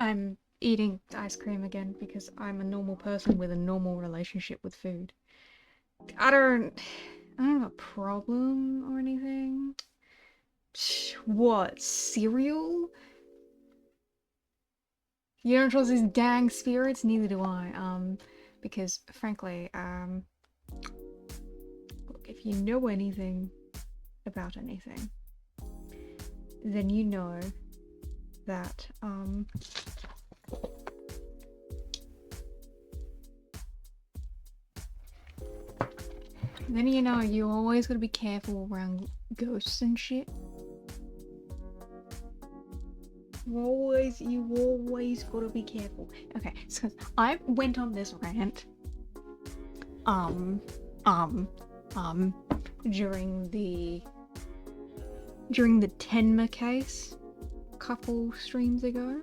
I'm eating ice cream again because I'm a normal person with a normal relationship with food. I don't have a problem or anything. What? Cereal? You don't trust these dang spirits? Neither do I. Because frankly, look, if you know anything about anything, then you know that, then you know you always gotta be careful around ghosts and shit. You always gotta be careful. Okay, so I went on this rant, during the Tenma case a couple streams ago.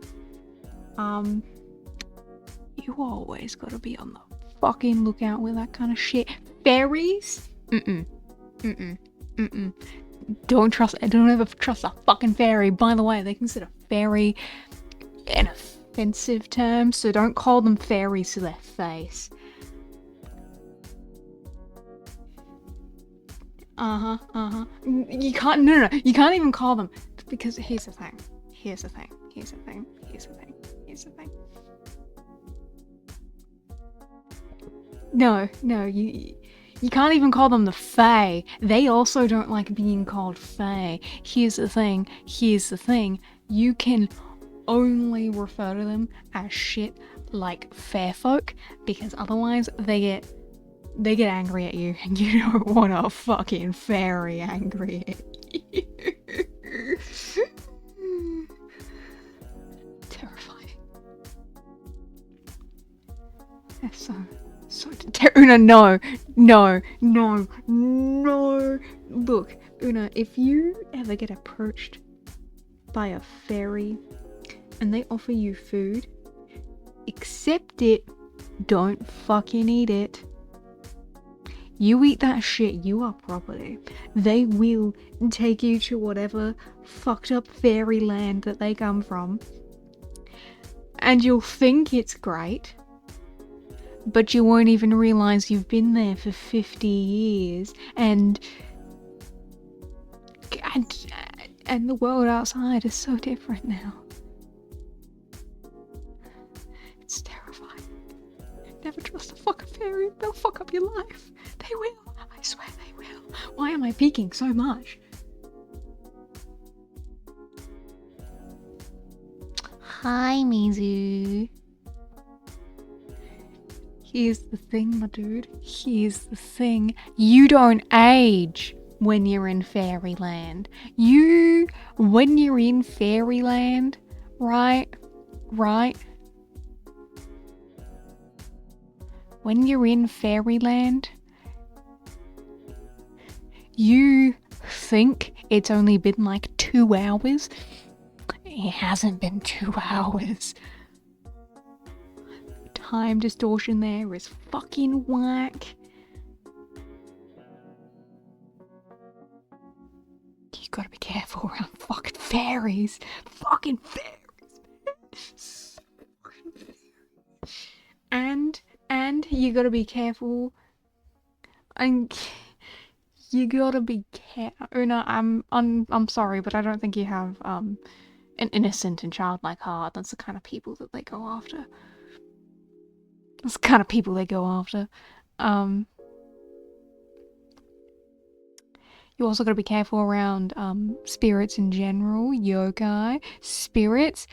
You always gotta be on the fucking lookout with that kind of shit. Fairies? Don't ever trust a fucking fairy. By the way, they consider fairy an offensive term, so don't call them fairies to their face. You can't, no, you can't even call them, because here's the thing. No, you can't even call them the Fae. They also don't like being called Fae. Here's the thing. You can only refer to them as shit like fair folk, because otherwise they get angry at you, and you don't want a fucking fairy angry at you. Terrifying. That's so Una, no. Look, Una, if you ever get approached by a fairy and they offer you food, accept it. Don't fucking eat it. You eat that shit, you are property. They will take you to whatever fucked up fairyland that they come from, and you'll think it's great, but you won't even realize you've been there for 50 years, and the world outside is so different now. It's terrifying. Never trust a fucking fairy. They'll fuck up your life. They will. I swear they will. Why am I peeking so much? Hi, Mizu. Here's the thing, my dude. You don't age when you're in fairyland. When you're in fairyland, right? When you're in fairyland, you think it's only been like 2 hours. It hasn't been 2 hours. Time distortion there is fucking whack. You gotta be careful around fucking fairies. Fucking fairies. And you gotta be careful. And you gotta be careful. Una, I'm sorry, but I don't think you have an innocent and childlike heart. That's the kind of people that they go after. You also gotta be careful around spirits in general, yokai, spirits.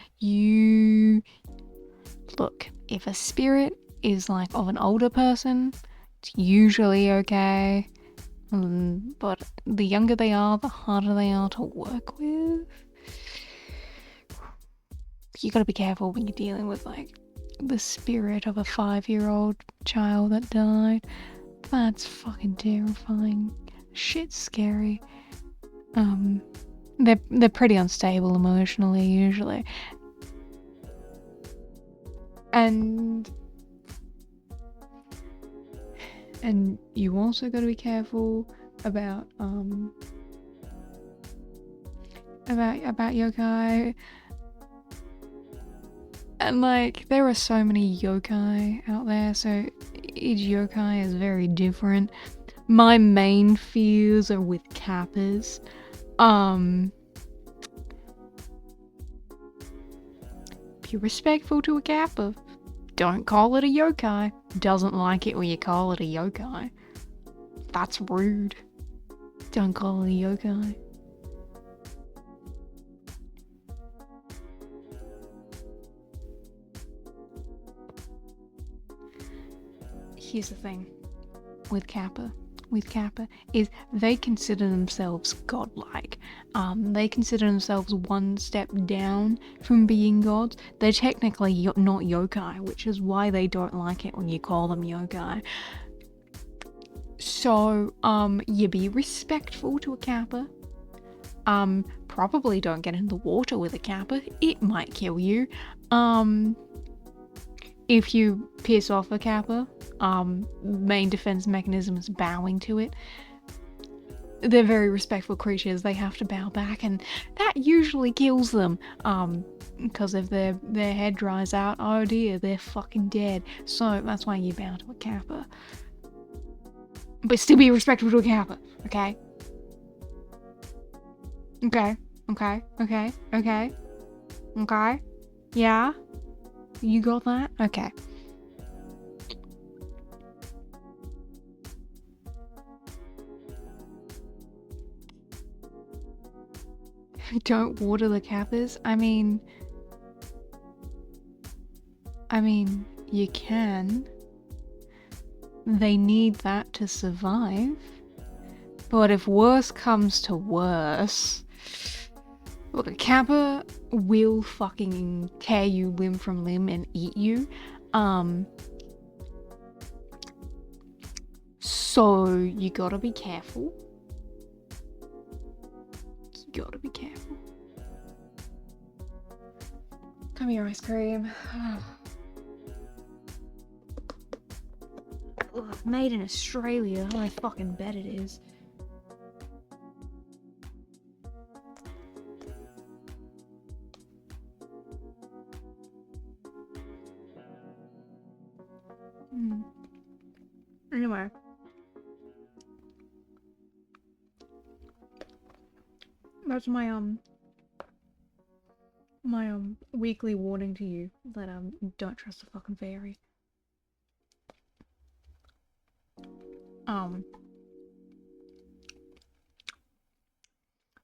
Look, if a spirit is like of an older person, it's usually okay. But the younger they are, the harder they are to work with. You gotta be careful when you're dealing with like the spirit of a 5-year-old child that died. That's fucking terrifying. Shit's scary. They're pretty unstable emotionally usually. And you also gotta be careful about yokai. And like, there are so many yokai out there, so each yokai is very different. My main fears are with kappas. Be respectful to a kappa. Don't call it a yokai. Doesn't like it when you call it a yokai. That's rude. Don't call it a yokai. Here's the thing with kappa is they consider themselves godlike. They consider themselves one step down from being gods. They're technically not yokai, which is why they don't like it when you call them yokai. So, you be respectful to a kappa. Probably don't get in the water with a kappa. It might kill you. If you piss off a kappa, main defense mechanism is bowing to it. They're very respectful creatures. They have to bow back, and that usually kills them. Because if their head dries out, oh dear, they're fucking dead. So that's why you bow to a kappa. But still be respectful to a kappa, okay? Okay. Yeah? You got that? Okay. Don't water the kappas? I mean, you can. They need that to survive. But if worse comes to worse, look, a kappa will fucking tear you limb from limb and eat you. So you gotta be careful. Come here, ice cream. Ugh, made in Australia. I fucking bet it is. Anyway. That's my weekly warning to you that don't trust a fucking fairy.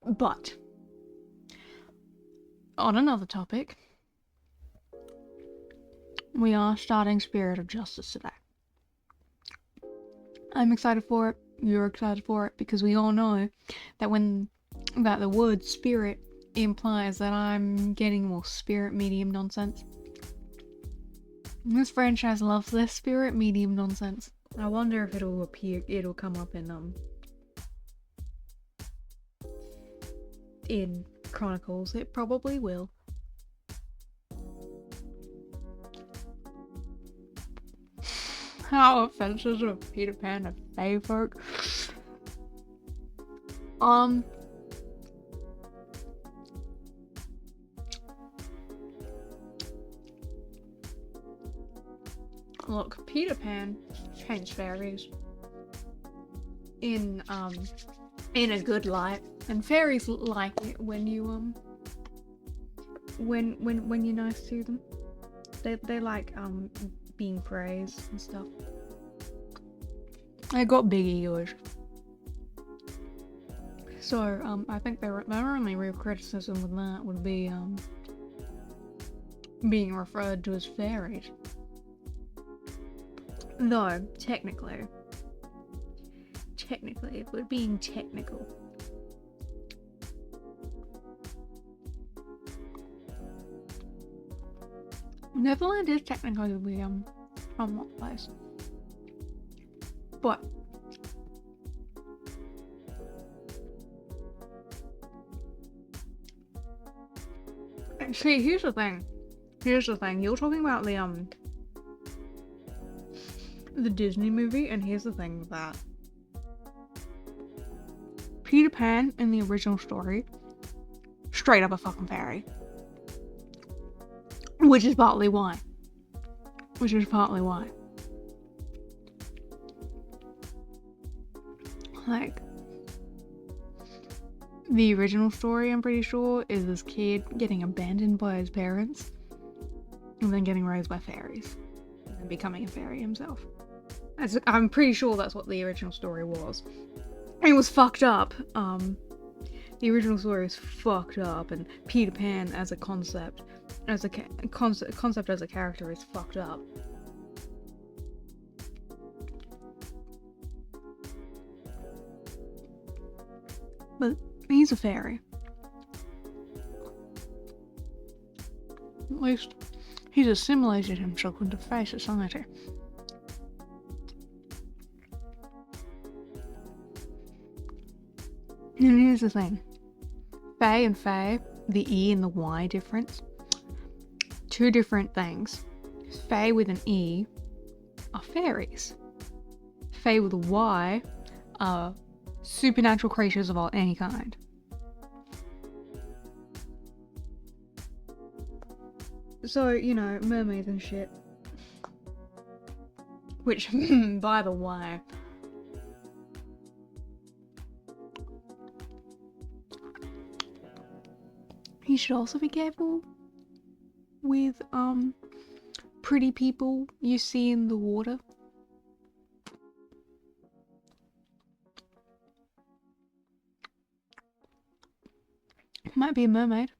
But on another topic, we are starting Spirit of Justice today. I'm excited for it. You're excited for it because we all know that the word spirit implies that I'm getting more spirit medium nonsense. This franchise loves their spirit medium nonsense. I wonder if it'll come up in Chronicles. It probably will. How offensive of Peter Pan to Fae folk. Look, Peter Pan paints fairies in a good light, and fairies like it when you when you're nice to them. They like being praised and stuff. They got big egos. So I think their only real criticism with that would be being referred to as fairies. Though, technically, if we're being technical, Neverland is technically from what place. But see, here's the thing. You're talking about the Disney movie, and here's the thing with that. Peter Pan in the original story, straight up a fucking fairy. Which is partly why. Like, the original story, I'm pretty sure, is this kid getting abandoned by his parents and then getting raised by fairies and then becoming a fairy himself. I'm pretty sure that's what the original story was. It was fucked up. The original story was fucked up, and Peter Pan as a concept, as a concept as a character is fucked up. But he's a fairy. At least he's assimilated himself into fae society. And here's the thing. Fae and fae, the E and the Y difference, two different things. Fae with an E are fairies. Fae with a Y are supernatural creatures of any kind. So, you know, mermaids and shit. Which, by the way, you should also be careful with pretty people you see in the water. Might be a mermaid.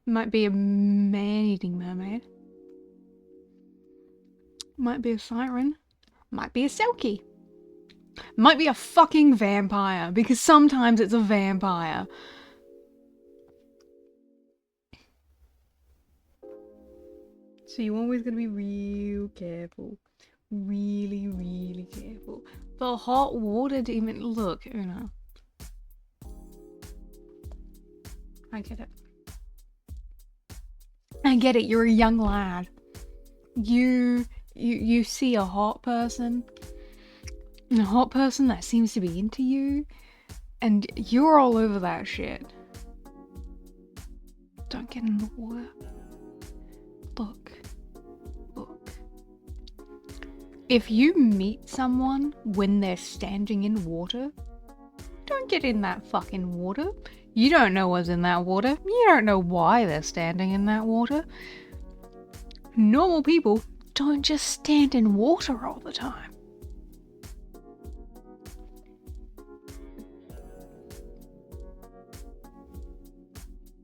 Might be a man-eating mermaid. Might be a siren. Might be a selkie. Might be a fucking vampire, because sometimes it's a vampire. So you're always gonna be real careful. Really, really careful. The hot water demon. Look, Una. I get it. I get it. You're a young lad. You see a hot person. A hot person that seems to be into you. And you're all over that shit. Don't get in the water. Look. If you meet someone when they're standing in water, don't get in that fucking water. You don't know what's in that water. You don't know why they're standing in that water. Normal people don't just stand in water all the time.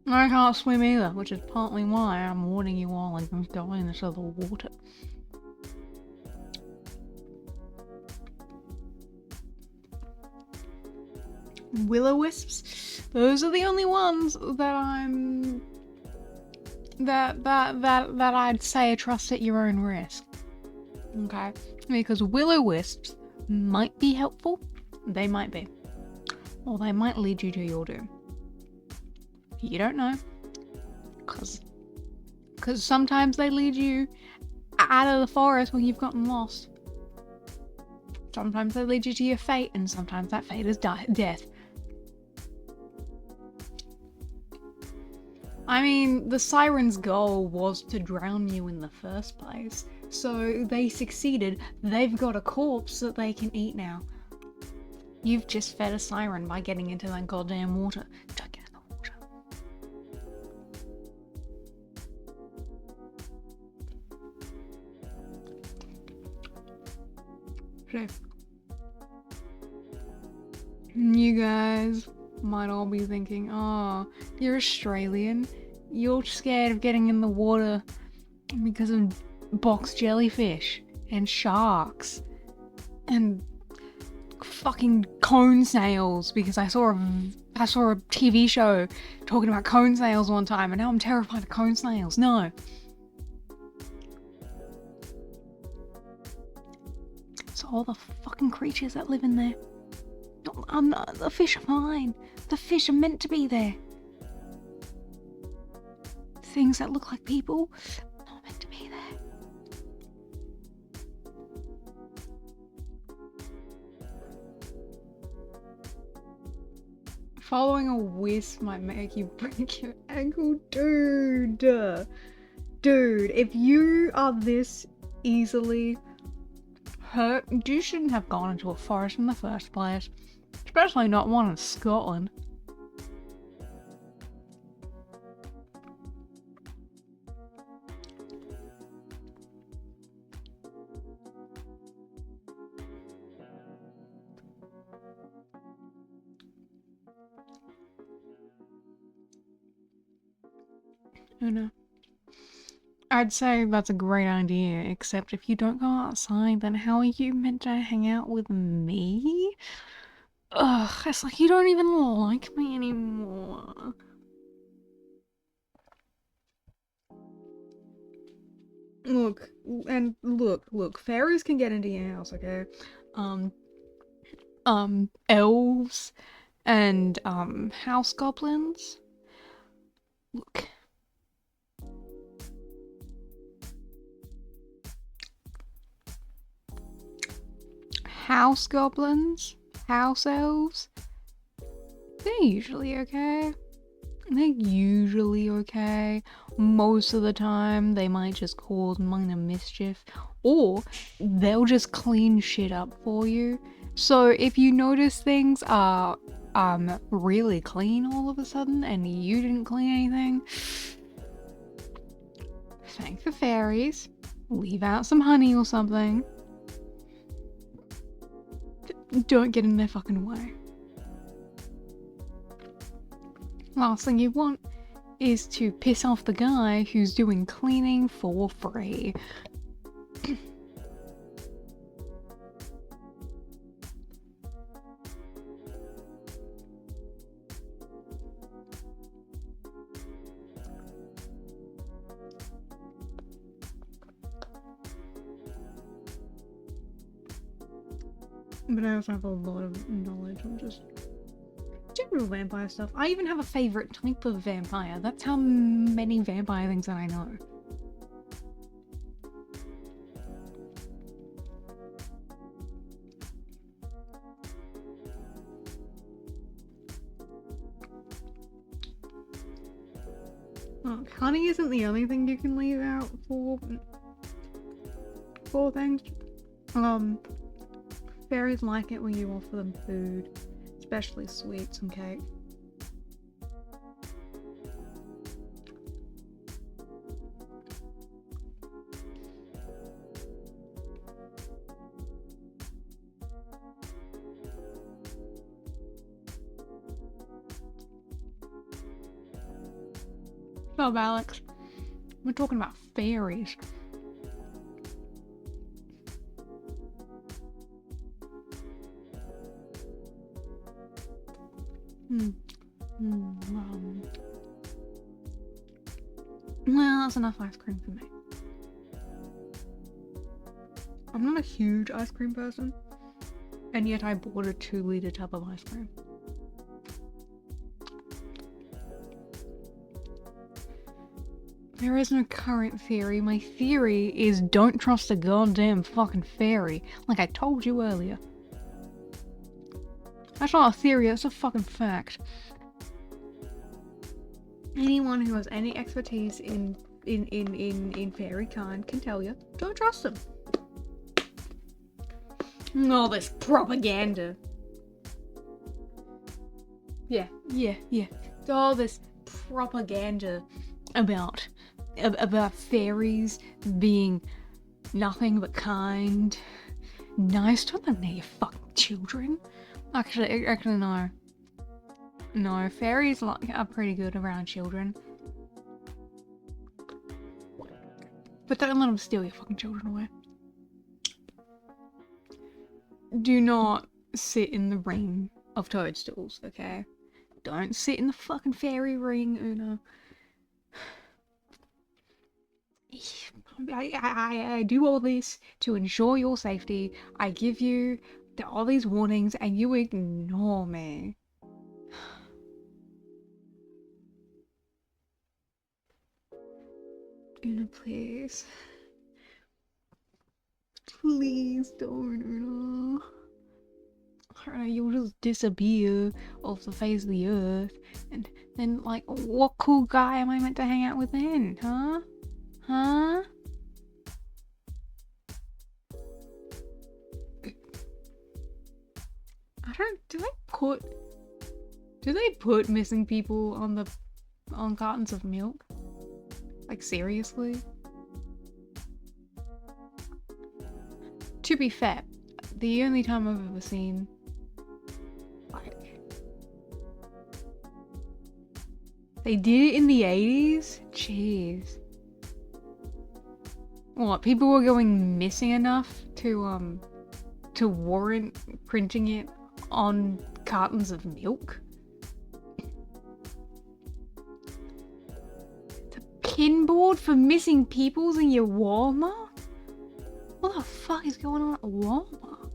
I can't swim either, which is partly why I'm warning you all against going into the water. Will-o-wisps, those are the only ones that that I'd say trust at your own risk. Okay? Because will-o-wisps might be helpful, they might be. Or they might lead you to your doom. You don't know. Cause sometimes they lead you out of the forest when you've gotten lost. Sometimes they lead you to your fate, and sometimes that fate is death. I mean, the siren's goal was to drown you in the first place, so they succeeded. They've got a corpse that they can eat now. You've just fed a siren by getting into that goddamn water. Don't get in the water. So, you guys might all be thinking, oh, you're Australian. You're scared of getting in the water because of box jellyfish and sharks and fucking cone snails, because I saw a TV show talking about cone snails one time, and now I'm terrified of cone snails. No. So all the fucking creatures that live in there. The fish are fine. The fish are meant to be there. Things that look like people, not meant to be there. Following a wisp might make you break your ankle, dude. Dude, if you are this easily hurt, you shouldn't have gone into a forest in the first place. Especially not one in Scotland. You know, I'd say that's a great idea, except if you don't go outside, then how are you meant to hang out with me? Ugh, it's like you don't even like me anymore. Look, fairies can get into your house, okay? Elves and, house goblins. Look. House goblins, house elves, they're usually okay. They're usually okay. Most of the time, they might just cause minor mischief, or they'll just clean shit up for you. So if you notice things are really clean all of a sudden and you didn't clean anything, thank the fairies, leave out some honey or something. Don't get in their fucking way. Last thing you want is to piss off the guy who's doing cleaning for free. But I also have a lot of knowledge on just general vampire stuff. I even have a favourite type of vampire. That's how many vampire things that I know. Look, honey isn't the only thing you can leave out for things. Fairies like it when you offer them food, especially sweets and cake. Stop, Alex. We're talking about fairies. Well, that's enough ice cream for me. I'm not a huge ice cream person, and yet I bought a 2-liter tub of ice cream. There is no current theory. My theory is don't trust a goddamn fucking fairy, like I told you earlier. That's not a theory, that's a fucking fact. Anyone who has any expertise in fairy kind can tell you, don't trust them. All this propaganda. Yeah. All this propaganda about fairies being nothing but kind, nice. Don't let them near your fucking children. Actually, no. No, fairies are pretty good around children. But don't let them steal your fucking children away. Do not sit in the ring of toadstools, okay? Don't sit in the fucking fairy ring, Una. I do all this to ensure your safety. I give you all these warnings and you ignore me. Una, please. Please don't, Una. You'll just disappear off the face of the earth. And then, like, what cool guy am I meant to hang out with then, huh? Huh? I don't. Do they put missing people on cartons of milk? Like, seriously? To be fair, the only time I've ever seen, like, they did it in the 80s? Jeez. What, people were going missing enough to warrant printing it on cartons of milk? The pin board for missing peoples in your Walmart? What the fuck is going on at Walmart?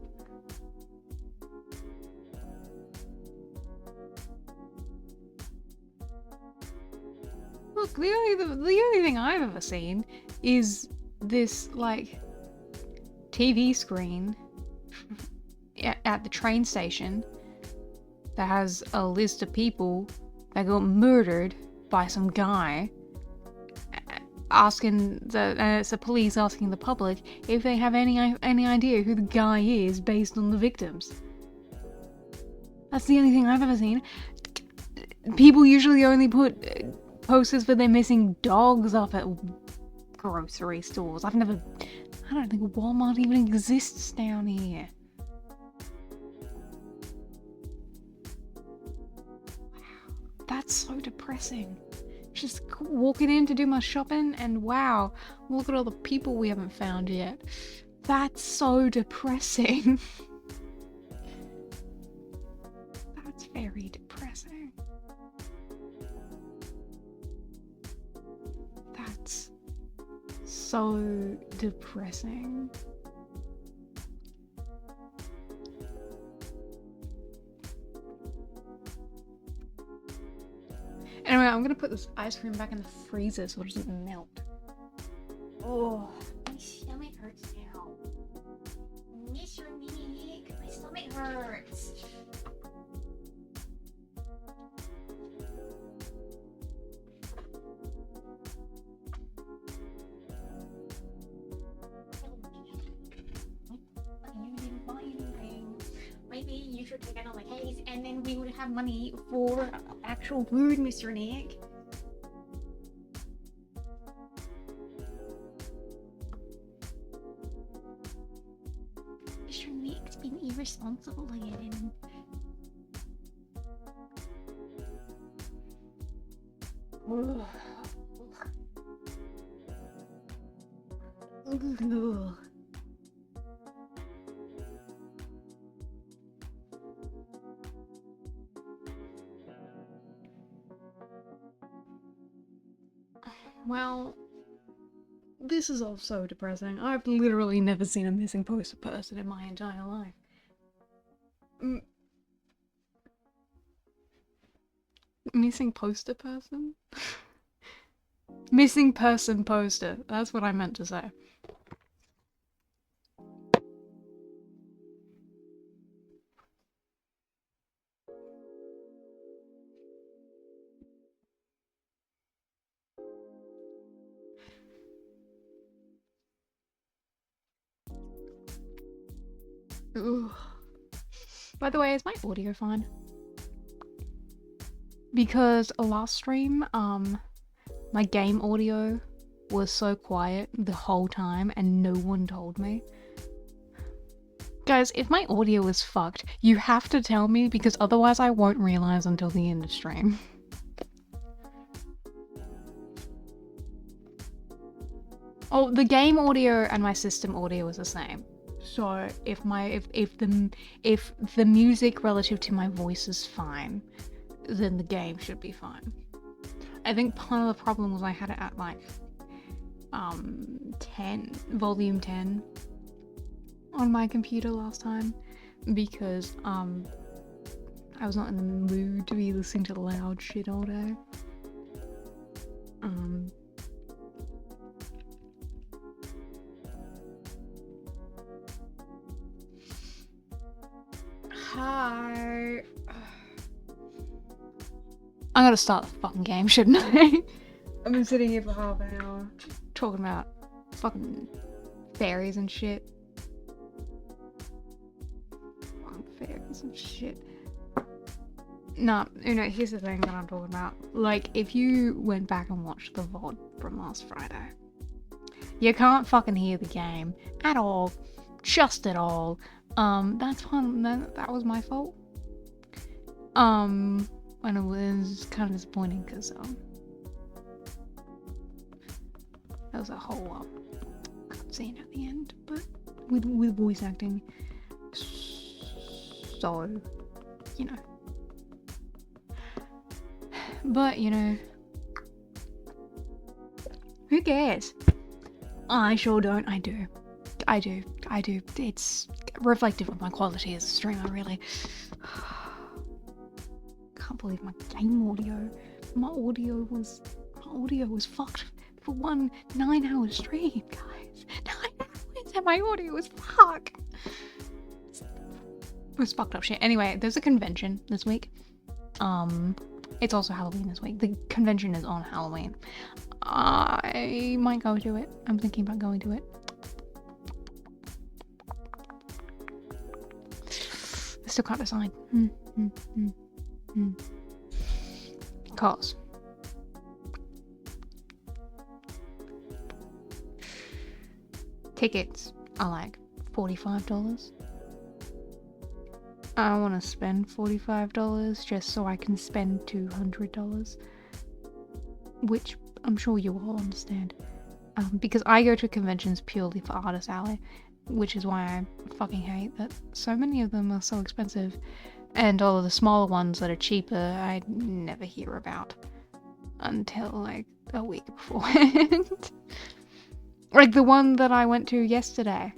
Look, the only thing I've ever seen is this, like, TV screen at the train station that has a list of people that got murdered by some guy, it's the police asking the public if they have any idea who the guy is based on the victims. That's the only thing I've ever seen. People usually only put posters for their missing dogs up at grocery stores. I don't think Walmart even exists down here. Wow, that's so depressing. Just walking in to do my shopping and wow, look at all the people we haven't found yet. That's so depressing. That's very depressing. That's so depressing. Anyway, I'm gonna put this ice cream back in the freezer so it doesn't melt. Oh, my stomach hurts now. Mr. Nick, my stomach hurts. You didn't buy anything. Maybe you should take it on the case and then we would have money for actual food, Mr. Nick. Mr. Nick's being irresponsible again. Ugh. Ugh. Well, this is all so depressing. I've literally never seen a missing poster person in my entire life. Missing poster person? Missing person poster. That's what I meant to say. Ugh. By the way, is my audio fine? Because last stream, my game audio was so quiet the whole time and no one told me. Guys, if my audio is fucked, you have to tell me because otherwise I won't realize until the end of stream. Oh, the game audio and my system audio is the same. So if the music relative to my voice is fine, then the game should be fine. I think part of the problem was I had it at like volume 10 on my computer last time because I was not in the mood to be listening to loud shit all day. Hi. I'm gonna start the fucking game, shouldn't I? I've been sitting here for half an hour. talking about fucking fairies and shit. Fairies and shit. Nah, here's the thing that I'm talking about. Like, if you went back and watched the VOD from last Friday, you can't fucking hear the game at all. Just at all. That's fun. That was my fault. And it was kind of disappointing because, that was a whole, cutscene at the end, but with voice acting. So, but, who cares? I sure don't. I do. It's reflective of my quality as a streamer, really. Can't believe my game audio. My audio was fucked for one 9-hour stream, guys. 9 hours and my audio was fucked. It was fucked up shit. Anyway, there's a convention this week. It's also Halloween this week. The convention is on Halloween. I might go to it. I'm thinking about going to it. I still can't decide. Because tickets are like $45. I want to spend $45 just so I can spend $200, which I'm sure you all understand. Because I go to conventions purely for Artist Alley, which is why I fucking hate that so many of them are so expensive, and all of the smaller ones that are cheaper I never hear about until like a week beforehand. Like the one that I went to yesterday.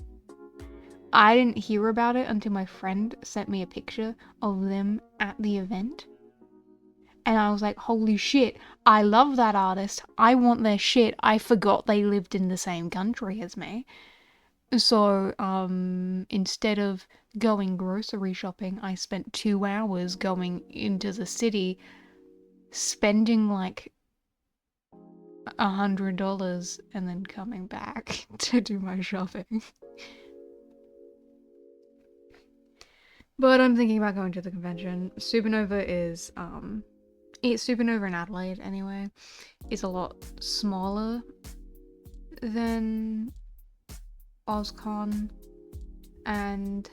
I didn't hear about it until my friend sent me a picture of them at the event. And I was like, holy shit, I love that artist. I want their shit. I forgot they lived in the same country as me. So, instead of going grocery shopping, I spent 2 hours going into the city, spending like $100 and then coming back to do my shopping. But I'm thinking about going to the convention. Supernova is, it's Supernova in Adelaide anyway. It's a lot smaller than OzCon and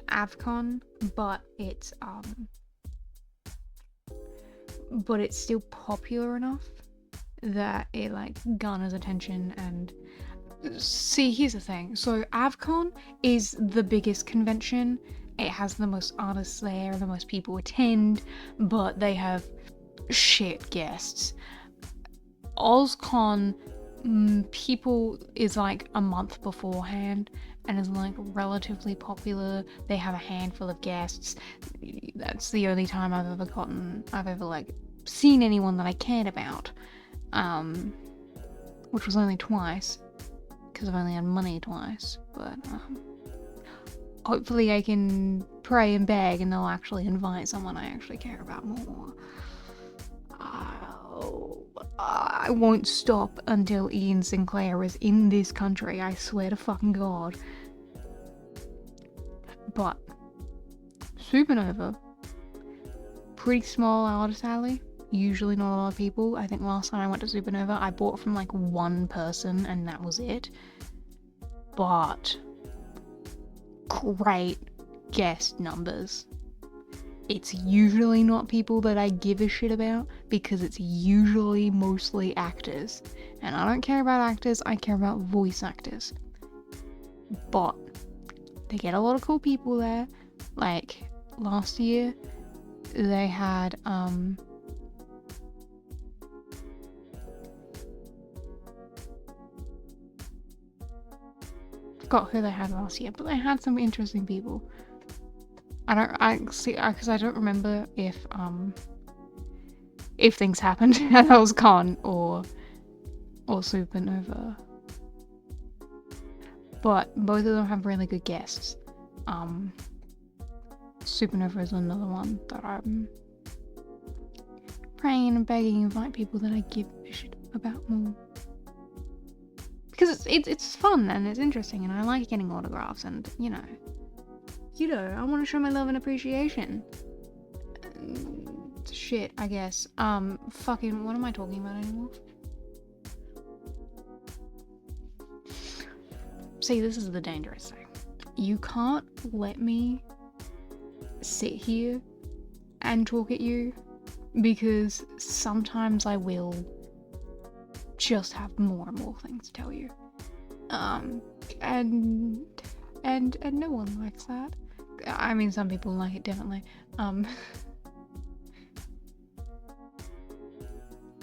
AvCon, but it's still popular enough that it like garners attention. And see, here's the thing. So AvCon is the biggest convention. It has the most artists there, the most people attend, but they have shit guests. OzCon, people is like a month beforehand and is like relatively popular. They have a handful of guests. That's the only time I've ever like seen anyone that I cared about, which was only twice because I've only had money twice. But hopefully I can pray and beg and they'll actually invite someone I actually care about more. I won't stop until Ian Sinclair is in this country, I swear to fucking God. But Supernova, pretty small artist alley, usually not a lot of people. I think last time I went to Supernova I bought from like one person and that was it. But great guest numbers. It's usually not people that I give a shit about because it's usually mostly actors. And I don't care about actors, I care about voice actors. But they get a lot of cool people there. Like last year they had forgot who they had last year, but they had some interesting people. Because I don't remember if things happened at OzCon or Supernova. But both of them have really good guests. Supernova is another one that I'm praying and begging and invite people that I give a shit about more. Because it's fun and it's interesting and I like getting autographs and, you know, I want to show my love and appreciation. Shit, I guess. Fucking, what am I talking about anymore? See, this is the dangerous thing. You can't let me sit here and talk at you because sometimes I will just have more and more things to tell you. And no one likes that. I mean, some people like it, definitely.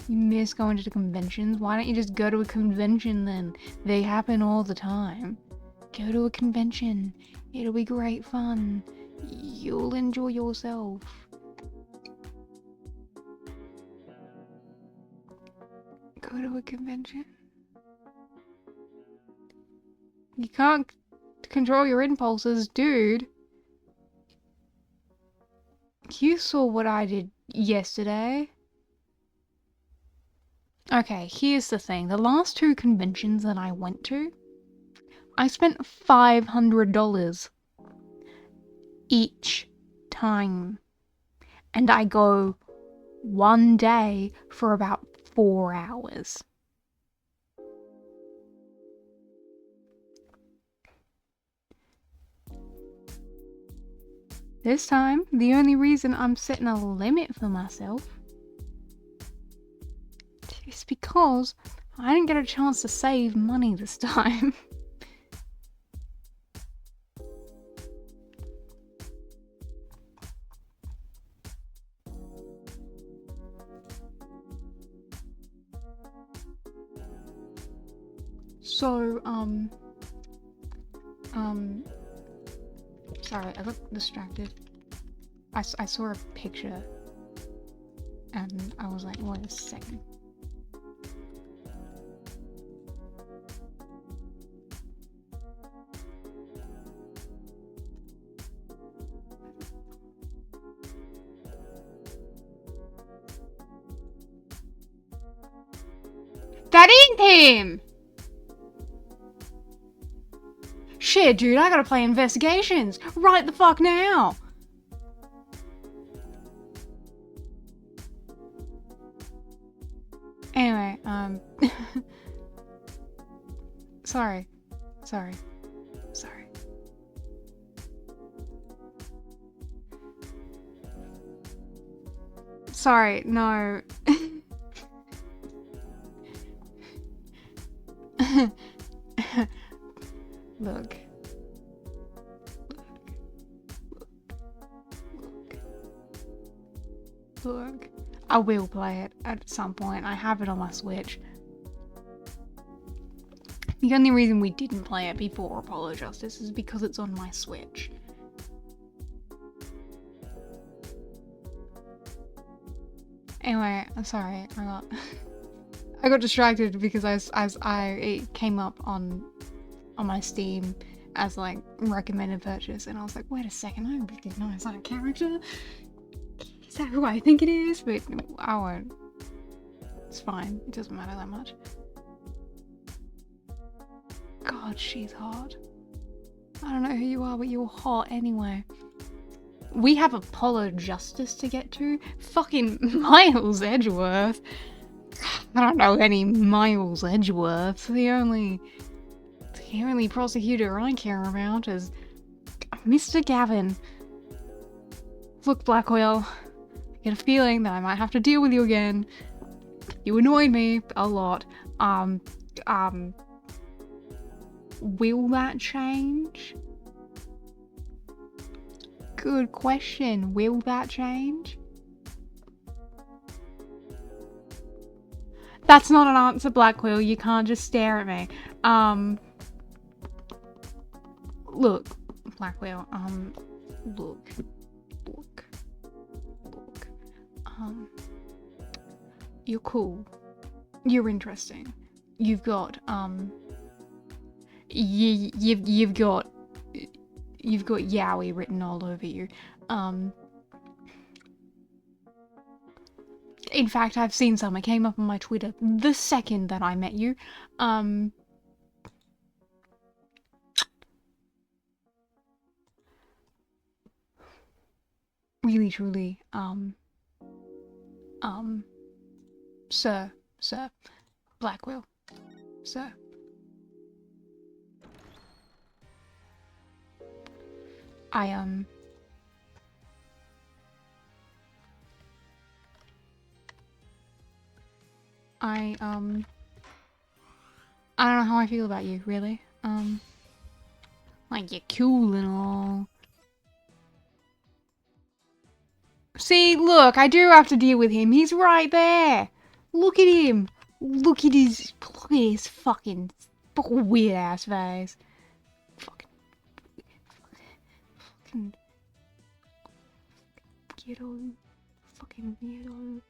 You miss going to the conventions? Why don't you just go to a convention then? They happen all the time. Go to a convention. It'll be great fun. You'll enjoy yourself. Go to a convention. You can't control your impulses, dude. You saw what I did yesterday. Okay, here's the thing. The last 2 conventions that I went to, I spent $500 each time. And I go one day for about 4 hours. This time, the only reason I'm setting a limit for myself is because I didn't get a chance to save money this time. So, sorry, I got distracted. I saw a picture and I was like, wait a second. That ain't him! Shit, dude, I gotta play investigations right the fuck now! Anyway, sorry. Sorry, no. Look. I will play it at some point. I have it on my Switch. The only reason we didn't play it before Apollo Justice is because it's on my Switch. Anyway, I'm sorry. I got distracted because it came up on my Steam as like recommended purchase, and I was like, wait a second, I don't recognize that character. Is that who I think it is? But I won't. It's fine. It doesn't matter that much. God, she's hot. I don't know who you are, but you're hot anyway. We have Apollo Justice to get to. Fucking Miles Edgeworth. I don't know any Miles Edgeworth. The only prosecutor I care about is Mr. Gavin. Look, Blackwell, I get a feeling that I might have to deal with you again. You annoyed me a lot. Will that change? Good question. Will that change? That's not an answer, Blackwell. You can't just stare at me. Look, Blackwell, look. You're cool. You're interesting. You've got, you've got yaoi written all over you. In fact, I've seen some. It came up on my Twitter the second that I met you. Really, truly, Sir, Blackwell, Sir. I don't know how I feel about you, really. Like, you're cool and all. See, look, I do have to deal with him. He's right there. Look at him. Look at his fucking weird ass face. Fucking weirdo. Fucking weirdo.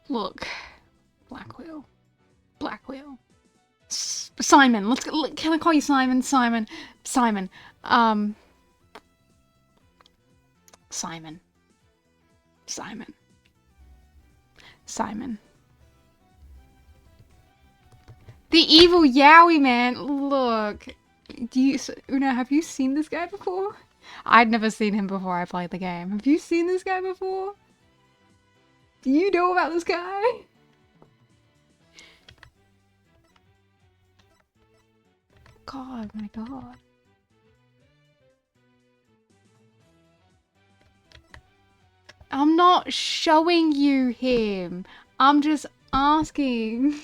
Look, Blackwell. Simon, can I call you Simon? Simon. Simon. The evil Yowie man. Look, Una, have you seen this guy before? I'd never seen him before I played the game. Have you seen this guy before? Do you know about this guy? God, my God. I'm not showing you him. I'm just asking.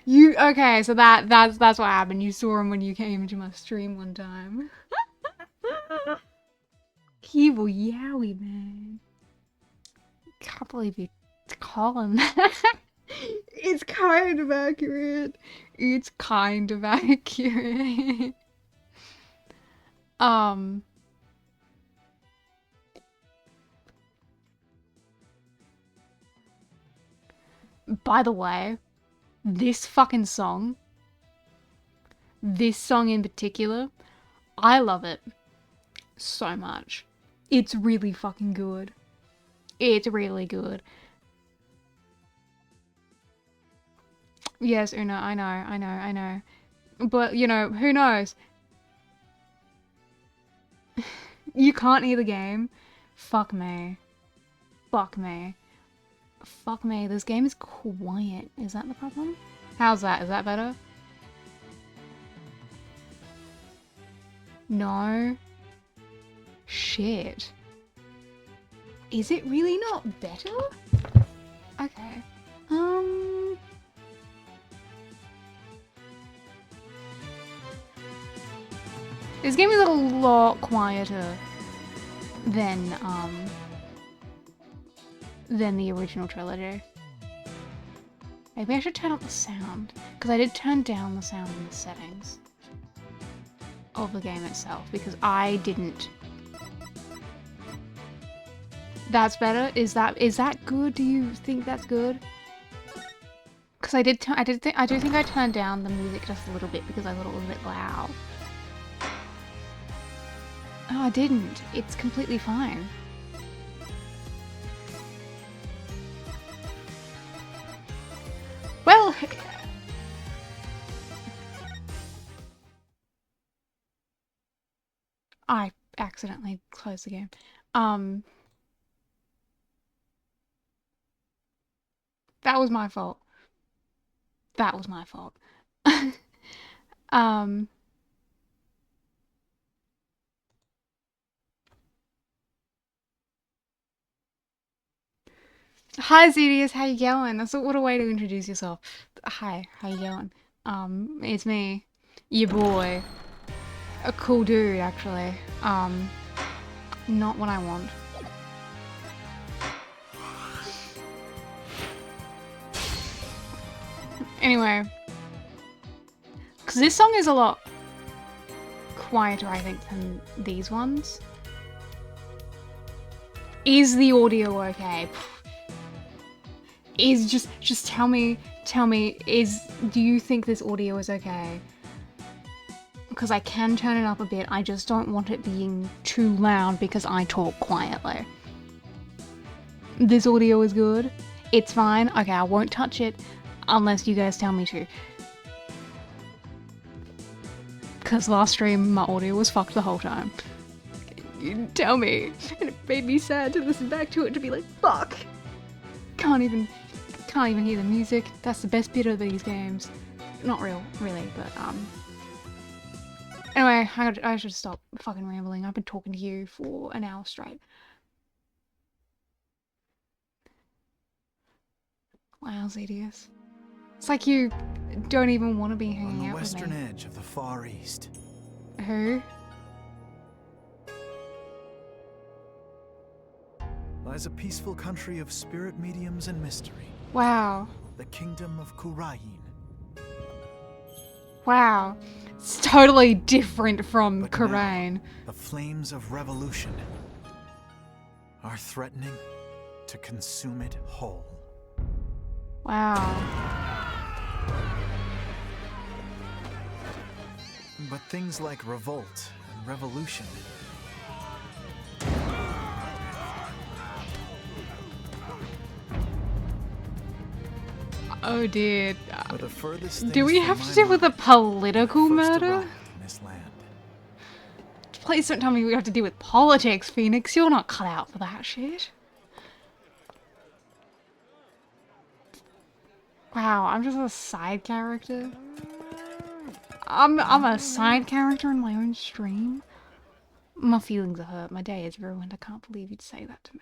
Okay, so that's what happened. You saw him when you came into my stream one time. Evil Yowie, man. Can't believe you call him that. It's kind of accurate. It's kind of accurate. By the way, this fucking song, this song in particular, I love it so much. It's really fucking good. It's really good. Yes, Una, I know. But, you know, who knows? You can't hear the game? Fuck me. Fuck me. Fuck me, this game is quiet. Is that the problem? How's that? Is that better? No. Shit. Is it really not better? Okay. This game is a lot quieter than the original trilogy. Maybe I should turn up the sound, because I did turn down the sound in the settings of the game itself, because I didn't. That's better? Is that good? Do you think that's good? Because I do think I turned down the music just a little bit because I thought it was a bit loud. Oh, I didn't. It's completely fine. Well, I accidentally closed the game. That was my fault. That was my fault. Hi Zedius, how you going? That's what a way to introduce yourself. Hi, how you going? It's me, your boy. A cool dude, actually. Not what I want. Anyway, because this song is a lot quieter, I think, than these ones. Is the audio okay? Is just tell me, do you think this audio is okay? because I can turn it up a bit. I just don't want it being too loud because I talk quietly. This audio is good. It's fine. Okay, I won't touch it unless you guys tell me to. Because last stream, my audio was fucked the whole time. You didn't tell me. And it made me sad to listen back to it to be like, fuck. Can't even hear the music. That's the best bit of these games. Not really, but anyway, I should stop fucking rambling. I've been talking to you for an hour straight. Wow, Zedius. It's like you don't even want to be hanging out with me. On the western edge of the Far East. Who? Lies a peaceful country of spirit mediums and mystery. Wow. The kingdom of Kurayin. Wow. It's totally different from But now, Kurain. the flames of revolution are threatening to consume it whole. Wow. But things like revolt and revolution Oh dear. are the furthest Do we things have from to my deal with a mind political first murder? arrived in this land. Please don't tell me we have to deal with politics, Phoenix. You're not cut out for that shit. Wow, I'm just a side character. I'm a side character in my own stream. My feelings are hurt. My day is ruined. I can't believe you'd say that to me.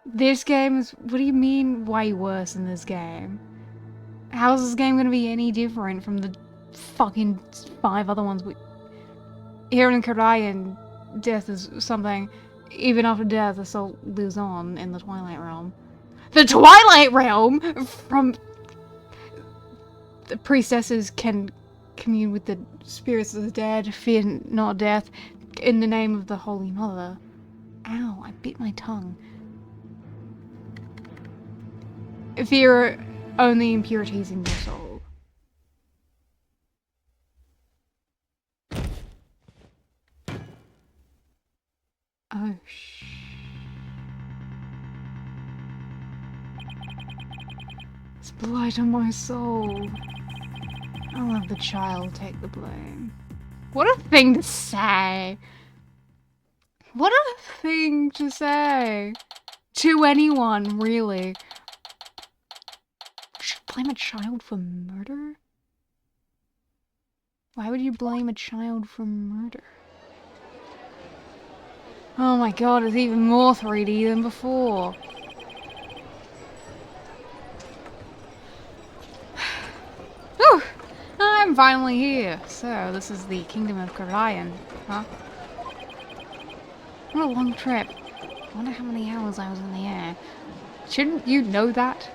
This game is... What do you mean way worse in this game? How's this game gonna be any different from the fucking 5 other ones we... Here in Karayan, death is something. Even after death, the soul lives on in the Twilight Realm. The Twilight Realm! From... The priestesses can commune with the spirits of the dead, fear not death, in the name of the Holy Mother. Ow, I bit my tongue. Fear only impurities in your soul. Oh, shh. It's blight on my soul. I'll have the child take the blame. What a thing to say! What a thing to say! To anyone, really. Blame a child for murder? Why would you blame a child for murder? Oh my god, it's even more 3D than before. Whew! I'm finally here. So, this is the Kingdom of Karayan, huh? What a long trip. I wonder how many hours I was in the air. Shouldn't you know that?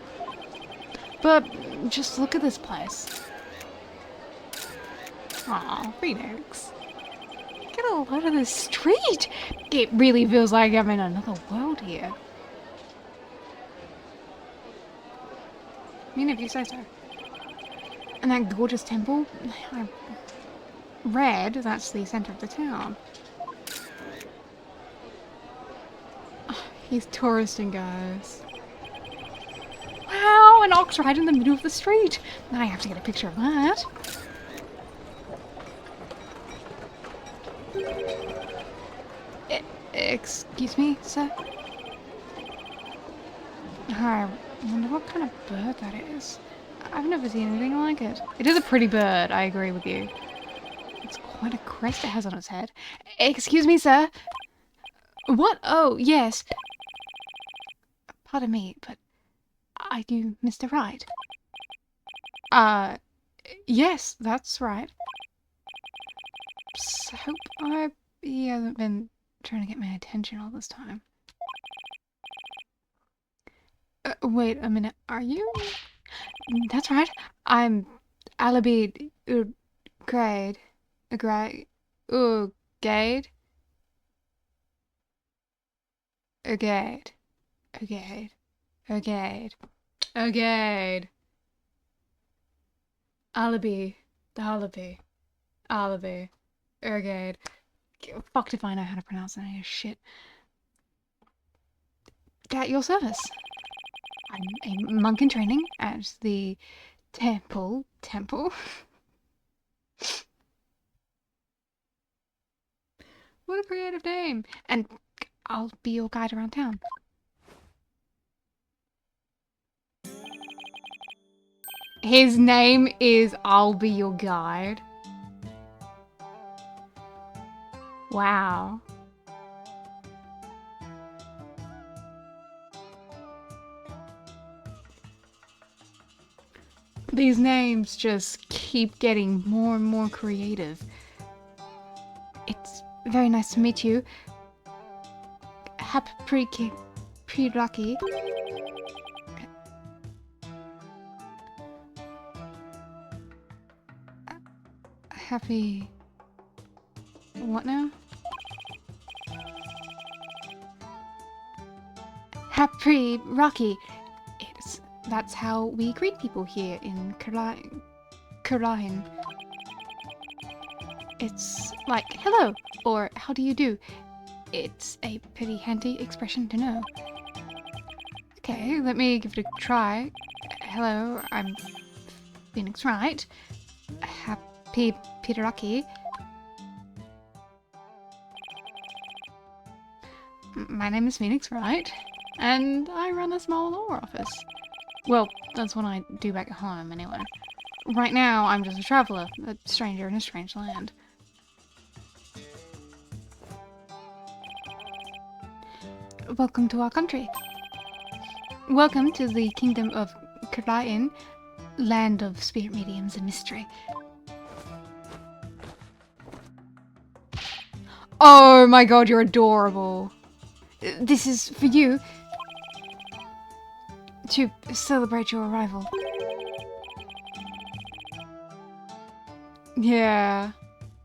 But, just look at this place. Aw, Phoenix. Get a load of this street! It really feels like I'm in another world here. I mean, if you say so. And that gorgeous temple, I read that's the center of the town. Oh, he's touristing, guys. Wow, an ox right in the middle of the street. Now I have to get a picture of that. Excuse me, sir? I wonder what kind of bird that is. I've never seen anything like it. It is a pretty bird, I agree with you. It's quite a crest it has on its head. Excuse me, sir? What? Oh, yes. Pardon me, but are you Mr. Right? Yes, that's right. So hope he hasn't been trying to get my attention all this time. Wait a minute, are you? That's right. I'm Alabid Grade. Grade. Gade. Gade. Gade. Okay. Okay. Alibi. The alibi. Alibi. Okay. Fucked if I know how to pronounce that shit. At your service. I'm a monk in training at the temple. What a creative name. And I'll be your guide around town. His name is I'll be your guide. Wow. These names just keep getting more and more creative. It's very nice to meet you. Happy lucky. Happy... What now? Happy Rocky. That's how we greet people here in Karahin. It's like, hello, or how do you do? It's a pretty handy expression to know. Okay, let me give it a try. Hello, I'm Phoenix Wright. Happy Peteraki. My name is Phoenix Wright, and I run a small law office. Well, that's what I do back at home, anyway. Right now, I'm just a traveller, a stranger in a strange land. Welcome to our country. Welcome to the kingdom of Karain, land of spirit mediums and mystery. Oh my god, you're adorable. This is for you to celebrate your arrival. Yeah.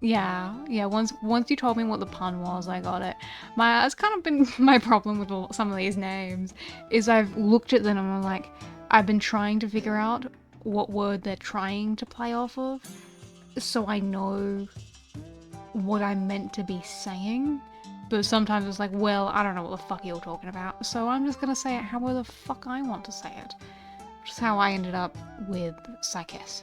Once you told me what the pun was, I got it. That's kind of been my problem with some of these names, is I've looked at them and I'm like, I've been trying to figure out what word they're trying to play off of, so I know what I'm meant to be saying. But sometimes it's like, well, I don't know what the fuck you're talking about, so I'm just gonna say it however the fuck I want to say it. Which is how I ended up with Psychess.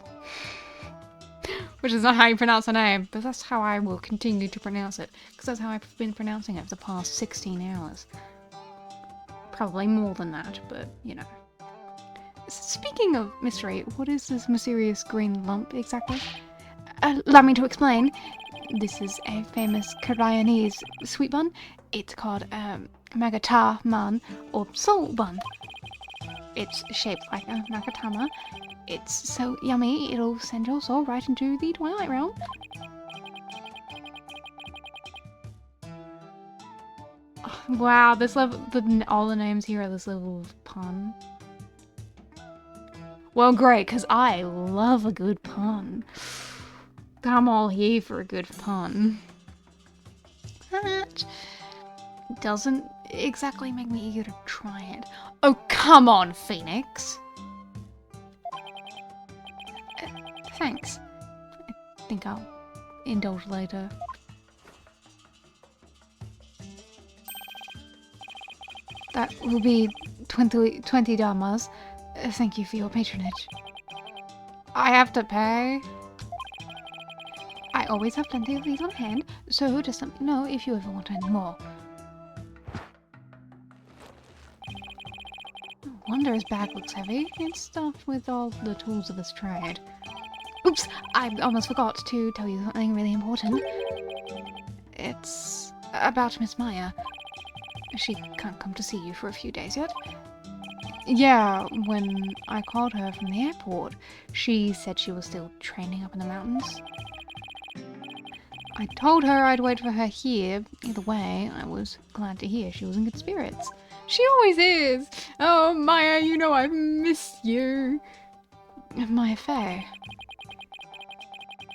Which is not how you pronounce her name, but that's how I will continue to pronounce it, because that's how I've been pronouncing it for the past 16 hours. Probably more than that, but, you know. Speaking of mystery, what is this mysterious green lump exactly? Allow me to explain. This is a famous Koreanese sweet bun. It's called Magata man, or soul bun. It's shaped like a Nakatama. It's so yummy, it'll send your soul right into the Twilight Realm. Oh, wow, this level, all the names here are this level of pun. Well, great, because I love a good pun. I'm all here for a good pun. That doesn't exactly make me eager to try it. Oh, come on, Phoenix. Thanks. I think I'll indulge later. That will be 20 dharmas. Thank you for your patronage. I have to pay. I always have plenty of these on hand, so just let me know if you ever want any more. No wonder his bag looks heavy. It's stuffed with all the tools of his trade. Oops! I almost forgot to tell you something really important. It's about Miss Maya. She can't come to see you for a few days yet. Yeah, when I called her from the airport, she said she was still training up in the mountains. I told her I'd wait for her here. Either way, I was glad to hear she was in good spirits. She always is! Oh, Maya, you know I've missed you. Maya Faye.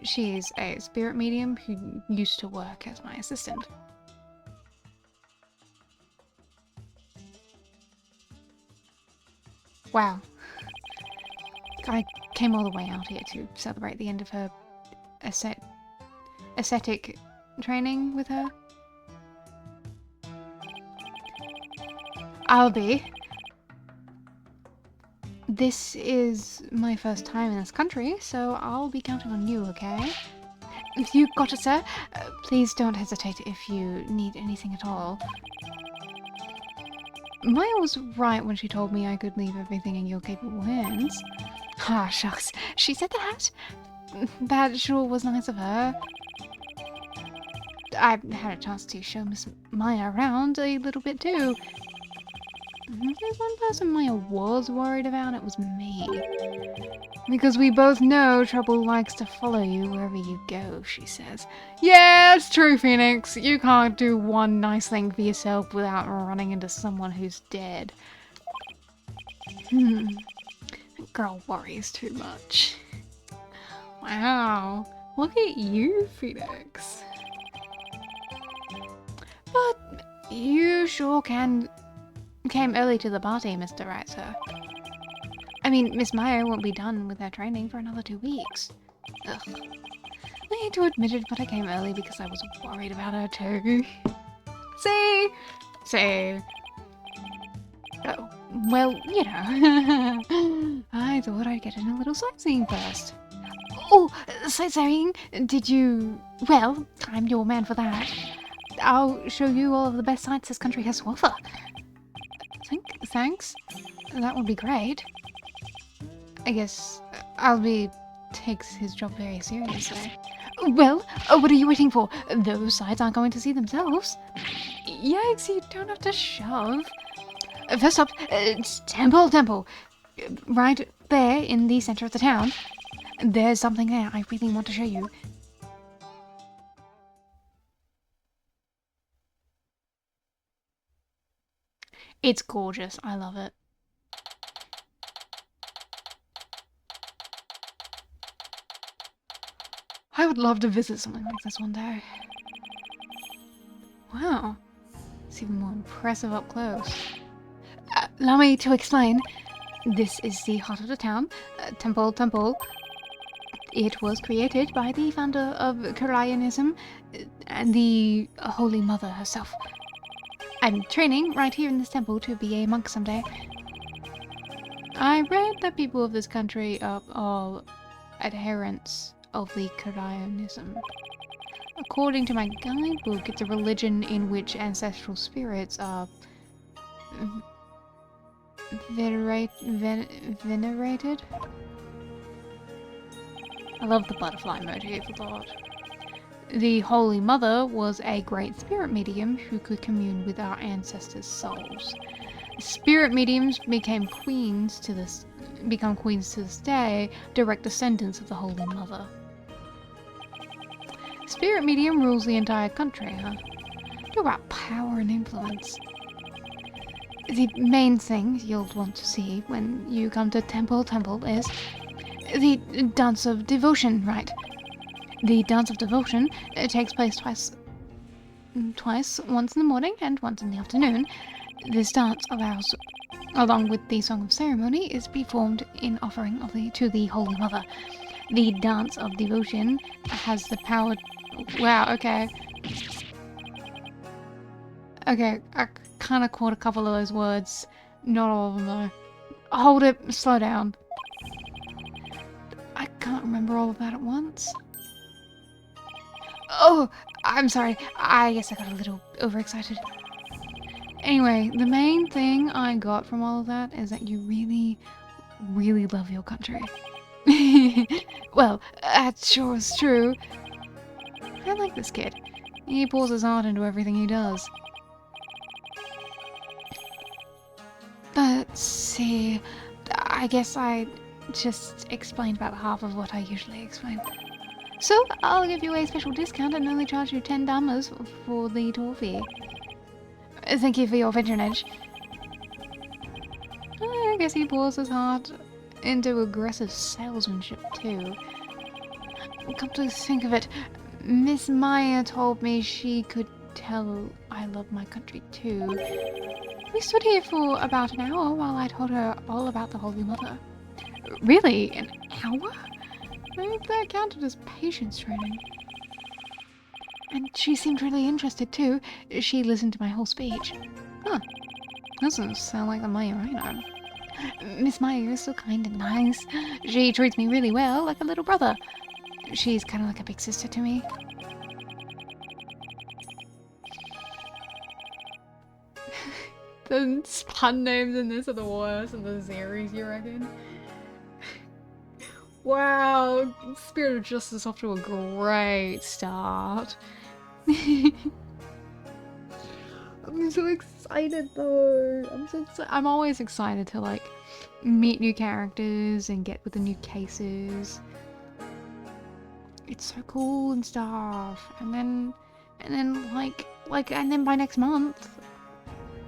She's a spirit medium who used to work as my assistant. Wow. I came all the way out here to celebrate the end of her ascetic training with her. I'll be. This is my first time in this country, so I'll be counting on you, okay? You got it, sir. Please don't hesitate if you need anything at all. Maya was right when she told me I could leave everything in your capable hands. Ah, shucks. She said that? That sure was nice of her. I had a chance to show Miss Maya around a little bit too. If there's one person Maya was worried about, it was me. Because we both know trouble likes to follow you wherever you go, she says. Yeah, it's true, Phoenix. You can't do one nice thing for yourself without running into someone who's dead. That girl worries too much. Wow. Look at you, Phoenix. But you sure came early to the party, Mr. Right, sir. I mean, Miss Meyer won't be done with her training for another 2 weeks. Ugh. I hate to admit it, but I came early because I was worried about her too. See? Oh, well, you know. I thought I'd get in a little sightseeing first. Oh, sightseeing? Did you... Well, I'm your man for that. I'll show you all of the best sights this country has to offer. Thanks. That would be great. I guess Albie takes his job very seriously. Well, what are you waiting for? Those sides aren't going to see themselves. Yikes, you don't have to shove. First up, it's Temple. Right there in the center of the town. There's something there I really want to show you. It's gorgeous. I love it. I would love to visit something like this one day. Wow. It's even more impressive up close. Allow me to explain. This is the heart of the town. Temple. It was created by the founder of Koreanism and the Holy Mother herself. I'm training right here in this temple to be a monk someday. I read that people of this country are all adherents of the Koreanism. According to my guidebook, it's a religion in which ancestral spirits are venerated. I love the butterfly motif a lot. The Holy Mother was a great spirit medium who could commune with our ancestors' souls. Spirit mediums become queens to this day, direct descendants of the Holy Mother. Spirit medium rules the entire country, huh? Talk about power and influence. The main thing you'll want to see when you come to Temple is the Dance of Devotion, right? The Dance of Devotion takes place twice, once in the morning and once in the afternoon. This dance along with the Song of Ceremony, is performed in offering to the Holy Mother. The Dance of Devotion has the power... Wow, okay. Okay, I kind of caught a couple of those words. Not all of them, though. Hold it, slow down. I can't remember all of that at once. Oh, I'm sorry. I guess I got a little overexcited. Anyway, the main thing I got from all of that is that you really, really love your country. Well, that sure is true. I like this kid. He pours his heart into everything he does. But see, I guess I just explained about half of what I usually explain. So I'll give you a special discount and only charge you $10 for the tour fee. Thank you for your patronage. I guess he pours his heart into aggressive salesmanship too. Come to think of it, Miss Maya told me she could tell I love my country too. We stood here for about an hour while I told her all about the Holy Mother. Really? An hour? I think that counted as patience training. And she seemed really interested too. She listened to my whole speech. Huh. Doesn't sound like the Maya I know. Miss Maya is so kind and nice. She treats me really well, like a little brother. She's kind of like a big sister to me. The pun names in this are the worst in the series, you reckon? Wow, Spirit of Justice off to a great start. I'm so excited though. I'm always excited to like meet new characters and get with the new cases. It's so cool and stuff. And then by next month.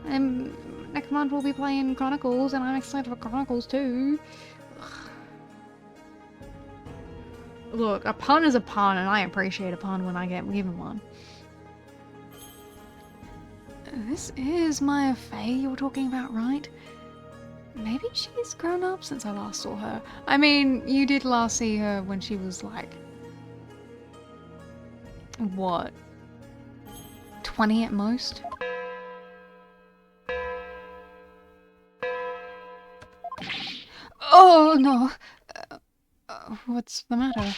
And next month we'll be playing Chronicles, and I'm excited for Chronicles too. Look, a pun is a pun, and I appreciate a pun when I get given one. This is Maya Fey you were talking about, right? Maybe she's grown up since I last saw her. I mean, you did last see her when she was like... what? 20 at most? Oh, no. What's the matter?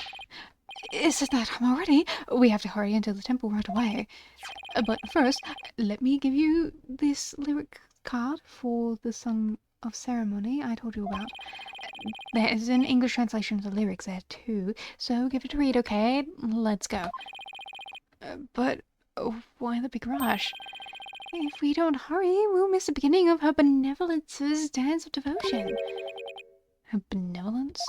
Is it that time already? We have to hurry into the temple right away. But first, let me give you this lyric card for the Song of Ceremony I told you about. There's an English translation of the lyrics there too, so give it a read, okay? Let's go. But why the big rush? If we don't hurry, we'll miss the beginning of her benevolence's dance of devotion. Her benevolence?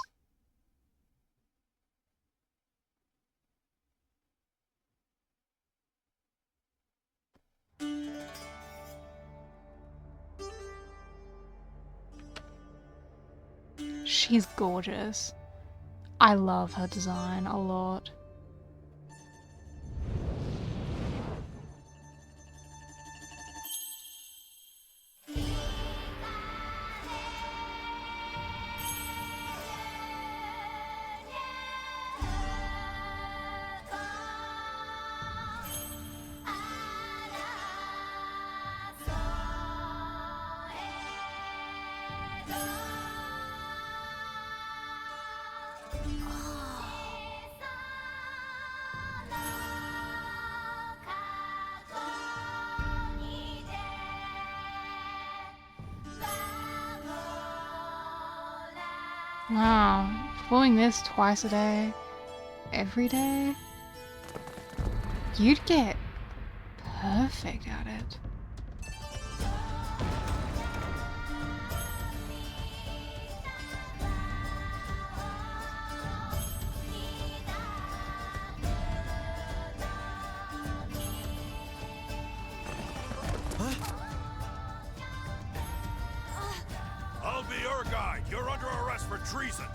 She's gorgeous. I love her design a lot. Wow, doing this twice a day, every day, you'd get perfect at it. I'll be your guide. You're under arrest for treason.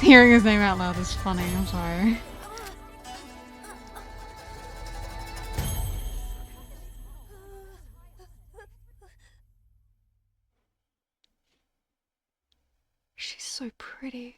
Hearing his name out loud is funny, I'm sorry. She's so pretty.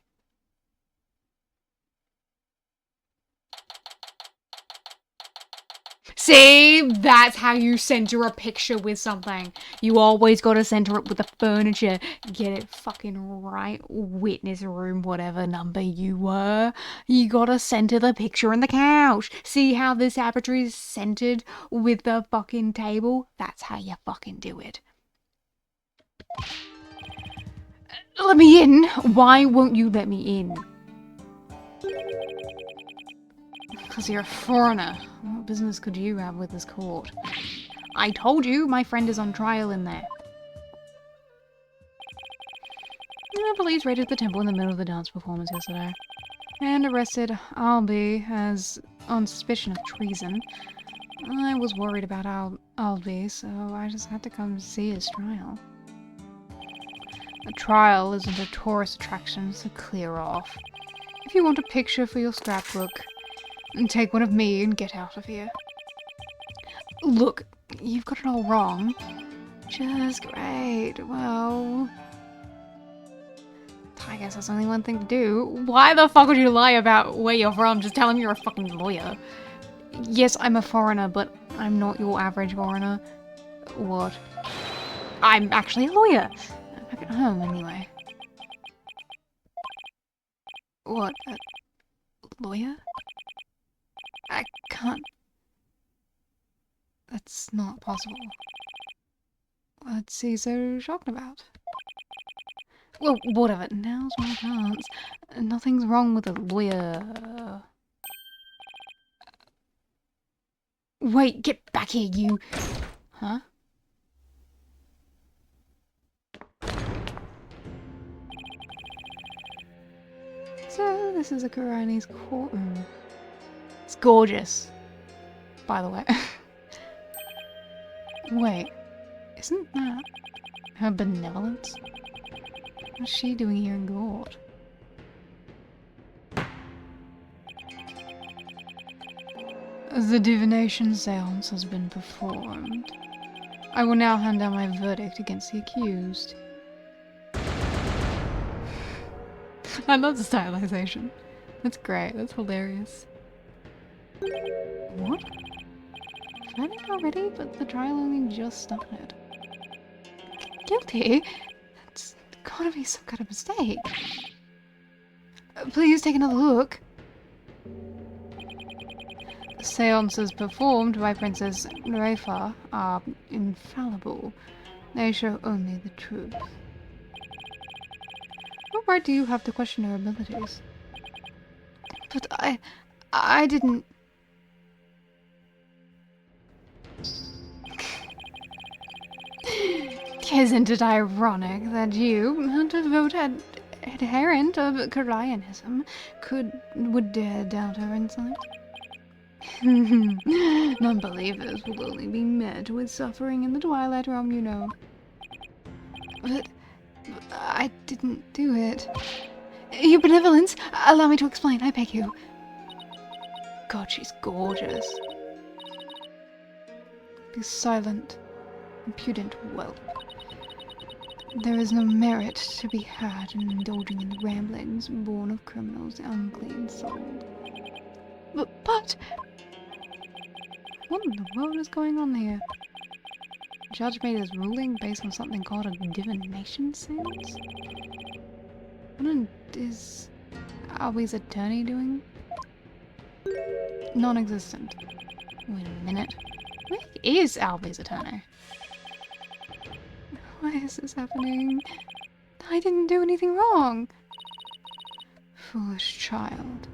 See, that's how you center a picture with something. You always gotta center it with the furniture. Get it fucking right, witness room, whatever number you were. You gotta center the picture in the couch. See how this aperture is centered with the fucking table? That's how you fucking do it. Let me in. Why won't you let me in? Because you're a foreigner. What business could you have with this court? I told you my friend is on trial in there. The police raided the temple in the middle of the dance performance yesterday and arrested Albie as on suspicion of treason. I was worried about Albie, so I just had to come see his trial. A trial isn't a tourist attraction, so clear off. If you want a picture for your scrapbook, take one of me and get out of here. Look, You've got it all wrong. Just great. Well, I guess that's only one thing to do. Why the fuck would you lie about where you're from? Just tell him you're a fucking lawyer. Yes, I'm a foreigner, but I'm not your average foreigner. What? I'm actually a lawyer. I'm back at home, anyway. What? A lawyer? I can't... That's not possible. What's he so shocked about? Well, whatever. Now's my chance. Nothing's wrong with a lawyer. Wait, get back here, you... Huh? So, this is a Karani's courtroom. It's gorgeous, by the way. Wait, isn't that her benevolence? What's she doing here in court? The divination seance has been performed. I will now hand down my verdict against the accused. I love the stylization. That's great, that's hilarious. What? Verdict already? But the trial only just started. Guilty? That's gotta be some kind of mistake. Please take another look. Seances performed by Princess Nurefa are infallible. They show only the truth. What right do you have to question her abilities? But I didn't... Isn't it ironic that you, a devoted adherent of Karayanism, would dare doubt her insight? Non-believers will only be met with suffering in the Twilight Realm, you know. But I didn't do it. Your benevolence, allow me to explain, I beg you. God, she's gorgeous. Be silent, impudent whelp. There is no merit to be had in indulging in the ramblings born of criminals unclean souled. But... What in the world is going on here? The judge made his ruling based on something called a divination seance? What is Albie's attorney doing? Non-existent. Wait a minute. Where is Albie's attorney? Why is this happening? I didn't do anything wrong. Foolish child.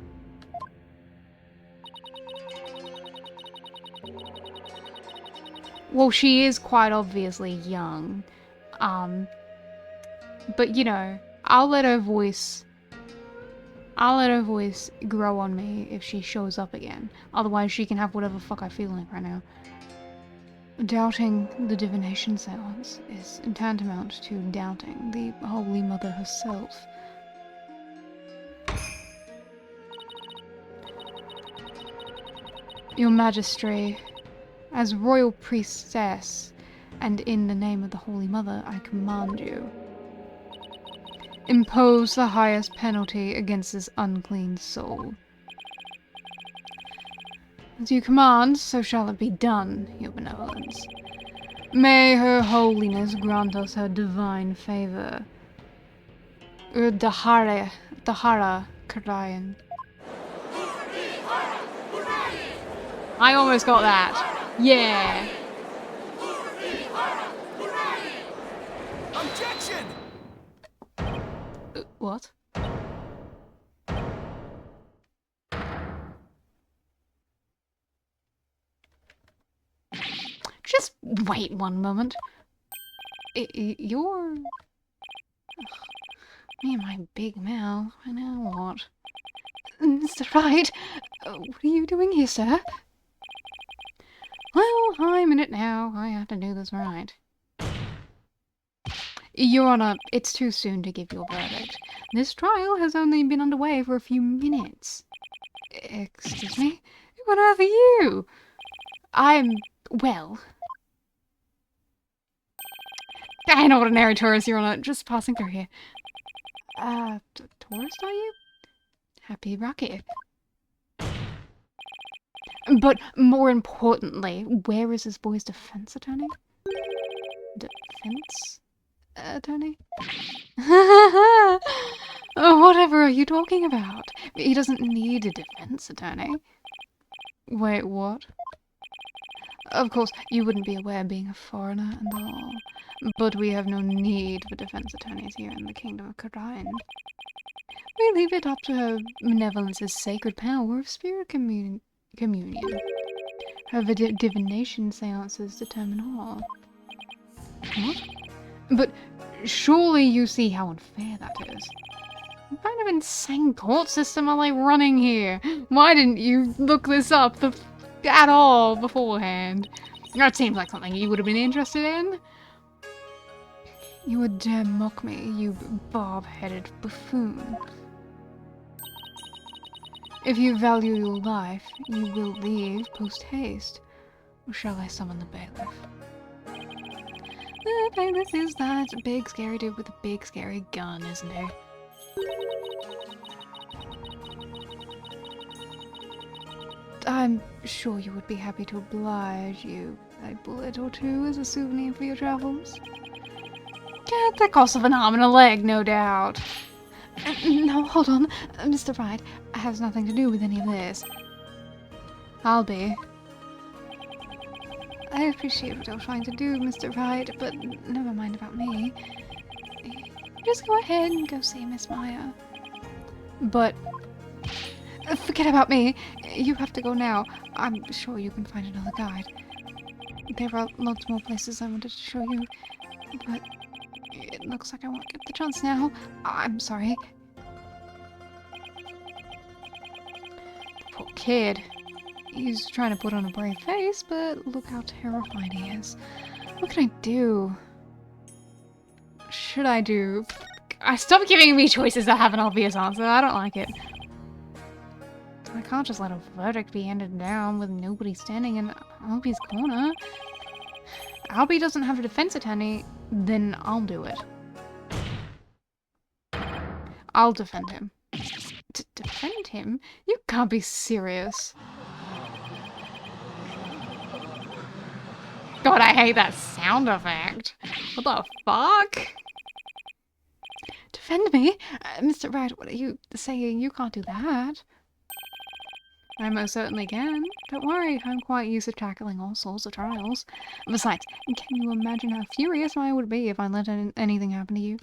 Well, she is quite obviously young. But you know, I'll let her voice grow on me if she shows up again. Otherwise, she can have whatever fuck I feel like right now. Doubting the divination seance is tantamount to doubting the Holy Mother herself. Your Majesty, as royal priestess, and in the name of the Holy Mother, I command you. Impose the highest penalty against this unclean soul. As you command, so shall it be done, your benevolence. May her holiness grant us her divine favor. Dahara Karayan. I almost got that. Yeah. Objection! What? Just wait one moment. You're... Me and my big mouth. I know what. Mr. Wright, what are you doing here, sir? Well, I'm in it now. I have to do this right. Your Honor, it's too soon to give your verdict. This trial has only been underway for a few minutes. Excuse me? What on earth are you? Well, An ordinary tourist, Your Honor, just passing through here. Tourist, are you? Happy Rocky. But more importantly, where is this boy's defense attorney? Defense attorney? Whatever are you talking about? He doesn't need a defense attorney. Wait, what? Of course, you wouldn't be aware being a foreigner and all, but we have no need for defense attorneys here in the Kingdom of Karain. We leave it up to her benevolence's sacred power of spirit communion. Her divination seances determine all. What? But surely you see how unfair that is. What kind of insane court system are they running here? Why didn't you look this up at all beforehand? That seems like something you would have been interested in. You would dare mock me, you bob-headed buffoon. If you value your life, you will leave post-haste. Or shall I summon the bailiff? The bailiff is that big scary dude with a big scary gun, isn't he? I'm sure you would be happy to oblige you a bullet or two as a souvenir for your travels. At the cost of an arm and a leg, no doubt. No, hold on. Mr. Wright has nothing to do with any of this. I'll be. I appreciate what you're trying to do, Mr. Wright, but never mind about me. Just go ahead and go see Miss Maya. But forget about me. You have to go now. I'm sure you can find another guide. There are lots more places I wanted to show you, but it looks like I won't get the chance now. I'm sorry. The poor kid. He's trying to put on a brave face, but look how terrified he is. What can I do? Should I do? Stop giving me choices that have an obvious answer. I don't like it. I can't just let a verdict be handed down with nobody standing in Albie's corner. Albie doesn't have a defense attorney, then I'll do it. I'll defend him. Defend him? You can't be serious. God, I hate that sound effect. What the fuck? Defend me? Mr. Wright, what are you saying? You can't do that. I most certainly can. Don't worry, I'm quite used to tackling all sorts of trials. Besides, can you imagine how furious I would be if I let anything happen to you?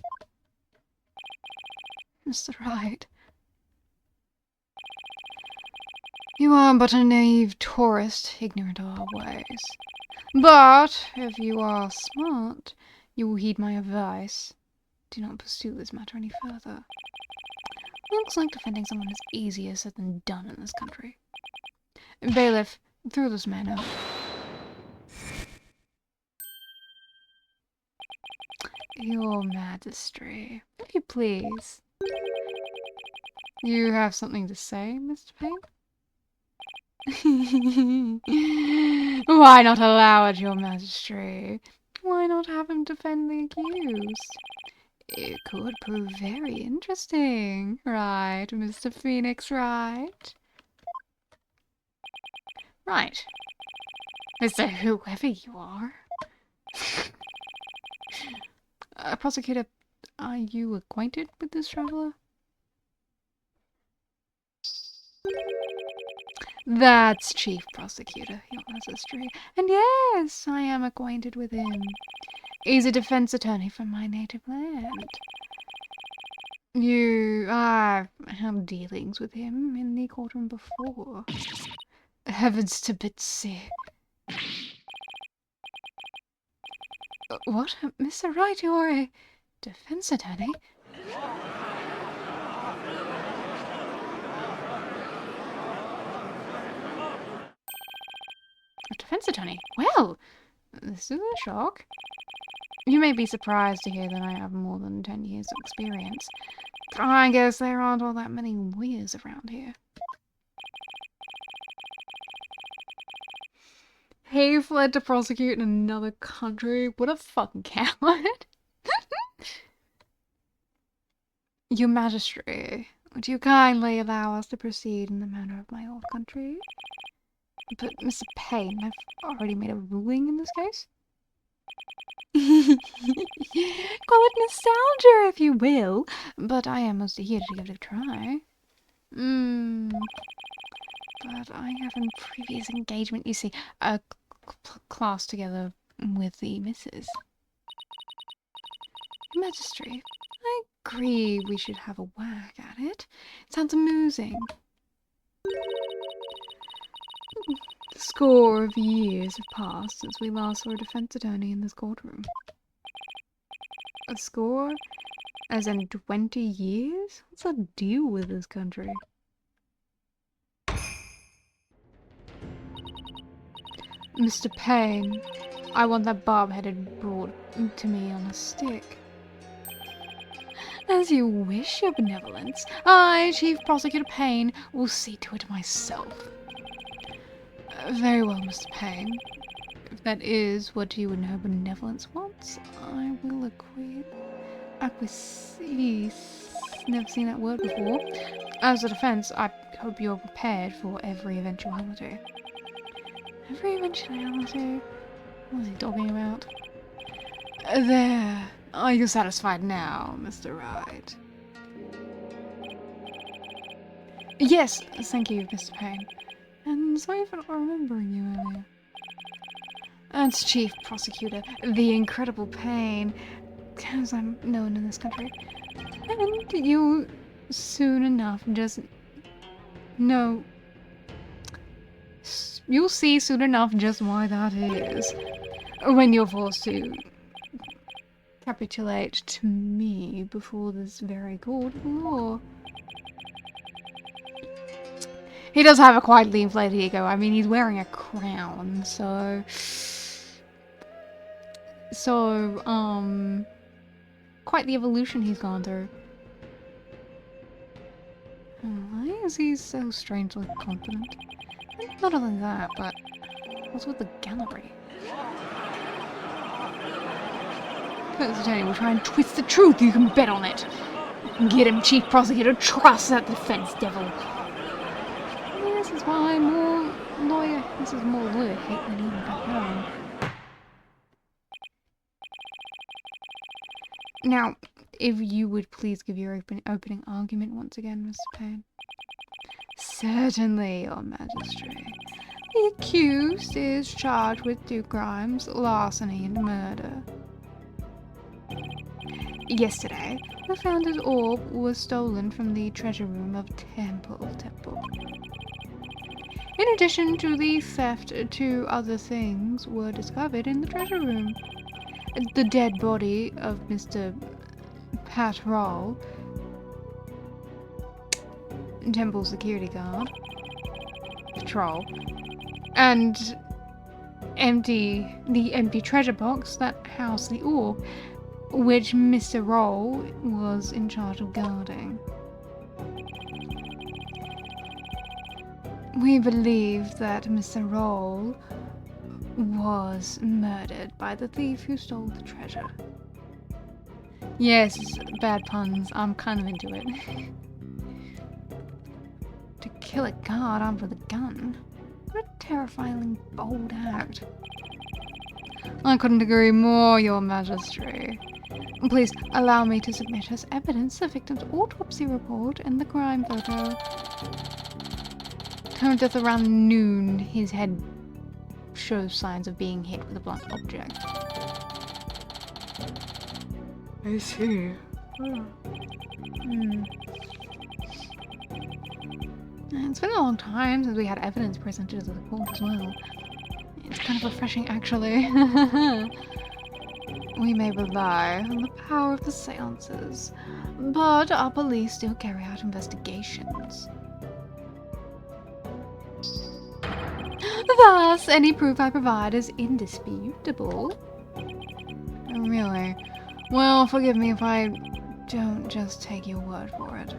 Mr. Wright. You are but a naive tourist, ignorant of our ways. But, if you are smart, you will heed my advice. Do not pursue this matter any further. Looks like defending someone is easier said than done in this country. Bailiff, throw this man out. Your Majesty, if you please. You have something to say, Mr. Payne? Why not allow it, Your Majesty? Why not have him defend the accused? It could prove very interesting, right, Mr. Phoenix, right? Right. Mr. Whoever you are. Prosecutor, are you acquainted with this traveler? That's Chief Prosecutor, Your Majesty. And yes, I am acquainted with him. He's a defense attorney from my native land. I've had dealings with him in the courtroom before. Heavens to Bitsy. What? Mr. Wright, you're a defense attorney? A defense attorney? Well, this is a shock. You may be surprised to hear that I have more than 10 years of experience. I guess there aren't all that many lawyers around here. He fled to prosecute in another country. What a fucking coward. Your Majesty, would you kindly allow us to proceed in the manner of my old country? But, Mr. Payne, I've already made a ruling in this case. Call it nostalgia, if you will, but I am most eager to give it a try. But I have a previous engagement, you see, a class together with the missus. Majesty, I agree we should have a whack at it. It sounds amusing. A score of years have passed since we last saw a defense attorney in this courtroom. A score? As in 20 years? What's the deal with this country? Mr. Payne, I want that bob-headed brought to me on a stick. As you wish, your benevolence. I, Chief Prosecutor Payne, will see to it myself. Very well, Mr. Payne. If that is what you would know benevolence wants, I will acquiesce. Never seen that word before. As a defense, I hope you're prepared for every eventuality. Every eventuality? What is he talking about? There. Are you satisfied now, Mr. Wright? Yes, thank you, Mr. Payne. And sorry for not remembering you earlier. As Chief Prosecutor, the incredible Payne, as I'm known in this country. And you soon enough just know. You'll see soon enough just why that is. When you're forced to capitulate to me before this very court of law. He does have a quietly inflated ego. I mean, he's wearing a crown, so quite the evolution he's gone through. Why is he so strangely confident? Not only that, but what's with the gallery? Defense attorney will try and twist the truth, you can bet on it. Get him, Chief Prosecutor, trust that defense devil. This is why this is more lawyer hate than even back home. Now, if you would please give your opening argument once again, Mr. Payne. Certainly, Your Majesty. The accused is charged with 2 crimes, larceny and murder. Yesterday, the founder's orb was stolen from the treasure room of Temple. In addition to the theft, 2 other things were discovered in the treasure room. The dead body of Mr. Patrol, Temple security guard, patrol, and the empty treasure box that housed the orb, which Mr. Roll was in charge of guarding. We believe that Mr. Roll was murdered by the thief who stole the treasure. Yes, bad puns. I'm kind of into it. To kill a guard armed with a gun. What a terrifyingly bold act. I couldn't agree more, Your Majesty. Please allow me to submit as evidence the victim's autopsy report and the crime photo. Time of death around noon. His head shows signs of being hit with a blunt object. I see. It's been a long time since we had evidence presented to the court as well. It's kind of refreshing, actually. We may rely on the power of the seances, but our police still carry out investigations. Thus, any proof I provide is indisputable. Oh, really? Well, forgive me if I don't just take your word for it.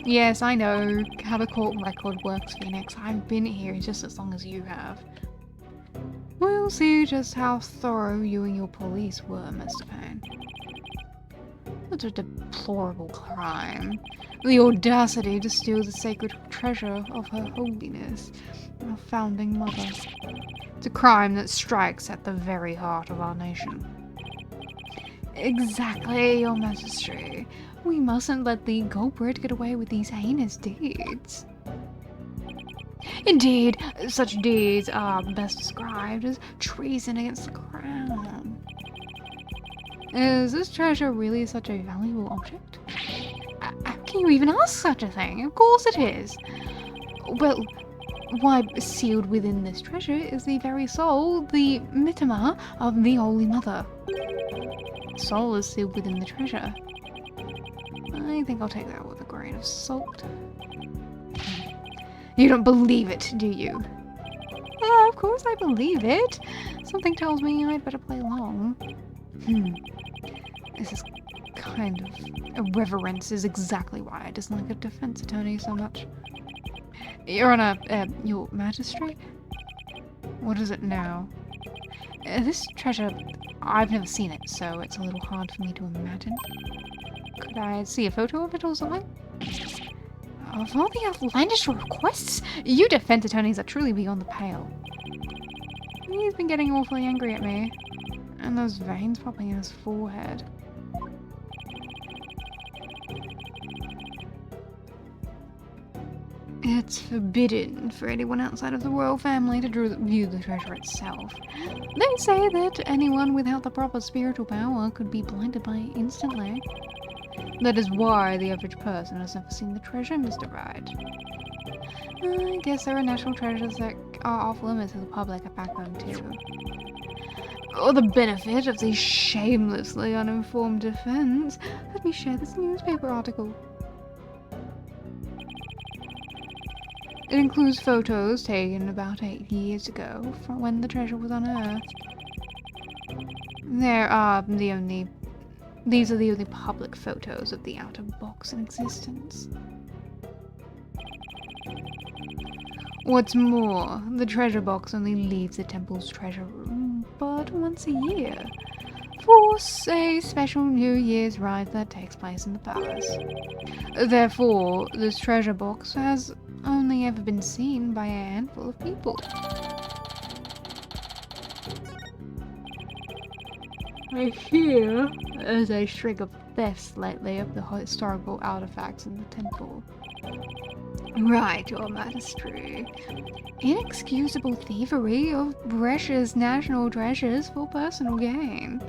Yes, I know how the court record works, Phoenix. I've been here just as long as you have. We'll see just how thorough you and your police were, Mr. Payne. What a deplorable crime. The audacity to steal the sacred treasure of Her Holiness, our founding mother. It's a crime that strikes at the very heart of our nation. Exactly, Your Majesty. We mustn't let the culprit get away with these heinous deeds. Indeed, such deeds are best described as treason against the crown. Is this treasure really such a valuable object? How can you even ask such a thing? Of course it is. Well, why, sealed within this treasure is the very soul, the mitama of the Holy Mother. The soul is sealed within the treasure. I think I'll take that with a grain of salt. You don't believe it, do you? Yeah, of course I believe it. Something tells me I'd better play along. This is kind of irreverence is exactly why I dislike a defense attorney so much. Your Honor, Your Majesty? What is it now? This treasure, I've never seen it, so it's a little hard for me to imagine. Could I see a photo of it or something? Of all the outlandish requests, you defense attorneys are truly beyond the pale. He's been getting awfully angry at me. And those veins popping in his forehead. It's forbidden for anyone outside of the royal family to view the treasure itself. They say that anyone without the proper spiritual power could be blinded by it instantly. That is why the average person has never seen the treasure, Mr. Wright. I guess there are national treasures that are off limits to the public back home too. For the benefit of the shamelessly uninformed defense, let me share this newspaper article. It includes photos taken about 8 years ago from when the treasure was unearthed. These are the only public photos of the outer box in existence. What's more, the treasure box only leaves the temple's treasure room but once a year, for a special New Year's rite that takes place in the palace. Therefore, this treasure box has only ever been seen by a handful of people. I hear there's a string of thefts lately of the historical artifacts in the temple. Right, Your Majesty. Inexcusable thievery of precious national treasures for personal gain.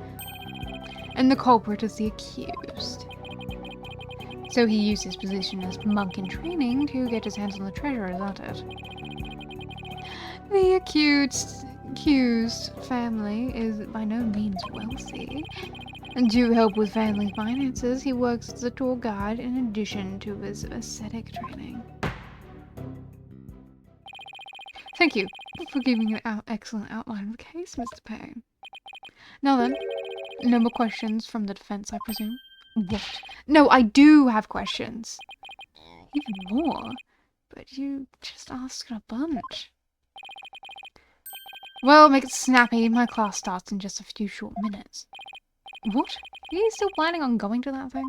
And the culprit is the accused. So he used his position as monk in training to get his hands on the treasure, is that it? The accused family is by no means wealthy. And to help with family finances, he works as a tour guide in addition to his ascetic training. Thank you for giving an excellent outline of the case, Mr. Payne. Now then, no more questions from the defense, I presume? What? No, I do have questions. Even more? But you just asked a bunch. Well, make it snappy. My class starts in just a few short minutes. What? Are you still planning on going to that thing?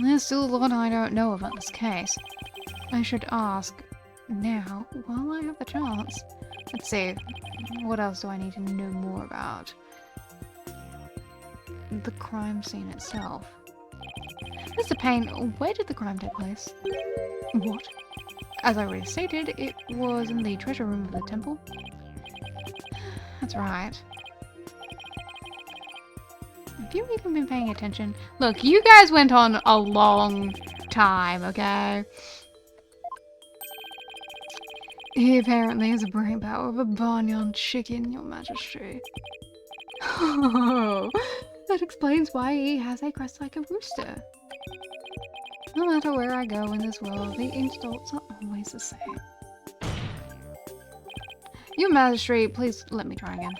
There's still a lot I don't know about this case. I should ask now while I have the chance. Let's see. What else do I need to know more about? The crime scene itself. Mr. Payne, where did the crime take place? What? As I already stated, it was in the treasure room of the temple. That's right. Have you even been paying attention? Look, you guys went on a long time, okay? He apparently has the brain power of a barnyard chicken, Your Majesty. Oh, that explains why he has a crest like a rooster. No matter where I go in this world, the insults are always the same. Your Majesty, please let me try again.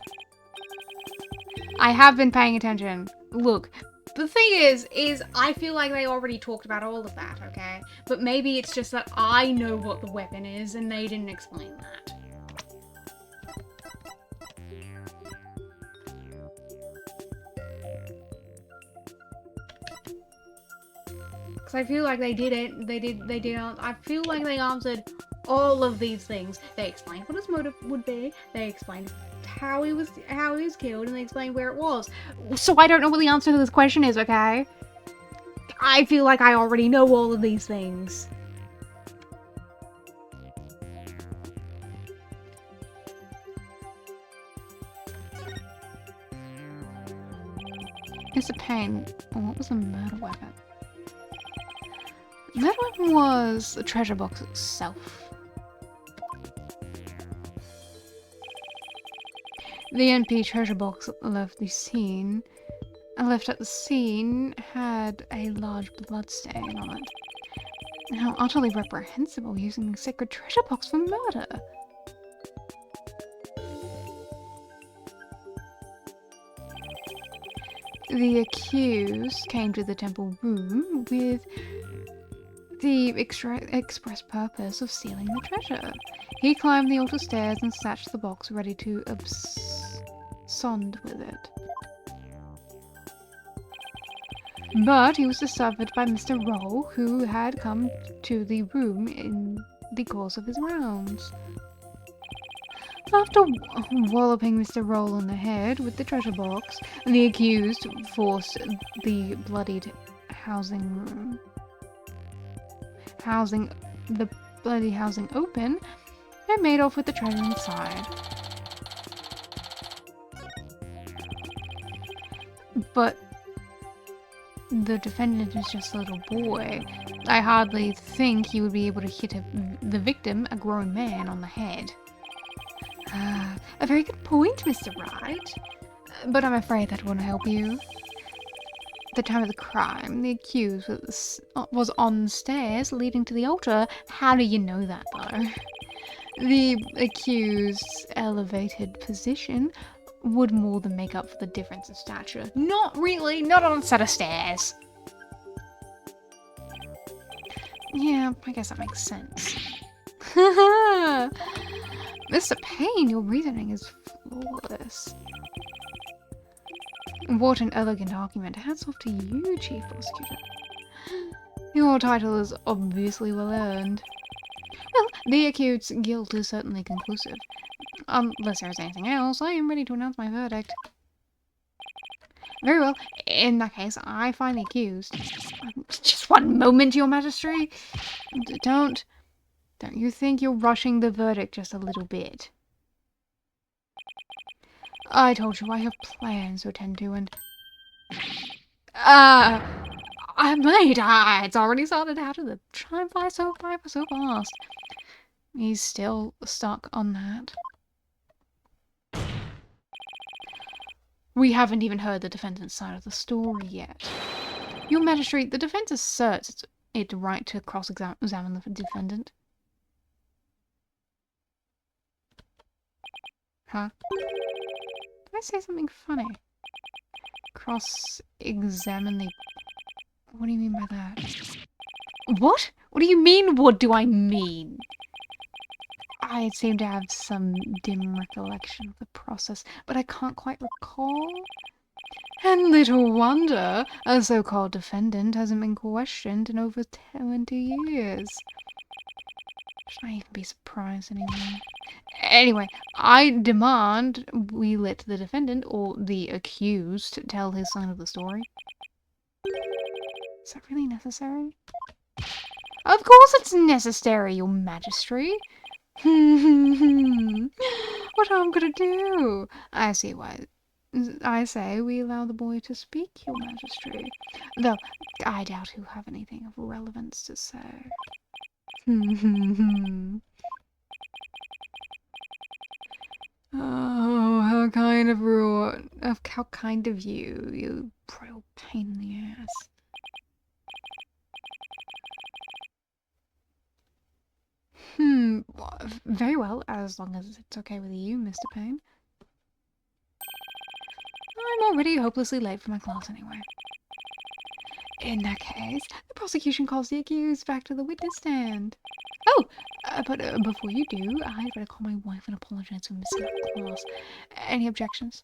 I have been paying attention. Look, the thing is I feel like they already talked about all of that, okay? But maybe it's just that I know what the weapon is and they didn't explain that. Because I feel like they did it. They did. I feel like they answered all of these things. They explained what his motive would be. They explained how he was killed, and they explained where it was. So I don't know what the answer to this question is. Okay. I feel like I already know all of these things. Mr. Payne, what was the murder weapon? The murder weapon was the treasure box itself. The NP treasure box left at the scene had a large blood stain on it. How utterly reprehensible using a sacred treasure box for murder. The accused came to the temple room with the express purpose of stealing the treasure. He climbed the altar stairs and snatched the box, ready to abscond with it. But he was discovered by Mr. Roll, who had come to the room in the course of his rounds. After walloping Mr. Roll on the head with the treasure box, the accused forced the bloodied housing open and made off with the treasure inside. But the defendant is just a little boy. I hardly think he would be able to hit the victim, a grown man, on the head. A very good point, Mr. Wright. But I'm afraid that won't help you. At the time of the crime, the accused was on stairs leading to the altar. How do you know that, though? The accused's elevated position would more than make up for the difference in stature. Not really, not on a set of stairs. Yeah, I guess that makes sense. Mr. Payne, your reasoning is flawless. What an elegant argument. Hats off to you, Chief Prosecutor. Your title is obviously well earned. Well, the accused's guilt is certainly conclusive. Unless there is anything else, I am ready to announce my verdict. Very well. In that case, I find the accused. Just one moment, Your Majesty. Don't you think you're rushing the verdict just a little bit? I told you I have plans to attend to, and it's already started. How did the time fly so fast? He's still stuck on that. We haven't even heard the defendant's side of the story yet. Your Majesty, the defense asserts its right to cross-examine the defendant. Huh? Did I say something funny? Cross-examine the... What do you mean by that? What? What do you mean, what do I mean? I seem to have some dim recollection of the process, but I can't quite recall. And little wonder a so-called defendant hasn't been questioned in over 20 years. Should I even be surprised anymore? Anyway, I demand we let the defendant, or the accused, tell his side of the story. Is that really necessary? Of course it's necessary, Your Majesty. What I'm gonna do? I see why. I say we allow the boy to speak, Your Majesty. Though, I doubt he'll have anything of relevance to say. Oh, how kind of rude. How kind of you, you real pain in the ass. Very well, as long as it's okay with you, Mr. Payne. I'm already hopelessly late for my class anyway. In that case, the prosecution calls the accused back to the witness stand. Oh, but before you do, I'd better call my wife and apologize for missing out class. Any objections?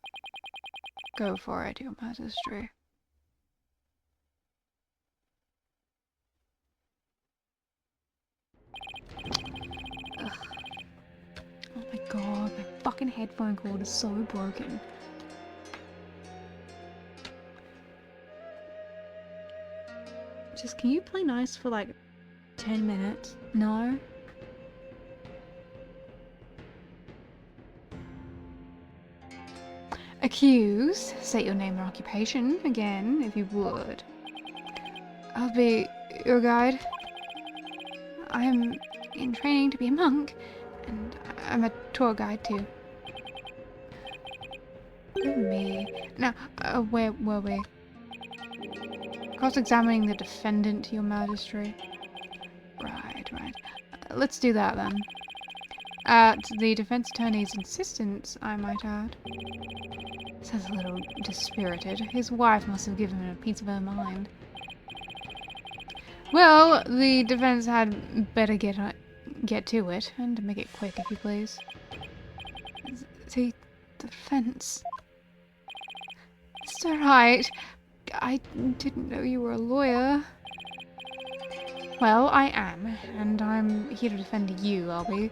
Go for it, Your Majesty. fucking headphone cord is so broken. Just, can you play nice for like 10 minutes? No? Accused, state your name and occupation again, if you would. I'll be your guide. I'm in training to be a monk, and I'm a tour guide too. Oh me. Now, where were we? Cross-examining the defendant, your majesty. Right. Let's do that then. At the defense attorney's insistence, I might add. Sounds a little dispirited. His wife must have given him a piece of her mind. Well, the defense had better get to it, and make it quick, if you please. The defense. It's alright. I didn't know you were a lawyer. Well, I am, and I'm here to defend you, Albie.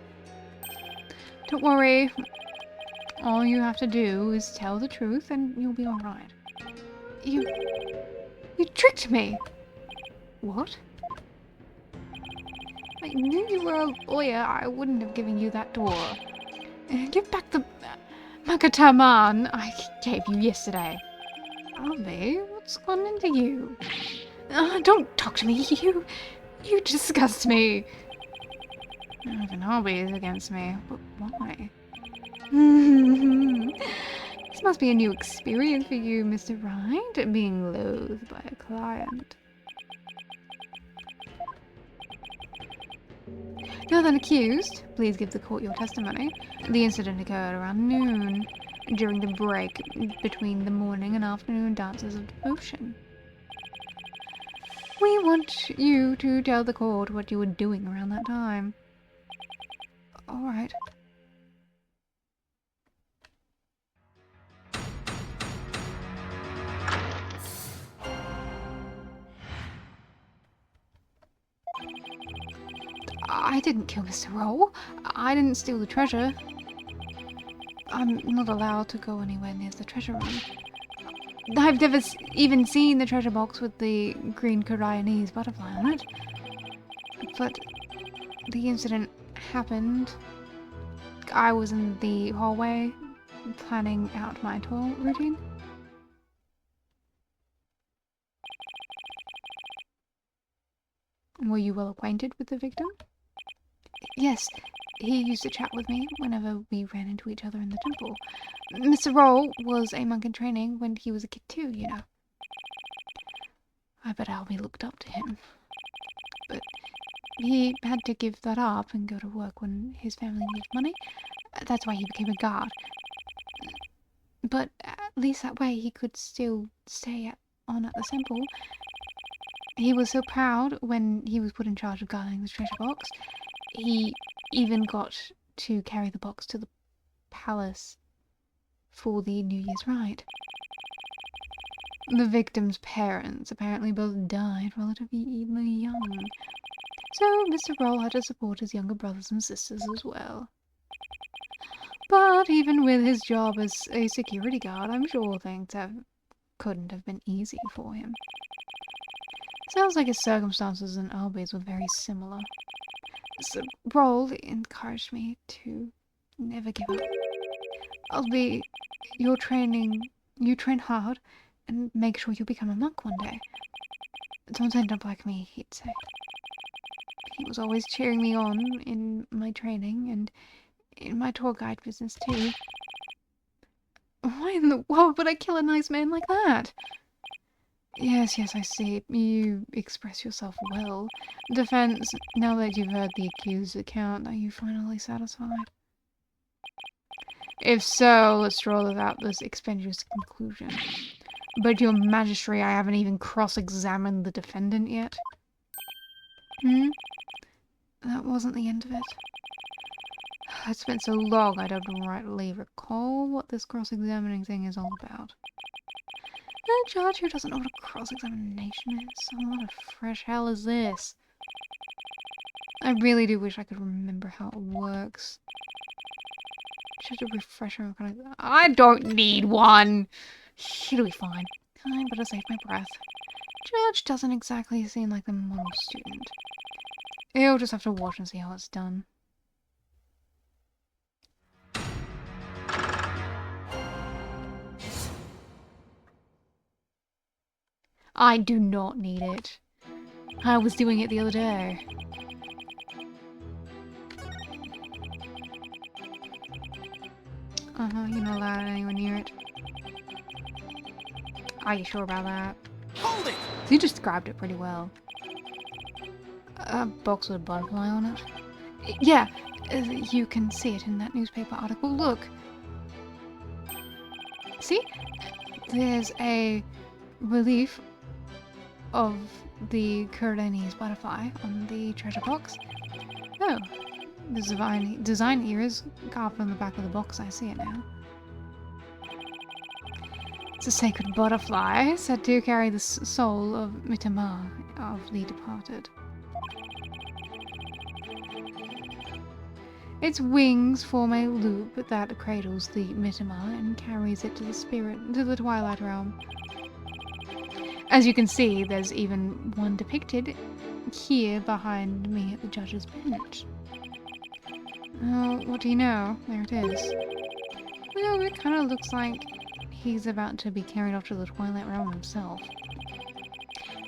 Don't worry. All you have to do is tell the truth, and you'll be alright. You tricked me! What? I knew you were a lawyer. I wouldn't have given you that door. Give back the Makataman I gave you yesterday. Albie, what's gone into you? Don't talk to me. You disgust me. Even Albie is against me. But why? This must be a new experience for you, Mr. Wright, being loathed by a client. You're then accused. Please give the court your testimony. The incident occurred around noon, during the break between the morning and afternoon dances of devotion. We want you to tell the court what you were doing around that time. Alright. I didn't kill Mr. Roll. I didn't steal the treasure. I'm not allowed to go anywhere near the treasure room. I've never even seen the treasure box with the green Koreanese butterfly on it. But the incident happened. I was in the hallway planning out my tour routine. Were you well acquainted with the victim? Yes, he used to chat with me whenever we ran into each other in the temple. Mr. Roll was a monk in training when he was a kid too, you know. I bet Albie looked up to him. But he had to give that up and go to work when his family needed money. That's why he became a guard. But at least that way he could still stay on at the temple. He was so proud when he was put in charge of guarding the treasure box. He even got to carry the box to the palace for the New Year's rite. The victim's parents apparently both died relatively young. So Mr. Roll had to support his younger brothers and sisters as well. But even with his job as a security guard, I'm sure things couldn't have been easy for him. Sounds like his circumstances and Albie's were very similar. Mr. Roll encouraged me to never give up. Albie, you train hard, and make sure you become a monk one day. Don't end up like me, he'd say. He was always cheering me on in my training and in my tour guide business too. Why in the world would I kill a nice man like that? Yes, I see. You express yourself well. Defense, now that you've heard the accused's account, are you finally satisfied? If so, let's draw without this expeditious conclusion. But your majesty, I haven't even cross-examined the defendant yet. That wasn't the end of it. It's been so long I don't rightly recall what this cross-examining thing is all about. A judge who doesn't know what a cross-examination is? What a fresh hell is this? I really do wish I could remember how it works. Should a refresher kind of... I don't need one! It'll be fine. I better save my breath. Judge doesn't exactly seem like the model student. He'll just have to watch and see how it's done. I do not need it. I was doing it the other day. You're not allowed anyone near it. Are you sure about that? Hold it! You just described it pretty well. A box with a butterfly on it. Yeah, you can see it in that newspaper article. Look. See? There's a relief of the Kurdanese butterfly on the treasure box. Oh, the design here is carved on the back of the box. I see it now. It's a sacred butterfly said to carry the soul of Mitama, of the departed. Its wings form a loop that cradles the Mitama and carries it to the Twilight Realm. As you can see, there's even one depicted here behind me at the judge's bench. Oh, what do you know? There it is. Well, it kind of looks like he's about to be carried off to the Twilight Realm himself.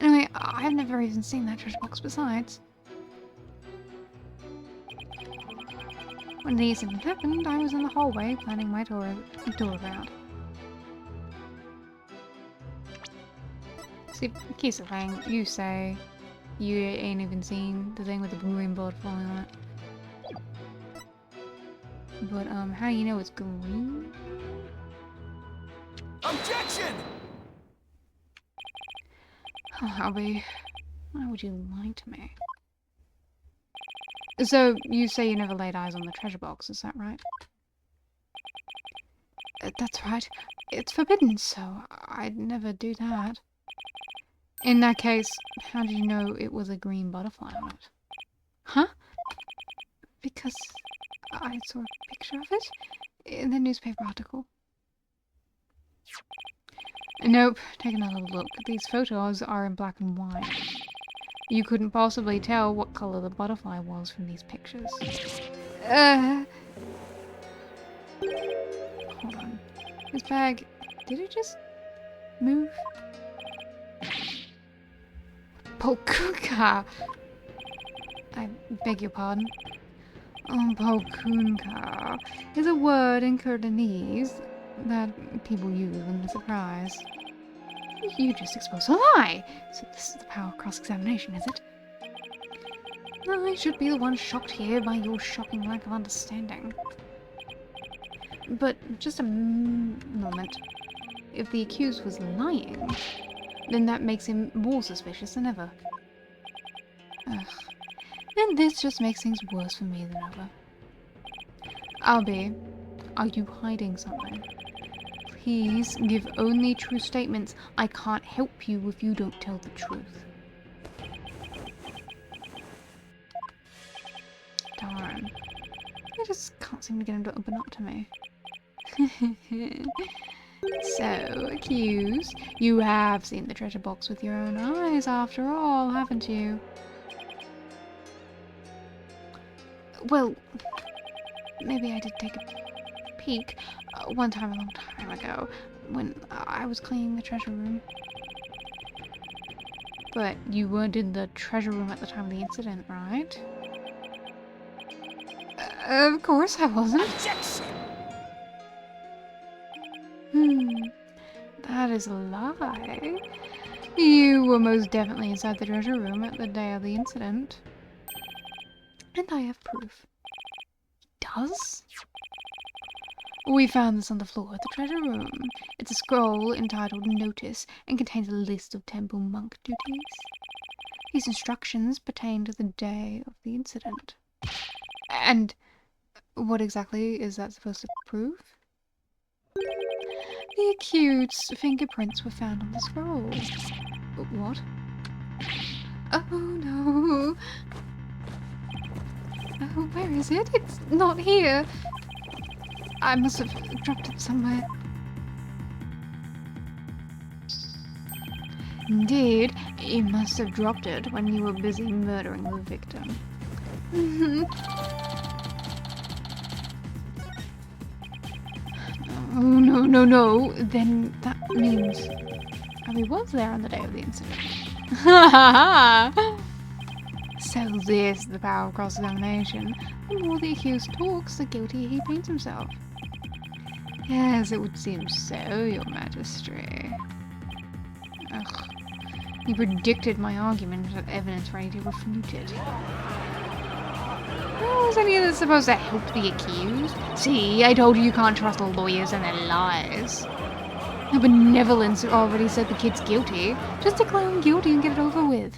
Anyway, I've never even seen that treasure box besides. When the incident happened, I was in the hallway planning my tour around. See, here's the thing. You say you ain't even seen the thing with the blue rainbow falling on it. But, how do you know it's green? Objection! Oh, Albie, why would you lie to me? So, you say you never laid eyes on the treasure box, is that right? That's right. It's forbidden, so I'd never do that. In that case, how did you know it was a green butterfly on it? Huh? Because I saw a picture of it in the newspaper article. Nope, take another look. These photos are in black and white. You couldn't possibly tell what color the butterfly was from these pictures. Hold on. This bag... Did it just move? Polkunka! I beg your pardon. Polkunka is a word in Kurdanese that people use when they're surprised. You just exposed a lie! So this is the power of cross-examination, is it? I should be the one shocked here by your shocking lack of understanding. But just a moment. If the accused was lying, then that makes him more suspicious than ever. Ugh. And this just makes things worse for me than ever. Albie, are you hiding something? Please give only true statements. I can't help you if you don't tell the truth. Darn. I just can't seem to get him to open up to me. So, accused, you have seen the treasure box with your own eyes after all, haven't you? Well, maybe I did take a peek one time a long time ago when I was cleaning the treasure room. But you weren't in the treasure room at the time of the incident, right? Of course I wasn't. Objection! That is a lie. You were most definitely inside the treasure room at the day of the incident. And I have proof. Does? We found this on the floor of the treasure room. It's a scroll entitled Notice and contains a list of temple monk duties. These instructions pertain to the day of the incident. And what exactly is that supposed to prove? The accused's fingerprints were found on the scroll. What? Oh no! Oh, where is it? It's not here! I must have dropped it somewhere. Indeed, you must have dropped it when you were busy murdering the victim. Oh, no. Then that means Abby was there on the day of the incident. So this is the power of cross-examination. The more the accused talks, the guiltier he paints himself. Yes, it would seem so, Your Majesty. Ugh. You predicted my argument with evidence ready to refute it. How is any of this supposed to help the accused? See, I told you can't trust the lawyers and their lies. The benevolence already said the kid's guilty. Just declare him guilty and get it over with.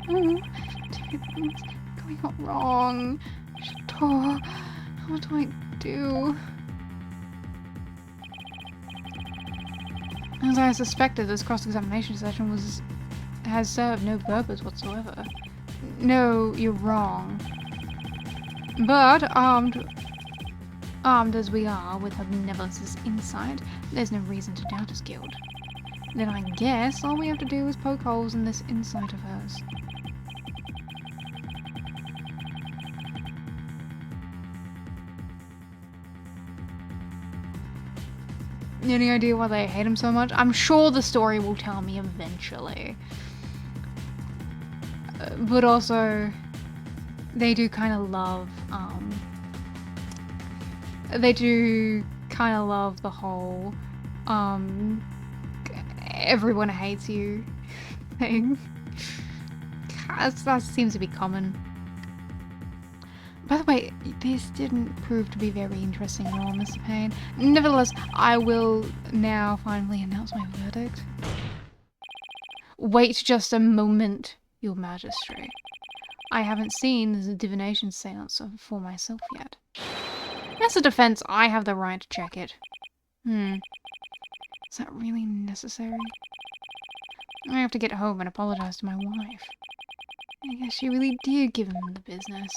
Everything's going wrong. What do I do? As I suspected, this cross-examination session has served no purpose whatsoever. No, you're wrong. But armed as we are with her benevolence's insight, there's no reason to doubt his guilt. Then I guess all we have to do is poke holes in this insight of hers. Any idea why they hate him so much? I'm sure the story will tell me eventually. But also, they do kind of love, the whole, everyone hates you thing. That seems to be common. By the way, this didn't prove to be very interesting at all, Mr. Payne. Nevertheless, I will now finally announce my verdict. Wait just a moment, Your Majesty. I haven't seen the divination seance for myself yet. As a defense, I have the right to check it. Is that really necessary? I have to get home and apologize to my wife. I guess she really did give him the business.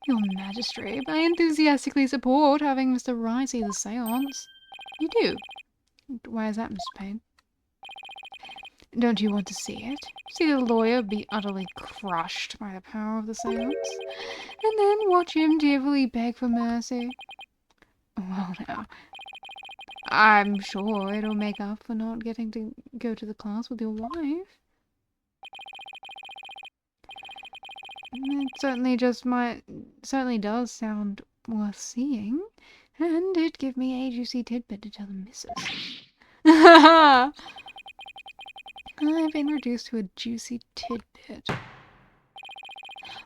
Your Majesty, I enthusiastically support having Mr. Wright see the seance. You do? Why is that, Mr. Payne? Don't you want to see it? See the lawyer be utterly crushed by the power of the seance? And then watch him tearfully beg for mercy? Well now, I'm sure it'll make up for not getting to go to the class with your wife. It certainly does sound worth seeing, and it'd give me a juicy tidbit to tell the missus. I've been reduced to a juicy tidbit.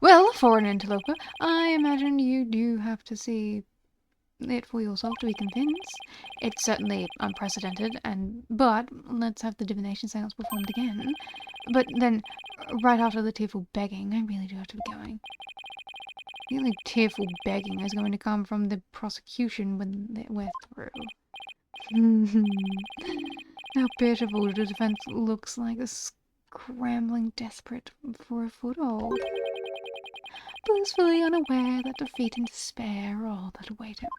Well, for an interloper, I imagine you do have to see it for yourself to be convinced. It's certainly unprecedented, but let's have the divination seance performed again. But then, right after the tearful begging, I really do have to be going. The only tearful begging is going to come from the prosecution when we're through. How pitiful the defense looks like, scrambling desperate for a foothold. Blissfully unaware that defeat and despair are all that await him.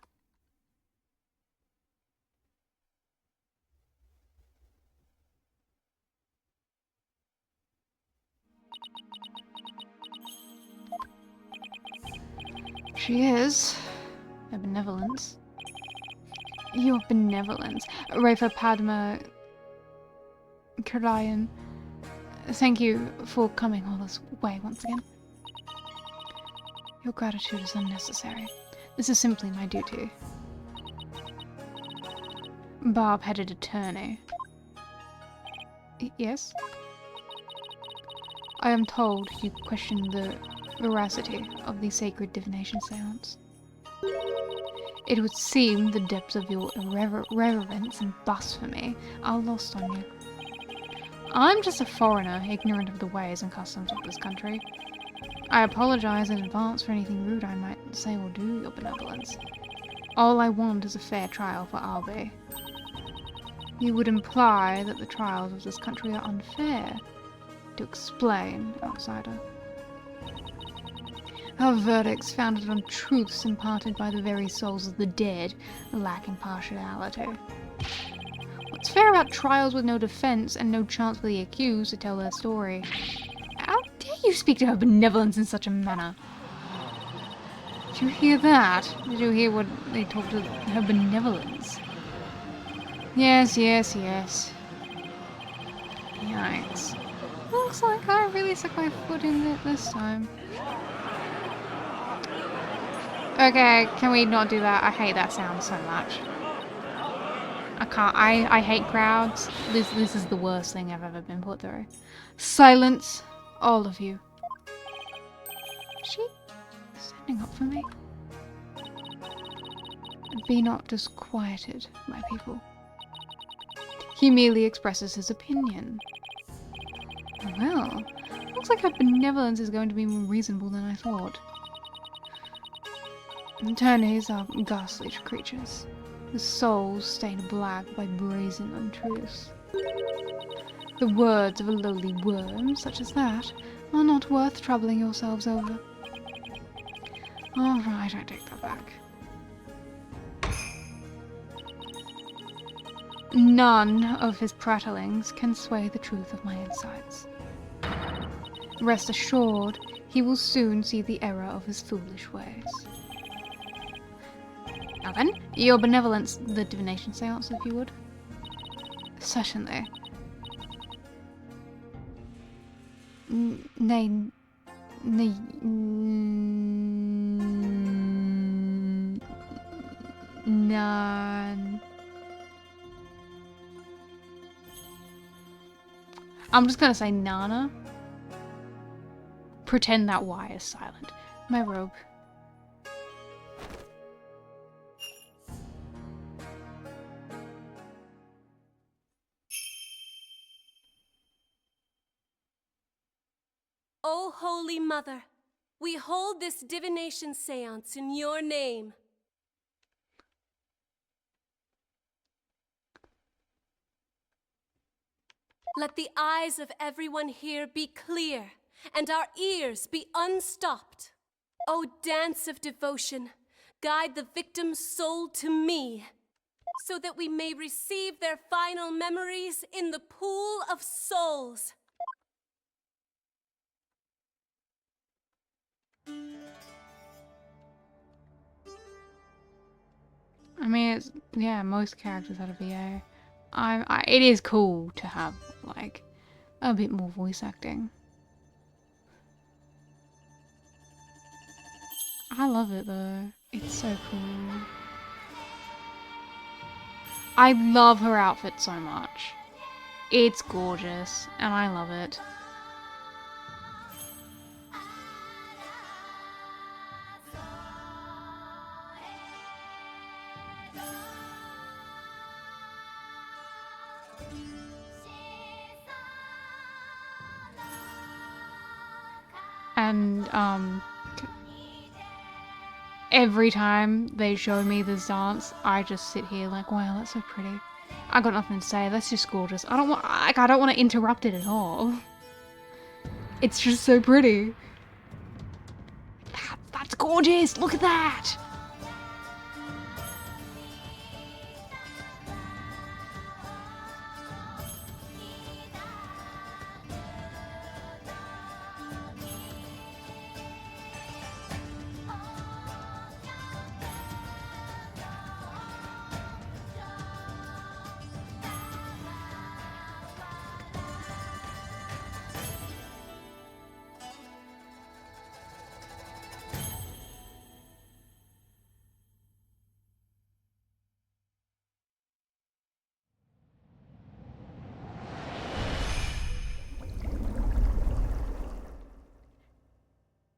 She is. Her benevolence. Your benevolence. Rafa Padma Karayan. Thank you for coming all this way once again. Your gratitude is unnecessary. This is simply my duty. Barb-headed attorney. Yes? I am told you questioned the veracity of the sacred divination seance. It would seem the depths of your reverence and blasphemy are lost on you. I'm just a foreigner, ignorant of the ways and customs of this country. I apologize in advance for anything rude I might say or do, Your Benevolence. All I want is a fair trial for Albie. You would imply that the trials of this country are unfair. To explain, outsider. Our verdicts founded on truths imparted by the very souls of the dead lack impartiality. What's fair about trials with no defense and no chance for the accused to tell their story? How dare you speak to her benevolence in such a manner? Did you hear that? Did you hear what they talked to her benevolence? Yes, yes, yes. Yikes. Looks like I really stuck my foot in it this time. Okay, can we not do that? I hate that sound so much. I can't. I hate crowds. This is the worst thing I've ever been put through. Silence, all of you. Is she standing up for me? Be not disquieted, my people. He merely expresses his opinion. Well, looks like her benevolence is going to be more reasonable than I thought. Attorneys are ghastly creatures, with souls stained black by brazen untruths. The words of a lowly worm, such as that, are not worth troubling yourselves over. Alright, I take that back. None of his prattlings can sway the truth of my insights. Rest assured, he will soon see the error of his foolish ways. Now then, your benevolence, the divination seance, if you would. Certainly. None. I'm just gonna say Nana. Pretend that Y is silent. My robe. O Holy Mother, we hold this divination seance in your name. Let the eyes of everyone here be clear, and our ears be unstopped. O dance of devotion, guide the victim's soul to me, so that we may receive their final memories in the pool of souls. I mean, it's, yeah, most characters out of VA. It is cool to have, like, a bit more voice acting. I love it, though. It's so cool. I love her outfit so much. It's gorgeous, and I love it. And, every time they show me this dance, I just sit here like, wow, that's so pretty. I got nothing to say, that's just gorgeous. I don't want to interrupt it at all. It's just so pretty. That's gorgeous, look at that!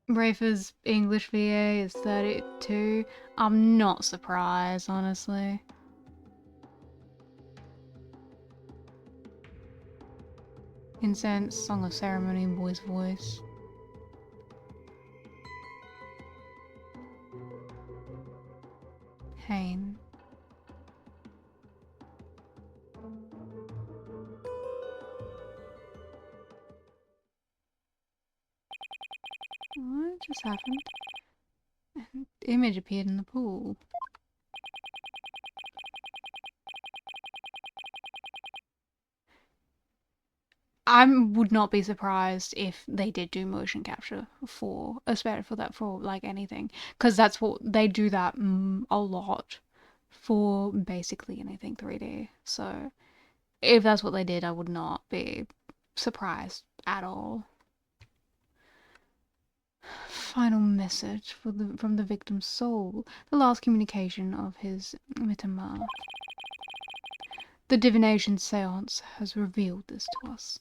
Rafa's English VA is 32. I'm not surprised, honestly. Incense, Song of Ceremony, Boy's Voice. Hain. What just happened? Image appeared in the pool. I would not be surprised if they did do motion capture for, especially for that, for like anything, because that's what they do that a lot for basically anything 3D. So if that's what they did, I would not be surprised at all. Final message from the victim's soul, the last communication of his mitama. The divination seance has revealed this to us.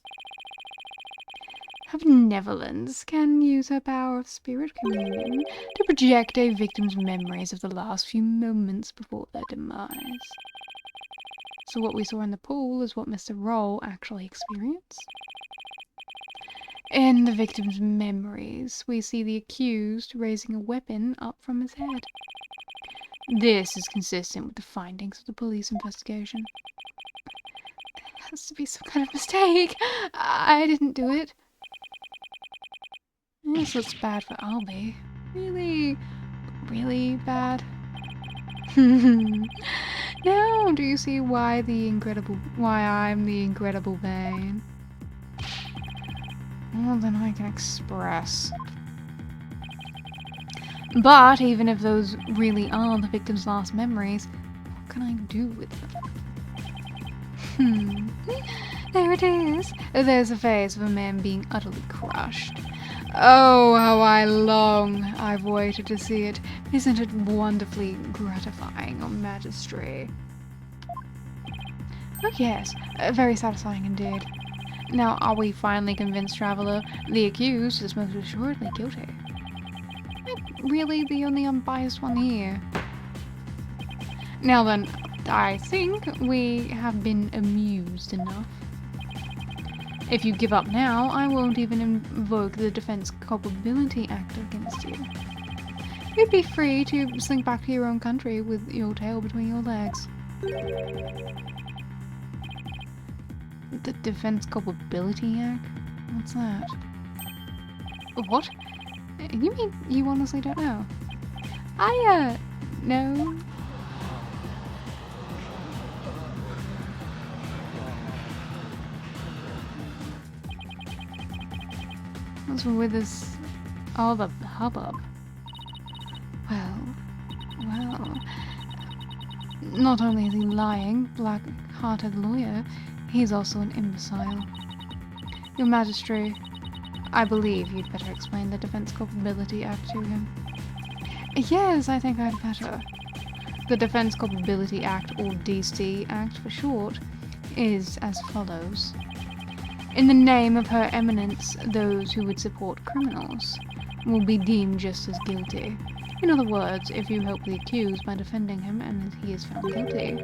Her benevolence can use her power of spirit communion to project a victim's memories of the last few moments before their demise. So what we saw in the pool is what Mr. Roll actually experienced. In the victim's memories, we see the accused raising a weapon up from his head. This is consistent with the findings of the police investigation. There has to be some kind of mistake. I didn't do it. This looks bad for Albie. Really, really bad. Now, do you see why I'm the incredible Bane? More than I can express. But even if those really are the victim's last memories, what can I do with them? There it is. There's a face of a man being utterly crushed. Oh, how I've waited to see it. Isn't it wonderfully gratifying, O Majesty? Oh yes, very satisfying indeed. Now, are we finally convinced, Traveller? The accused is most assuredly guilty. I'm really the only unbiased one here. Now then, I think we have been amused enough. If you give up now, I won't even invoke the Defense Culpability Act against you. You'd be free to slink back to your own country with your tail between your legs. The Defense Culpability Act? What's that? What? You mean you honestly don't know? No. What's with this, all the hubbub? Well, not only is he lying, black-hearted lawyer, he's also an imbecile. Your Majesty, I believe you'd better explain the Defense Culpability Act to him. Yes, I think I'd better. The Defense Culpability Act, or DC Act for short, is as follows. In the name of Her Eminence, those who would support criminals will be deemed just as guilty. In other words, if you help the accused by defending him and he is found guilty,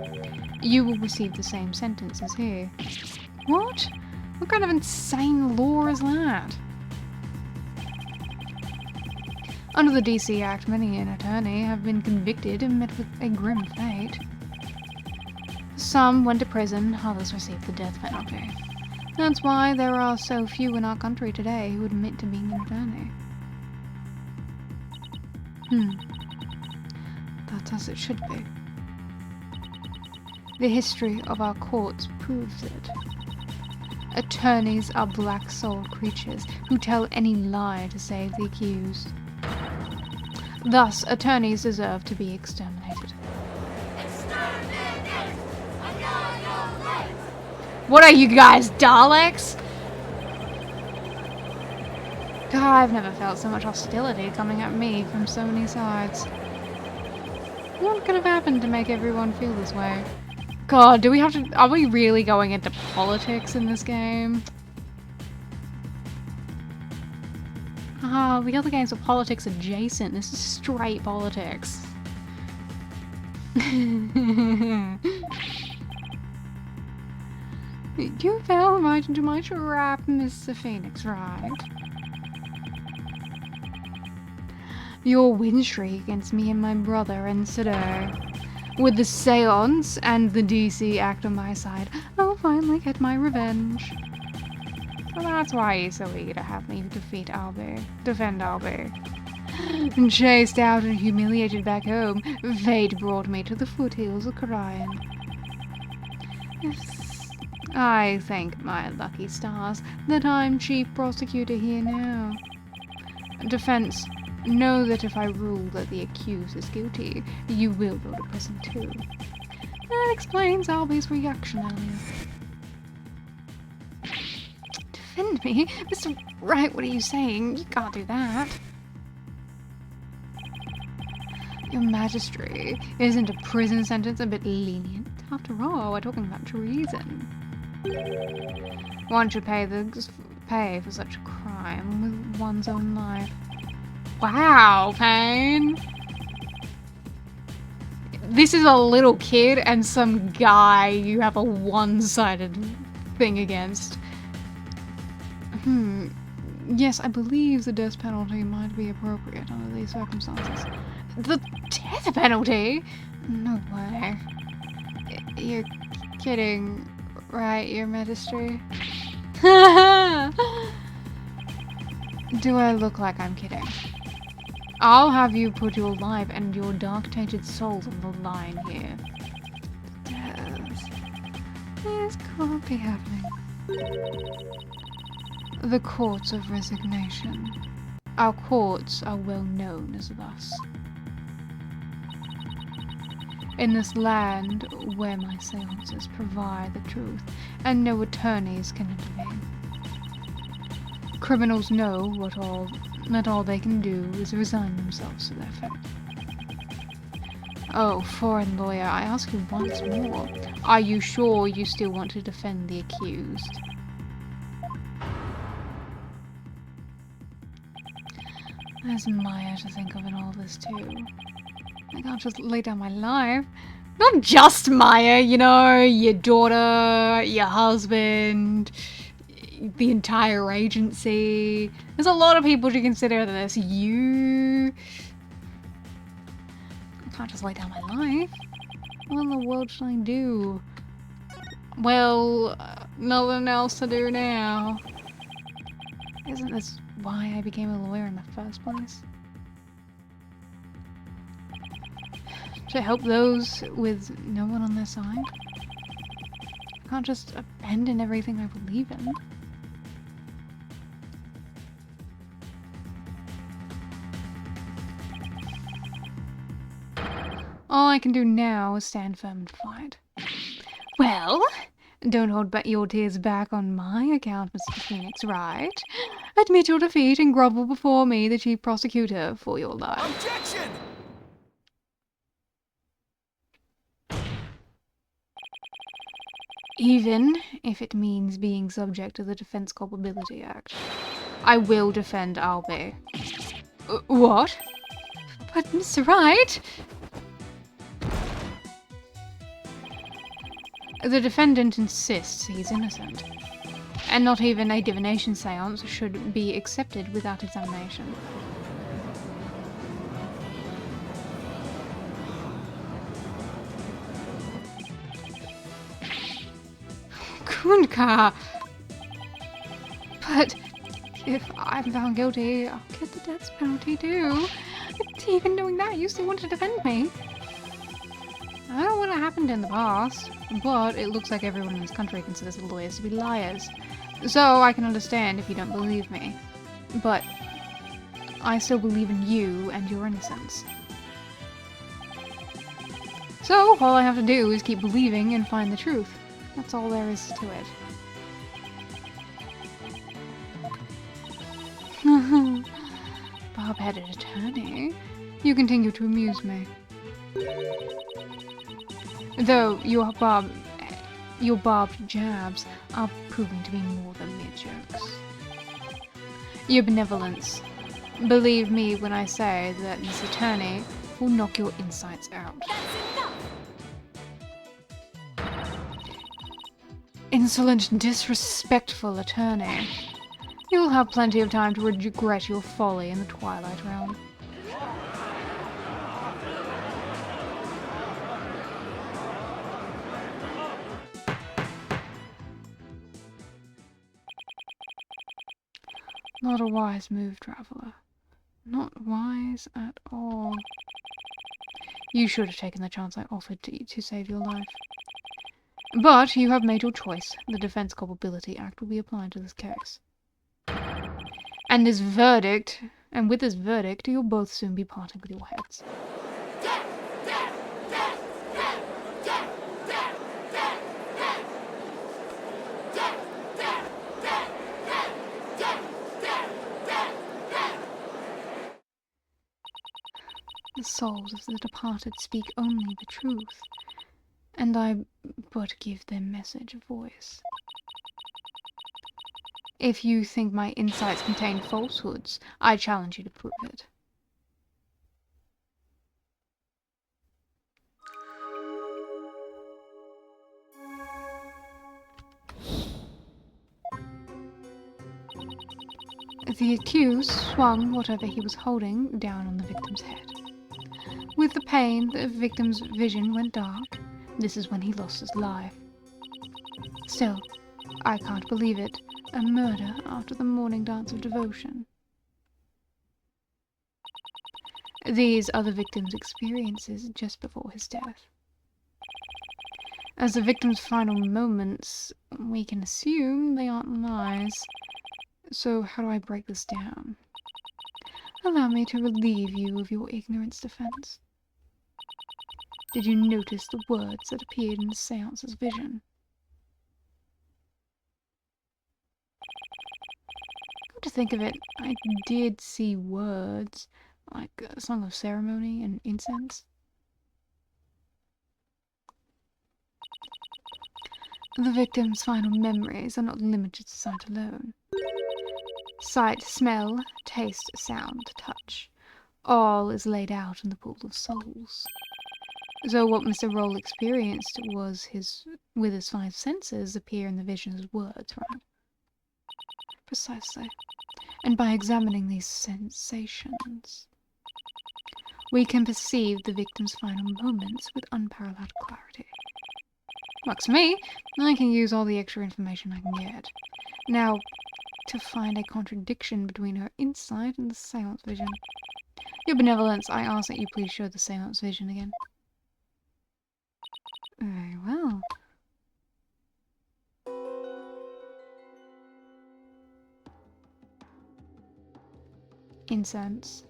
you will receive the same sentence as he. What? What kind of insane law is that? Under the DC Act, many an attorney have been convicted and met with a grim fate. Some went to prison, others received the death penalty. That's why there are so few in our country today who admit to being an attorney. That's as it should be. The history of our courts proves it. Attorneys are black-souled creatures who tell any lie to save the accused. Thus, attorneys deserve to be exterminated. What are you guys, Daleks? God, I've never felt so much hostility coming at me from so many sides. What could have happened to make everyone feel this way? God, are we really going into politics in this game? The other games are politics adjacent. This is straight politics. You fell right into my trap, Mr. Phoenix, right? Your win streak against me and my brother ends today. With the seance and the DC Act on my side, I'll finally get my revenge. So that's why he's so eager to have me defend Albie. Chased out and humiliated back home, fate brought me to the foothills of Karayan. I thank my lucky stars that I'm chief prosecutor here now. Defense, know that if I rule that the accused is guilty, you will go to prison too. That explains Albie's reaction earlier. Defend me? Mr. Wright, what are you saying? You can't do that. Your Majesty, isn't a prison sentence a bit lenient? After all, we're talking about treason. One should pay for such a crime with one's own life. Wow, Payne! This is a little kid and some guy you have a one-sided thing against. Yes, I believe the death penalty might be appropriate under these circumstances. The death penalty? No way. You're kidding, right, Your Majesty? Do I look like I'm kidding? I'll have you put your life and your dark-tainted souls on the line here. This can't be happening. The courts of resignation. Our courts are well known as thus. In this land where my seances provide the truth and no attorneys can intervene. Criminals know that all they can do is resign themselves to their fate. Oh, foreign lawyer, I ask you once more, are you sure you still want to defend the accused? There's Maya to think of in all this too. I can't just lay down my life. Not just Maya, you know, your daughter, your husband, the entire agency. There's a lot of people to consider this. You... I can't just lay down my life. What in the world should I do? Well, nothing else to do now. Isn't this why I became a lawyer in the first place? To help those with no one on their side? I can't just abandon everything I believe in. All I can do now is stand firm and fight. Well, don't hold back your tears back on my account, Mr. Phoenix, right? Admit your defeat and grovel before me, the chief prosecutor, for your life. Objection! Even if it means being subject to the Defense Culpability Act. I will defend Albie. What? But Mr. Wright? The defendant insists he's innocent, and not even a divination seance should be accepted without examination. Kunka! But if I'm found guilty, I'll get the death penalty too. Even knowing that, you still want to defend me. I don't know what happened in the past, but it looks like everyone in this country considers lawyers to be liars. So I can understand if you don't believe me. But I still believe in you and your innocence. So all I have to do is keep believing and find the truth. That's all there is to it. Bob-headed attorney. You continue to amuse me. Though your barbed jabs are proving to be more than mere jokes. Your benevolence. Believe me when I say that this attorney will knock your insides out. Insolent, disrespectful attorney. You'll have plenty of time to regret your folly in the Twilight Realm. Not a wise move, traveler. Not wise. wise at all. You should have taken the chance I offered to save your life. But you have made your choice. The Defense Culpability Act will be applied to this case. And with this verdict, you'll both soon be parting with your heads. The souls of the departed speak only the truth, and I but give their message a voice. If you think my insights contain falsehoods, I challenge you to prove it. The accused swung whatever he was holding down on the victim's head. With the pain, the victim's vision went dark. This is when he lost his life. Still, I can't believe it. A murder after the morning dance of devotion. These are the victim's experiences just before his death. As the victim's final moments, we can assume they aren't lies. So how do I break this down? Allow me to relieve you of your ignorance, defense. Did you notice the words that appeared in the seance's vision? Come to think of it, I did see words, like a song of ceremony and incense. The victim's final memories are not limited to sight alone. Sight, smell, taste, sound, touch. All is laid out in the pool of souls. So what Mr. Roll experienced was with his 5 senses appear in the vision as words, right? Precisely. And by examining these sensations, we can perceive the victim's final moments with unparalleled clarity. Works for me. I can use all the extra information I can get. Now, to find a contradiction between her insight and the seance vision. Your benevolence, I ask that you please show the seance vision again. Very well. Incense.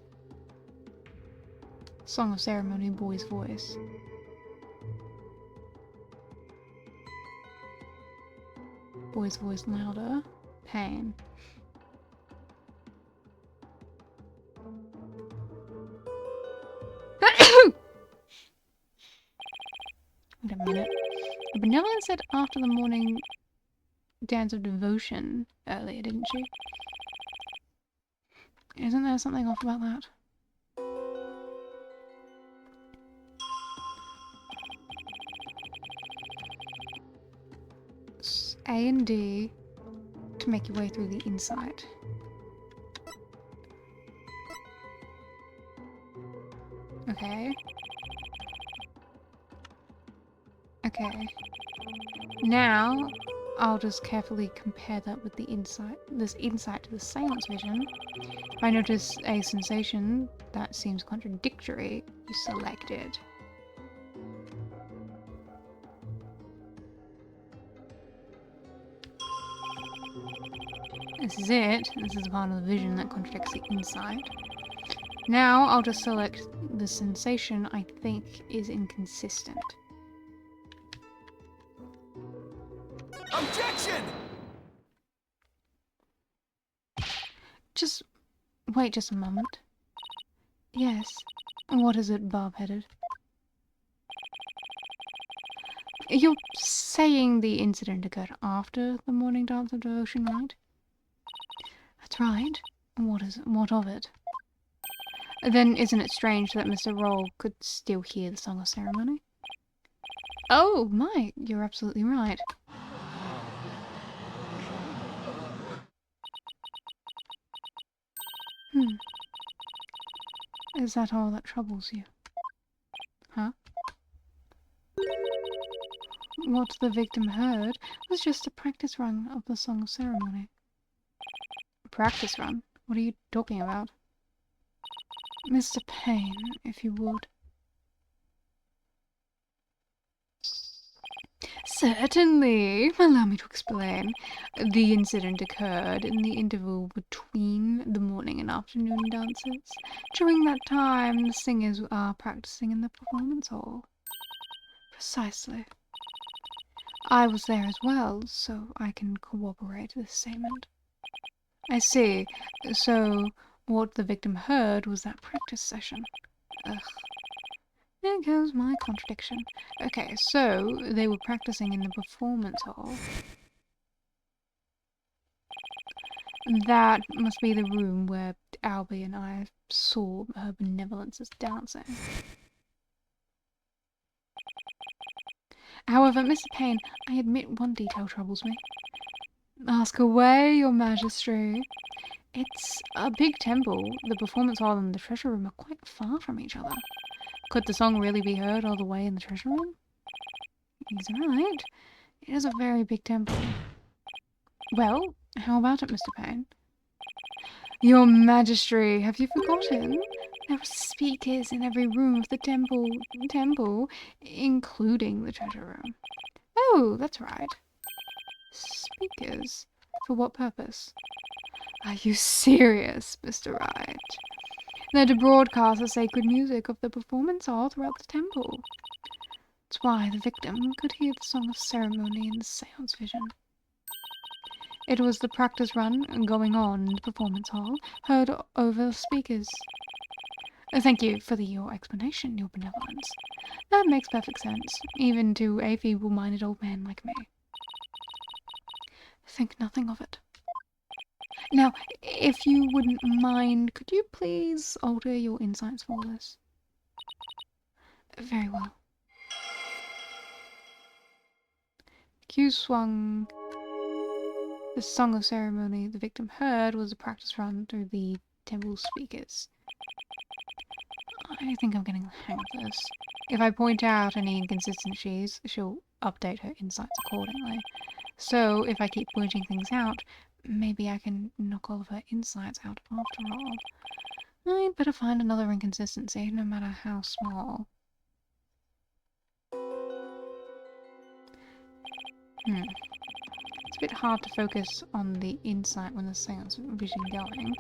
Song of ceremony, boy's voice. Boy's voice louder. Pain. Wait a minute. The benevolence said after the morning dance of devotion earlier, didn't she? Isn't there something off about that? A and D to make your way through the insight. Okay. Okay. Now, I'll just carefully compare that with the insight, this insight to the seance vision. If I notice a sensation that seems contradictory, you select it. This is it. This is the part of the vision that contradicts the insight. Now, I'll just select the sensation I think is inconsistent. Objection! Wait just a moment. Yes. What is it, bob-headed? You're saying the incident occurred after the morning dance of devotion, right? That's right. What of it? Then isn't it strange that Mr. Roll could still hear the song of ceremony? Oh my, you're absolutely right. Is that all that troubles you? Huh? What the victim heard was just a practice run of the song of ceremony. Practice run? What are you talking about? Mr. Payne, if you would. Certainly. Allow me to explain. The incident occurred in the interval between the morning and afternoon dances. During that time, the singers are practicing in the performance hall. Precisely. I was there as well, so I can corroborate this statement. I see. So, what the victim heard was that practice session. Ugh. There goes my contradiction. Okay, so they were practicing in the performance hall. That must be the room where Albie and I saw her benevolence's dancing. However, Mr. Payne, I admit one detail troubles me. Ask away, your majesty. It's a big temple. The performance hall and the treasure room are quite far from each other. Could the song really be heard all the way in the treasure room? He's right. It is a very big temple. Well, how about it, Mr. Payne? Your Majesty, have you forgotten? There were speakers in every room of the temple, including the treasure room. Oh, that's right. Speakers? For what purpose? Are you serious, Mr. Wright? They're to broadcast the sacred music of the performance hall throughout the temple. That's why the victim could hear the song of ceremony in the seance vision. It was the practice run going on in the performance hall, heard over the speakers. Thank you for your explanation, your benevolence. That makes perfect sense, even to a feeble-minded old man like me. Think nothing of it. Now, if you wouldn't mind, could you please alter your insights for this? Very well. Cue swung. The song of ceremony the victim heard was a practice run through the temple speakers. I think I'm getting the hang of this. If I point out any inconsistencies, she'll update her insights accordingly. So if I keep pointing things out, maybe I can knock all of her insights out after all. I'd better find another inconsistency, no matter how small. It's a bit hard to focus on the insight when the seance vision going.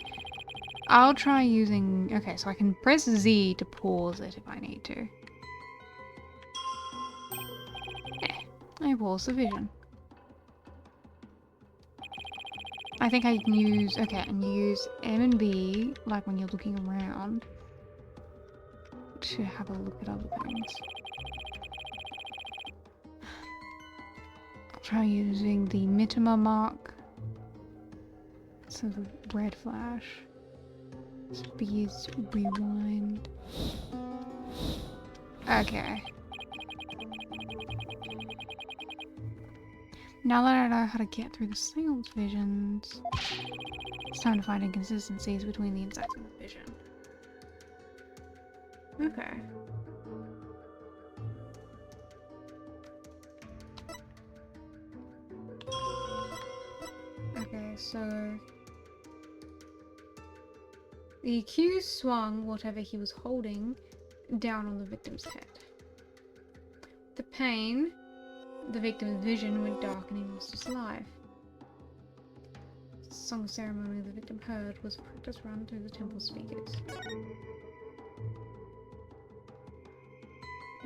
I'll try using... Okay, so I can press Z to pause it if I need to. I pause the vision. I think I can use... Okay, and use M and B, like when you're looking around, to have a look at other things. I'll try using the Mitima mark. So the red flash. Speeds rewind. Okay. Now that I know how to get through the seance visions, it's time to find inconsistencies between the insights and the vision. Okay. Okay, so... The cue swung whatever he was holding down on the victim's head. The pain, the victim's vision went dark and he lost his life. The song ceremony the victim heard was a practice run through the temple speakers.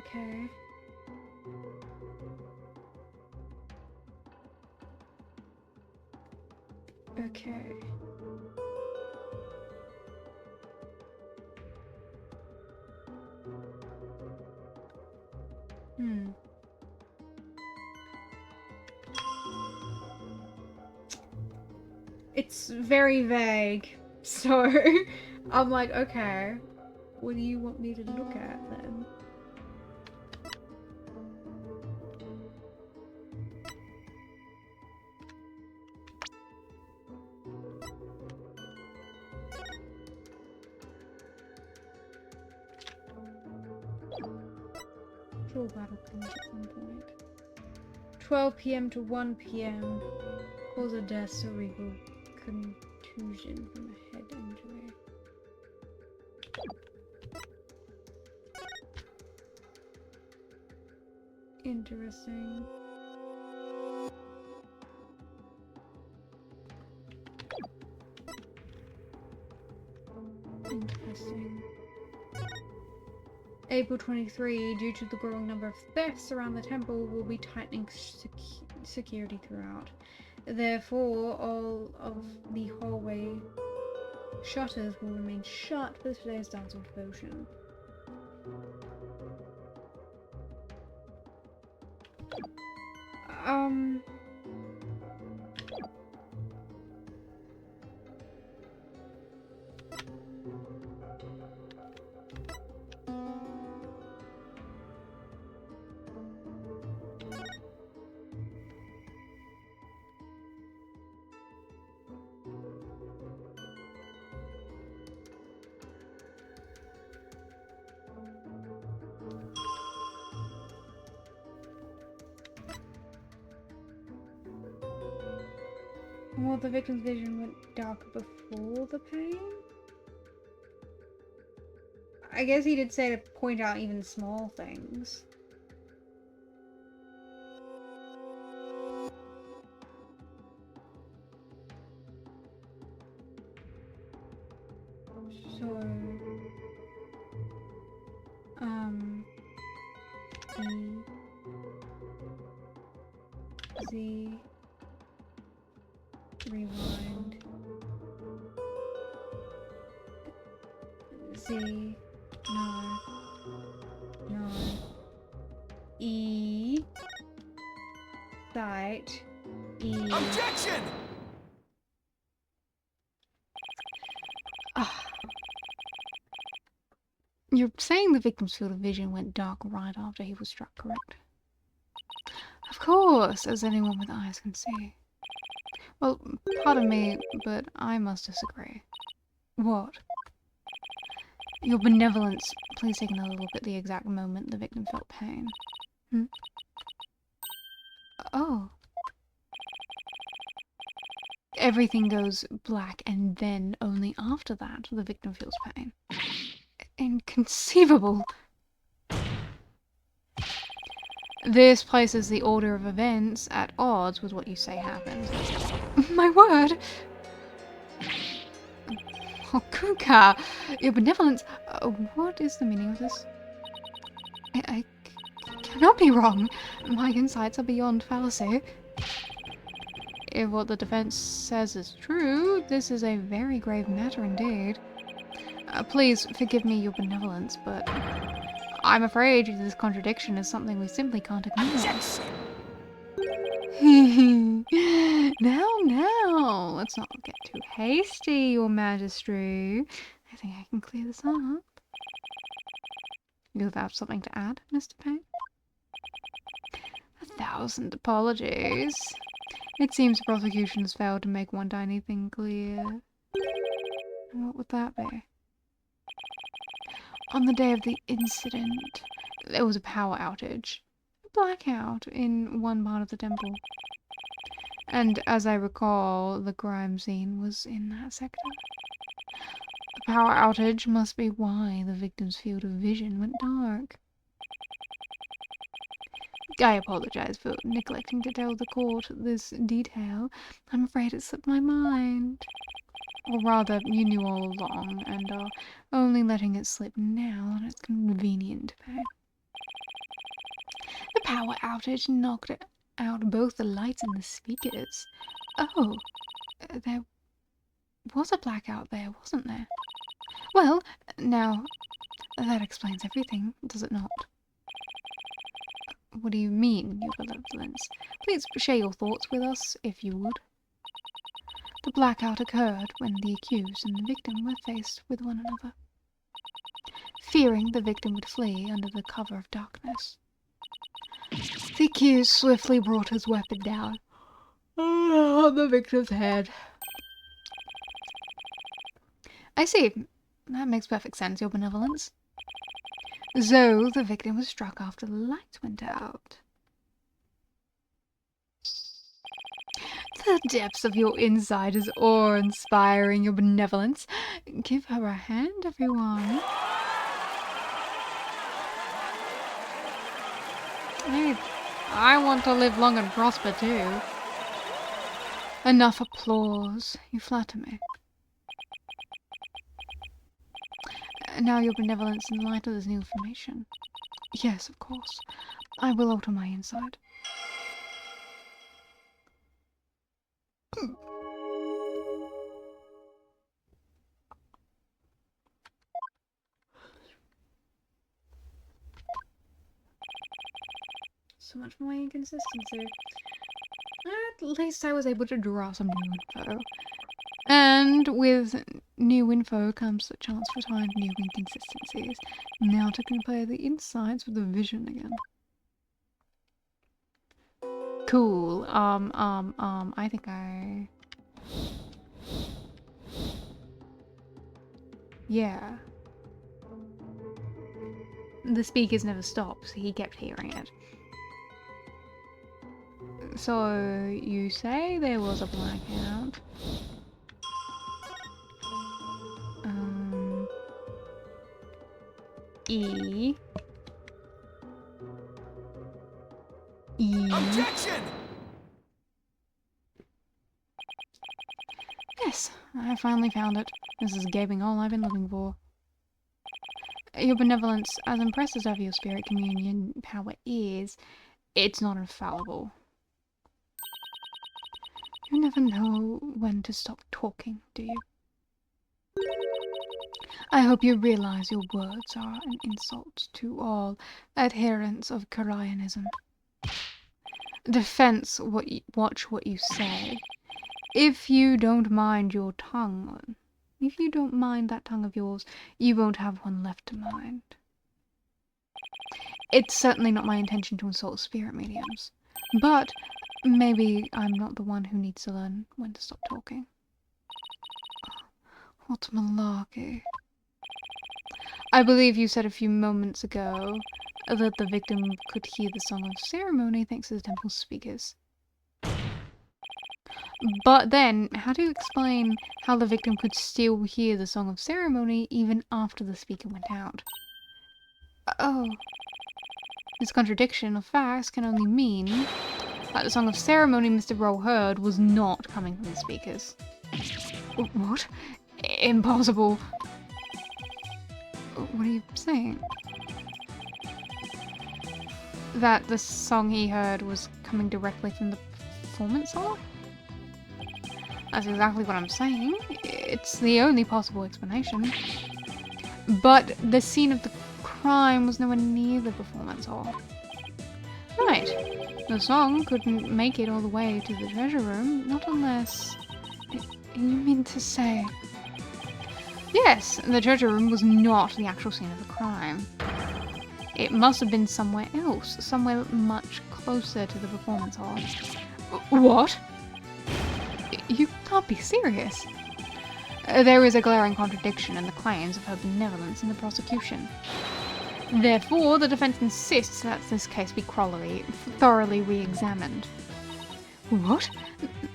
Okay. Okay. It's very vague, so I'm like, okay, what do you want me to look at then? Draw battle things at some point. 12 PM to 1 PM. Cause of death, cerebral contusion from a head injury. Interesting. Interesting. April 23, due to the growing number of thefts around the temple, will be tightening security throughout. Therefore, all of the hallway shutters will remain shut for today's dance of devotion. Well, the victim's vision went darker before the pain? I guess he did say to point out even small things. So, Z rewind Z no E site E Objection! You're saying the victim's field of vision went dark right after he was struck, correct? Of course, as anyone with eyes can see. Well, pardon me, but I must disagree. What? Your benevolence, please take another look at the exact moment the victim felt pain. Oh. Everything goes black and then only after that the victim feels pain. Inconceivable. This places the order of events at odds with what you say happened. My word! Oh, Kuka! Your benevolence... what is the meaning of this? I cannot be wrong. My insights are beyond fallacy. If what the defense says is true, this is a very grave matter indeed. Please forgive me your benevolence, but I'm afraid this contradiction is something we simply can't ignore. Now, let's not get too hasty, your majesty. I think I can clear this up. You have something to add, Mr. Payne? 1,000 apologies. It seems the prosecution has failed to make one tiny thing clear. And what would that be? On the day of the incident, there was a power outage. A blackout in one part of the temple. And as I recall, the crime scene was in that sector. The power outage must be why the victim's field of vision went dark. I apologize for neglecting to tell the court this detail. I'm afraid it slipped my mind. Or rather, you knew all along, and are only letting it slip now when it's convenient to pay. The power outage knocked out both the lights and the speakers. Oh, there was a blackout there, wasn't there? Well, now, that explains everything, does it not? What do you mean, your benevolence? Please share your thoughts with us, if you would. The blackout occurred when the accused and the victim were faced with one another, fearing the victim would flee under the cover of darkness. The accused swiftly brought his weapon down on the victim's head. I see. That makes perfect sense, your benevolence. So, the victim was struck after the lights went out. The depths of your insight is awe-inspiring, your benevolence. Give her a hand, everyone. Hey, I want to live long and prosper too. Enough applause. You flatter me. Now your benevolence in light of this new information. Yes, of course. I will alter my inside. So much more inconsistency. At least I was able to draw some new info. And with new info comes the chance to find new inconsistencies. Now to compare the insides with the vision again. Cool. I think I... Yeah. The speakers never stopped, he kept hearing it. So, you say there was a blackout. E. Objection! Yes, I finally found it. This is gaping all I've been looking for. Your benevolence, as impressive as your spirit communion power is, it's not infallible. You never know when to stop talking, do you? I hope you realize your words are an insult to all adherents of Karayanism. Defense, watch what you say. If you don't mind your tongue, if you don't mind that tongue of yours, you won't have one left to mind. It's certainly not my intention to insult spirit mediums, but maybe I'm not the one who needs to learn when to stop talking. What malarkey. I believe you said a few moments ago that the victim could hear the song of ceremony thanks to the temple's speakers. But then, how do you explain how the victim could still hear the song of ceremony even after the speaker went out? Oh. This contradiction of facts can only mean that the song of ceremony Mr. Roll heard was not coming from the speakers. What? Impossible. What are you saying? That the song he heard was coming directly from the performance hall? That's exactly what I'm saying. It's the only possible explanation. But the scene of the crime was nowhere near the performance hall. Right. The song couldn't make it all the way to the treasure room, not unless... You mean to say... Yes, the treasure room was not the actual scene of the crime. It must have been somewhere else, somewhere much closer to the performance hall. What? You can't be serious. There is a glaring contradiction in the claims of her benevolence in the prosecution. Therefore, the defense insists that this case be thoroughly re-examined. What?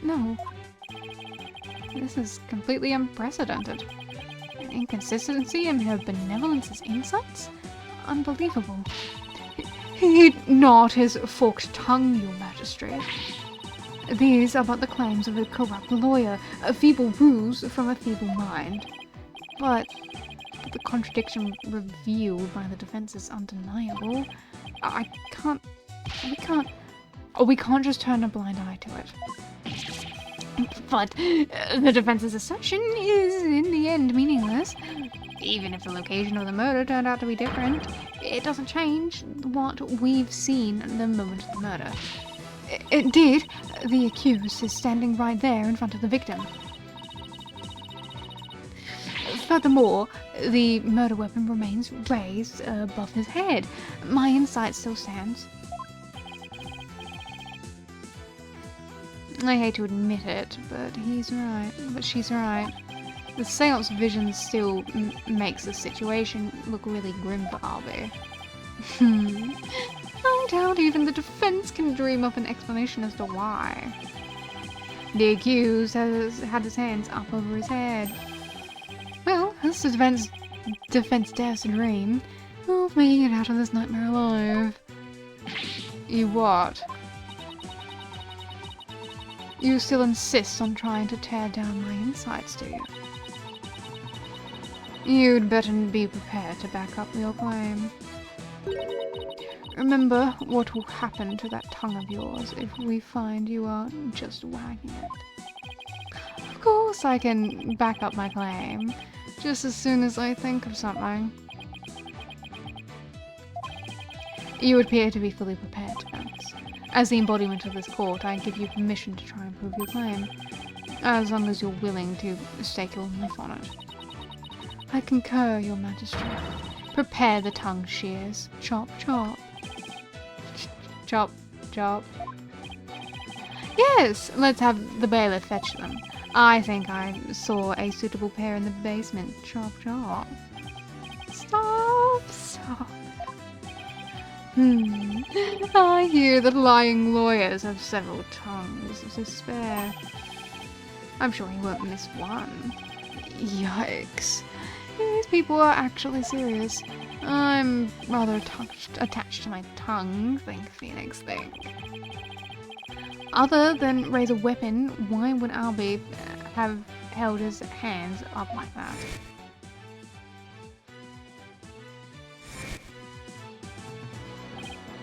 No. This is completely unprecedented. Inconsistency in her benevolence's insights? Unbelievable. Heed not his forked tongue, your majesty. These are but the claims of a corrupt lawyer, a feeble ruse from a feeble mind. But the contradiction revealed by the defense is undeniable. We can't just turn a blind eye to it. But the defense's assertion is in the end meaningless. Even if the location of the murder turned out to be different, it doesn't change what we've seen the moment of the murder. It did. The accused is standing right there in front of the victim. Furthermore, the murder weapon remains raised above his head. My insight still stands. I hate to admit it, but he's right. But she's right. The seance vision still makes the situation look really grim for Arby. I doubt even the defense can dream up an explanation as to why. The accused has had his hands up over his head. Well, this defense dares to dream of making it out of this nightmare alive. You what? You still insist on trying to tear down my insides, do you? You'd better be prepared to back up your claim. Remember what will happen to that tongue of yours if we find you are just wagging it. Of course I can back up my claim, just as soon as I think of something. You appear to be fully prepared, Vance. As the embodiment of this court, I give you permission to try and prove your claim, as long as you're willing to stake your life on it. I concur, Your Majesty. Prepare the tongue shears. Chop, chop. Chop, chop. Yes, let's have the bailiff fetch them. I think I saw a suitable pair in the basement. Chop, chop. Stop, stop. I hear that lying lawyers have several tongues to spare. I'm sure he won't miss one. Yikes. These people are actually serious. I'm rather attached to my tongue, think Phoenix, think. Other than raise a weapon, why would Albie have held his hands up like that?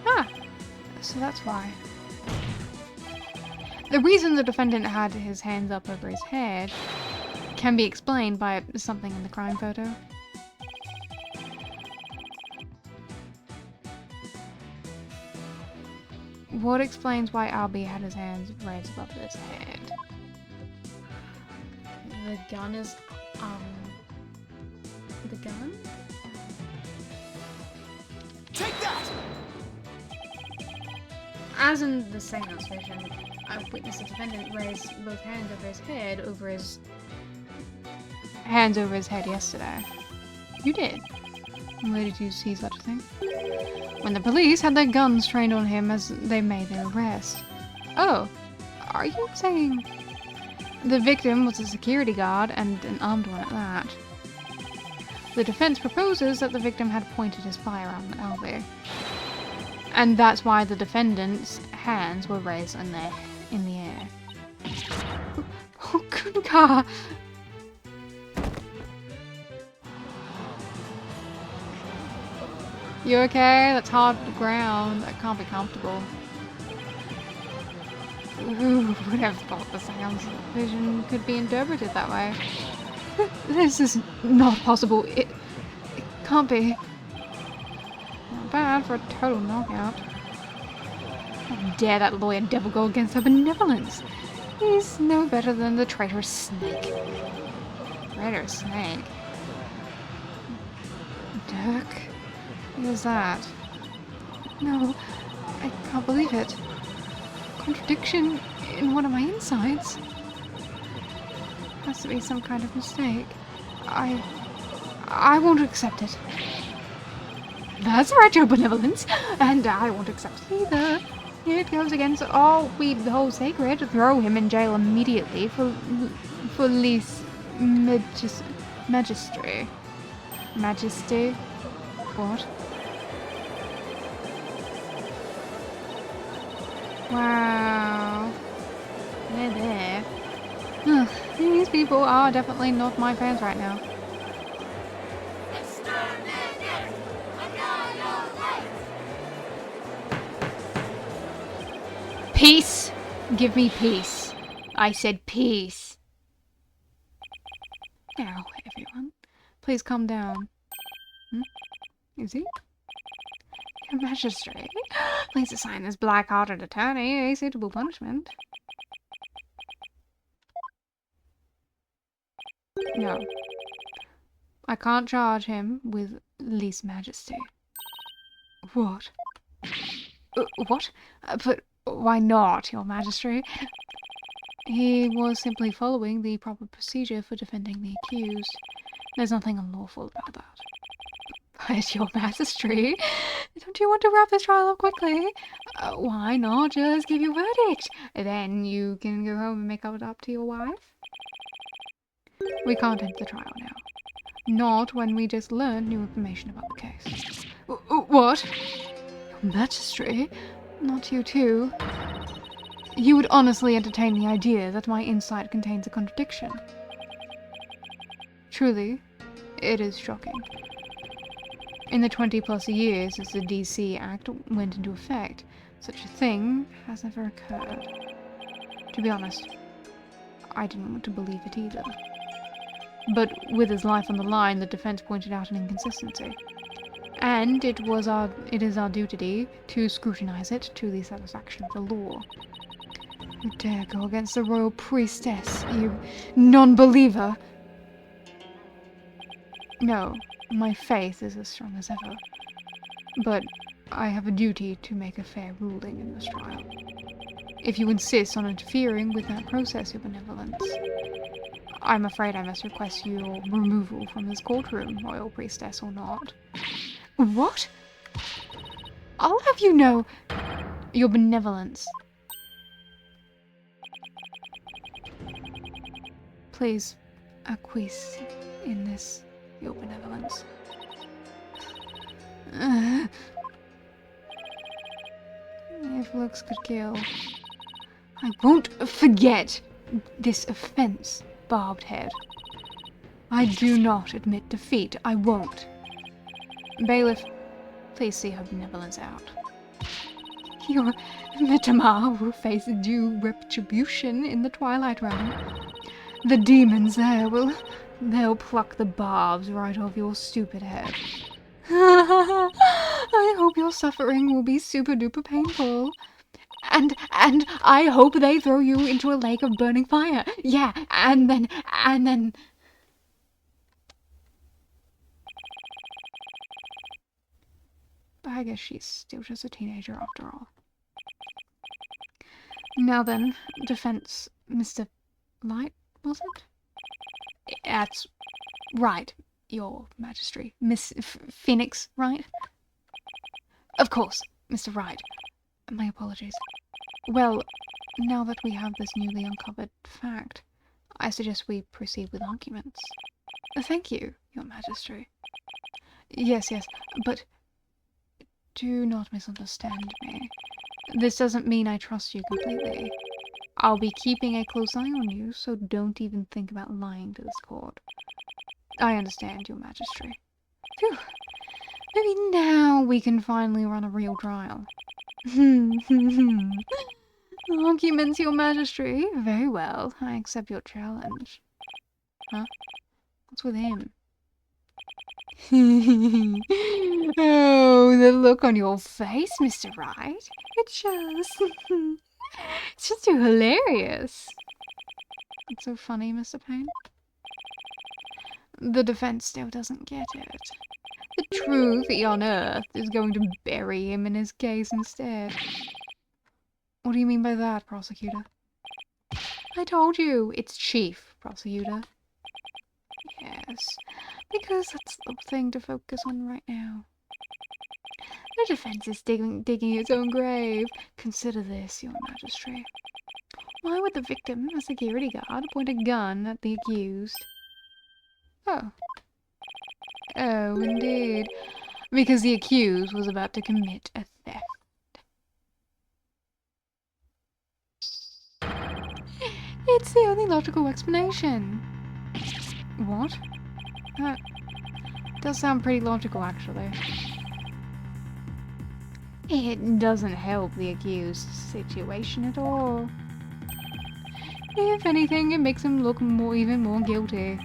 Ah, so that's why. The reason the defendant had his hands up over his head can be explained by something in the crime photo. What explains why Albie had his hands raised above his head? The gun is, the gun? Take that! As in the Seance vision, I witnessed the defendant raise both hands over his head yesterday. You did? Where did you see such a thing? When the police had their guns trained on him as they made their arrest. Oh, are you saying... The victim was a security guard, and an armed one at that. The defense proposes that the victim had pointed his firearm at Albie. And that's why the defendant's hands were raised in the air. Oh, good God! You okay? That's hard ground. That can't be comfortable. Who would have thought the Seance vision could be interpreted that way? This is not possible. It can't be. Not bad for a total knockout. How dare that lawyer devil go against her benevolence? He's no better than the traitorous snake. Traitorous snake? Dirk? What is that? No, I can't believe it. Contradiction in one of my insides. Has to be some kind of mistake. I won't accept it. That's right, your benevolence, and I won't accept it either. It goes against all we hold sacred. Throw him in jail immediately for lease majesty. Majesty? What? Wow. They're there. These people are definitely not my fans right now. Peace! Give me peace. I said peace. Now, everyone, please calm down. Is he? Your Majesty, please assign this black-hearted attorney a suitable punishment. No. I can't charge him with lese majesty. What? What? But why not, Your Majesty? He was simply following the proper procedure for defending the accused. There's nothing unlawful about that. But Your Majesty, don't you want to wrap this trial up quickly? Why not just give your verdict? Then you can go home and make it up to your wife. We can't end the trial now. Not when we just learned new information about the case. What? Your Majesty, Not you too. You would honestly entertain the idea that my insight contains a contradiction. Truly, it is shocking. In the 20+ years since the DC Act went into effect, such a thing has never occurred. To be honest, I didn't want to believe it either. But with his life on the line, the defense pointed out an inconsistency. And it is our duty to scrutinize it to the satisfaction of the law. You dare go against the royal priestess, you non-believer! No, my faith is as strong as ever. But I have a duty to make a fair ruling in this trial. If you insist on interfering with that process, your benevolence, I'm afraid I must request your removal from this courtroom, royal priestess or not. What? I'll have you know, your benevolence. Please acquiesce in this, your benevolence. If looks could kill. I won't forget this offense, barbed head. I do not admit defeat. I won't. Bailiff, please see her benevolence out. Your Mitamar will face due retribution in the Twilight Realm. The demons there they'll pluck the barbs right off your stupid head. I hope your suffering will be super duper painful. And I hope they throw you into a lake of burning fire. Yeah, and then... I guess she's still just a teenager after all. Now then, defense, Mr. Light, was it? That's right, your majesty. Miss Phoenix, right? Of course, Mr. Wright. My apologies. Well, now that we have this newly uncovered fact, I suggest we proceed with arguments. Thank you, your majesty. Yes, but do not misunderstand me. This doesn't mean I trust you completely. I'll be keeping a close eye on you, so don't even think about lying to this court. I understand, your majesty. Phew. Maybe now we can finally run a real trial. Arguments, your majesty. Very well, I accept your challenge. Huh? What's with him? Oh, the look on your face, Mr. Wright. It's just too hilarious. It's so funny, Mr. Payne. The defense still doesn't get it. The truth on Earth is going to bury him in his case instead. What do you mean by that, prosecutor? I told you, it's chief, prosecutor. Yes, because that's the thing to focus on right now. The defense is digging its own grave. Consider this, your majesty. Why would the victim, a security guard, point a gun at the accused? Oh. Oh, indeed. Because the accused was about to commit a theft. It's the only logical explanation. What? That does sound pretty logical, actually. It doesn't help the accused's situation at all. If anything, it makes him look even more guilty.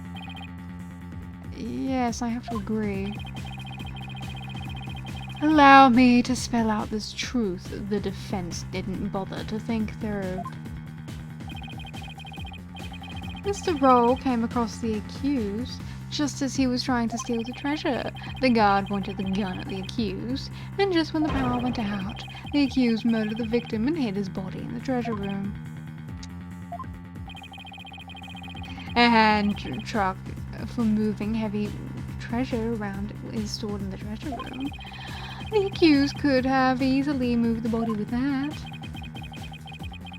Yes, I have to agree. Allow me to spell out this truth the defense didn't bother to think through. Mr. Roll came across the accused just as he was trying to steal the treasure. The guard pointed the gun at the accused, and just when the power went out, the accused murdered the victim and hid his body in the treasure room. A hand truck for moving heavy treasure around is stored in the treasure room. The accused could have easily moved the body with that.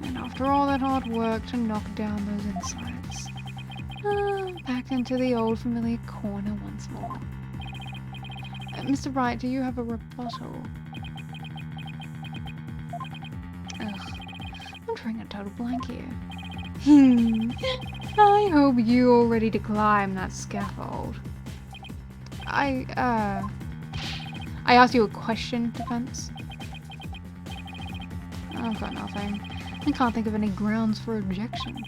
And after all that hard work to knock down those insides, back into the old familiar corner once more. Mr. Wright, do you have a rebuttal? drawing a total blank here. I hope you're all ready to climb that scaffold. I asked you a question, Defense. I've got nothing. I can't think of any grounds for objection.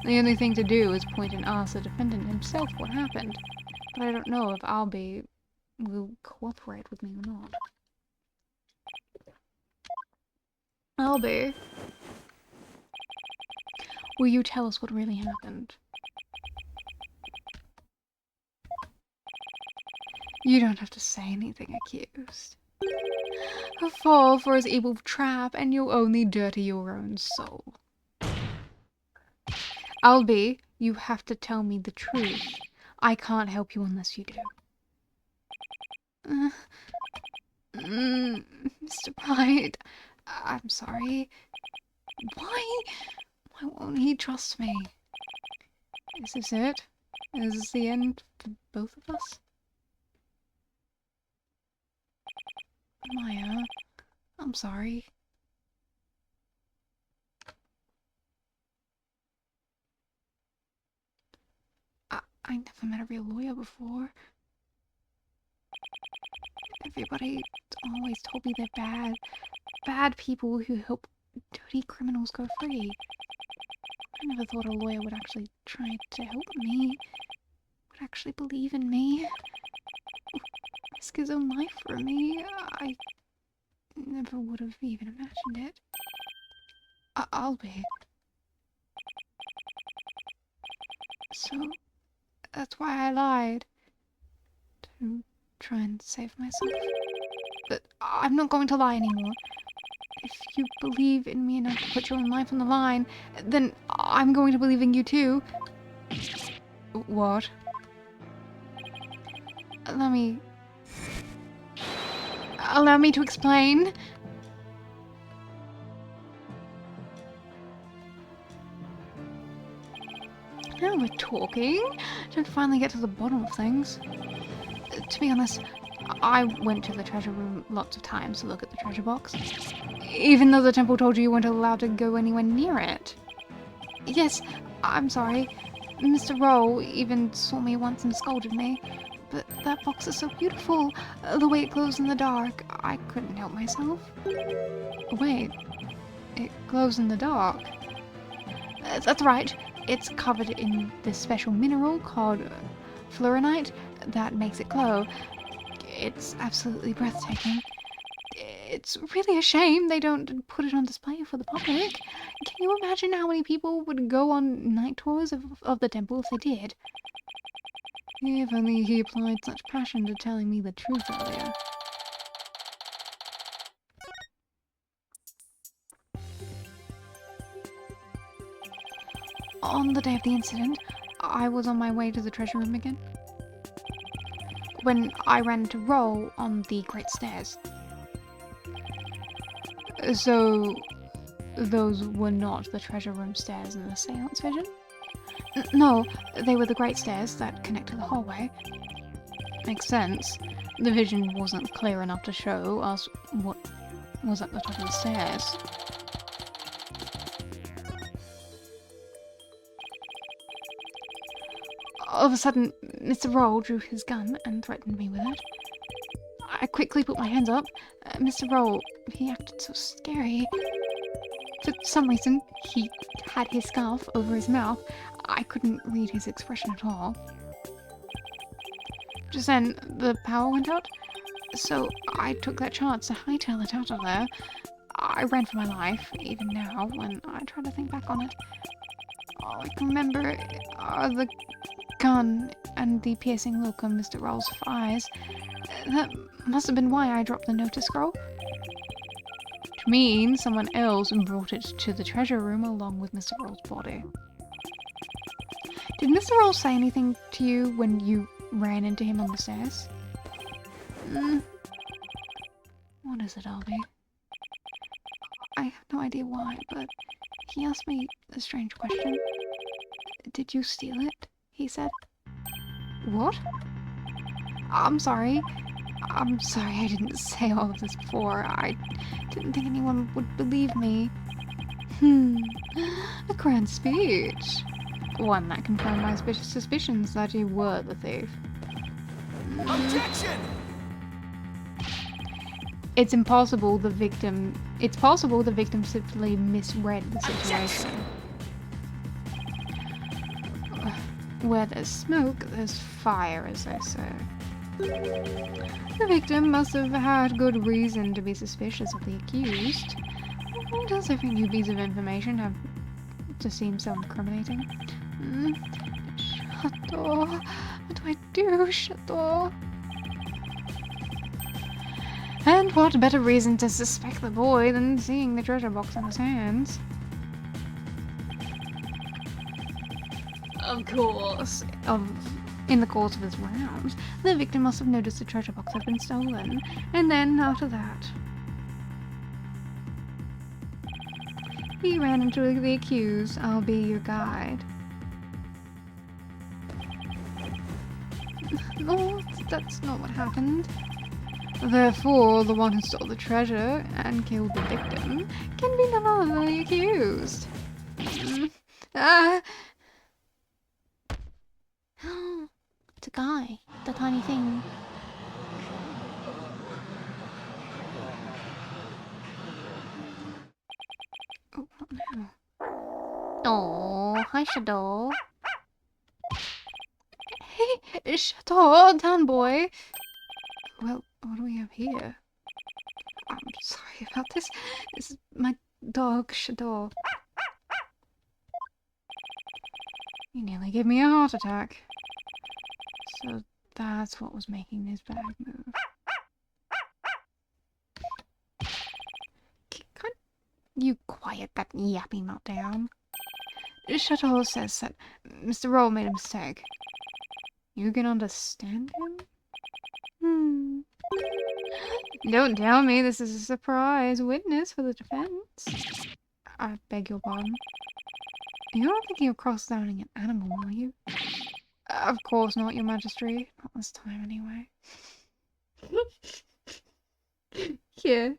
The only thing to do is point and ask the defendant himself what happened. But I don't know if Albie will cooperate with me or not. Albie, will you tell us what really happened? You don't have to say anything, accused. Fall for his evil trap, and you'll only dirty your own soul. Albie, you have to tell me the truth. I can't help you unless you do. Mr. Pride, I'm sorry. Why won't he trust me? Is this it? Is this the end for both of us? Maya, I'm sorry. I never met a real lawyer before. Everybody always told me they're bad people who help dirty criminals go free. I never thought a lawyer would actually try to help me, would actually believe in me, risk his own life for me. I never would have even imagined it. I'll be. So, that's why I lied. To try and save myself. But I'm not going to lie anymore. If you believe in me enough to put your own life on the line, then I'm going to believe in you too. What? Allow me to explain. Now we're talking. Don't finally get to the bottom of things. To be honest, I went to the treasure room lots of times to look at the treasure box. Even though the temple told you weren't allowed to go anywhere near it. Yes, I'm sorry. Mr. Rowe even saw me once and scolded me. But that box is so beautiful. The way it glows in the dark. I couldn't help myself. Wait. It glows in the dark? That's right. It's covered in this special mineral called fluorinite that makes it glow. It's absolutely breathtaking. It's really a shame they don't put it on display for the public. Can you imagine how many people would go on night tours of the temple if they did? If only he applied such passion to telling me the truth earlier. On the day of the incident, I was on my way to the treasure room again, when I ran into Roll on the Great Stairs. So, those were not the treasure room stairs in the seance vision? No, they were the Great Stairs that connect to the hallway. Makes sense. The vision wasn't clear enough to show us what was at the top of the stairs. All of a sudden, Mr. Roll drew his gun and threatened me with it. I quickly put my hands up. Mr. Roll, he acted so scary. For some reason, he had his scarf over his mouth. I couldn't read his expression at all. Just then, the power went out, so I took that chance to hightail it out of there. I ran for my life, even now, when I try to think back on it. All I can remember are the gun and the piercing look on Mr. Roll's eyes. That must have been why I dropped the notice scroll. Which means someone else brought it to the treasure room along with Mr. Roll's body. Did Mr. Roll say anything to you when you ran into him on the stairs? What is it, Albie? I have no idea why, but he asked me a strange question. Did you steal it? He said. What? I'm sorry I didn't say all of this before. I didn't think anyone would believe me. A grand speech. One that confirmed my suspicions that you were the thief. Objection! It's possible the victim simply misread the situation. Where there's smoke, there's fire, as they say. The victim must have had good reason to be suspicious of the accused. Why does every new piece of information have to seem so incriminating? Shut the door. What do I do? Shut the door. And what better reason to suspect the boy than seeing the treasure box in his hands? Of course. In the course of his rounds, the victim must have noticed the treasure box had been stolen. And then, after that, he ran into the accused. I'll be your guide. No, that's not what happened. Therefore, the one who stole the treasure and killed the victim can be none other than the accused. It's a guy. The tiny thing. Oh, what now? Oh, hi, Shadow. Hey, Shadow, down, boy. Well, what do we have here? I'm sorry about this. This is my dog, Shadow. He nearly gave me a heart attack. So that's what was making his bag move. Can't you quiet that yappy nut down? Shadow says that Mr. Roll made a mistake. You can understand him? Don't tell me this is a surprise witness for the defense. I beg your pardon. You're not thinking of cross-examining an animal, are you? Of course not, Your Majesty. Not this time, anyway. Yeah.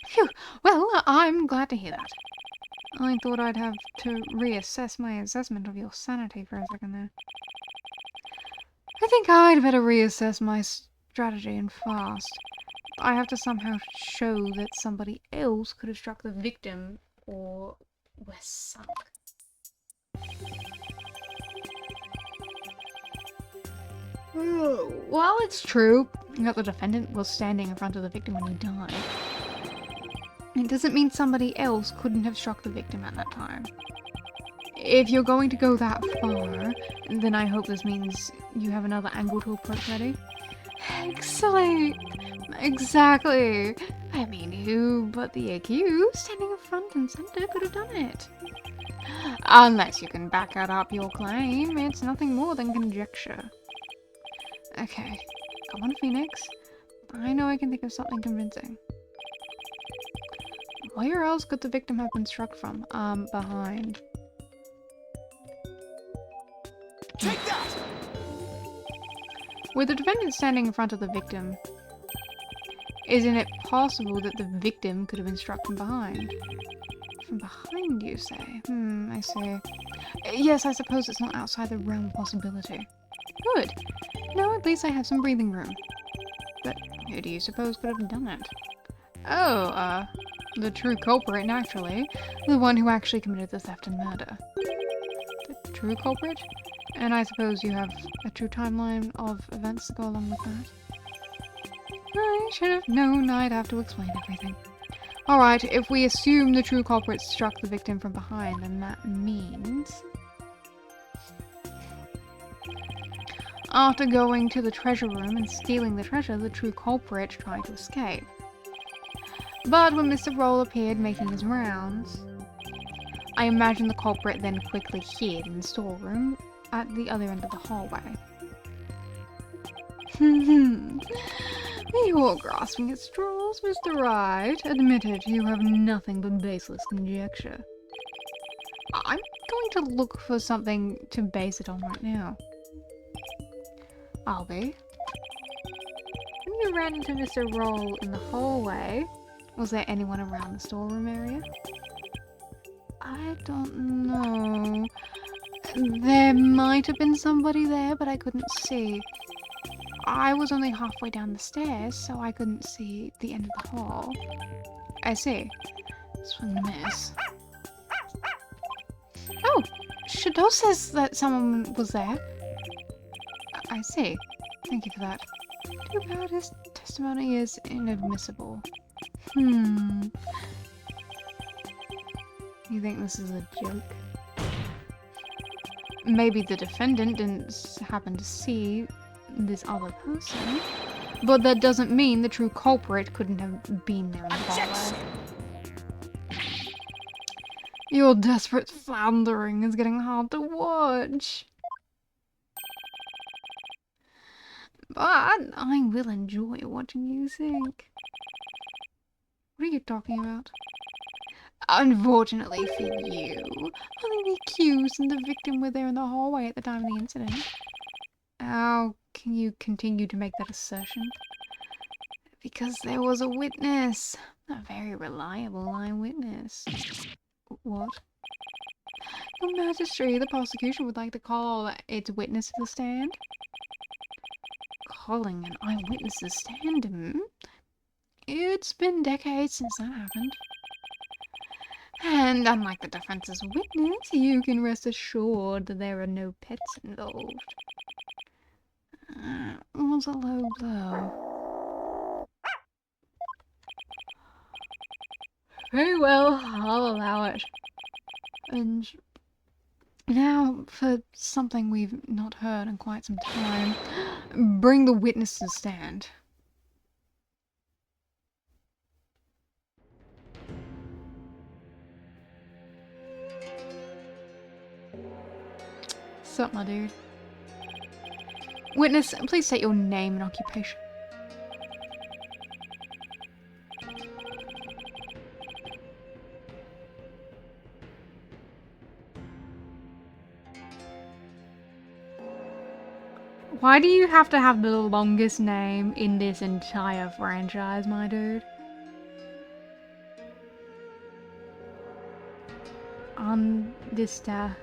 Phew. Well, I'm glad to hear that. I thought I'd have to reassess my assessment of your sanity for a second there. I think I'd better reassess my strategy and fast. I have to somehow show that somebody else could have struck the victim, or we're sunk. Well, it's true that the defendant was standing in front of the victim when he died. It doesn't mean somebody else couldn't have struck the victim at that time. If you're going to go that far, then I hope this means you have another angle to approach ready. Excellent! Exactly! I mean, who but the accused standing in front and center could have done it? Unless you can back up your claim, it's nothing more than conjecture. Okay, come on, Phoenix. I know I can think of something convincing. Where else could the victim have been struck from? Behind. Take that! With the defendant standing in front of the victim, isn't it possible that the victim could have been struck from behind? From behind, you say? I see. Yes, I suppose it's not outside the realm of possibility. Good. Now at least I have some breathing room. But who do you suppose could have done it? Oh, the true culprit, naturally. The one who actually committed the theft and murder. The true culprit? And I suppose you have a true timeline of events to go along with that? I should have known I'd have to explain everything. Alright, if we assume the true culprit struck the victim from behind, then that means... After going to the treasure room and stealing the treasure, the true culprit tried to escape. But when Mr. Roll appeared making his rounds, I imagine the culprit then quickly hid in the storeroom at the other end of the hallway. You're grasping at straws, Mr. Wright. Admit it, you have nothing but baseless conjecture. I'm going to look for something to base it on right now. I'll be. When you ran into Mr. Roll in the hallway, Was there anyone around the storeroom area? I don't know. There might have been somebody there, but I couldn't see. I was only halfway down the stairs, so I couldn't see the end of the hall. I see. Swing and miss. Oh! Shadow says that someone was there. I see. Thank you for that. Too bad his testimony is inadmissible. You think this is a joke? Maybe the defendant didn't happen to see this other person, but that doesn't mean the true culprit couldn't have been there in the hallway. Your desperate floundering is getting hard to watch. But I will enjoy watching you sink. What are you talking about? Unfortunately for you, only the accused and the victim were there in the hallway at the time of the incident. How can you continue to make that assertion? Because there was a witness. A very reliable eyewitness. What? Your Majesty, the prosecution would like to call its witness to the stand. Calling an eyewitness to the stand? It's been decades since that happened. And unlike the defense's witness, you can rest assured that there are no pets involved. It was a low blow. Very well, I'll allow it. And now for something we've not heard in quite some time. Bring the witness to the stand. Sup, my dude? Witness, please state your name and occupation. Why do you have to have the longest name in this entire franchise, my dude? Understanding.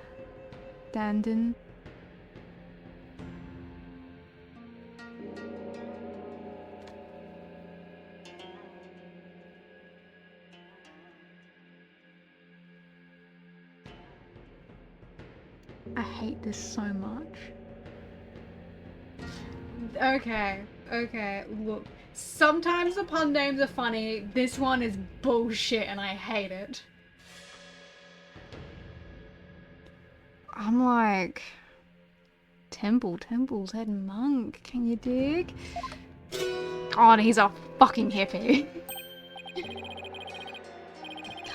I hate this so much. Okay, look. Sometimes the pun names are funny. This one is bullshit and I hate it. I'm like... Temple's head monk, can you dig? God, he's a fucking hippie.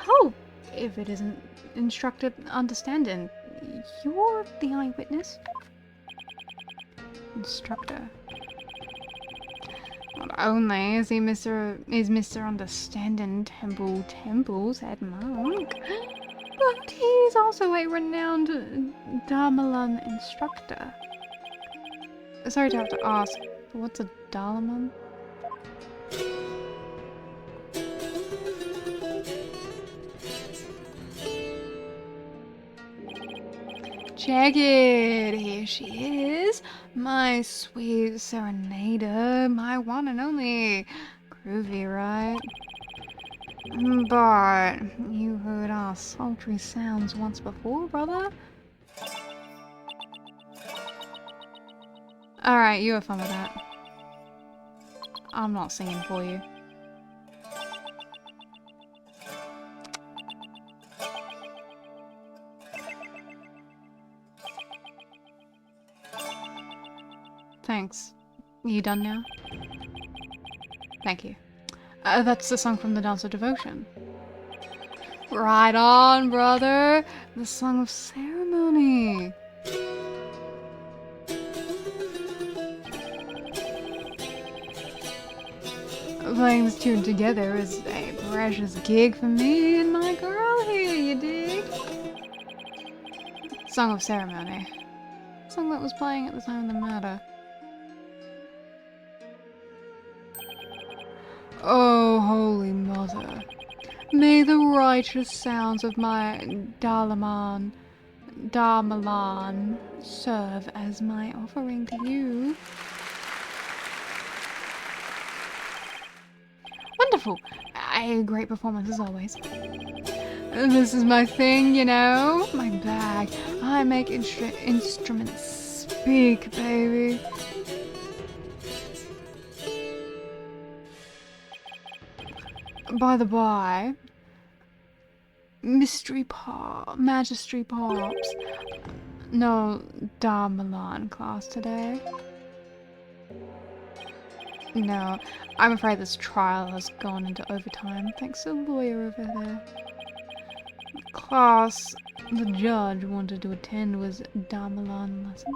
Oh, if it isn't instructed understanding, you're the eyewitness? Instructor. Not only is he Mr. Understanding Temple's head monk, but he's also a renowned Dharmalan instructor. Sorry to have to ask, but what's a Dharmalan? Check it! Here she is! My sweet serenader, my one and only. Groovy, right? But you heard our sultry sounds once before, brother? Alright, you have fun with that. I'm not singing for you. Thanks. You done now? Thank you. That's the song from the Dance of Devotion. Right on, brother! The Song of Ceremony! Playing this tune together is a precious gig for me and my girl here, you dig? Song of Ceremony. Song that was playing at the time of the murder. Oh, Holy Mother, may the righteous sounds of my Dalaman serve as my offering to you. Wonderful. A great performance as always. This is my thing, you know, my bag. I make instruments speak, baby. By the by, Magistry Pops. No Darmalan class today. No, I'm afraid this trial has gone into overtime thanks to the lawyer over there. The class the judge wanted to attend was Darmalan lesson.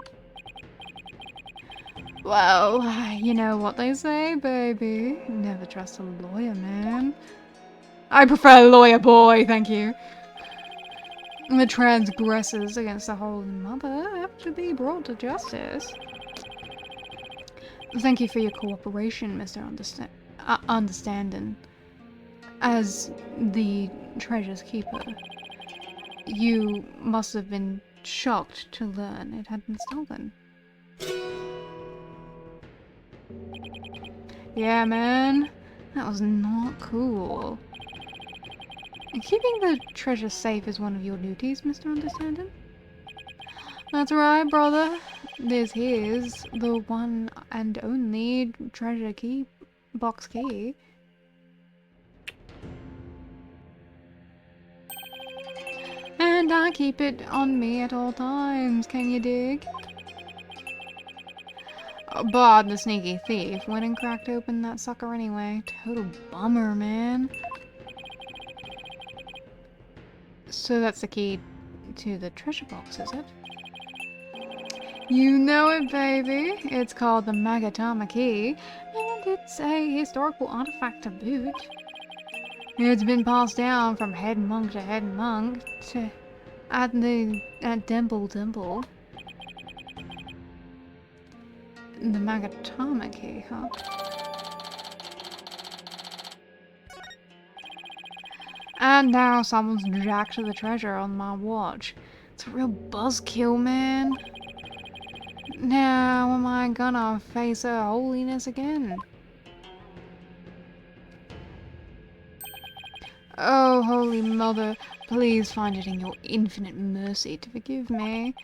Well, you know what they say, baby. Never trust a lawyer, man. I prefer lawyer boy, thank you. The transgressors against the Holy Mother have to be brought to justice. Thank you for your cooperation, Mr. Understanding. As the treasure's keeper, you must have been shocked to learn it had been stolen. Yeah, man, that was not cool. And keeping the treasure safe is one of your duties, Mr. Understanding? That's right, brother. This here's the one and only treasure key, box key. And I keep it on me at all times, can you dig? But the sneaky thief went and cracked open that sucker anyway. Total bummer, man. So that's the key to the treasure box, is it? You know it, baby. It's called the Magatama key, and it's a historical artifact to boot. It's been passed down from head monk to head monk at Temple. The Magatama key, huh? And now someone's jacked the treasure on my watch. It's a real buzzkill, man. Now am I gonna face her holiness again? Oh, Holy Mother, please find it in your infinite mercy to forgive me.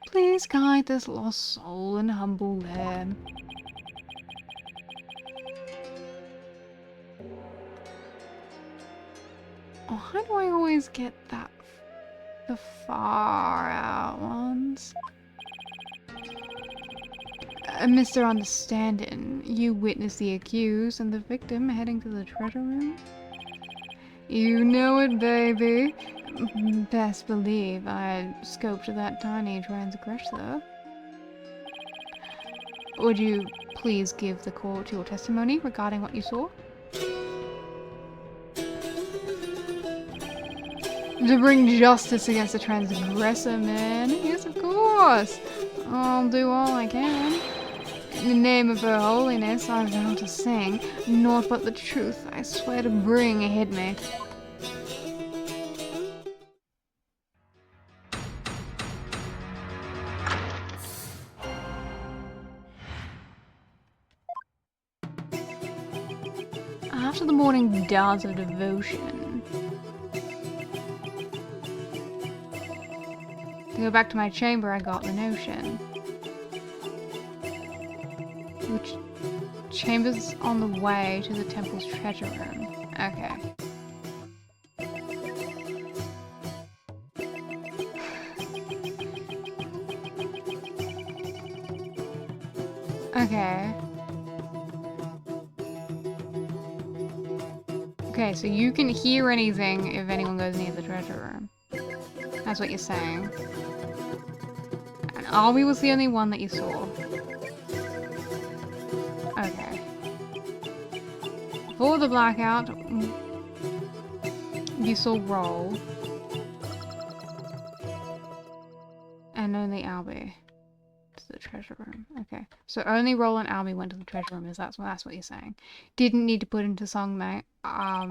Please guide this lost soul and humble lamb. Why do I always get the far out ones? Mr. Understanding, you witnessed the accused and the victim heading to the treasure room? You know it, baby. Best believe I scoped that tiny transgressor. Would you please give the court your testimony regarding what you saw? To bring justice against the transgressor, man. Yes, of course. I'll do all I can. In the name of Her Holiness, I vow to sing naught but the truth I swear to bring hit me. After the morning dance of devotion, to go back to my chamber, I got the notion. Which chamber's on the way to the temple's treasure room? Okay. Okay. Okay, so you can hear anything if anyone goes near the treasure room. That's what you're saying. And Arby was the only one that you saw. Okay. Before the blackout, you saw Roll. And only Albie. To the the treasure room. Okay. So only Roll and Albie went to the treasure room, that's what you're saying. Didn't need to put into song, mate. Tell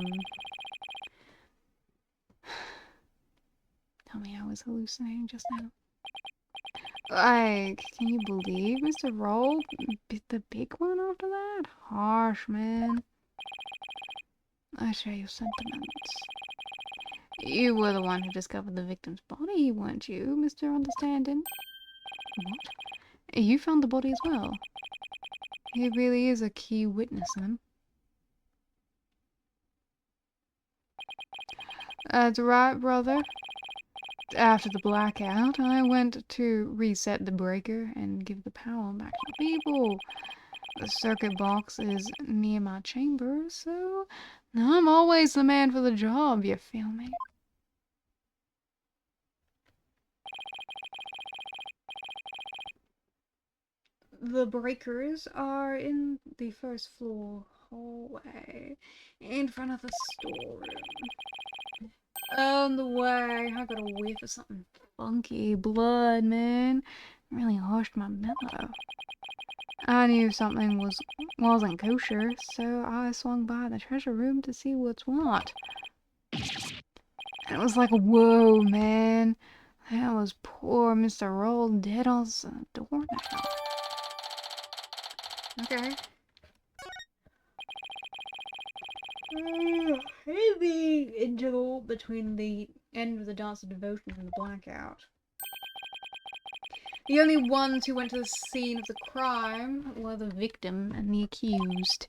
me I was hallucinating just now. Like, can you believe Mr. Roll bit the big one after that? Harsh, man. I share your sentiments. You were the one who discovered the victim's body, weren't you, Mr. Understanding? What? You found the body as well? He really is a key witness, then. That's right, brother. After the blackout, I went to reset the breaker and give the power back to the people. The circuit box is near my chamber, so I'm always the man for the job, you feel me? The breakers are in the first floor hallway, in front of the storeroom. On the way, I got a whiff of something funky. Blood, man. Really hushed my mellow. I knew something wasn't kosher, so I swung by the treasure room to see what's what. It was like, whoa, man. That was poor Mr. Roll dead on the door now. Okay. Heavy interval between the end of the dance of devotion and the blackout. The only ones who went to the scene of the crime were the victim and the accused.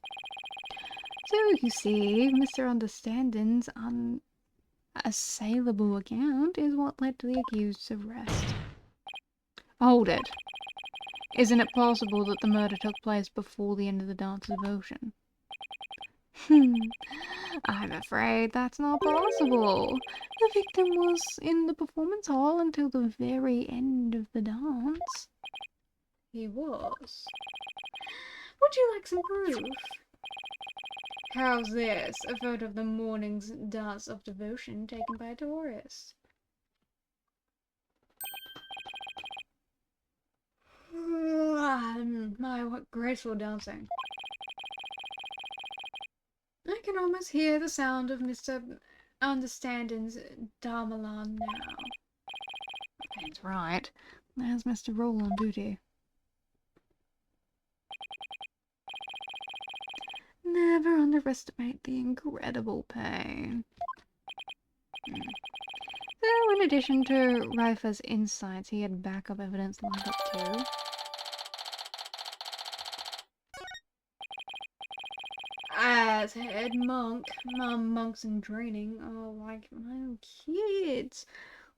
So you see, Mr. Understanding's unassailable account is what led to the accused's arrest. Hold it. Isn't it possible that the murder took place before the end of the dance of devotion? I'm afraid that's not possible. The victim was in the performance hall until the very end of the dance. He was. Would you like some proof? How's this? A photo of the morning's dance of devotion taken by a tourist. My, what graceful dancing. I can almost hear the sound of Mr. Understanding's Dharmalan now. That's right. There's Mr. Roll on duty. Never underestimate the incredible pain. So, in addition to Rifa's insights, he had backup evidence lined up too. As head monk, my monks in training are like my own kids.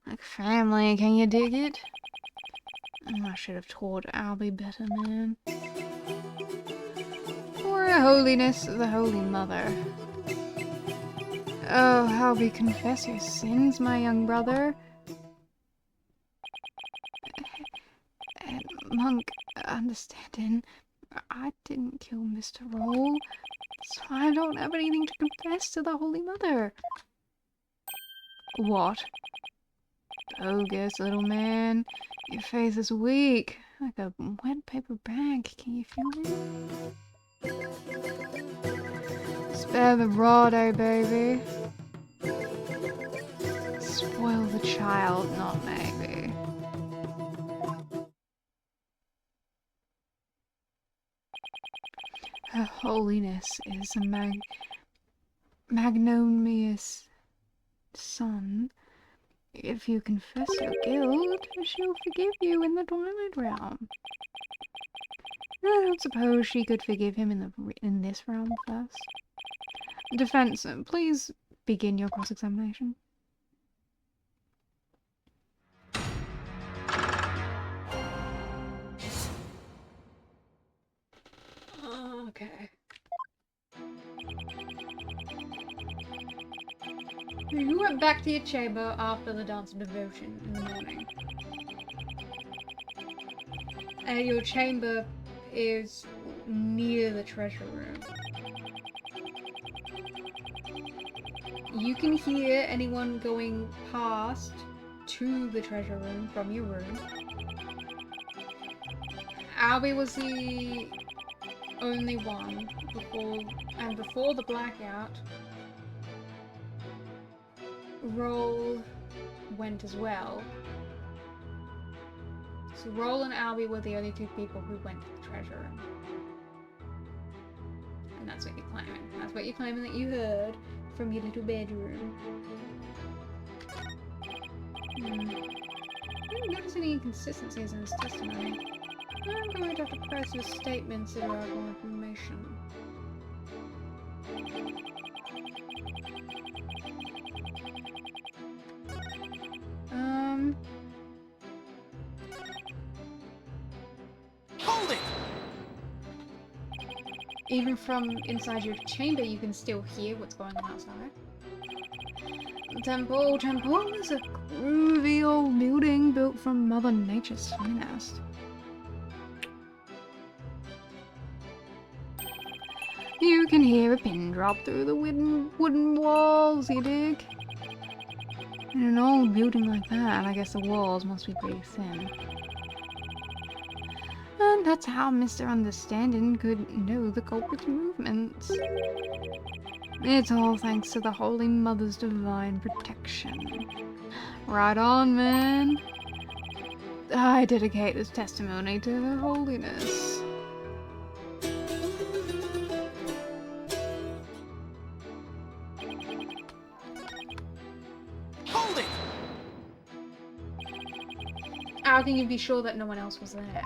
Like family, can you dig it? Oh, I should have taught Albie better, man. For Her Holiness, the Holy Mother. Oh, Albie, confess your sins, my young brother. Monk, understanding, I didn't kill Mr. Roll, so I don't have anything to confess to the Holy Mother. What? Bogus, little man. Your face is weak, like a wet paper bag. Can you feel me? Spare the rod, eh, baby? Spoil the child, not maybe. Her Holiness is a magnanimous son. If you confess your guilt, she'll forgive you in the Twilight Realm. I don't suppose she could forgive him in this realm first. Defense, please begin your cross-examination. Okay. You went back to your chamber after the dance of devotion in the morning. And your chamber is near the treasure room. You can hear anyone going past to the treasure room from your room. Albie was the only one before the blackout. Roll went as well. So Roll and Albie were the only two people who went to the treasure room. And that's what you're claiming. That's what you're claiming that you heard from your little bedroom. I didn't notice any inconsistencies in his testimony. I'm going to have to press his statements that are more information. Hold it! Even from inside your chamber, you can still hear what's going on outside. Temple is a groovy old building built from Mother Nature's finest. You can hear a pin drop through the wooden walls, you dig? In an old building like that, I guess the walls must be pretty thin. And that's how Mr. Understanding could know the culprit's movements. It's all thanks to the Holy Mother's divine protection. Right on, man. I dedicate this testimony to her holiness. Hold it! How can you be sure that no one else was there?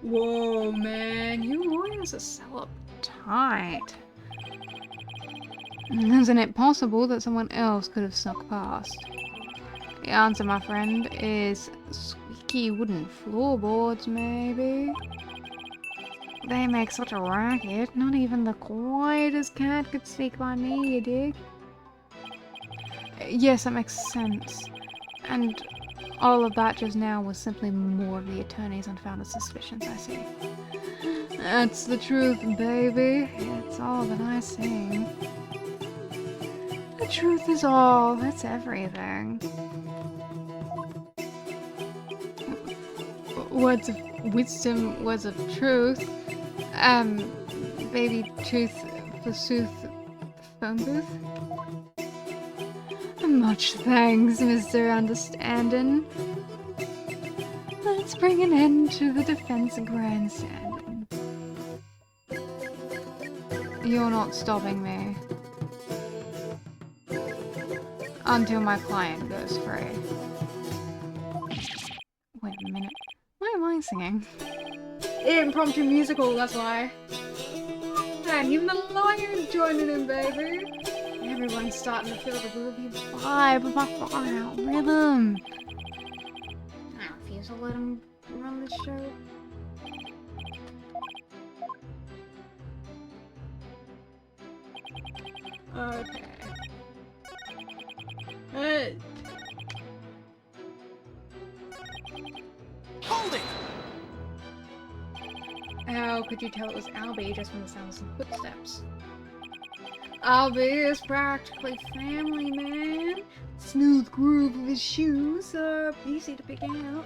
Whoa, man, you lawyers are so uptight. Isn't it possible that someone else could have snuck past? The answer, my friend, is squeaky wooden floorboards, maybe? They make such a racket, not even the quietest cat could sneak by me, you dig? Yes, that makes sense. And all of that just now was simply more of the attorney's unfounded suspicions, I see. That's the truth, baby. It's all that I see. The truth is all. That's everything. Words of wisdom, words of truth. Baby truth, forsooth, phone booth. Much thanks, Mr. Understanding. Let's bring an end to the defense grandstanding. You're not stopping me. Until my client goes free. Wait a minute. Why am I singing? Impromptu musical, that's why. And even the lawyer's joining in, baby. Everyone's starting to feel the groovy vibe of my far-out rhythm. I refuse to let him run this show. Okay. Hey. Hold it! How could you tell it was Albie just from the sound of some footsteps? Albie is practically family, man. Smooth groove of his shoes are easy to pick out.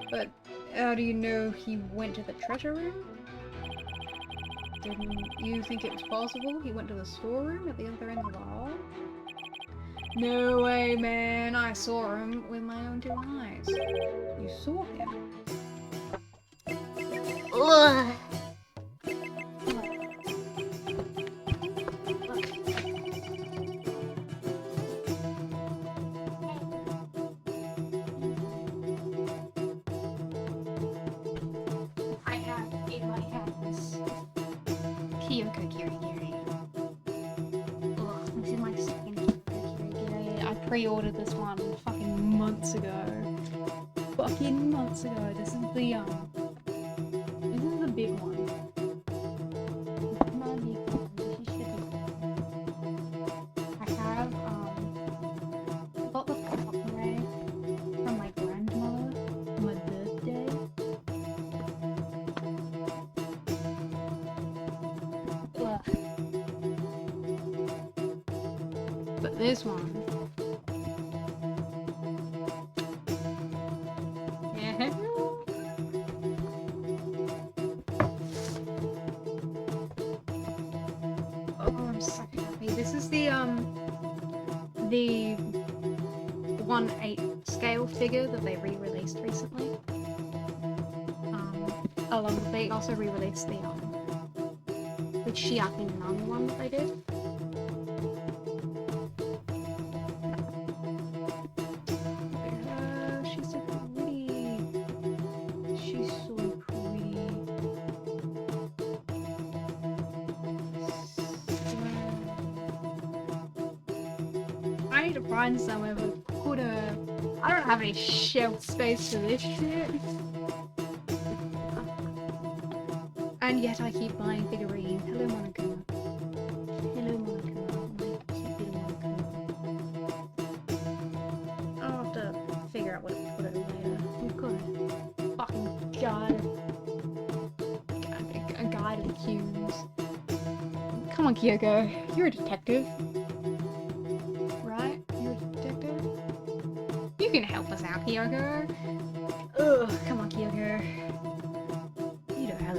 But how do you know he went to the treasure room? Didn't you think it was possible he went to the storeroom at the other end of the hall? No way, man. I saw him with my own two eyes. You saw him? Ugh. I have in my hands Kyoko Kirigiri. Ugh, this is my second Kyoko Kirigiri. I pre-ordered this one fucking months ago. This is the this is the big one. Not big one. She should be. I have I got the Popeye from my grandmother on my birthday. Ugh. But this one. Yeah. so happy. This is the 1/8 scale figure that they re-released recently. Along with they also re-released the Chiaki Nun one that they did. She's so pretty. She's so pretty. I need to find somewhere to put her. I don't have any shelf space for this shit. And yet I keep buying figurines. Hello, Monica. Hello, Monica. My cute little Monica. I'll have to figure out what to put it later. We've got a fucking a guide of the cues. Come on, Kyoko. You're a detective. Right? You're a detective? You can help us out, Kyoko. Ugh, come on, Kyoko. You know how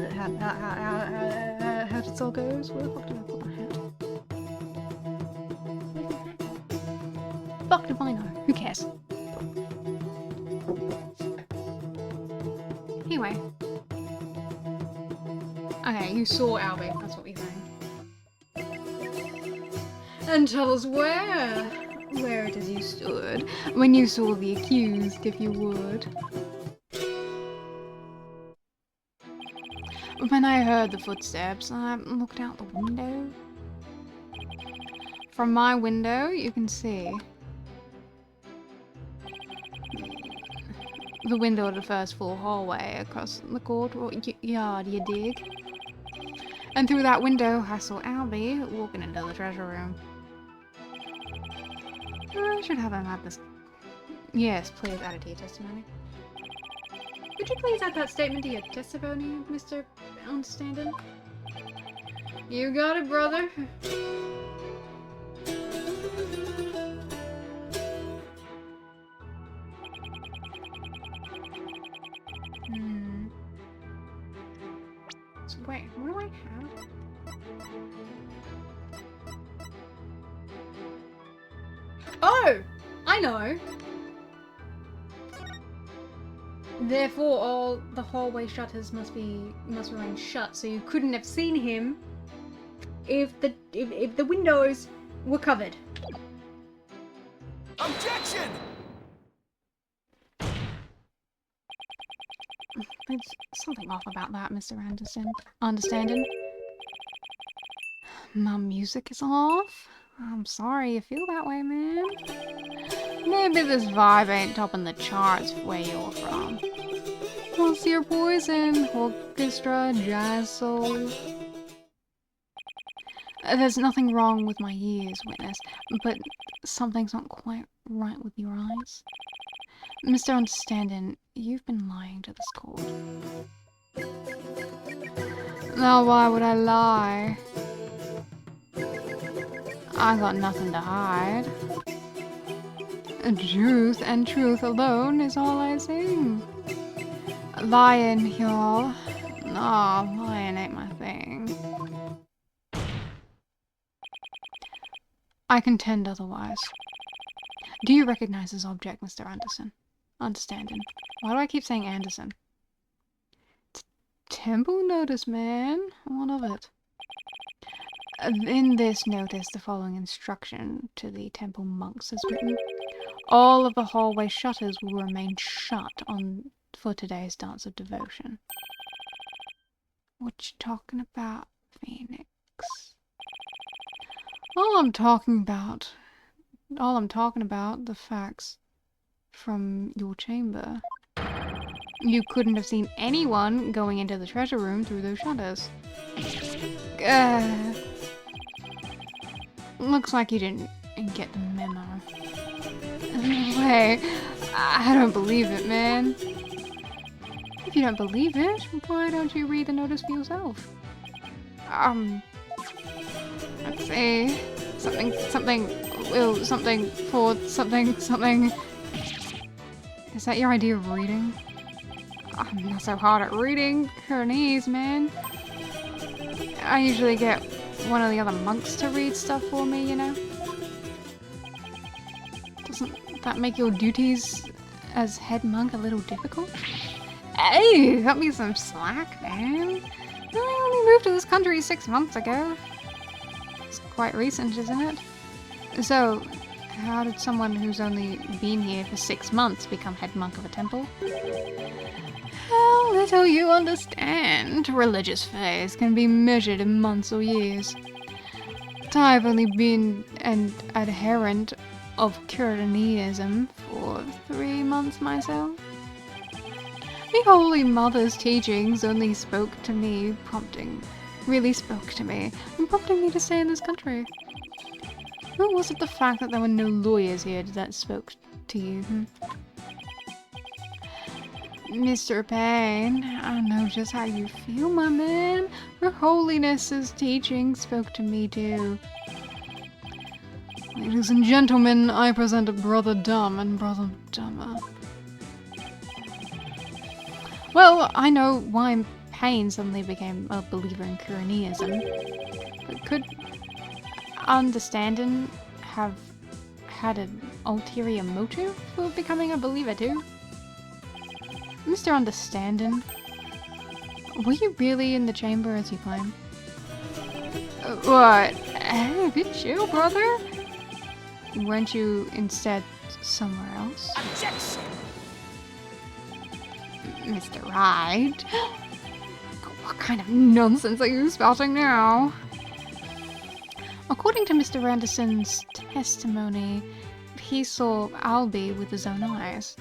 this all goes. Where the fuck did I put my hat? Fuck if I know. Who cares? Anyway. Okay, you saw Albie. That's what we're saying. And tell us where it is you stood when you saw the accused, if you would. When I heard the footsteps, I looked out the window. From my window, you can see the window of the first floor hallway across the courtyard, you dig? And through that window, I saw Albie walking into the treasure room. I should have him add this. Yes, please add it to your testimony. Could you please add that statement to your testimony, Mr. Understanding? You got it, brother. So wait, what do I have? Oh! I know! Therefore, all the hallway shutters must remain shut, so you couldn't have seen him if the windows were covered. Objection! There's something off about that, Mr. Understanding? My music is off? I'm sorry you feel that way, man. Maybe this vibe ain't topping the charts where you're from. What's your poison? Orchestra, jazz, soul? There's nothing wrong with my ears, witness, but something's not quite right with your eyes. Mr. Understanding, you've been lying to this court. Now why would I lie? I got nothing to hide. Truth and truth alone is all I sing. Lying, y'all. Nah, lying ain't my thing. I contend otherwise. Do you recognize this object, Mr. Understanding? Why do I keep saying Anderson? It's temple notice, man. What of it? In this notice, the following instruction to the temple monks is written. All of the hallway shutters will remain shut for today's dance of devotion. What you talking about, Phoenix? All I'm talking about, the facts from your chamber. You couldn't have seen anyone going into the treasure room through those shutters. Looks like you didn't get the memo. Wait, I don't believe it, man. If you don't believe it, why don't you read the notice for yourself? Let's see. Something for something. Is that your idea of reading? I'm not so hard at reading Koreanese, man. I usually get one of the other monks to read stuff for me, you know? Doesn't that make your duties as head monk a little difficult? Hey, cut me some slack, man. I only moved to this country 6 months ago. It's quite recent, isn't it? So, how did someone who's only been here for 6 months become head monk of a temple? How little you understand. Religious phase can be measured in months or years. I've only been an adherent of Curanism for 3 months myself. The Holy Mother's teachings only spoke to me, prompting me to stay in this country. Or was it the fact that there were no lawyers here that spoke to you? Mr. Payne, I know just how you feel, my man. Her Holiness's teaching spoke to me too. Ladies and gentlemen, I present a Brother Dumb and Brother Dumber. Well, I know why Payne suddenly became a believer in Curanism. But could Understanding have had an ulterior motive for becoming a believer too? Mr. Understanding, were you really in the chamber as you claim? What? Hey, bit chill, brother. Weren't you instead somewhere else? Objection! Mr. Right? What kind of nonsense are you spouting now? According to Mr. Anderson's testimony, he saw Albie with his own eyes.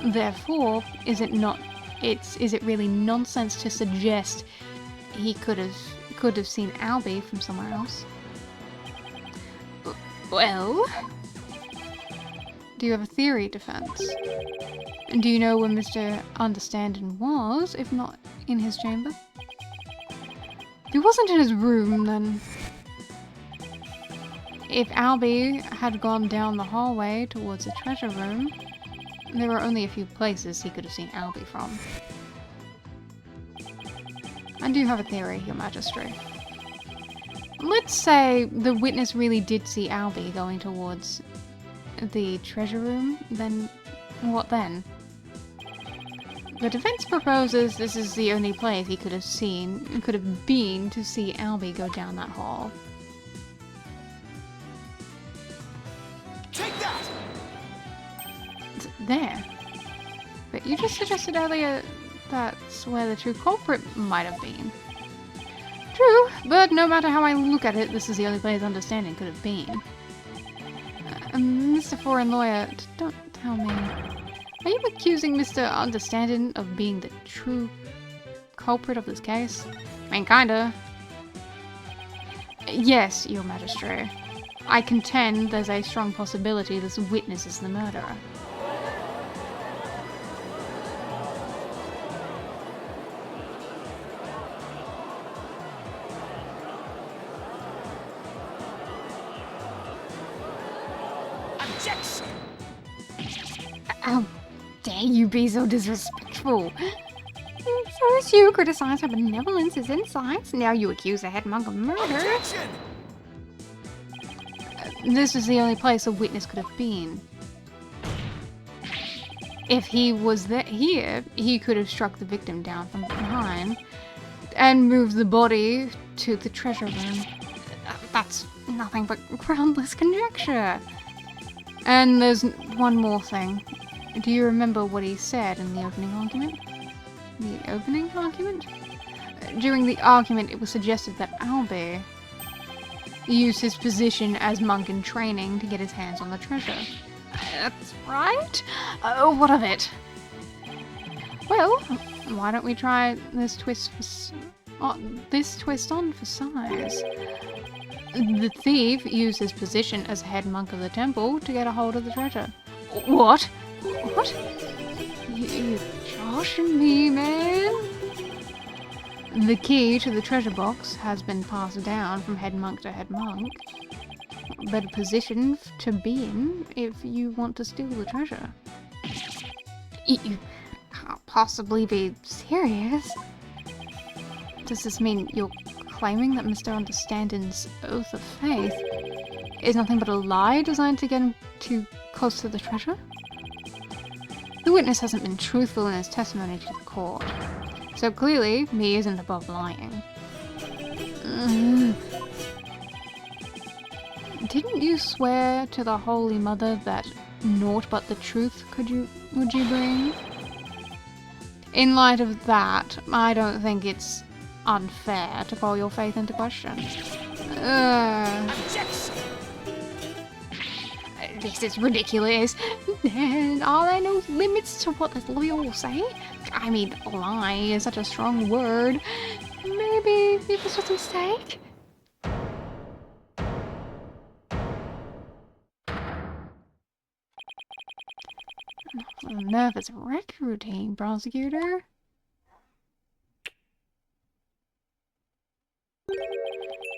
Therefore, is it really nonsense to suggest he could have seen Albie from somewhere else? Well, do you have a theory, defense? Do you know where Mr. Understanding was, if not in his chamber? If he wasn't in his room, then if Albie had gone down the hallway towards the treasure room, there were only a few places he could have seen Albie from. I do have a theory, Your Majesty. Let's say the witness really did see Albie going towards the treasure room, then what then? The defense proposes this is the only place he could have been to see Albie go down that hall. Take that! There. But you just suggested earlier that's where the true culprit might have been. True, but no matter how I look at it, this is the only place Understanding could have been. Mr. Foreign Lawyer, don't tell me. Are you accusing Mr. Understanding of being the true culprit of this case? I mean, kinda. Yes, Your Majesty. I contend there's a strong possibility this witness is the murderer. Objection! How dare you be so disrespectful? First you criticize her benevolence, his insights, now you accuse a head monk of murder. Objection! This is the only place a witness could have been. If he was here, he could have struck the victim down from behind and moved the body to the treasure room. That's nothing but groundless conjecture. And there's one more thing. Do you remember what he said in the opening argument? The opening argument? During the argument, it was suggested that Albie used his position as monk in training to get his hands on the treasure. That's right. What of it? Well, why don't we try this twist on for size? The thief used his position as head monk of the temple to get a hold of the treasure. What? What? You joshing me, man? The key to the treasure box has been passed down from head monk to head monk. Better position to be in if you want to steal the treasure. You can't possibly be serious. Does this mean you're claiming that Mr. Understanding's oath of faith is nothing but a lie designed to get him too close to the treasure? The witness hasn't been truthful in his testimony to the court, so clearly he isn't above lying. Didn't you swear to the Holy Mother that naught but the truth would you bring? In light of that, I don't think it's unfair to call your faith into question. This is ridiculous. And are there no limits to what this lawyer will say? I mean, lie is such a strong word. Maybe it was just a mistake? A nervous wreck routine, prosecutor.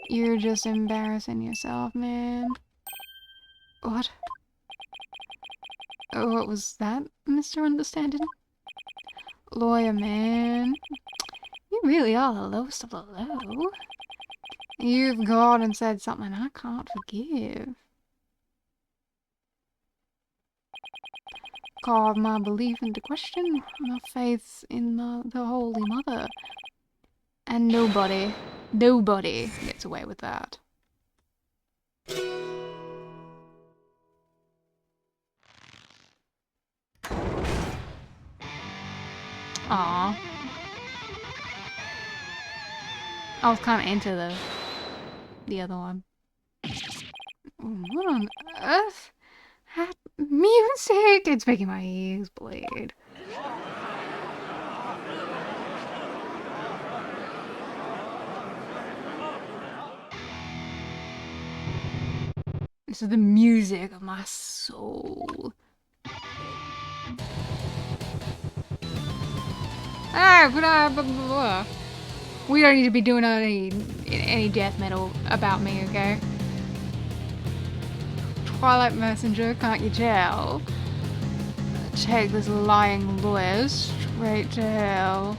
You're just embarrassing yourself, man. What? Oh, what was that, Mr. Understanding? Lawyer man. You really are the lowest of the low. You've gone and said something I can't forgive. Called my belief into question, my faith in the Holy Mother. And nobody gets away with that. Aww. I was kind of into the other one. What on earth? That music! It's making my ears bleed. This is the music of my soul. We don't need to be doing any death metal about me, okay? Twilight Messenger, can't you tell? Take this lying lawyer straight to hell.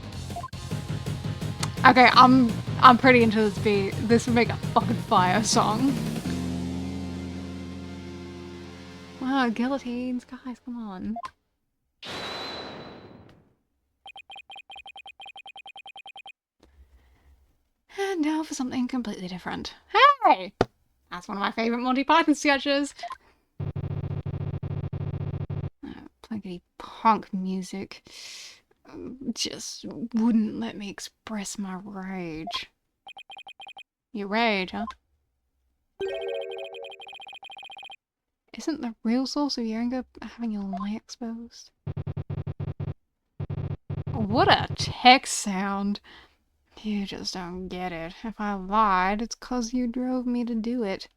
Okay, I'm pretty into this beat. This would make a fucking fire song. Wow, guillotines, guys, come on. And now for something completely different. Hey! That's one of my favourite Monty Python sketches. Plankety punk music just wouldn't let me express my rage. Your rage, huh? Isn't the real source of your anger having your lie exposed? What a text sound! You just don't get it. If I lied, it's 'cause you drove me to do it.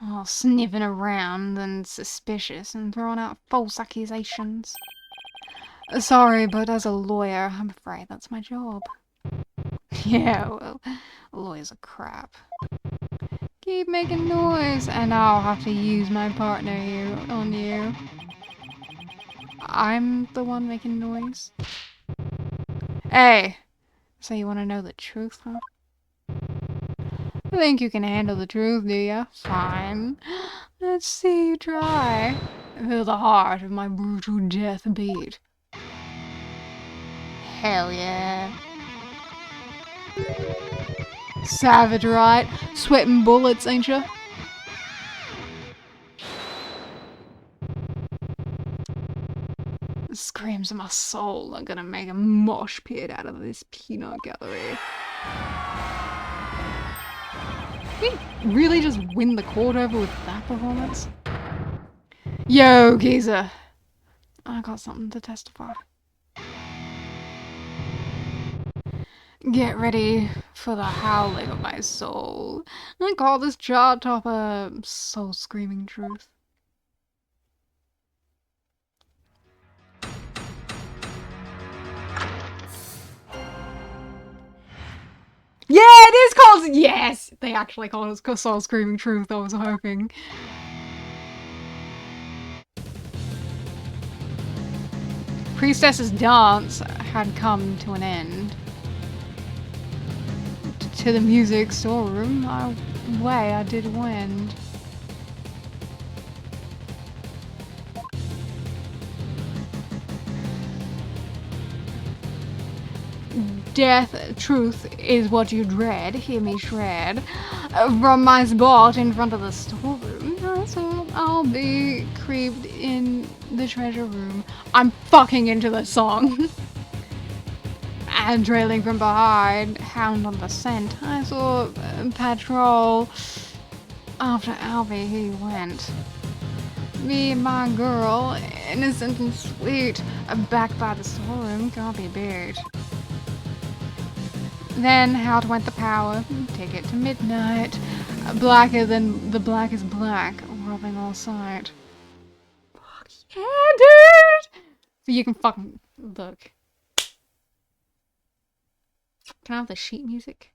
All sniffing around and suspicious and throwing out false accusations. Sorry, but as a lawyer, I'm afraid that's my job. Yeah, well, lawyers are crap. Keep making noise, and I'll have to use my partner on you. I'm the one making noise. Hey, so you want to know the truth, huh? Think you can handle the truth, do ya? Fine. Let's see you try. Feel the heart of my brutal death beat. Hell yeah. Savage, right? Sweating bullets, ain't ya? The screams of my soul are gonna make a mosh pit out of this peanut gallery. Did we really just win the court over with that performance? Yo, geezer. I got something to testify. Get ready for the howling of my soul. I call this chart topper soul-screaming truth. Yeah, it is called... Yes! They actually called it Soul Screaming Truth, I was hoping. Priestess's dance. had come to an end. To the music storeroom, I did wend. Death, truth is what you dread. Hear me shred from my spot in front of the storeroom. So I'll be creeped in the treasure room. I'm fucking into the song. And trailing from behind, hound on the scent. I saw patrol. After Albie he went. Me and my girl, innocent and sweet, back by the storeroom, can't be beat. Then out went the power, ticket to midnight, blacker than the blackest black, robbing all sight. Fuck yeah, dude! So you can fucking look. Can I have the sheet music?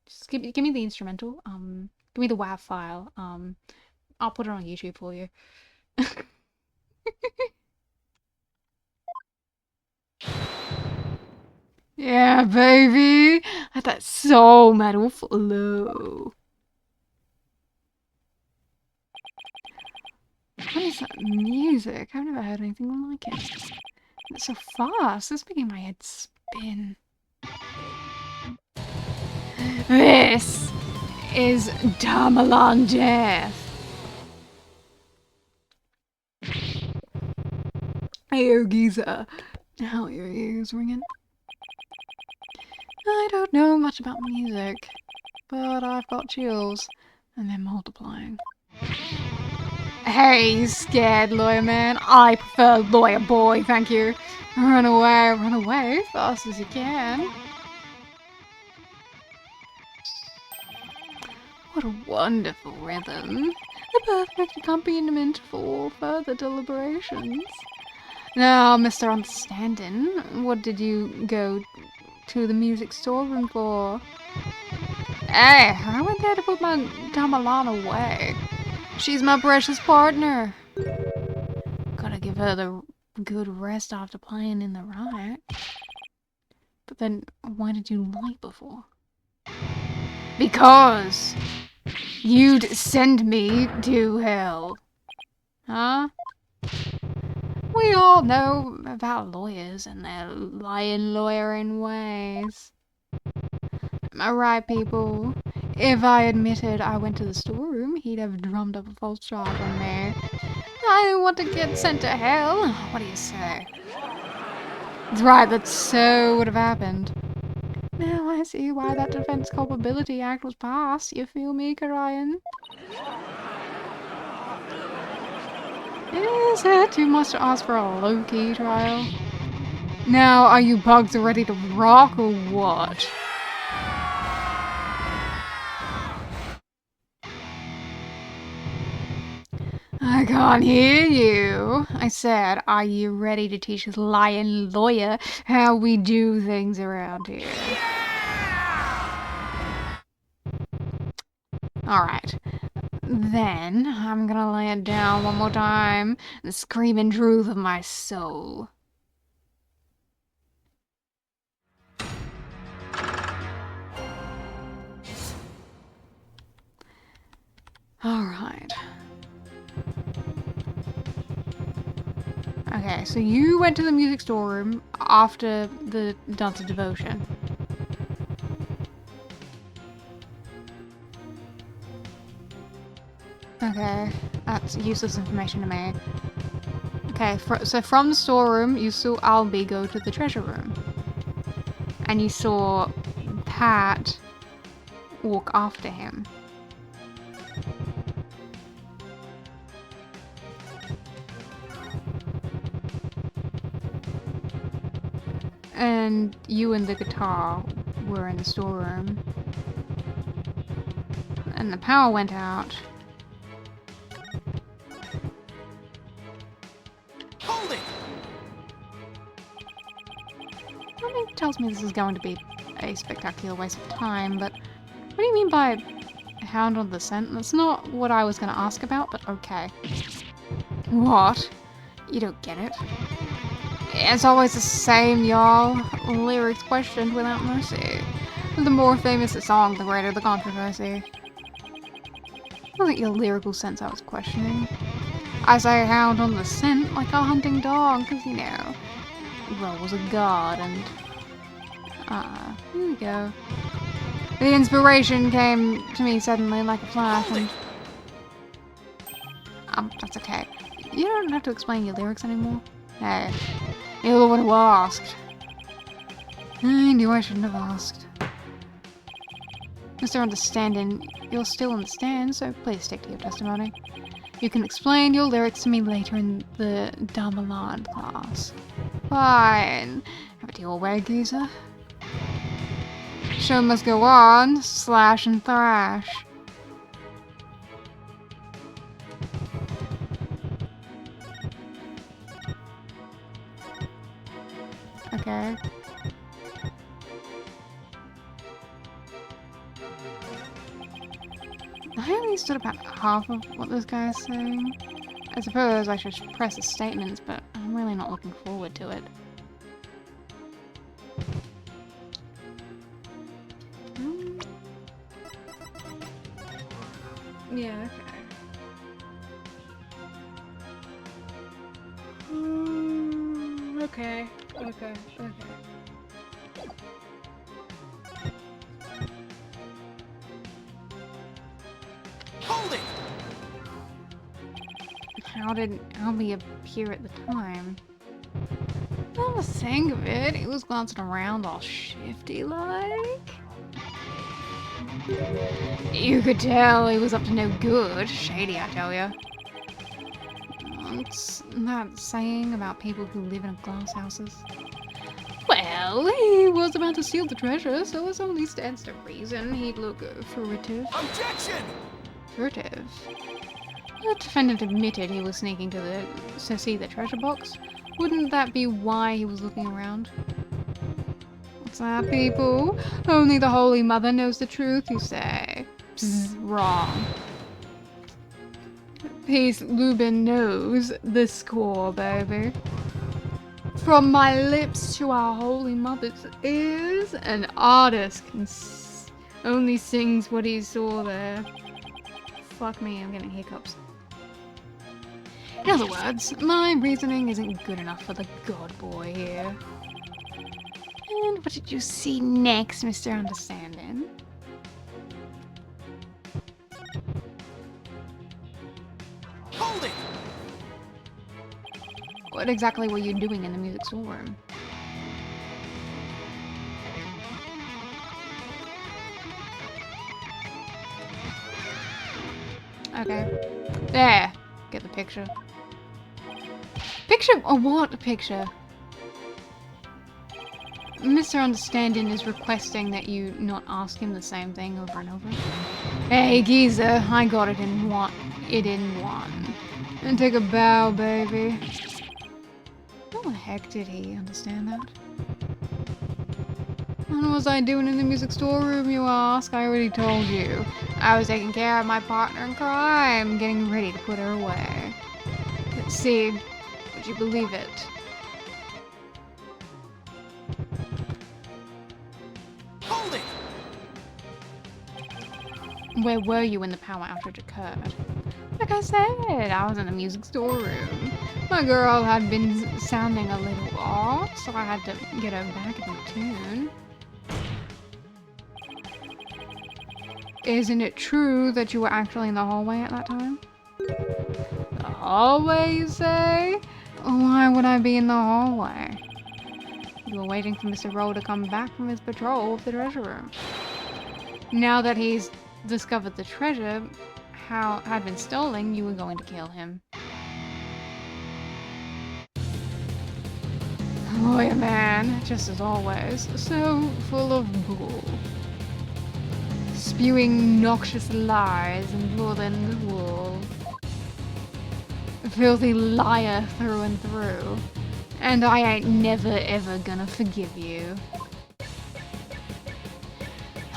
Just give me the instrumental. Give me the WAV file. I'll put it on YouTube for you. Yeah, baby! Had that soul metal flow. What is that music? I've never heard anything like it. It's so fast. It's making my head spin. This is Damalan Death. Hey, Giza. How are your ears ringing? I don't know much about music, but I've got chills, and they're multiplying. Hey, you scared lawyer man? I prefer lawyer boy, thank you. Run away, fast as you can. What a wonderful rhythm. The perfect accompaniment for further deliberations. Now, Mr. Understanding, what did you go to the music storeroom for? Hey, I went there to put my Damalana away. She's my precious partner. Gotta give her the good rest after playing in the riot. But then, why did you lie before? Because you'd send me to hell. Huh? We all know about lawyers and their lying lawyering ways. Am I right, people? If I admitted I went to the storeroom, he'd have drummed up a false charge on me. I didn't want to get sent to hell. What do you say? That's right, that so would have happened. Now I see why that Defense Culpability Act was passed. You feel me, Karayan? Is it too much to ask for a low-key trial? Now, are you bugs ready to rock or what? I can't hear you. I said, are you ready to teach this lying lawyer how we do things around here? Alright. Then, I'm gonna lay it down one more time. The screaming truth of my soul. Alright. Okay, so you went to the music storeroom after the Dance of Devotion. Okay, that's useless information to me. Okay, so from the storeroom, you saw Albie go to the treasure room. And you saw Pat walk after him. And you and the guitar were in the storeroom. And the power went out. Hold it! Something tells me this is going to be a spectacular waste of time, but what do you mean by hound on the scent? That's not what I was going to ask about, but okay. What? You don't get it? It's always the same, y'all. Lyrics questioned without mercy. The more famous the song, the greater the controversy. It wasn't your lyrical sense I was questioning. I say hound on the scent like a hunting dog, because, you know, Ro was a god, and... here we go. The inspiration came to me suddenly like a flash, and... that's okay. You don't have to explain your lyrics anymore. Hey, you're the one who asked. I knew I shouldn't have asked. Mr. Understanding, you're still in the stand, so please stick to your testimony. You can explain your lyrics to me later in the down the line class. Fine. Have it your way, geezer. Show must go on, slash and thrash. Okay. I only understood about half of what this guy is saying. I suppose I should press his statements, but I'm really not looking forward to it. Yeah, okay. Okay. Hold it! How did Albie appear at the time? On the thing of it, he was glancing around all shifty-like. You could tell he was up to no good. Shady, I tell ya. What's that saying about people who live in glass houses? Well, he was about to steal the treasure, so it only stands to reason he'd look furtive. Objection! Furtive? The defendant admitted he was sneaking to see the treasure box. Wouldn't that be why he was looking around? What's that, people? Only the Holy Mother knows the truth, you say? Psst, wrong. Peace Lubin knows the score, baby. From my lips to our Holy Mother's ears, an artist can only sings what he saw there. Fuck me, I'm getting hiccups. In other words, my reasoning isn't good enough for the god boy here. And what did you see next, Mr. Understanding? Hold it! What exactly were you doing in the music storeroom? Okay. There! Get the picture. Picture? Or what picture? Mr. Understanding is requesting that you not ask him the same thing over and over. Hey, geezer, I got it in one. And take a bow, baby. How the heck did he understand that? What was I doing in the music storeroom, you ask? I already told you. I was taking care of my partner in crime, getting ready to put her away. Let's see, would you believe it? Hold it! Where were you when the power outage occurred? Like I said, I was in the music storeroom. My girl had been sounding a little off, so I had to get her back in tune. Isn't it true that you were actually in the hallway at that time? The hallway, you say? Why would I be in the hallway? You were waiting for Mr. Roll to come back from his patrol of the treasure room. Now that he's discovered the treasure had been stolen, you were going to kill him. Lawyer man, just as always, so full of bull. Spewing noxious lies and more than wool. A filthy liar through and through. And I ain't never ever gonna forgive you.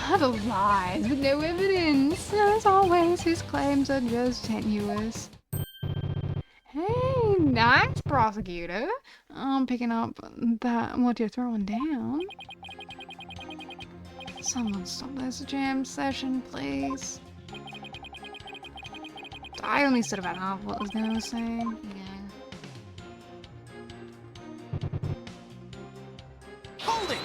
Other lies with no evidence. As always, his claims are just tenuous. Hey, nice prosecutor. I'm picking up that what you're throwing down. Someone stop this jam session, please. I only said about half what was going to say. Yeah. Hold it!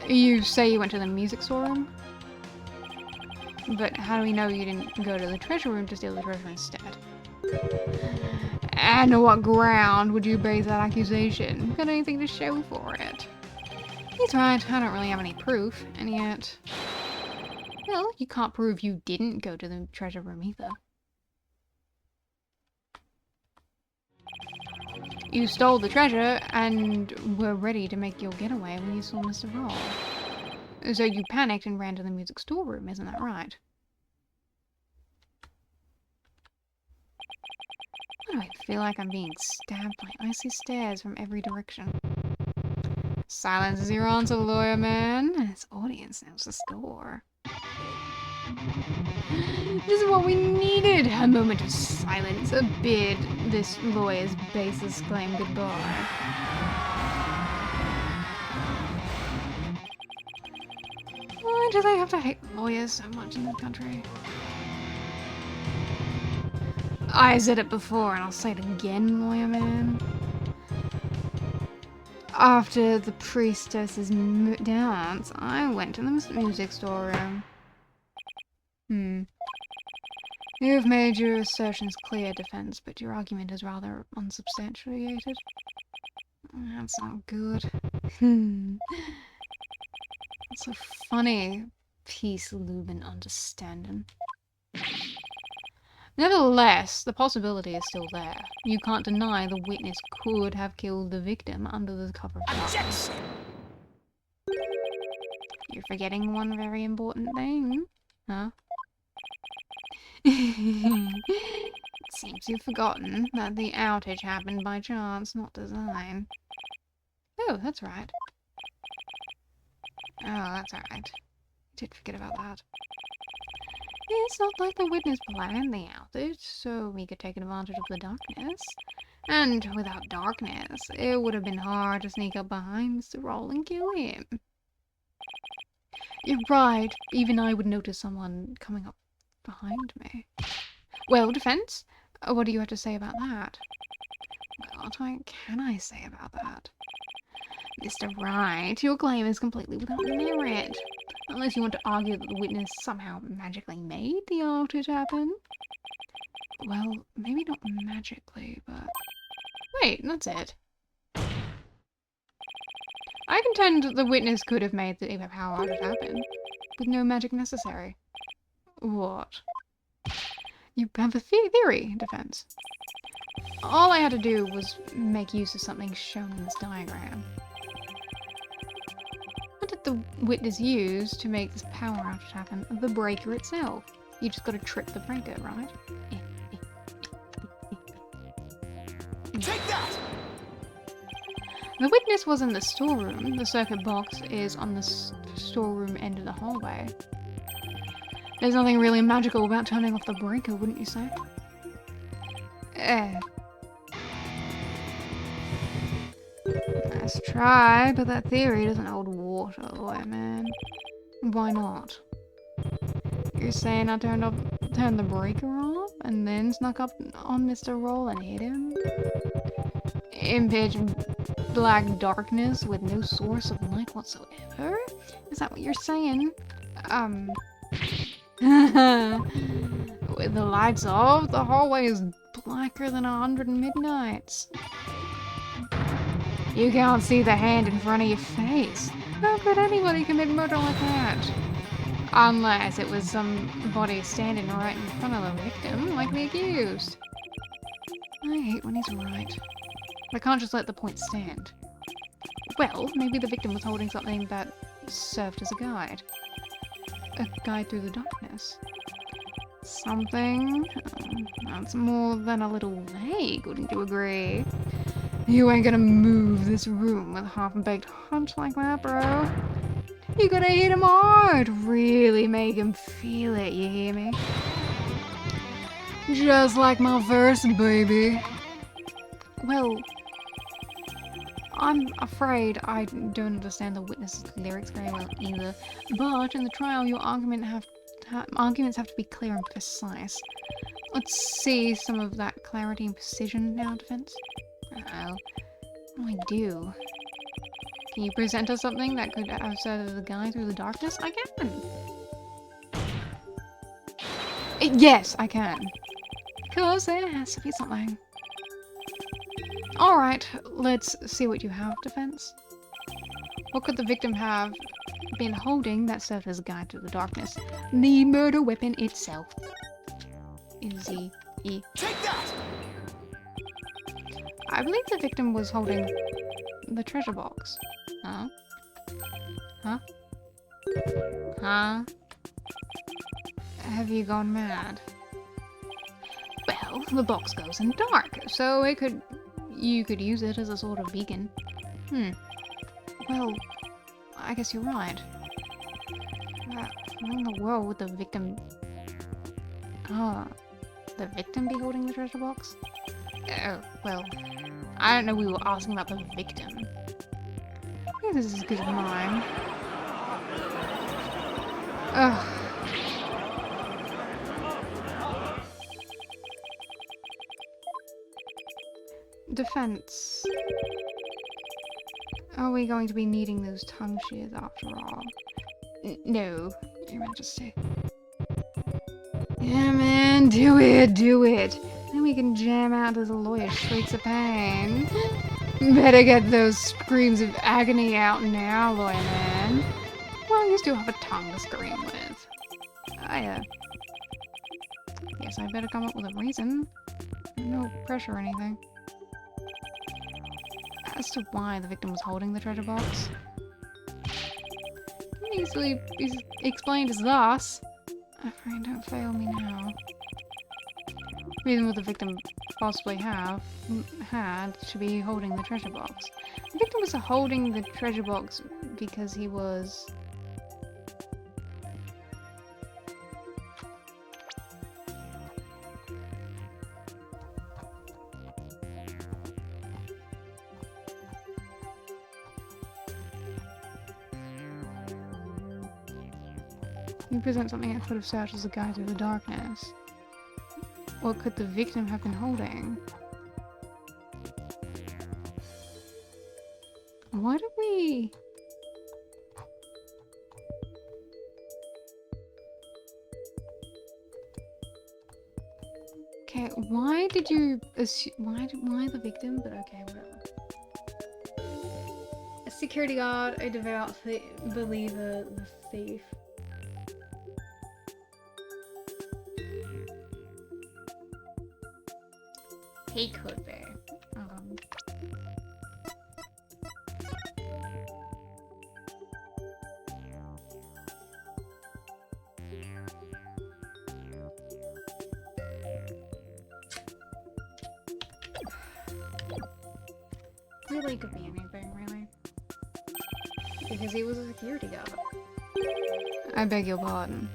You say you went to the music storeroom? But how do we know you didn't go to the treasure room to steal the treasure instead? And on what ground would you base that accusation? Got anything to show for it? He's right, I don't really have any proof, and yet... Well, you can't prove you didn't go to the treasure room either. You stole the treasure and were ready to make your getaway when you saw Mr. Roll. So you panicked and ran to the music storeroom, isn't that right? Why do I feel like I'm being stabbed by icy stares from every direction? Silence is your answer, lawyer man. His audience knows the score. This is what we needed! A moment of silence, a bid this lawyer's baseless claim goodbye. Why do they have to hate lawyers so much in this country? I said it before and I'll say it again, lawyer man. After the priestess's dance, I went to the music storeroom. You've made your assertions clear, defense, but your argument is rather unsubstantiated. That's not good. That's a funny piece, Lubin understanding. Nevertheless, the possibility is still there. You can't deny the witness could have killed the victim under the cover of darkness. You're forgetting one very important thing, huh? It seems you've forgotten that the outage happened by chance, not design. Oh, that's right. Oh, that's alright. Did forget about that. It's not like the witness planned the outage, so we could take advantage of the darkness. And without darkness, it would have been hard to sneak up behind Mr. Roll and kill him. You're right, even I would notice someone coming up behind me. Well, defense, what do you have to say about that? What can I say about that? Mr. Wright, your claim is completely without merit. Unless you want to argue that the witness somehow magically made the outage happen. Well, maybe not magically, but... Wait, that's it. I contend the witness could have made the power outage happen, with no magic necessary. What? You have a theory, defense. All I had to do was make use of something shown in this diagram. What did the witness use to make this power outage happen? The breaker itself. You just gotta trip the breaker, right? Take that! The witness was in the storeroom. The circuit box is on the storeroom end of the hallway. There's nothing really magical about turning off the breaker, wouldn't you say? Let's try, but that theory doesn't hold water, lawyer man. Why not? You're saying I turned the breaker off and then snuck up on Mr. Roll and hit him? In pitch black darkness with no source of light whatsoever? Is that what you're saying? With the lights off, the hallway is blacker than 100 midnights. You can't see the hand in front of your face. How could anybody commit murder like that? Unless it was somebody standing right in front of the victim, like the accused. I hate when he's right. I can't just let the point stand. Well, maybe the victim was holding something that served as a guide. A guide through the darkness. Something that's more than a little vague, wouldn't you agree? You ain't gonna move this room with a half-baked hunch like that, bro. You gotta hit him hard, really make him feel it, you hear me? Just like my verse, baby. Well, I'm afraid I don't understand the witness's lyrics very well either, but in the trial your arguments have to be clear and precise. Let's see some of that clarity and precision in our defense. Oh, I do. Can you present us something that could outside of the guy through the darkness? I can! Yes, I can. Because there has to be something. Alright, let's see what you have, defense. What could the victim have been holding that served as a guide through the darkness? The murder weapon itself. Take that! I believe the victim was holding the treasure box. Huh? Huh? Huh? Have you gone mad? Well, the box goes in dark, so you could use it as a sort of beacon. Well, I guess you're right. Why in the world would the victim... the victim be holding the treasure box? Oh, well, I don't know we were asking about the victim. I think this is as good as mine. Ugh. Defense. Are we going to be needing those tongue shears after all? No, Your Majesty. Yeah, man, do it, do it. Then we can jam out those lawyer's shrieks of pain. Better get those screams of agony out now, lawyer man. Well, you still have a tongue to scream with. Guess I better come up with a reason. No pressure or anything. As to why the victim was holding the treasure box, easily explained as thus. Afraid don't fail me now. Reason would the victim possibly had to be holding the treasure box. The victim was holding the treasure box because he was... You present something that could have served as a guide through the darkness. What could the victim have been holding? Why did we... Okay, why did you assume... Why the victim? But okay, whatever. A security guard, a devout believer, the thief. He could be. Really could be anything, really. Because he was a security guard. I beg your pardon.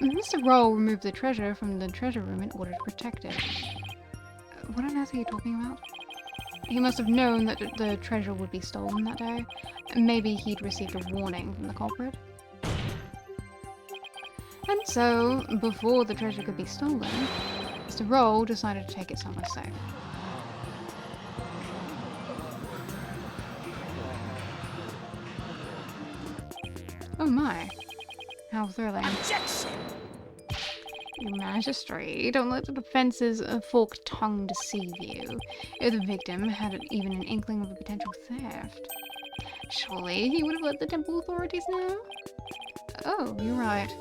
Mr. Roll removed the treasure from the treasure room in order to protect it. What on earth are you talking about? He must have known that the treasure would be stolen that day. Maybe he'd received a warning from the culprit. And so, before the treasure could be stolen, Mr. Roll decided to take it somewhere safe. Oh my. How thrilling. Objection! Your Majesty, don't let the defense's forked tongue deceive you. If the victim had even an inkling of a potential theft, surely he would have let the temple authorities know? Oh, you're right.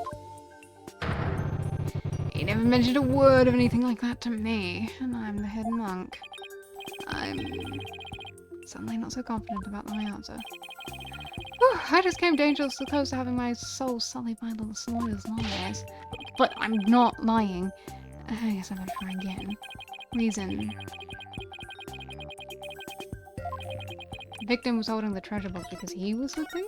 He never mentioned a word of anything like that to me, and I'm the head monk. I'm suddenly not so confident about my answer. Whew, I just came dangerously close to having my soul sullied by the lawyer's lies. But I'm not lying. I guess I better try again. Reason. The victim was holding the treasure box because he was the thief?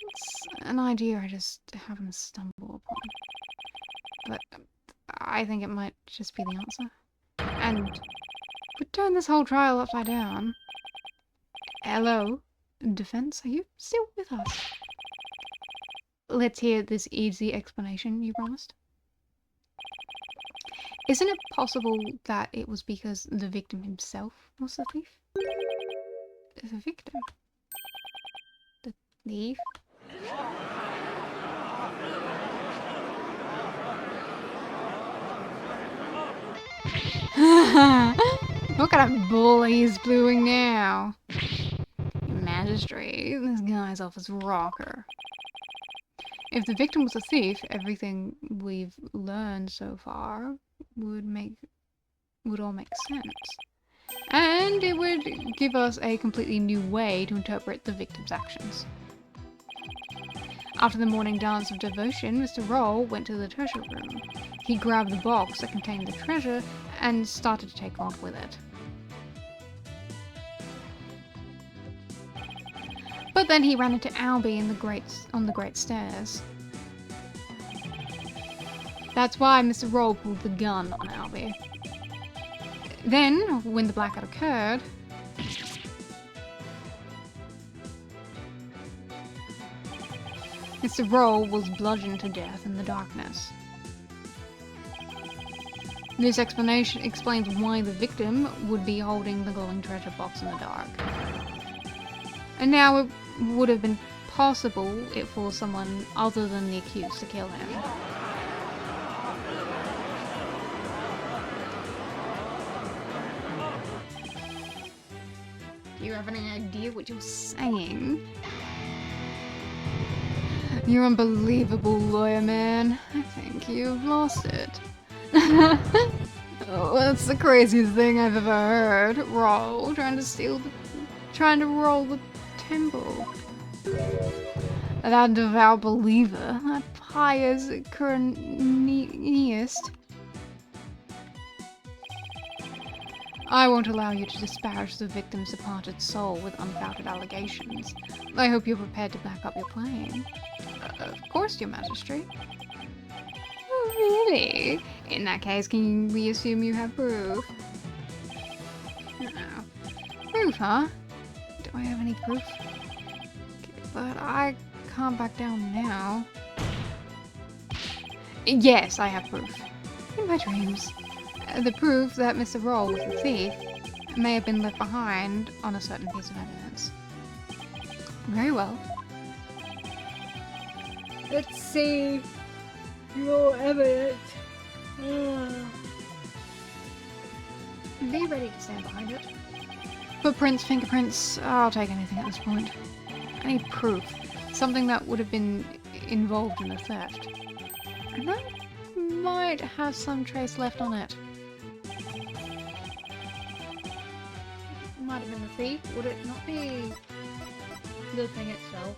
It's an idea I just happened to stumble upon. But I think it might just be the answer. And would turn this whole trial upside down. Hello, defense, are you still with us? Let's hear this easy explanation you promised. Isn't it possible that it was because the victim himself was the thief? The victim? The thief? What kind of bull he's blowing now? Magistrate, this guy's off his rocker. If the victim was a thief, everything we've learned so far would all make sense. And it would give us a completely new way to interpret the victim's actions. After the morning dance of devotion, Mr. Roll went to the treasure room. He grabbed the box that contained the treasure and started to take off with it. But then he ran into Albie on the great stairs. That's why Mr. Roll pulled the gun on Albie. Then, when the blackout occurred, Mr. Roll was bludgeoned to death in the darkness. This explanation explains why the victim would be holding the glowing treasure box in the dark. And now it would have been possible for someone other than the accused to kill him. Do you have any idea what you're saying? You're unbelievable, lawyer man. I think you've lost it. Oh, that's the craziest thing I've ever heard. Roll, trying to roll the temple. That devout believer, that pious Cornelius. I won't allow you to disparage the victim's departed soul with unfounded allegations. I hope you're prepared to back up your claim. Of course, your magistrate. Oh, really? In that case, can we assume you have proof? No. Proof, huh? Do I have any proof? But I can't back down now. Yes, I have proof. In my dreams. The proof that Mr. Roll was the thief may have been left behind on a certain piece of evidence. Very well. Let's see your evidence. Be ready to stand behind it. Footprints, fingerprints, I'll take anything at this point. I need proof. Something that would have been involved in the theft. And that might have some trace left on it. Might have been the thief, would it not be the thing itself?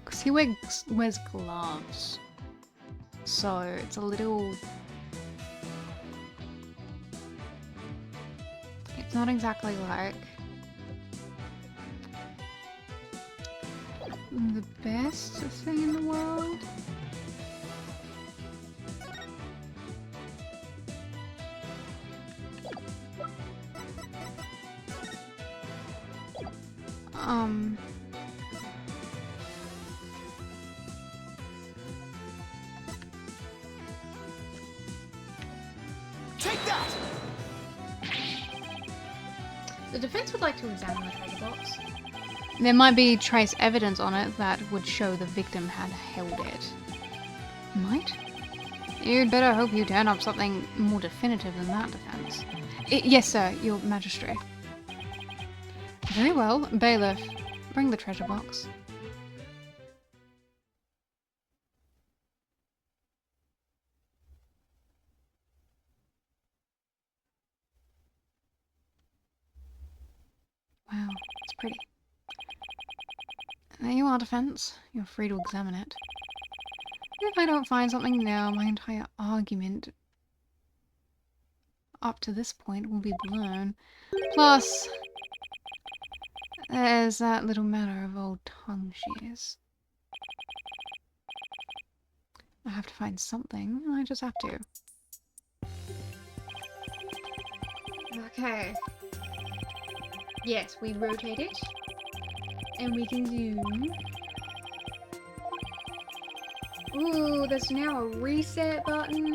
Because he wears gloves, so it's a little... It's not exactly like the best thing in the world. Take that! The defense would like to examine the treasure box. There might be trace evidence on it that would show the victim had held it. Might? You'd better hope you turn up something more definitive than that, defense. Yes, sir, your magistrate. Very well, bailiff. Bring the treasure box. Wow, it's pretty. There you are, defense. You're free to examine it. If I don't find something now, my entire argument up to this point will be blown. Plus, there's that little matter of old tongue shears. I have to find something, and I just have to. Okay. Yes, we rotate it. And we can zoom. Ooh, there's now a reset button.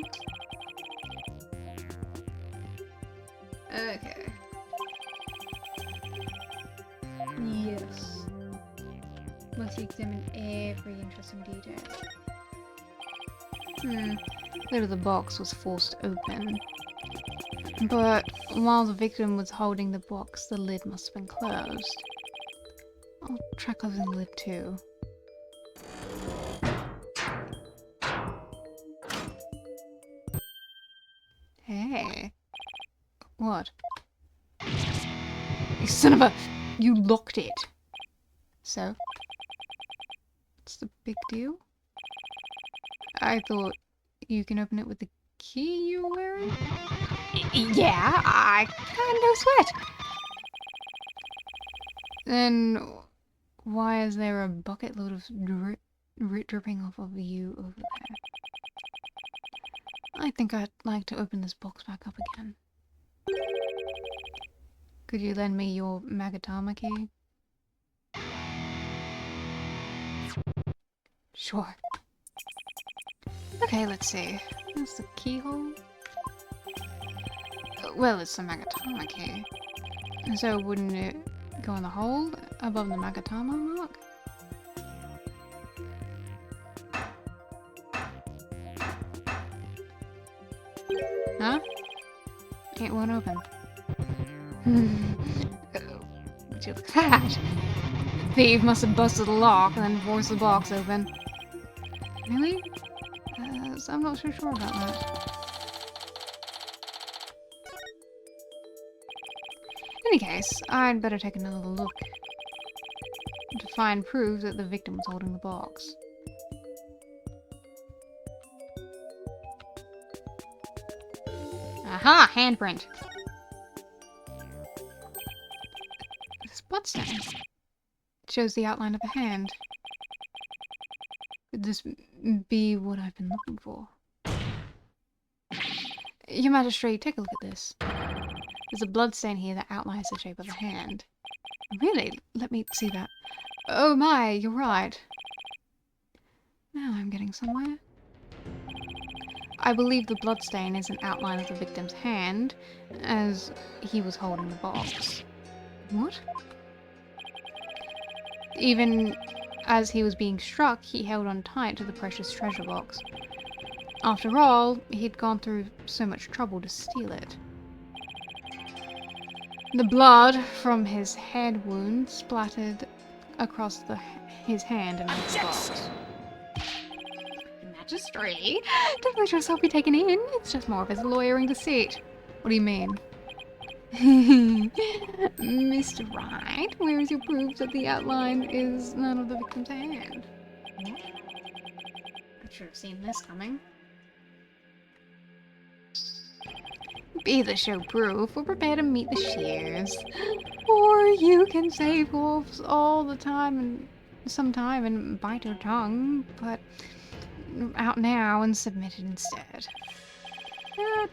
Okay. Yes. Once you examine every interesting detail. Lid of the box was forced open. But while the victim was holding the box, the lid must have been closed. I'll try closing the lid too. Hey. What? You son of a... You locked it. So? What's the big deal? I thought you can open it with the key you're wearing? Yeah, I had no sweat. Then why is there a bucket load of dripping off of you over there? I think I'd like to open this box back up again. Could you lend me your Magatama key? Sure. Okay, let's see. That's the keyhole. Well, it's the Magatama key. So wouldn't it go in the hole above the Magatama mark? Huh? It won't open. Would you look at that? The thief must have busted the lock and then forced the box open. Really? So I'm not so sure about that. In any case, I'd better take another look to find proof that the victim was holding the box. Aha! Handprint! This bloodstain. It shows the outline of a hand. Could this be what I've been looking for? Your Majesty, take a look at this. There's a bloodstain here that outlines the shape of a hand. Really? Let me see that. Oh my, you're right. Now I'm getting somewhere. I believe the bloodstain is an outline of the victim's hand, as he was holding the box. What? Even as he was being struck, he held on tight to the precious treasure box. After all, he'd gone through so much trouble to steal it. The blood from his head wound splattered across his hand and the box. Magistrate, don't let yourself be taken in. It's just more of his lawyering deceit. What do you mean? Mr. Wright, where is your proof that the outline is none of the victim's hand? What? I should have seen this coming. Be the show proof, we're prepared to meet the shears. Or you can save wolves all the time and sometime and bite your tongue, but out now and submit it instead. That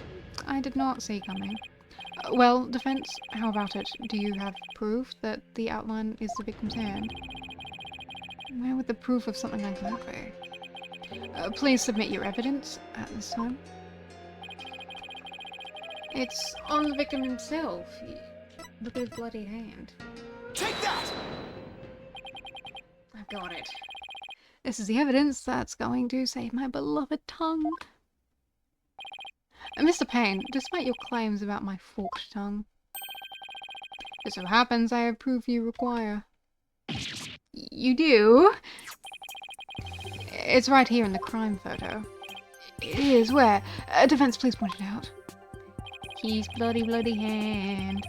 I did not see coming. Well, defense, how about it? Do you have proof that the outline is the victim's hand? Where would the proof of something like that be? Please submit your evidence at this time. It's on the victim himself. Look at his bloody hand. Take that! I've got it. This is the evidence that's going to save my beloved tongue. Mr. Payne, despite your claims about my forked tongue, it so happens I have proof you require. You do? It's right here in the crime photo. It is, where? Defense, please point it out. His bloody, bloody hand.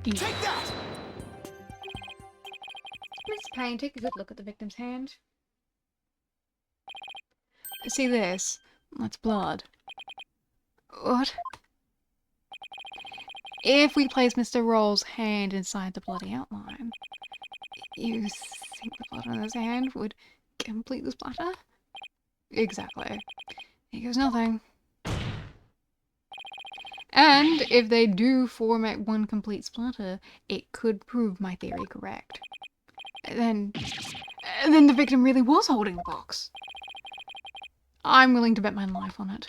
Take that! Mr. Payne, take a good look at the victim's hand. See this? That's blood. What? If we place Mr. Roll's hand inside the bloody outline, you think the blood on his hand would complete the splatter? Exactly. Here goes nothing. And if they do form one complete splatter, it could prove my theory correct. Then the victim really was holding the box. I'm willing to bet my life on it.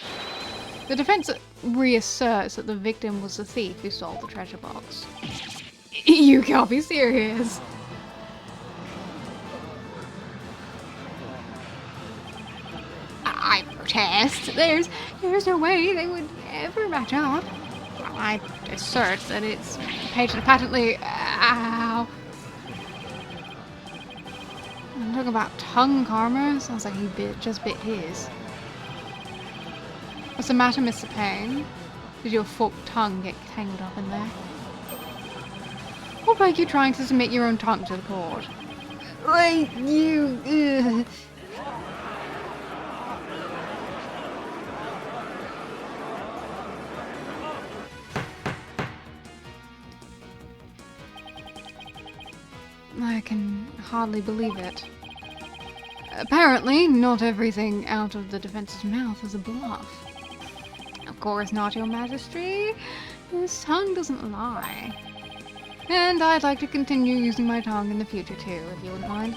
The defense reasserts that the victim was the thief who stole the treasure box. You can't be serious. I protest. There's no way they would ever match up. I assert that it's patently. Ow. I'm talking about tongue karma. Sounds like he just bit his. What's the matter, Mr. Payne? Did your forked tongue get tangled up in there? What about you trying to submit your own tongue to the court? Wait, you... I can hardly believe it. Apparently, not everything out of the defense's mouth is a bluff. Of course not, Your Majesty. His tongue doesn't lie. And I'd like to continue using my tongue in the future too, if you wouldn't mind.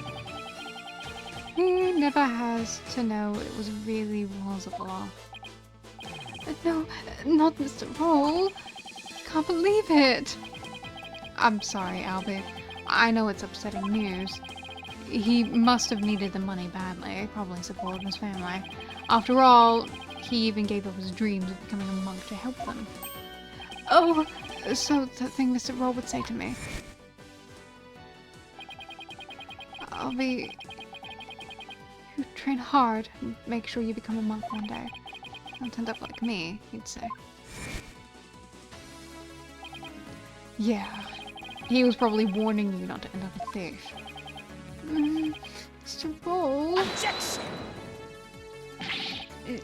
He never has to know it really was a bluff. No, not Mr. Roll. Can't believe it. I'm sorry, Albie. I know it's upsetting news. He must have needed the money badly, probably supporting his family. After all, he even gave up his dreams of becoming a monk to help them. Oh, so that thing Mr. Roll would say to me. Albie, you train hard and make sure you become a monk one day. Don't end up like me, he'd say. Yeah. He was probably warning you not to end up a thief. Mr. Roll. Objection!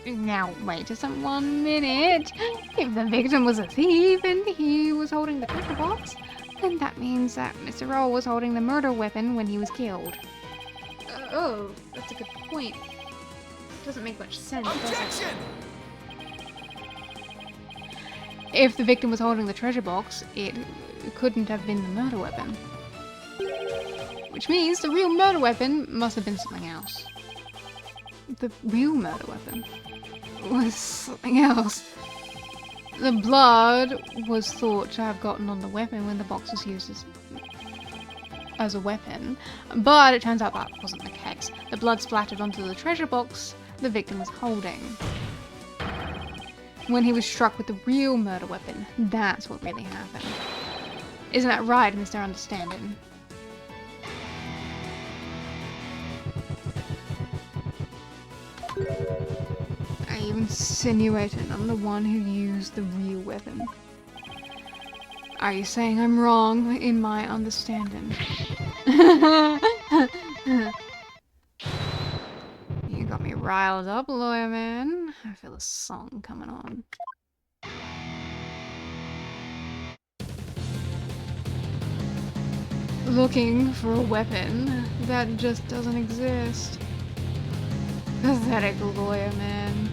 Now, wait just 1 minute. If the victim was a thief and he was holding the treasure box, then that means that Mr. Roll was holding the murder weapon when he was killed. Oh, that's a good point. Doesn't make much sense, does it? Objection! If the victim was holding the treasure box, it couldn't have been the murder weapon. Which means the real murder weapon must have been something else. The real murder weapon was something else. The blood was thought to have gotten on the weapon when the box was used as a weapon, but it turns out that wasn't the case. The blood splattered onto the treasure box the victim was holding. When he was struck with the real murder weapon, that's what really happened. Isn't that right, Mr. Understanding? Are you insinuating I'm the one who used the real weapon? Are you saying I'm wrong in my understanding? You got me riled up, lawyer man. I feel a song coming on. Looking for a weapon that just doesn't exist. Pathetic lawyer man.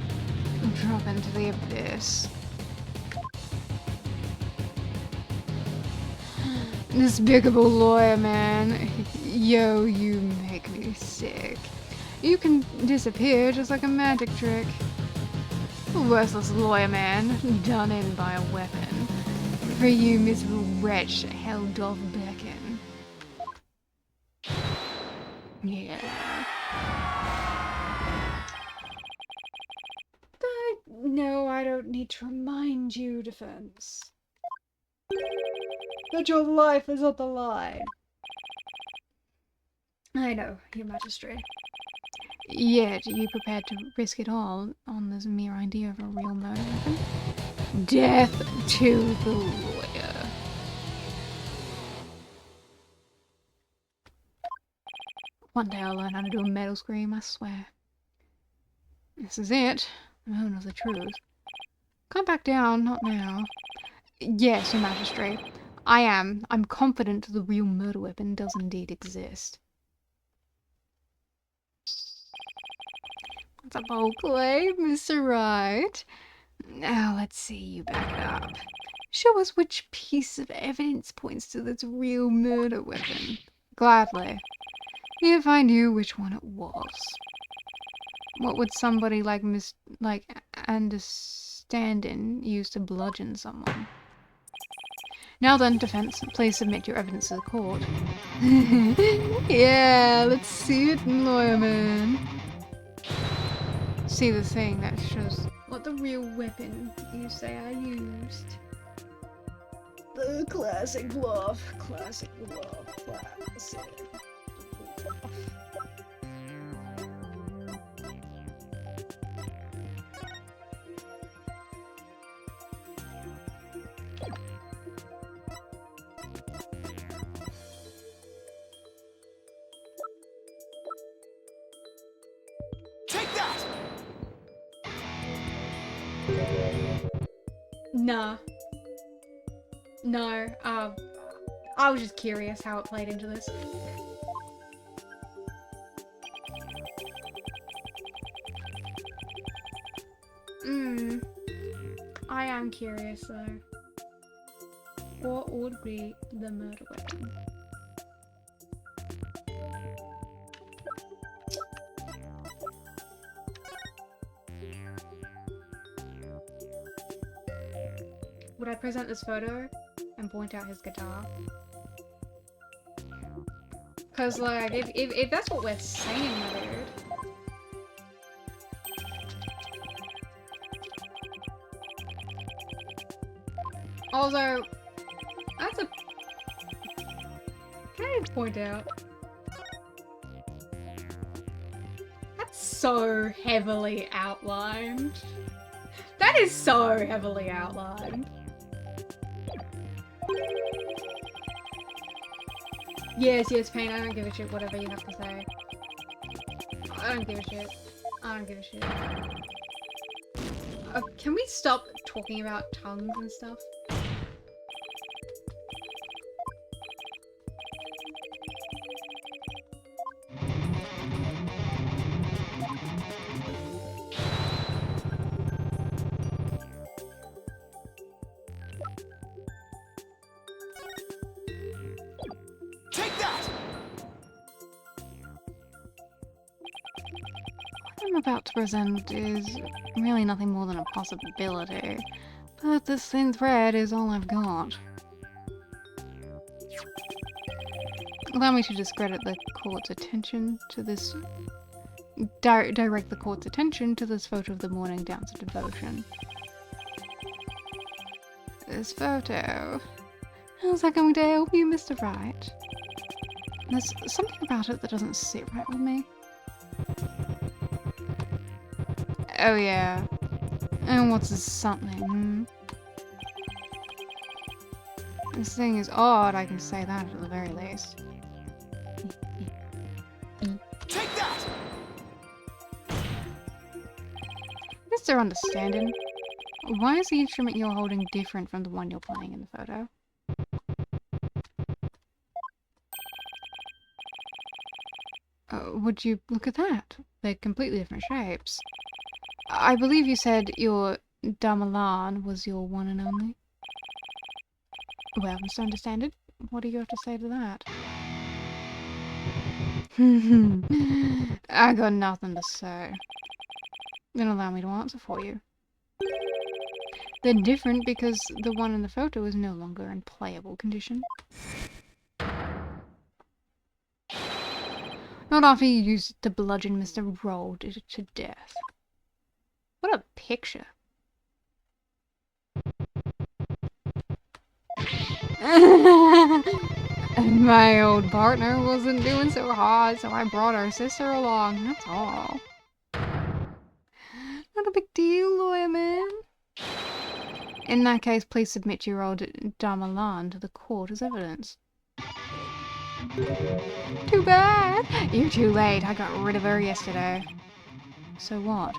Drop into the abyss. Despicable lawyer man. Yo, you make me sick. You can disappear just like a magic trick. Worthless lawyer man, done in by a weapon. For you, miserable wretch, held off beckon. Yeah. No, I don't need to remind you, defense, that your life is on the line. I know, Your Majesty. Yet, are you prepared to risk it all on this mere idea of a real murder weapon? Death to the lawyer. One day I'll learn how to do a metal scream, I swear. This is it. The moment of the truth. Come back down, not now. Yes, Your Majesty. I'm confident the real murder weapon does indeed exist. What's up, old clay, Mr. Right? Now let's see you back it up. Show us which piece of evidence points to this real murder weapon. Gladly. If I knew which one it was. What would somebody like Understanding use to bludgeon someone? Now then, defense, please submit your evidence to the court. Yeah, let's see it, lawyer man. See the thing that shows what the real weapon you say I used. The classic bluff, classic bluff, classic bluff. Take that! Nah. No, I was just curious how it played into this. I am curious though. What would be the murder weapon? Would I present this photo and point out his guitar? Cause like, if that's what we're saying, dude. Although, that's a... Can I point out? That's so heavily outlined. That is so heavily outlined. Yes, Pain, I don't give a shit whatever you have to say. I don't give a shit. I don't give a shit. Can we stop talking about tongues and stuff? About to present is really nothing more than a possibility, but this thin thread is all I've got. Allow me to discredit the court's attention to this... direct the court's attention to this photo of the morning dance of devotion. This photo... How's that going to help you, Mr. Wright? There's something about it that doesn't sit right with me. Oh yeah. And what's this something? This thing is odd, I can say that at the very least. Take that! Mr. Understanding, why is the instrument you're holding different from the one you're playing in the photo? Would you look at that? They're completely different shapes. I believe you said your Damalan was your one and only. Well, Mr. Understanding, what do you have to say to that? I got nothing to say. Then allow me to answer for you. They're different because the one in the photo is no longer in playable condition. Not after you used it to bludgeon Mr. Roll to death. What a picture. My old partner wasn't doing so hot, so I brought our sister along, that's all. Not a big deal, lawyer man. In that case, please submit your old Damalan to the court as evidence. Too bad! You're too late, I got rid of her yesterday. So what?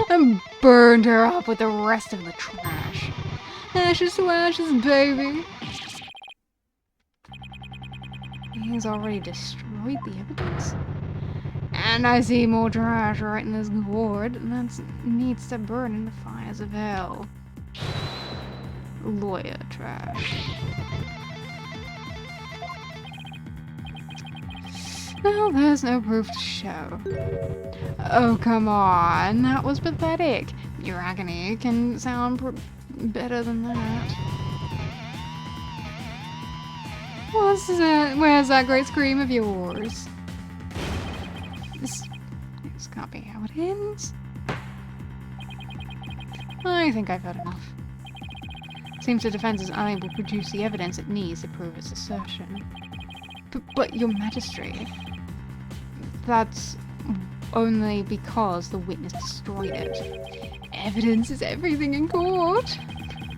And burned her up with the rest of the trash. Ashes to ashes, baby. He's already destroyed the evidence. And I see more trash right in this gourd, and that needs to burn in the fires of hell. Lawyer trash. Well, there's no proof to show. Oh, come on. That was pathetic. Your agony can sound better than that. What's that? Where's that great scream of yours? This can't be how it ends. I think I've had enough. Seems the defense is unable to produce the evidence it needs to prove its assertion. But your magistrate, that's only because the witness destroyed it. Evidence is everything in court.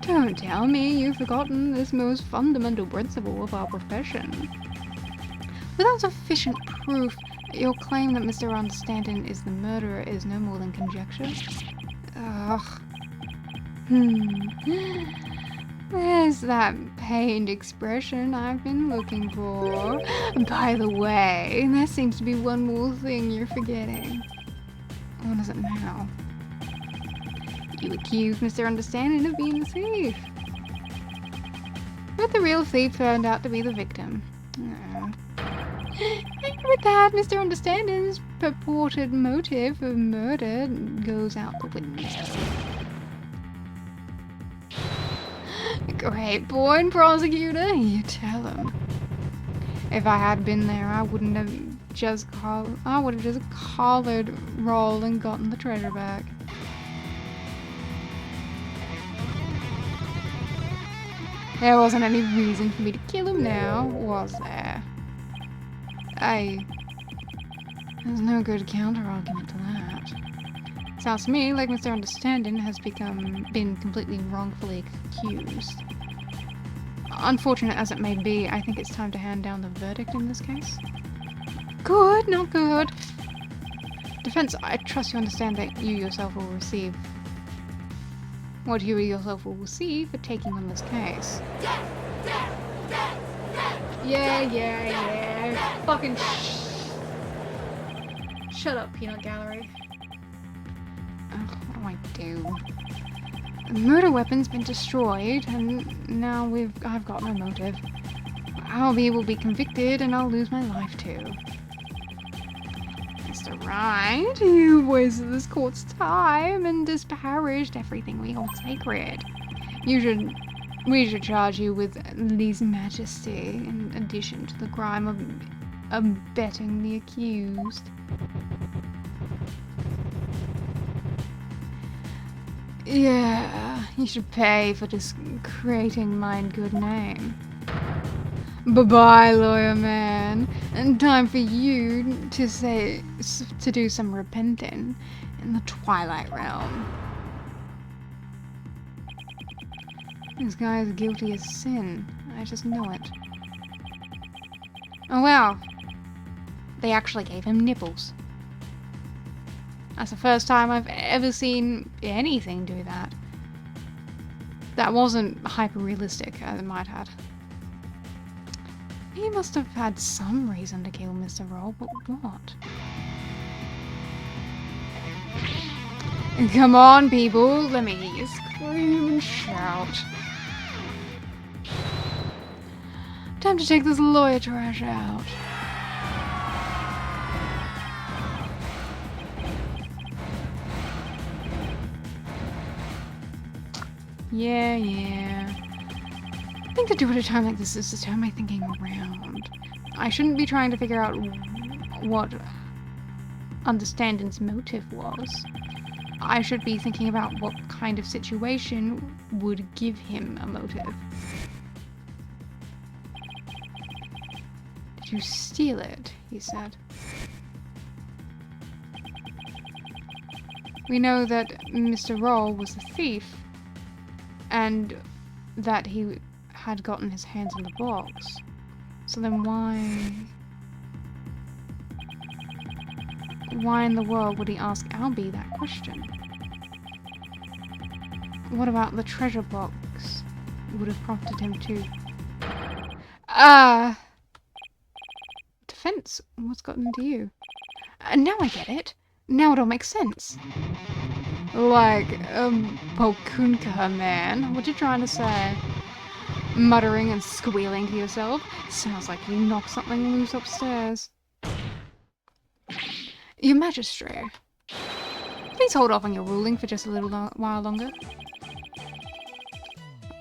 Don't tell me you've forgotten this most fundamental principle of our profession. Without sufficient proof, your claim that Mr. Understanding is the murderer is no more than conjecture. Ugh. There's that pained expression I've been looking for. By the way, there seems to be one more thing you're forgetting. What is it now? You accused Mr. Understanding of being the thief. But the real thief turned out to be the victim. And with that, Mr. Understanding's purported motive of murder goes out the window. Great born prosecutor, you tell him. If I had been there, I would have just collared Roll and gotten the treasure back. There wasn't any reason for me to kill him now, was there? There's no good counter-argument to that. Sounds to me like Mr. Understanding has been completely wrongfully accused. Unfortunate as it may be, I think it's time to hand down the verdict in this case. Good, not good. Defense, I trust you understand that you yourself will receive what you yourself will receive for taking on this case. Yeah. Fucking shut up, peanut gallery. What do I do? The murder weapon's been destroyed, and now I've got no motive. Albie will be convicted, and I'll lose my life too. Mr. Wright, you wasted this court's time and disparaged everything we hold sacred. We should charge you with lèse-majesty in addition to the crime of abetting the accused. Yeah, you should pay for just creating my good name. Bye-bye, lawyer man. And time for you to do some repenting in the Twilight Realm. This guy is guilty as sin. I just know it. Oh wow. They actually gave him nipples. That's the first time I've ever seen anything do that. That wasn't hyper-realistic, I might add. He must have had some reason to kill Mr. Roll, but what? Come on, people, let me hear you scream and shout. Time to take this lawyer trash out. Yeah. I think to do it at a time like this is to turn my thinking around. I shouldn't be trying to figure out what Understanding's motive was. I should be thinking about what kind of situation would give him a motive. Did you steal it? He said. We know that Mr. Roll was a thief, and that he had gotten his hands on the box. So then why why in the world would he ask Albie that question? What about the treasure box would have prompted him to... Defense, what's gotten into you? Now I get it. Now it all makes sense. Like, Pokunka, man. What you trying to say? Muttering and squealing to yourself. Sounds like you knocked something loose upstairs. Your Majesty, please hold off on your ruling for just a little while longer.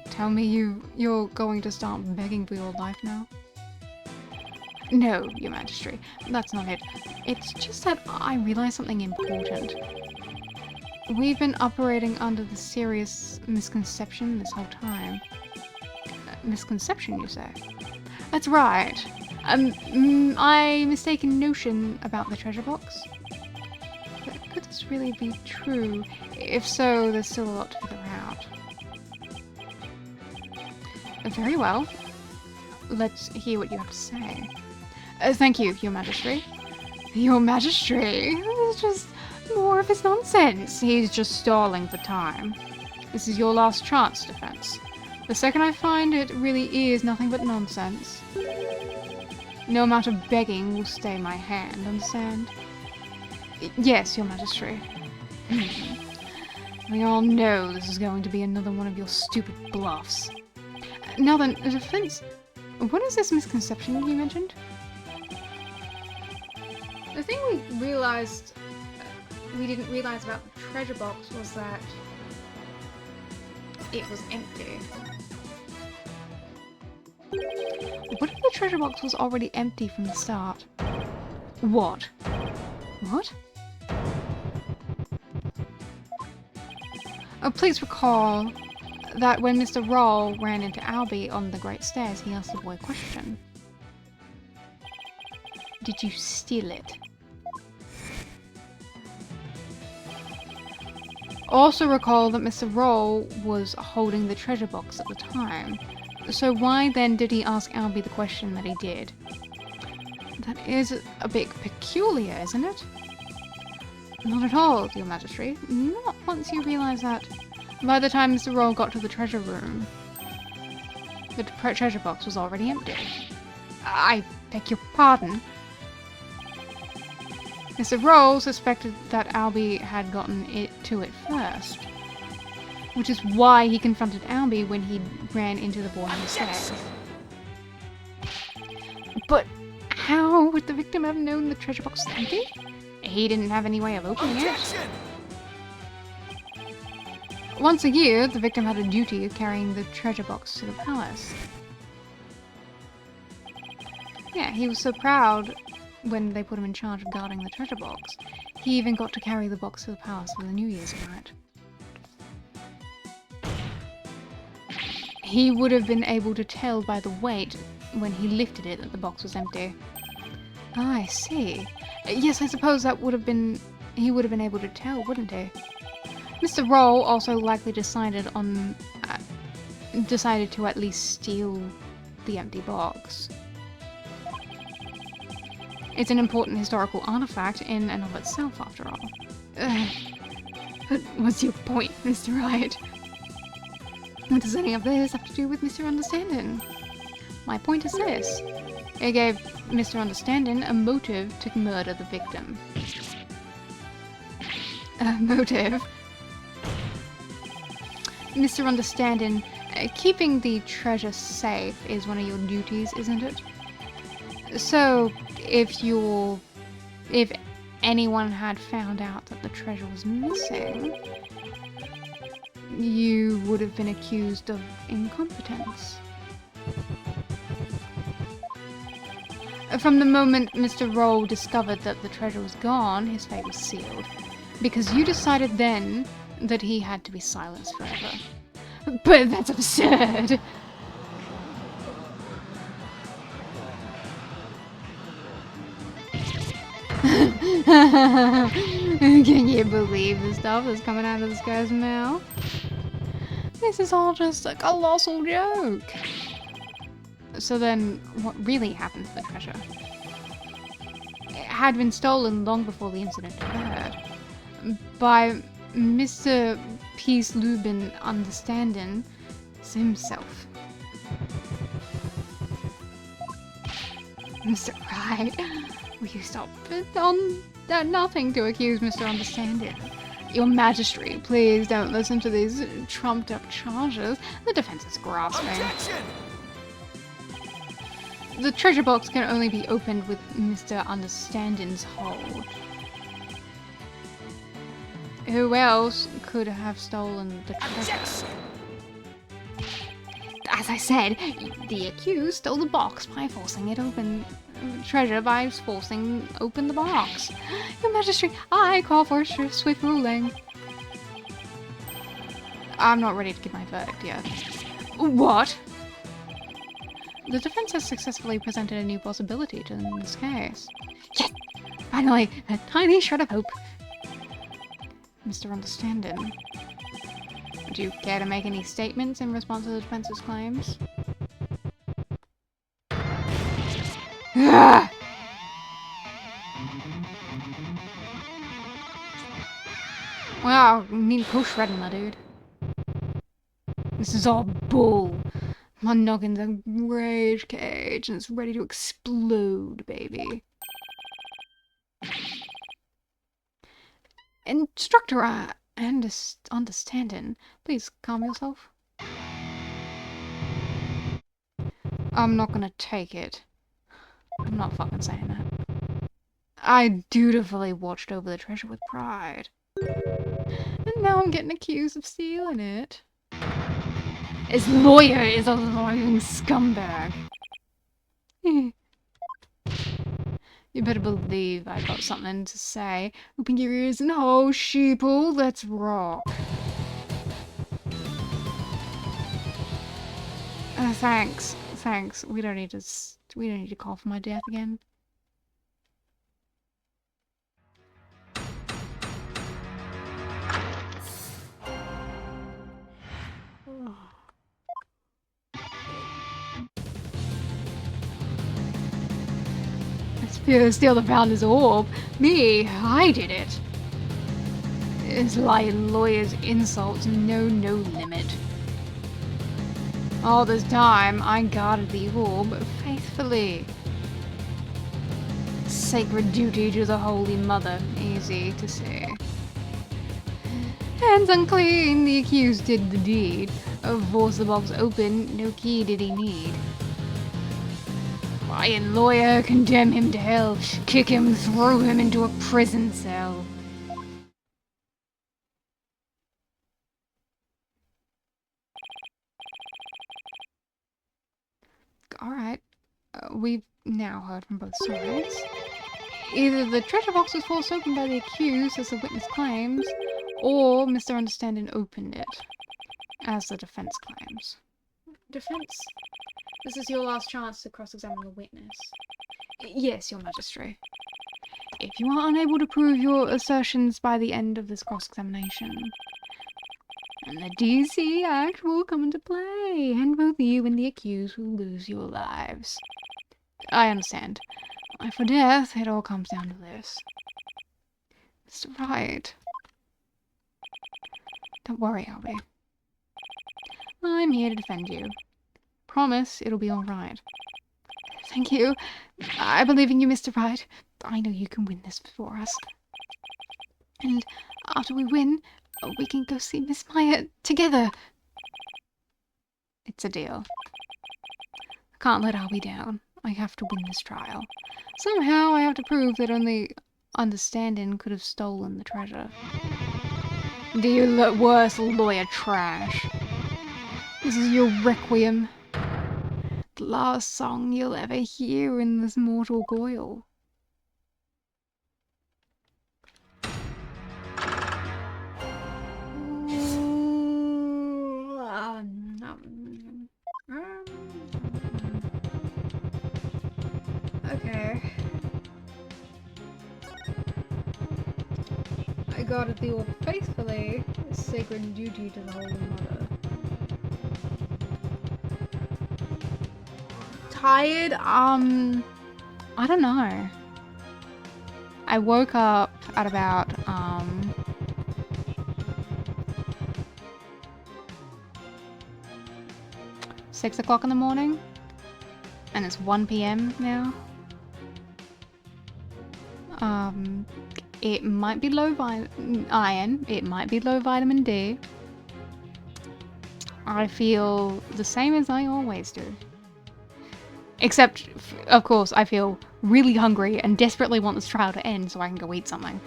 Tell me you're going to start begging for your life now? No, Your Majesty, that's not it. It's just that I realized something important. We've been operating under the serious misconception this whole time. Misconception, you say? That's right. I mistaken notion about the treasure box. But could this really be true? If so, there's still a lot to figure out. Very well. Let's hear what you have to say. Thank you, Your Majesty. Your Majesty? This is just more of his nonsense. He's just stalling for time. This is your last chance, Defense. The second I find it really is nothing but nonsense. No amount of begging will stay my hand, understand? Yes, Your Majesty. We all know this is going to be another one of your stupid bluffs. Now then, Defense, what is this misconception you mentioned? The thing we didn't realize about the treasure box was that it was empty. What if the treasure box was already empty from the start? What? What? Oh, please recall that when Mr. Roll ran into Albie on the Great Stairs, he asked the boy a question. Did you steal it? Also recall that Mr. Roll was holding the treasure box at the time. So why then did he ask Albie the question that he did? That is a bit peculiar, isn't it? Not at all, Your Majesty. Not once you realise that by the time Mr. Roll got to the treasure room, the treasure box was already empty. I beg your pardon? Mr. Roll suspected that Albie had gotten to it first, which is why he confronted Albie when he ran into the boy on the stairs. But how would the victim have known the treasure box was empty? He didn't have any way of opening it. Once a year, the victim had a duty of carrying the treasure box to the palace. Yeah, he was so proud when they put him in charge of guarding the treasure box. He even got to carry the box to the palace for the New Year's night. He would have been able to tell by the weight when he lifted it that the box was empty. Ah, I see. Yes, I suppose that would have been... he would have been able to tell, wouldn't he? Mr. Roll also likely decided to at least steal the empty box. It's an important historical artifact in and of itself, after all. But what's your point, Mr. Wright? What does any of this have to do with Mr. Understanding? My point is this. It gave Mr. Understanding a motive to murder the victim. A motive? Mr. Understanding, keeping the treasure safe is one of your duties, isn't it? So, if anyone had found out that the treasure was missing, you would have been accused of incompetence. From the moment Mr. Roll discovered that the treasure was gone, his fate was sealed. Because you decided then that he had to be silenced forever. But that's absurd! Can you believe the stuff that's coming out of this guy's mouth? This is all just a colossal joke. So then, what really happened to the treasure? had been stolen long before the incident occurred by Mr. Peace Lubin understanding himself. Mr. Right, will you stop on nothing to accuse Mr. Understanding? Your Majesty, please don't listen to these trumped-up charges. The defense is grasping. Objection! The treasure box can only be opened with Mr. Understanding's hold. Who else could have stolen the treasure? Objection! As I said, the accused stole the box by forcing it open. Treasure by forcing open the box. Your Majesty, I call for a swift ruling. I'm not ready to give my verdict yet. What? The defense has successfully presented a new possibility to them in this case. Yes! Finally, a tiny shred of hope. Mr. Understanding, would you care to make any statements in response to the defense's claims? Ah! Wow, you need post-shredding, my dude. This is all bull. My noggin's a rage cage and it's ready to explode, baby. Instructor and Understanding, please calm yourself. I'm not gonna take it. I'm not fucking saying that. I dutifully watched over the treasure with pride. And now I'm getting accused of stealing it. His lawyer is a lying scumbag. You better believe I got something to say. Open your ears and ho, sheeple, let's rock. Thanks. We don't need to call for my death again. Steal the founder's orb. Me, I did it. His lying lawyer's insults know no limit. All this time, I guarded the orb faithfully. Sacred duty to the Holy Mother, easy to say. Hands unclean, the accused did the deed. Force the box open, no key did he need. Lying lawyer, condemn him to hell, kick him, throw him into a prison cell. Alright, we've now heard from both sides. Either the treasure box was forced open by the accused, as the witness claims, or Mr. Understanding opened it, as the defense claims. Defense? This is your last chance to cross-examine the witness. Yes, Your Majesty. If you are unable to prove your assertions by the end of this cross-examination, then the DC Act will come into play, and both you and the accused will lose your lives. I understand. Life or death, it all comes down to this. Mr. Wright. Don't worry, Albie. I'm here to defend you. Promise it'll be alright. Thank you. I believe in you, Mr. Wright. I know you can win this for us. And after we win, we can go see Miss Maya together. It's a deal. I can't let Albie down. I have to win this trial. Somehow I have to prove that only Understanding could have stolen the treasure. Do you worst lawyer trash? This is your requiem. The last song you'll ever hear in this mortal coil. Okay. I guarded the orb faithfully, a sacred duty to the Holy Mother. Tired? I don't know. I woke up at about 6 o'clock in the morning, and it's 1 p.m. now. It might be low iron, it might be low vitamin D. I feel the same as I always do. Except, of course, I feel really hungry and desperately want this trial to end so I can go eat something.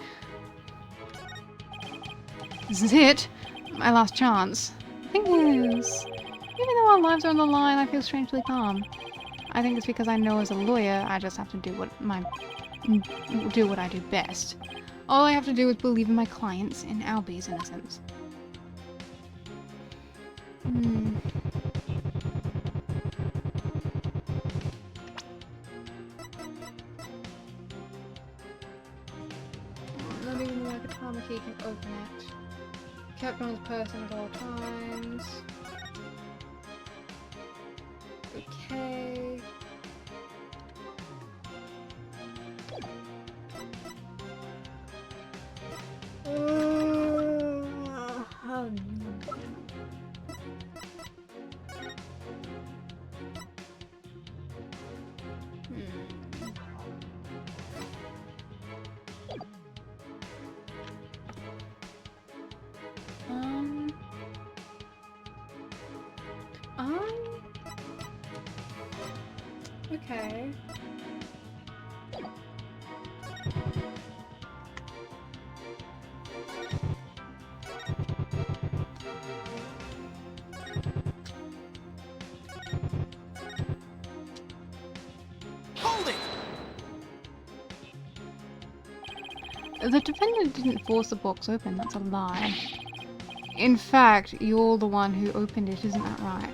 This is it. My last chance. The thing is, even though our lives are on the line, I feel strangely calm. I think it's because I know as a lawyer, I just have to do what I do best. All I have to do is believe in my clients and Albie's innocence. Not even like a Tama key can open it. Kept on his person at all times. Okay. Okay. Hold it! The defendant didn't force the box open, that's a lie. In fact, you're the one who opened it, isn't that right?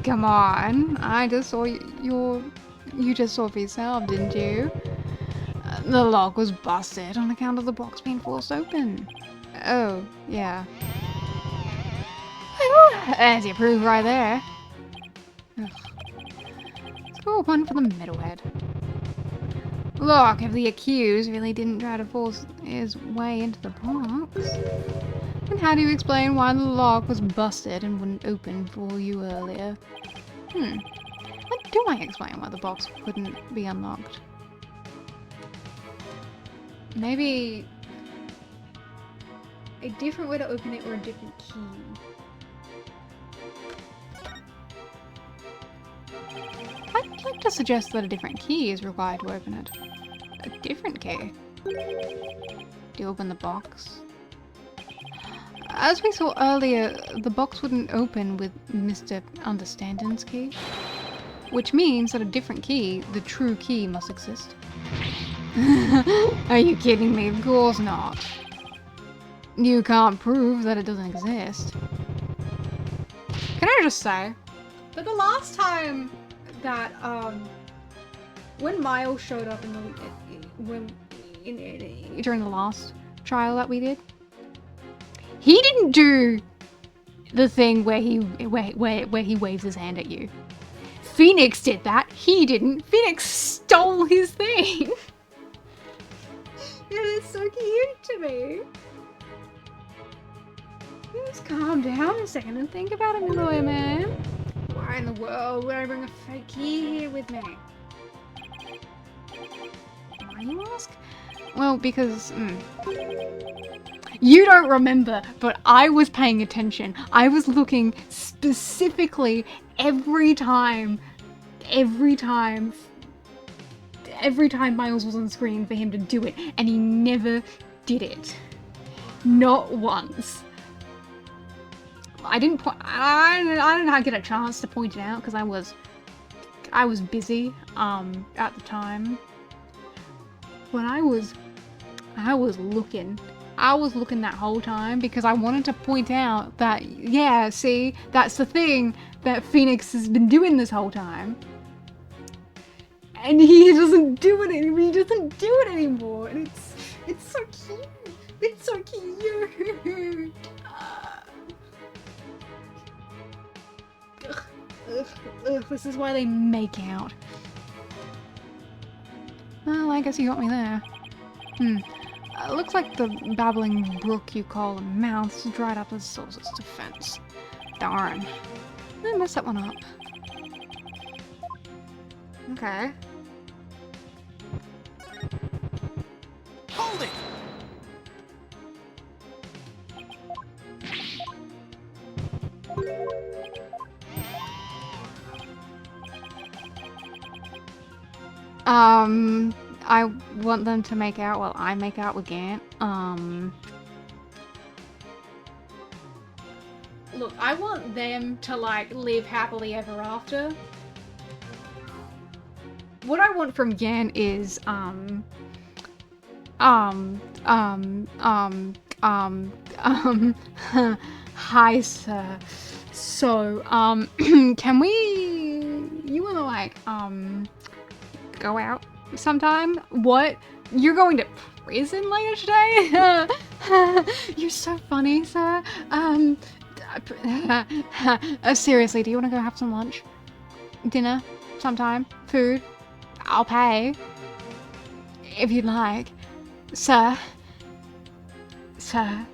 Come on, I just saw you just saw for yourself, didn't you? The lock was busted on account of the box being forced open. Oh, yeah. Well, as you prove right there. Ugh. Score one for the middlehead. Look, if the accused really didn't try to force his way into the box, then how do you explain why the lock was busted and wouldn't open for you earlier? How do I explain why the box couldn't be unlocked? Maybe a different way to open it or a different key. I'd like to suggest that a different key is required to open it. A different key? To open the box? As we saw earlier, the box wouldn't open with Mr. Understanding's key. Which means that a different key, the true key, must exist. Are you kidding me? Of course not. You can't prove that it doesn't exist. Can I just say that the last time that when Miles showed up during the last trial that we did, he didn't do the thing where he waves his hand at you. Phoenix did that. He didn't. Phoenix stole his thing. It is so cute to me. Just calm down a second and think about it, lawyer man. Why in the world would I bring a fake key here with me? Why, you ask? Well, because... You don't remember, but I was paying attention. I was looking specifically every time Miles was on screen for him to do it, and he never did it. Not once. I didn't get a chance to point it out because I was busy at the time. But I was looking. I was looking that whole time because I wanted to point out that, yeah, see, that's the thing that Phoenix has been doing this whole time. And he doesn't do it anymore. He doesn't do it anymore. And it's so cute. It's so cute. Ugh, this is why they make out. Well, I guess you got me there. Looks like the babbling brook you call a mouth's dried up as Source's defense. Darn. I messed that one up. Okay. Hold it! I want them to make out while I make out with Gant. Look, I want them to, like, live happily ever after. What I want from Gant is, hi, sir. So, can we, you wanna, like, go out sometime? What? You're going to prison later today? You're so funny, sir. Seriously, do you want to go have some lunch? Dinner? Sometime? Food? I'll pay. If you'd like. Sir. Sir.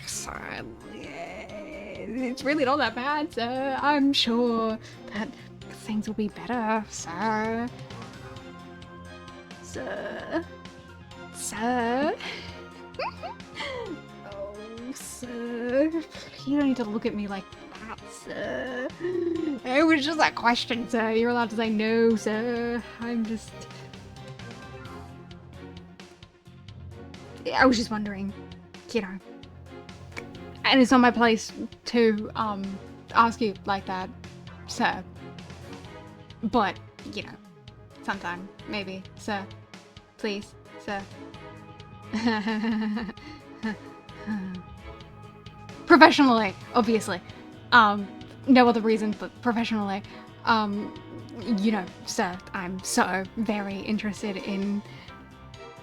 Sir. It's really not that bad, sir. I'm sure that things will be better, sir. Sir. Sir. Oh, sir. You don't need to look at me like that, sir. It was just that question, sir. You're allowed to say no, sir. I'm just... I was just wondering, you know. And it's not my place to, ask you like that, sir. But, you know, sometime, maybe, sir. Please, sir. Professionally, obviously. No other reason, but professionally. You know, sir, I'm so very interested in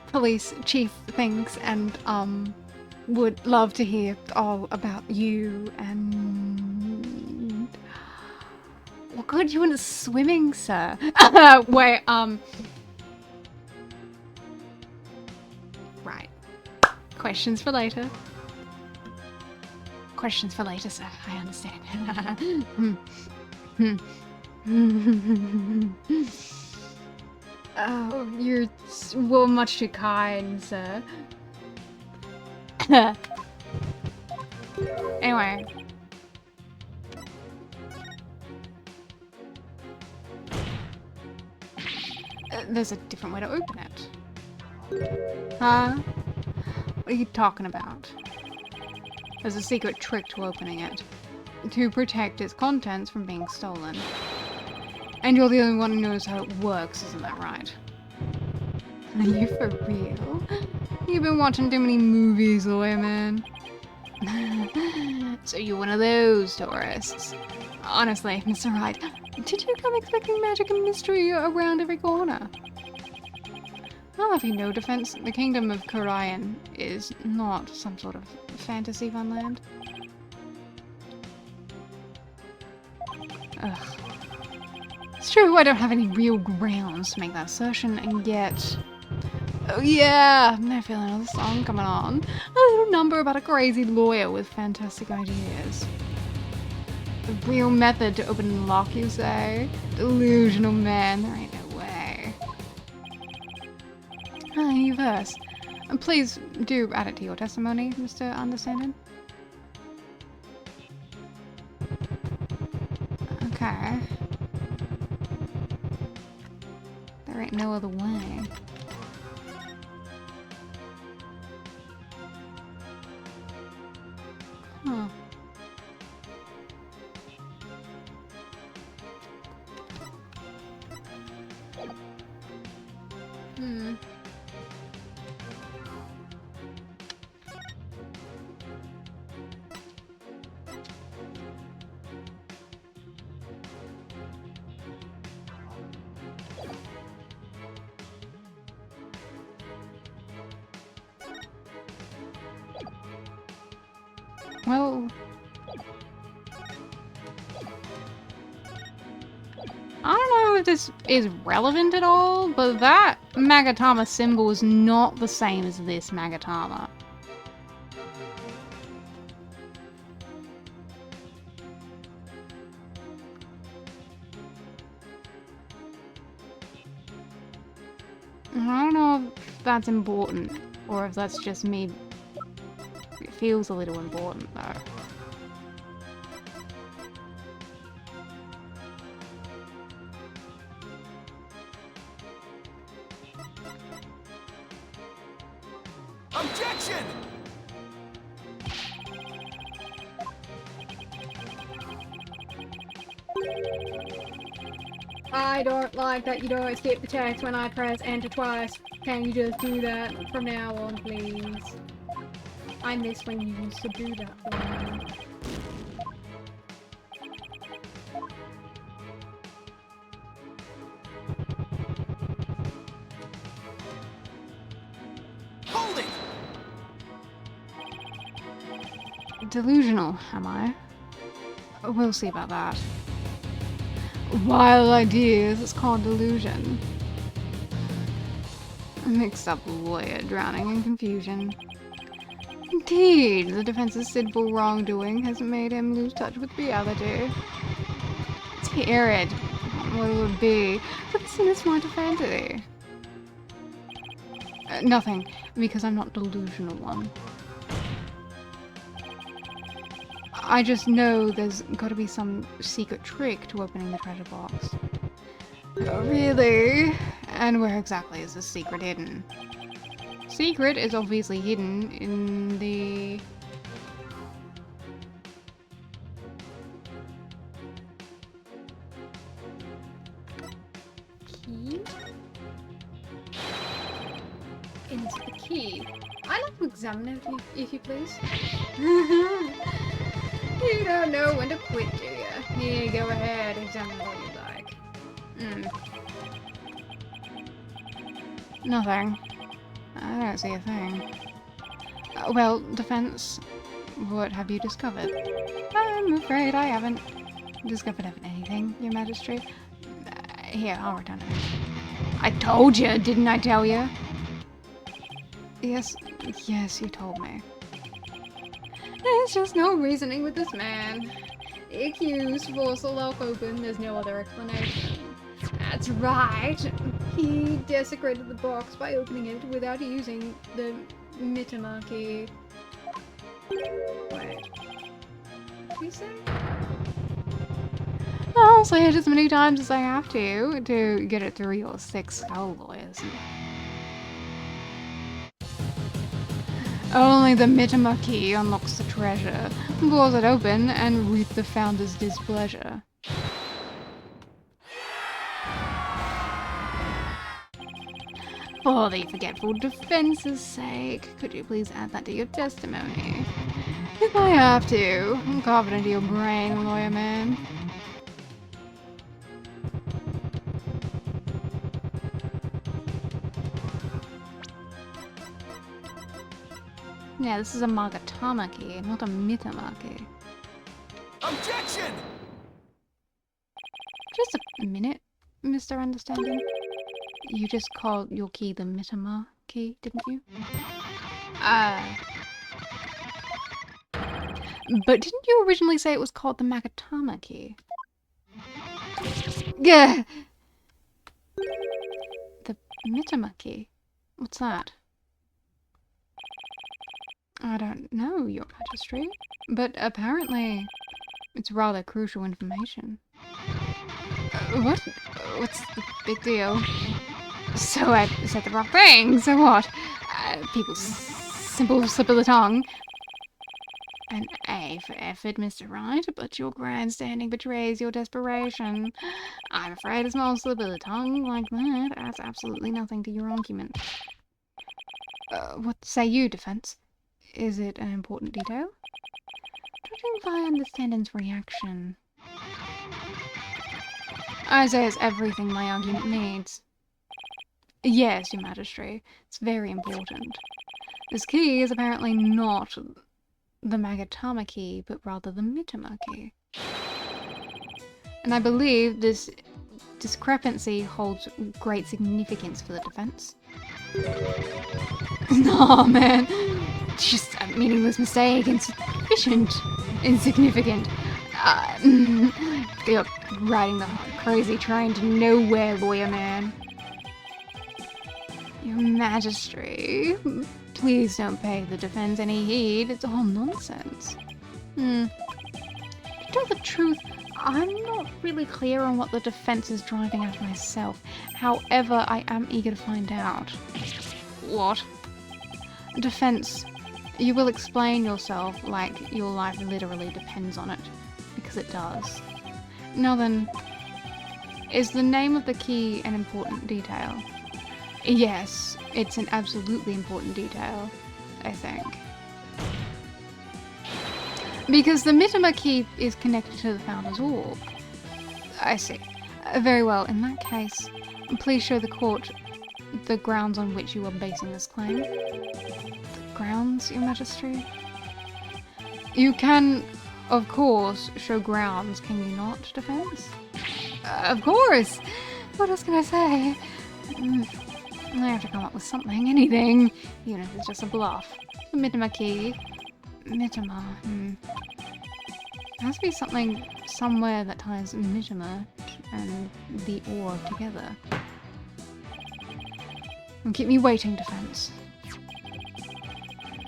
police chief things and, would love to hear all about you and... What got you into swimming, sir? Wait, Right. Questions for later. Questions for later, sir. I understand. Oh, you're well much too kind, sir. Anyway. There's a different way to open it. Huh? What are you talking about? There's a secret trick to opening it. To protect its contents from being stolen. And you're the only one who knows how it works, isn't that right? Are you for real? You've been watching too many movies, lawyer man. So you're one of those tourists. Honestly, Mr. Wright, did you come expecting magic and mystery around every corner? I'll have you know, defense, the kingdom of Korian is not some sort of fantasy funland. Ugh. It's true, I don't have any real grounds to make that assertion, and yet... Oh yeah, I'm feeling another song coming on. A little number about a crazy lawyer with fantastic ideas. A real method to open and lock, you say? Delusional man, there ain't no way. Ah, you verse. And please do add it to your testimony, Mr. Understanding. Okay. There ain't no other way. Huh. Well, I don't know if this is relevant at all, but that Magatama symbol is not the same as this Magatama. I don't know if that's important, or if that's just me. It feels a little important, though. Objection! I don't like that you don't skip the text when I press enter twice. Can you just do that from now on, please? I miss when you used to do that for me. Hold it! Delusional, am I? We'll see about that. Wild ideas, it's called delusion. Mixed up lawyer, drowning in confusion. Indeed, the defense's sinful wrongdoing has made him lose touch with reality. Let's hear it. What it would be, but the sin is more to fantasy. Nothing, because I'm not delusional one. I just know there's gotta be some secret trick to opening the treasure box. Oh, really? And where exactly is this secret hidden? Secret is obviously hidden in the... key? Into the key. I'd like to examine it if you please. You don't know when to quit, do you? Here, go ahead, examine what you like. Nothing. I don't see a thing. Well, defense, what have you discovered? I'm afraid I haven't discovered anything, Your Majesty. Here, I'll return it. I told you, didn't I tell you? Yes, you told me. There's just no reasoning with this man. The accused forced the lock open, there's no other explanation. That's right. He desecrated the box by opening it without using the Mitama key. Wait. What did he say? I'll say it as many times as I have to get it through your thick skull, lawyers. Only the Mitama key unlocks the treasure, blows it open, and reap the founder's displeasure. For the forgetful defense's sake, could you please add that to your testimony? If I have to, I'm confident in your brain, lawyer man. Yeah, this is a Magatama key, not a Mitama key. Objection! Just a minute, Mr. Understanding. You just called your key the Mitama key, didn't you? But didn't you originally say it was called the Magatama key? Yeah. The Mitama key? What's that? I don't know, Your Majesty, but apparently it's rather crucial information. What? What's the big deal? So I said the wrong thing, so what? People's simple slip of the tongue. An A for effort, Mr. Right, but your grandstanding betrays your desperation. I'm afraid a small slip of the tongue like that adds absolutely nothing to your argument. What say you, defense? Is it an important detail? Judging by Understanding's reaction, I say it's everything my argument needs. Yes, Your Majesty, it's very important. This key is apparently not the Magatama key, but rather the Mitama key. And I believe this discrepancy holds great significance for the defense. No, man. Just a meaningless mistake. Insufficient. Insignificant. You're riding the crazy train to nowhere, lawyer man. Your Majesty, please don't pay the defense any heed. It's all nonsense. To tell the truth, I'm not really clear on what the defense is driving at myself. However, I am eager to find out. What? Defense, you will explain yourself like your life literally depends on it. Because it does. Now then, is the name of the key an important detail? Yes, it's an absolutely important detail, I think. Because the Mitama key is connected to the Founder's Orb. I see. Very well, in that case, please show the court the grounds on which you are basing this claim. The grounds, Your Majesty? You can, of course, show grounds, can you not, defense? Of course! What else can I say? I have to come up with something, anything, even if it's just a bluff. The Mitama key. Mitama, There has to be something somewhere that ties Mitama and the orb together. Don't keep me waiting, defense.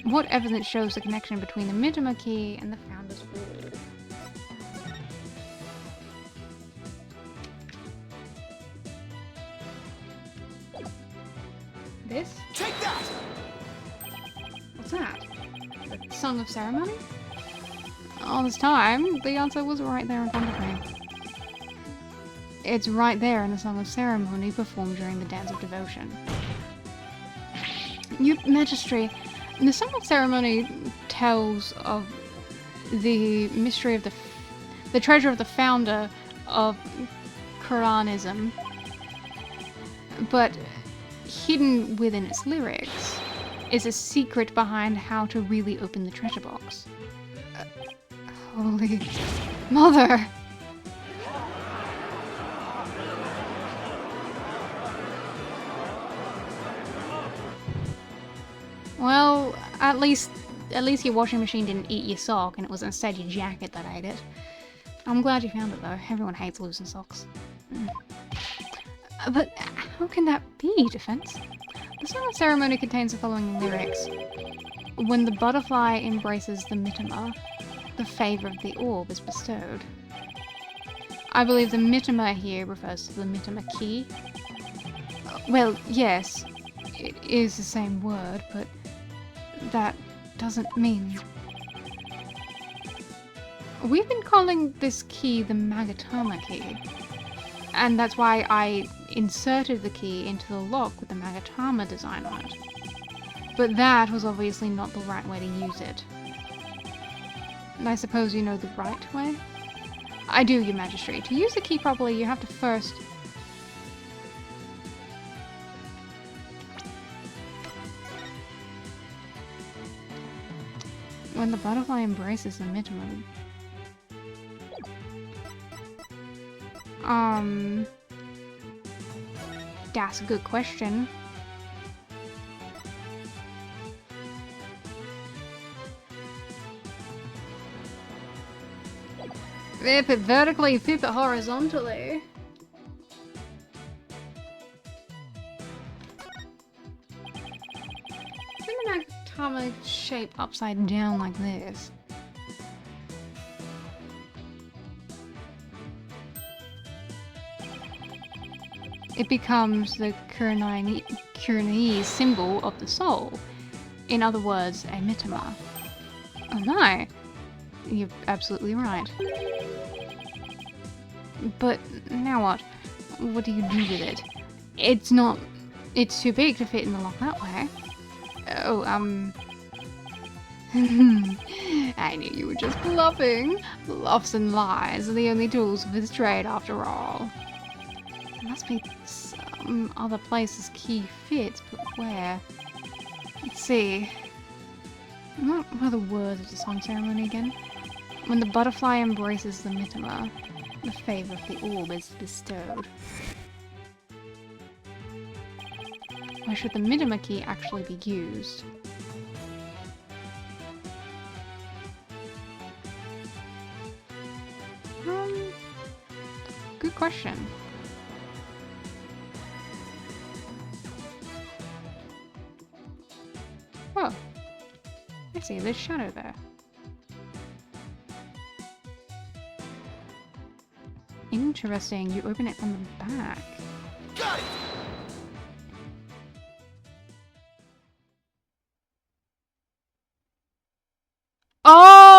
What evidence shows the connection between the Mitama key and the Founder's Orb? This? Take that! What's that? The Song of Ceremony? All this time, the answer was right there in front of me. It's right there in the Song of Ceremony performed during the Dance of Devotion. Your Majesty, the Song of Ceremony tells of the mystery of the treasure of the founder of Quranism, but hidden within its lyrics is a secret behind how to really open the treasure box. Holy Mother! Well, at least your washing machine didn't eat your sock and it was instead your jacket that ate it. I'm glad you found it though. Everyone hates losing socks. But how can that be, defense? The Song of Ceremony contains the following lyrics. When the butterfly embraces the Mitama, the favor of the orb is bestowed. I believe the Mitama here refers to the Mitama key. Well, yes, it is the same word, but that doesn't mean... We've been calling this key the Magatama key, and that's why I inserted the key into the lock with the Magatama design on it. But that was obviously not the right way to use it. And I suppose you know the right way? I do, Your Majesty. To use the key properly, you have to first... When the butterfly embraces the Mitama... That's a good question. Flip it vertically, flip it horizontally. Flip an atomic shape upside down like this. It becomes the Kuranese symbol of the soul. In other words, a Mitama. Oh my, you're absolutely right. But now what? What do you do with it? It's too big to fit in the lock that way. Oh, I knew you were just bluffing. Bluffs and lies are the only tools of his trade after all. There must be some other place this key fits, but where? Let's see. What were the words of the song ceremony again? When the butterfly embraces the Mitama, the favor of the orb is bestowed. Why should the minima key actually be used? Good question. Oh, I see, there's shadow there. Interesting, you open it from the back. Got it! Oh!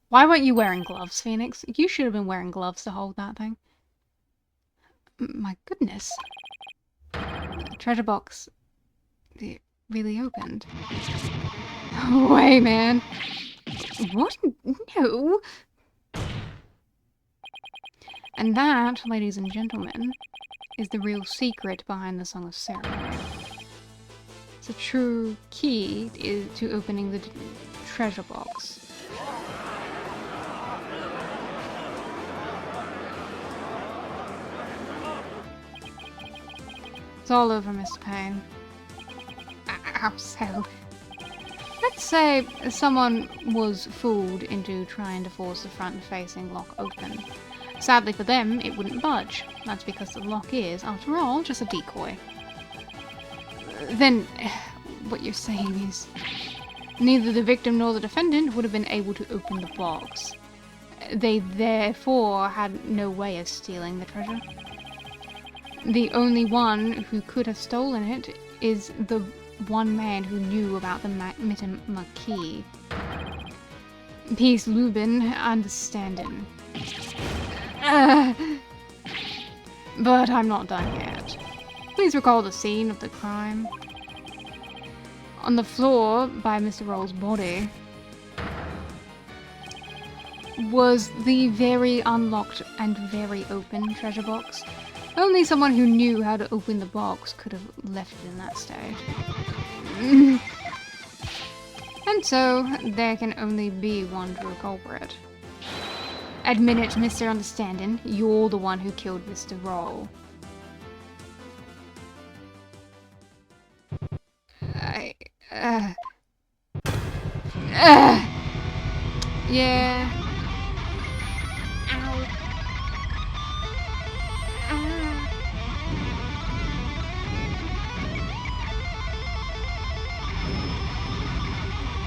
Why weren't you wearing gloves, Phoenix? You should have been wearing gloves to hold that thing. My goodness. The treasure box... It really opened. No way, man. What? No. And that, ladies and gentlemen, is the real secret behind the Song of Ceremony. It's a true key to opening the treasure box. It's all over, Mr. Payne. How so? Let's say someone was fooled into trying to force the front-facing lock open. Sadly for them, it wouldn't budge. That's because the lock is, after all, just a decoy. Then, what you're saying is, neither the victim nor the defendant would have been able to open the box. They therefore had no way of stealing the treasure. The only one who could have stolen it is the one man who knew about the minima key. Peace, Lubin, understanding. But I'm not done yet. Please recall the scene of the crime. On the floor by Mr. Roll's body was the very unlocked and very open treasure box. Only someone who knew how to open the box could have left it in that state. And so, there can only be one true culprit. Admit it, Mr. Understanding, you're the one who killed Mr. Roll. Yeah. Ow.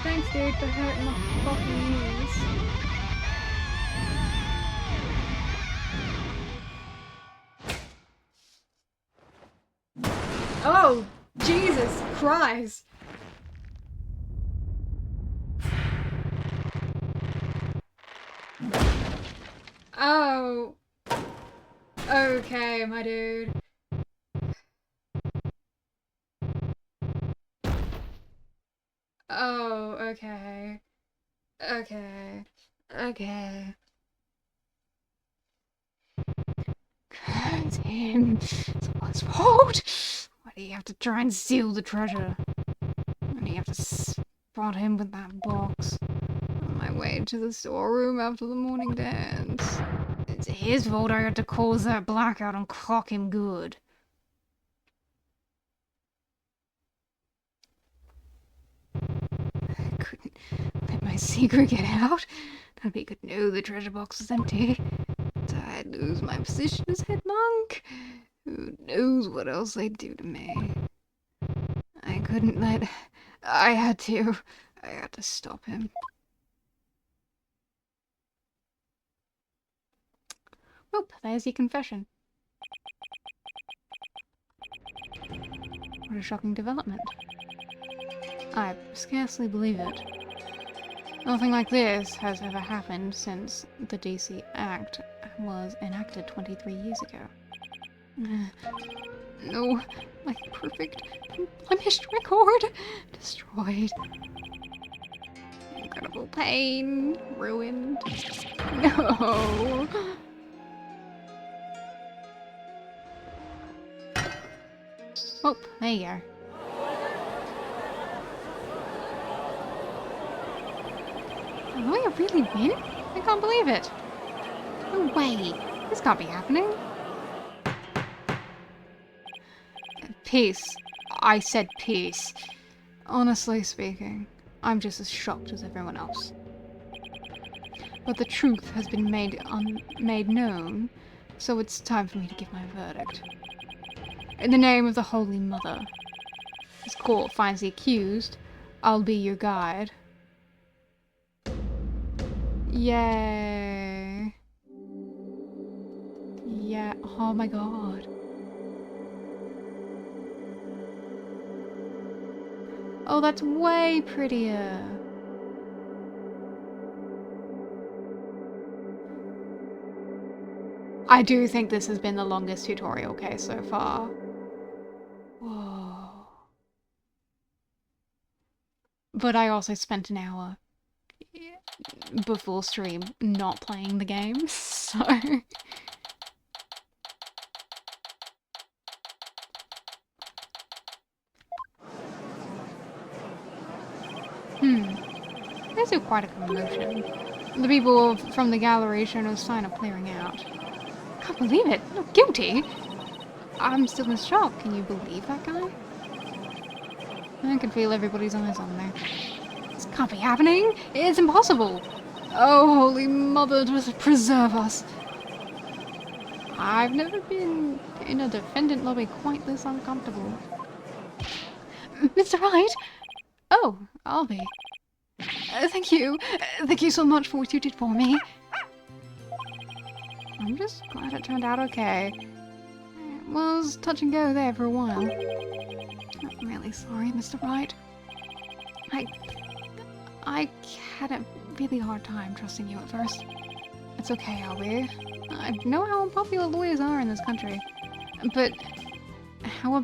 Thanks, dude, for hurting my fucking ears. Oh, Jesus Christ! Oh. Okay, my dude. Oh, okay. Okay. Okay. Curse him. It's all his fault. Why do you have to try and steal the treasure? Why do you have to spot him with that box? On my way to the storeroom after the morning dance. It's his fault I had to cause that blackout and clock him good. I couldn't let my secret get out. Nobody could know the treasure box was empty. But I'd lose my position as head monk. Who knows what else they'd do to me. I couldn't let... I had to stop him. Well, there's your confession. What a shocking development. I scarcely believe it. Nothing like this has ever happened since the DC Act was enacted 23 years ago. No, my perfect, unblemished record destroyed. Incredible pain ruined. No. Oh, there you go. A lawyer really win? I can't believe it. No way. This can't be happening. Peace. I said peace. Honestly speaking, I'm just as shocked as everyone else. But the truth has been made known, so it's time for me to give my verdict. In the name of the Holy Mother, this court finds the accused. I'll be your guide. Yay. Yeah, oh my god. Oh, that's way prettier. I do think this has been the longest tutorial case so far. Whoa. But I also spent an hour before stream not playing the game, so... There's quite a commotion. The people from the gallery show no sign of clearing out. Can't believe it! Not guilty! I'm still in shock. Can you believe that guy? I can feel everybody's eyes on me. This can't be happening! It's impossible! Oh, Holy Mother, just preserve us! I've never been in a defendant lobby quite this uncomfortable. Mr. Wright? Oh, I'll be. Thank you. Thank you so much for what you did for me. I'm just glad it turned out okay. It was touch and go there for a while. I'm really sorry, Mr. Wright. I had a really hard time trusting you at first. It's okay, Albie. I know how unpopular lawyers are in this country. But how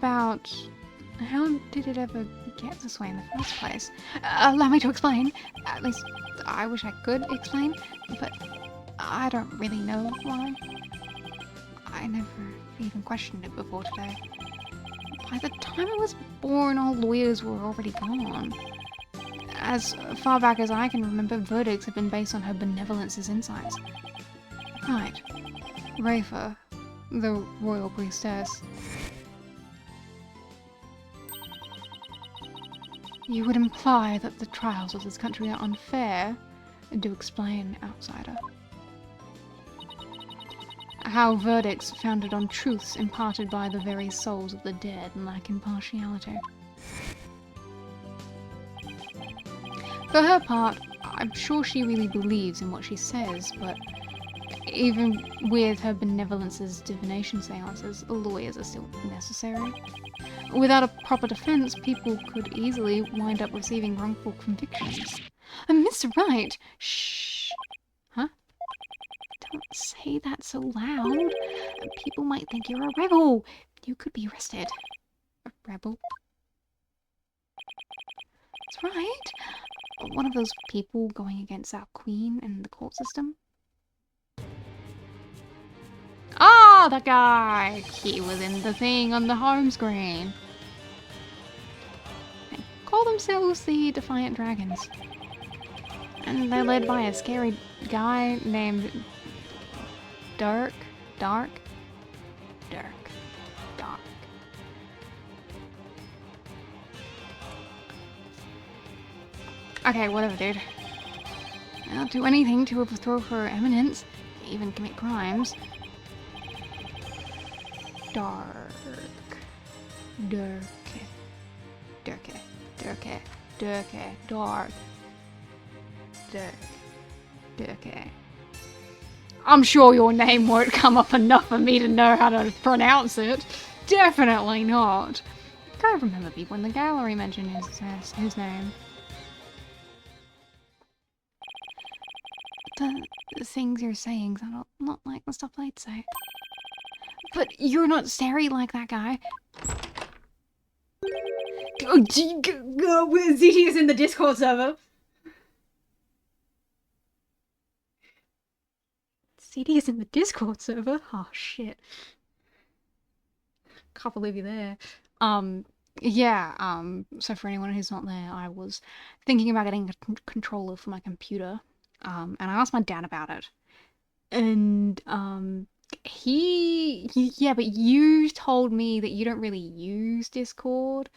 did it ever get this way in the first place? Allow me to explain. At least, I wish I could explain, but I don't really know why. I never even questioned it before today. By the time I was born, all lawyers were already gone. As far back as I can remember, verdicts have been based on her benevolence's insights. Right. Rafa, the royal priestess. You would imply that the trials of this country are unfair. Do explain, outsider. How verdicts founded on truths imparted by the very souls of the dead lack impartiality. For her part, I'm sure she really believes in what she says, but even with her benevolence's divination seances, lawyers are still necessary. Without a proper defense, people could easily wind up receiving wrongful convictions. Mr. Wright! Shh! Huh? Don't say that so loud. People might think you're a rebel. You could be arrested. A rebel? That's right. One of those people going against our queen and the court system. Ah, that guy! He was in the thing on the home screen. They call themselves the Defiant Dragons. And they're led by a scary guy named Dark. Okay, whatever, dude. I'll do anything to overthrow her eminence, even commit crimes. Dark. I'm sure your name won't come up enough for me to know how to pronounce it. Definitely not. I can't remember people in the gallery mentioned his name. The things you're saying are not like the stuff I'd say. But you're not scary like that guy. Oh, ZT is in the Discord server. CD is in the Discord server? Oh, shit. Can't believe you're there. So for anyone who's not there, I was thinking about getting a controller for my computer. and I asked my dad about it. And yeah, but you told me that you don't really use Discord,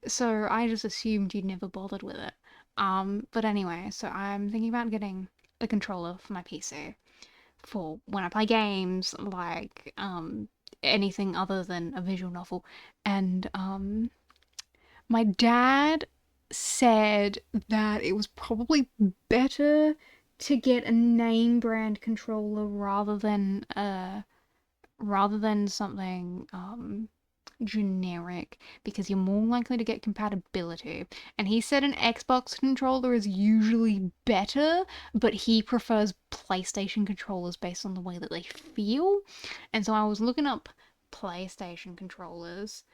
so I just assumed you'd never bothered with it. But anyway, so I'm thinking about getting a controller for my PC for when I play games, like anything other than a visual novel. And my dad said that it was probably better to get a name brand controller rather than something generic, because you're more likely to get compatibility. And he said an Xbox controller is usually better, but he prefers PlayStation controllers based on the way that they feel. And so I was looking up PlayStation controllers,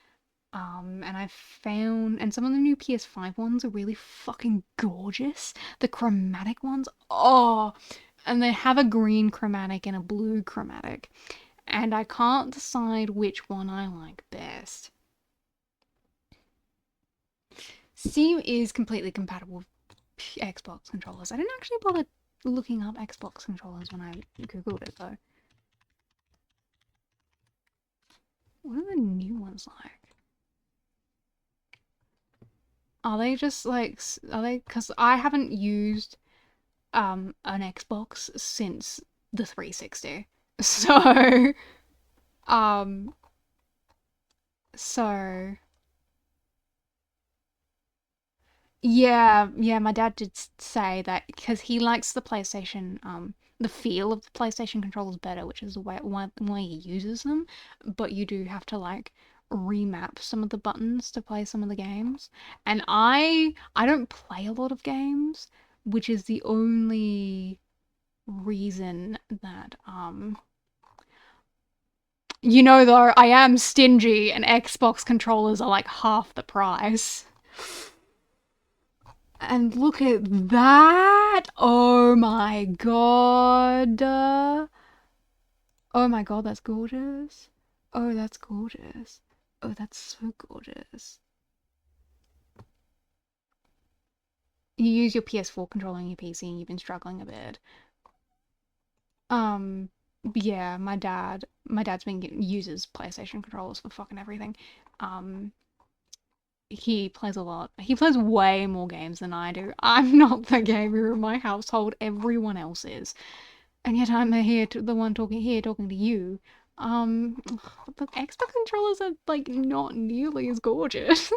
and I found, and some of the new PS5 ones are really fucking gorgeous. The chromatic ones, oh, and they have a green chromatic and a blue chromatic, and I can't decide which one I like best. Steam is completely compatible with Xbox controllers. I didn't actually bother looking up Xbox controllers when I googled it though. What are the new ones like? Are they just like, are they, because I haven't used an Xbox since the 360. So so yeah, my dad did say that because he likes the PlayStation, the feel of the PlayStation controllers better, which is the way he uses them. But you do have to like remap some of the buttons to play some of the games. And I don't play a lot of games, which is the only reason that you know, though, I am stingy and Xbox controllers are like half the price. And look at that! Oh my god! Oh my god, that's gorgeous. Oh, that's gorgeous. Oh, that's so gorgeous. You use your PS4 controller on your PC and you've been struggling a bit. Yeah, my dad's been uses PlayStation controllers for fucking everything. He plays a lot. He plays way more games than I do. I'm not the gamer in my household. Everyone else is. And yet I'm here to the one talking to you. The Xbox controllers are like not nearly as gorgeous.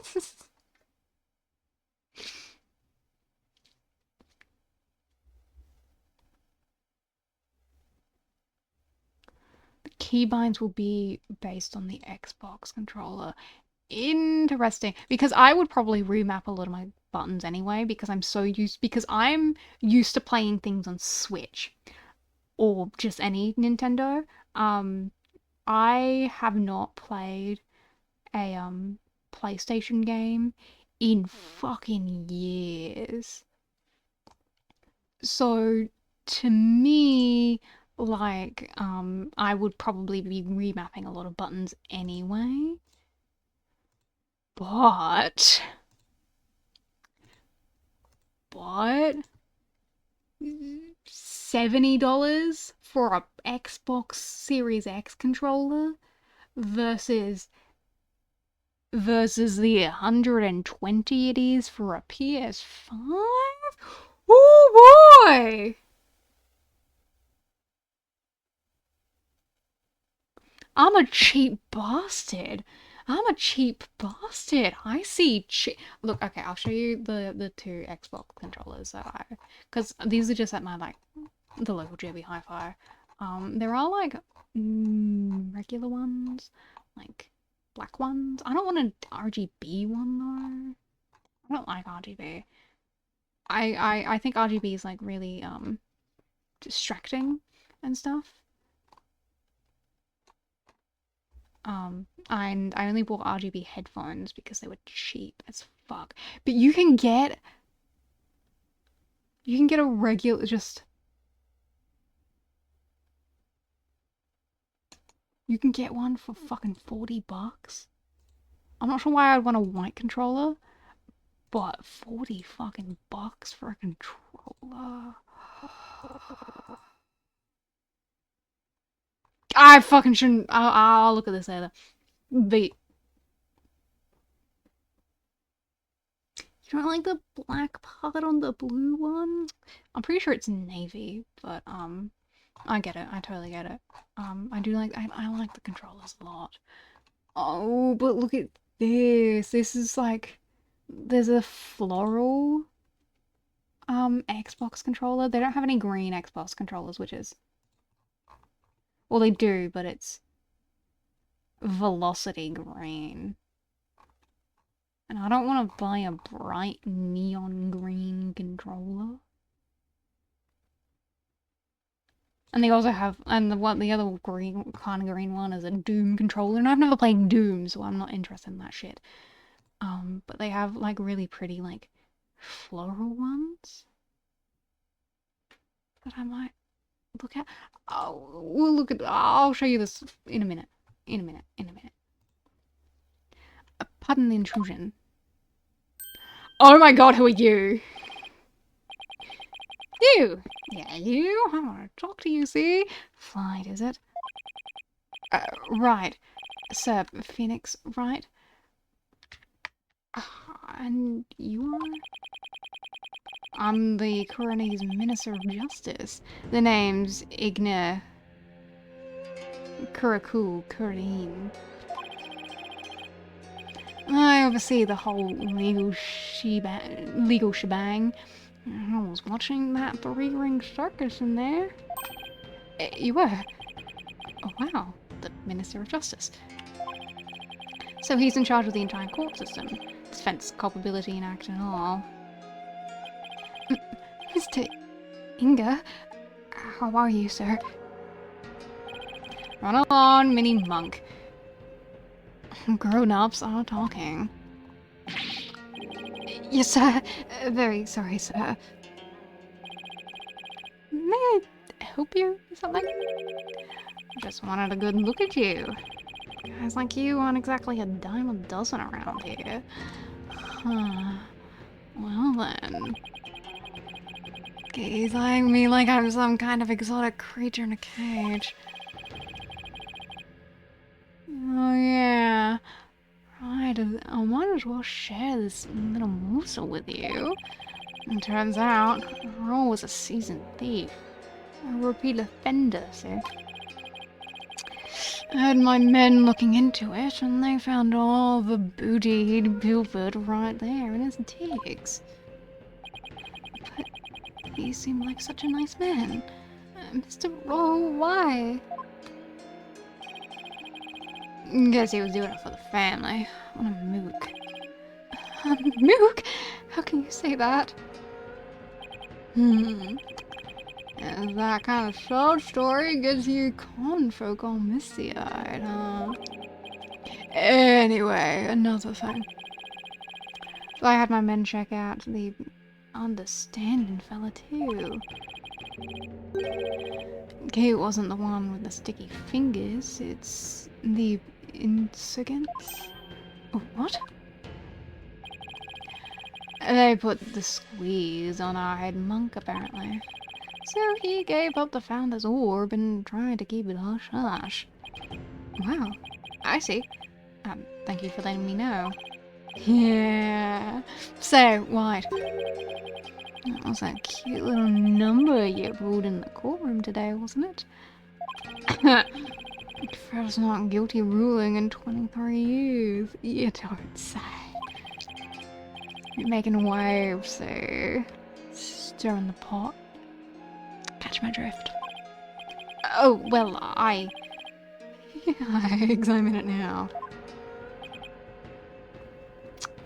The keybinds will be based on the Xbox controller. Interesting, because I would probably remap a lot of my buttons anyway, because I'm used to playing things on Switch or just any Nintendo. I have not played a PlayStation game in fucking years. So to me, like, I would probably be remapping a lot of buttons anyway. But $70 for a Xbox Series X controller versus the 120 it is for a PS5? Oh boy! I'm a cheap bastard. I see cheap. Look, okay, I'll show you the two Xbox controllers that because these are just at my like the local JB Hi-Fi. There are like regular ones, like black ones. I don't want an RGB one though. I don't like RGB. I think RGB is like really distracting and stuff. And I only bought RGB headphones because they were cheap as fuck. But you can get a regular, you can get one for fucking $40. I'm not sure why I'd want a white controller, but 40 fucking bucks for a controller. I fucking shouldn't. I'll look at this later. But you don't like the black part on the blue one? I'm pretty sure it's navy, but I get it. I totally get it. I do like. I like the controllers a lot. Oh, but look at this. This is like, there's a floral Xbox controller. They don't have any green Xbox controllers, which is, well, they do, but it's velocity green. And I don't want to buy a bright neon green controller. And they also have, and the other green kind of green one is a Doom controller, and I've never played Doom, so I'm not interested in that shit. But they have like really pretty like floral ones that I might look at. Oh, we'll look at. I'll show you this in a minute. In a minute. Pardon the intrusion. Oh my god, who are you? You! Yeah, you? I want to talk to you, see? Flight, is it? Right. Sir, Phoenix, right? And you are? I'm the Coroner's Minister of Justice. The name's Igna Kurakul Kurin. I oversee the whole legal shebang. I was watching that three-ring circus in there. You were? Oh, wow. The Minister of Justice. So he's in charge of the entire court system. Defense, culpability, and act and all. Mr. Inga? How are you, sir? Run along, mini monk. Grown-ups are talking. Yes, sir. Very sorry, sir. May I help you with something? I just wanted a good look at you. Guys like you aren't exactly a dime a dozen around here. Huh. Well then. He's eyeing me like I'm some kind of exotic creature in a cage. Oh yeah. Right, I might as well share this little morsel with you. And turns out, Ro was a seasoned thief. A repeat offender, see? I had my men looking into it, and they found all the booty he'd pilfered right there in his digs. But he seemed like such a nice man. Mr. Ro, why? Guess he was doing it for the family. What a mook. A mook? How can you say that? And that kind of short story gets you con folk all misty-eyed, huh? Anyway, another thing. So I had my men check out the understanding fella too. He wasn't the one with the sticky fingers, it's the insurgents? Oh, what? They put the squeeze on our head monk, apparently. So he gave up the Founder's Orb and tried to keep it hush-hush. Wow, I see. Thank you for letting me know. Yeah. So, White. That was a cute little number you pulled in the courtroom today, wasn't it? First not guilty ruling in 23 years. You don't say. You're making waves, so stirring the pot. Catch my drift. Oh, well, I examine it now.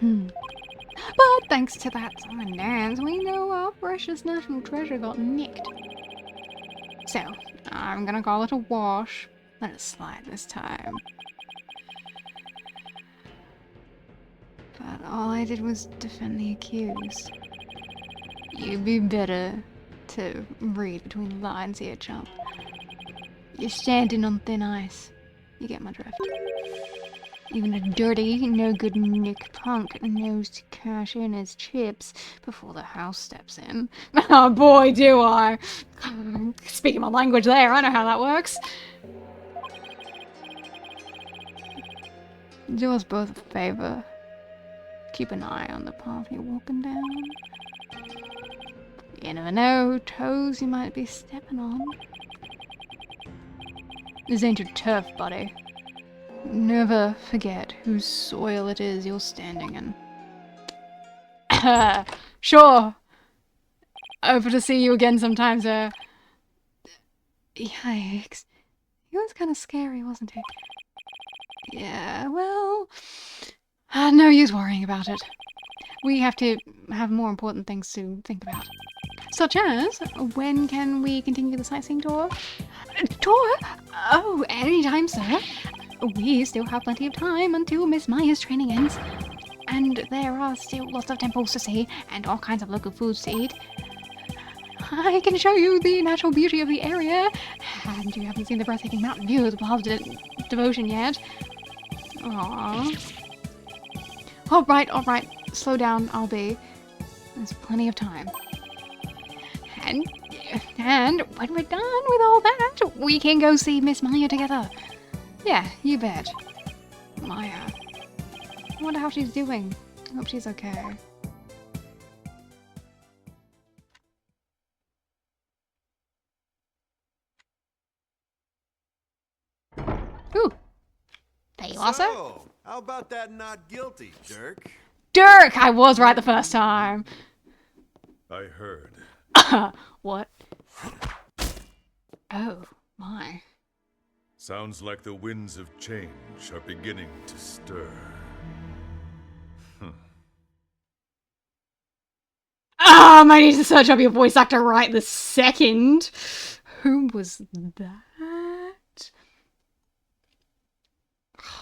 But thanks to that song and dance, we know our precious national treasure got nicked. So, I'm gonna call it a wash. Let it slide this time. But all I did was defend the accused. You'd be better to read between the lines here, chump. You're standing on thin ice. You get my drift. Even a dirty, no-good Nick Punk knows to cash in his chips before the house steps in. Oh boy, do I! Speaking my language there, I know how that works. Do us both a favor. Keep an eye on the path you're walking down. You never know whose toes you might be stepping on. This ain't your turf, buddy. Never forget whose soil it is you're standing in. Sure. Hope to see you again sometime, sir. Yikes. He was kind of scary, wasn't he? Yeah, well... no use worrying about it. We have to have more important things to think about. Such as, when can we continue the sightseeing tour? Tour? Oh, anytime, sir. We still have plenty of time until Miss Maya's training ends. And there are still lots of temples to see, and all kinds of local foods to eat. I can show you the natural beauty of the area, and you haven't seen the breathtaking mountain view of the path of devotion yet. Aww. Alright, slow down, I'll be. There's plenty of time. And when we're done with all that, we can go see Miss Maya together. Yeah, you bet. Maya. I wonder how she's doing. I hope she's okay. Ooh. There you are, sir. So, how about that not guilty, Dirk? Dirk! I was right the first time. I heard. What? Oh, my. Sounds like the winds of change are beginning to stir. I need to search up your voice actor right this second. Who was that?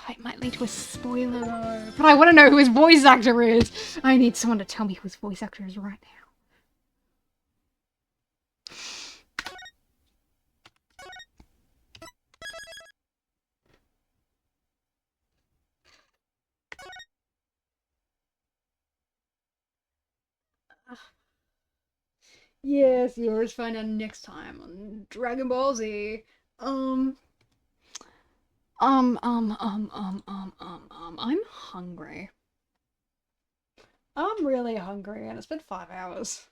It might lead to a spoiler though. But I want to know who his voice actor is. I need someone to tell me who his voice actor is right now. Yes, yours. Find out next time on Dragon Ball Z. I'm hungry. I'm really hungry, and it's been 5 hours.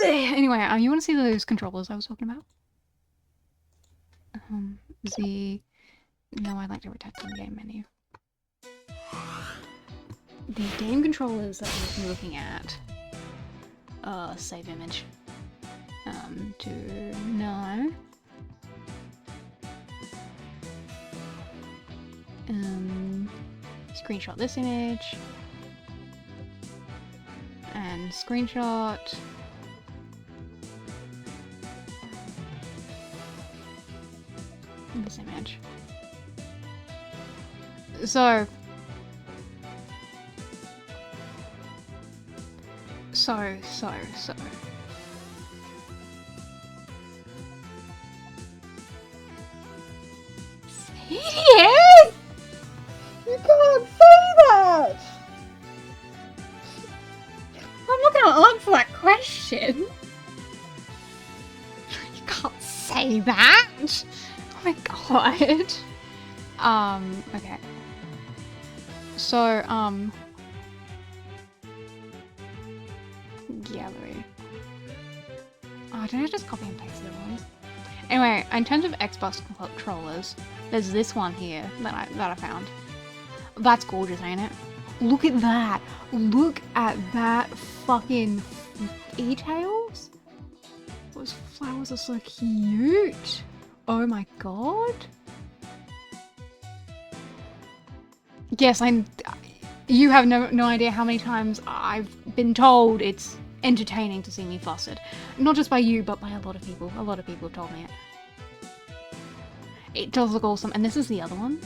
Anyway, you want to see those controllers I was talking about? No, I'd like to return to the game menu. The game controllers that we're looking at. Save image. No. Screenshot this image. And screenshot. This image. So. Idiot! You can't say that! I'm not gonna answer that question. You can't say that! Oh my god. Okay. So, gallery. Oh, did I just copy and paste the other ones? Anyway, in terms of Xbox controllers, there's this one here that I found. That's gorgeous, ain't it? Look at that! Look at that fucking e-tails! Those flowers are so cute! Oh my god! Yes, you have no idea how many times I've been told it's entertaining to see me flustered. Not just by you, but by a lot of people. A lot of people have told me it. It does look awesome. And this is the other one.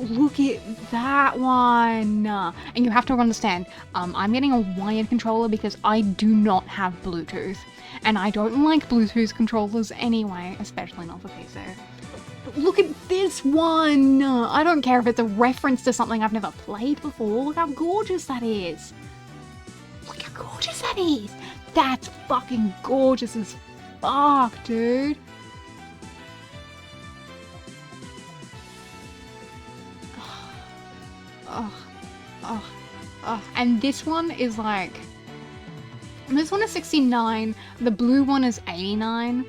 Look at that one. And you have to understand, I'm getting a wired controller because I do not have Bluetooth. And I don't like Bluetooth controllers anyway, especially not for PC. But look at this one. I don't care if it's a reference to something I've never played before. Look how gorgeous that is. Look how gorgeous that is. That's fucking gorgeous as fuck, dude. And this one is like, this one is 69, the blue one is 89,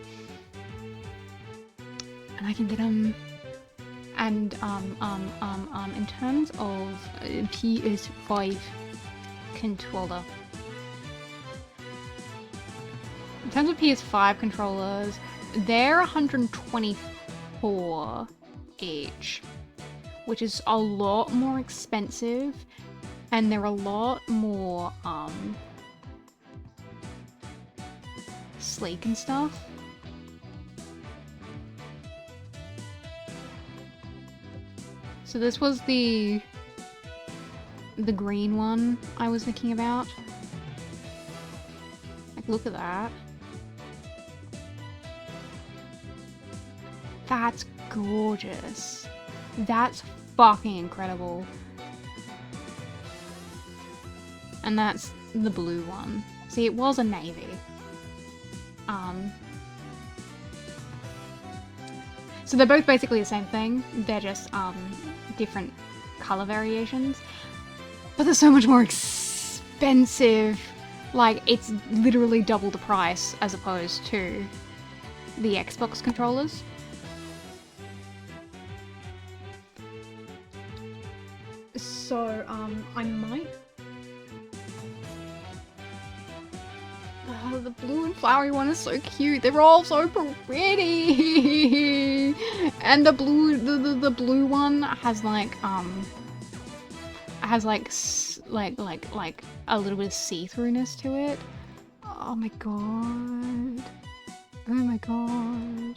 and I can get them, and in terms of PS5 controller, in terms of PS5 controllers, they're 124 each, which is a lot more expensive, and they're a lot more sleek and stuff. So this was the green one I was thinking about. Like, look at that. That's gorgeous. That's fucking incredible. And that's the blue one. See, it was a navy. So they're both basically the same thing. They're just different color variations. But they're so much more expensive. Like, it's literally double the price as opposed to the Xbox controllers. So, I might... Oh, the blue and flowery one is so cute. They're all so pretty. And the blue, the blue one has like a little bit of see-throughness to it. Oh my god. Oh my god.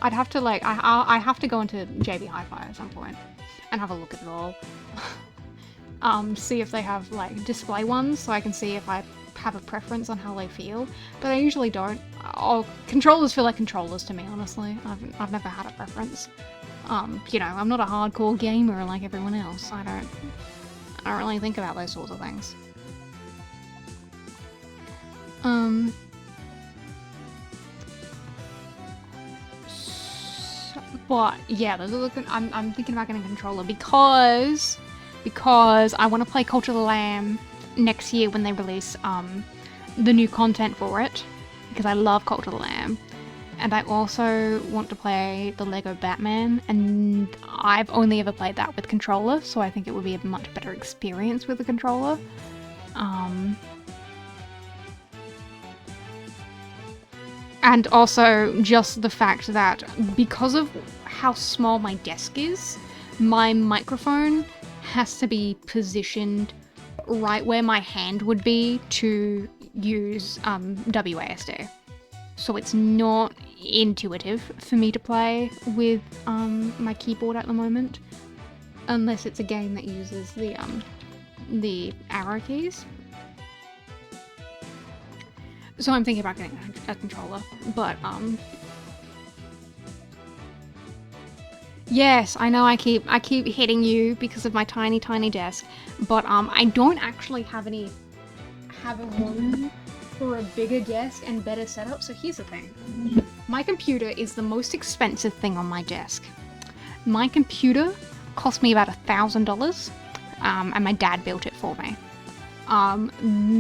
I'd have to like, I have to go into JB Hi-Fi at some point and have a look at it all. See if they have like display ones so I can see if I have a preference on how they feel, but I usually don't. Oh, controllers feel like controllers to me, honestly. I've never had a preference. You know, I'm not a hardcore gamer like everyone else. I don't really think about those sorts of things. But yeah, those are looking. I'm thinking about getting a controller because I want to play Culture the Lamb next year when they release the new content for it, because I love Culture the Lamb, and I also want to play the Lego Batman, and I've only ever played that with controller, so I think it would be a much better experience with the controller. And also just the fact that because of how small my desk is, my microphone has to be positioned right where my hand would be to use WASD. So it's not intuitive for me to play with my keyboard at the moment, unless it's a game that uses the arrow keys. So I'm thinking about getting a controller, but yes, I know I keep hitting you because of my tiny desk, but I don't actually have a room for a bigger desk and better setup. So here's the thing. My computer is the most expensive thing on my desk. My computer cost me about $1,000, and my dad built it for me.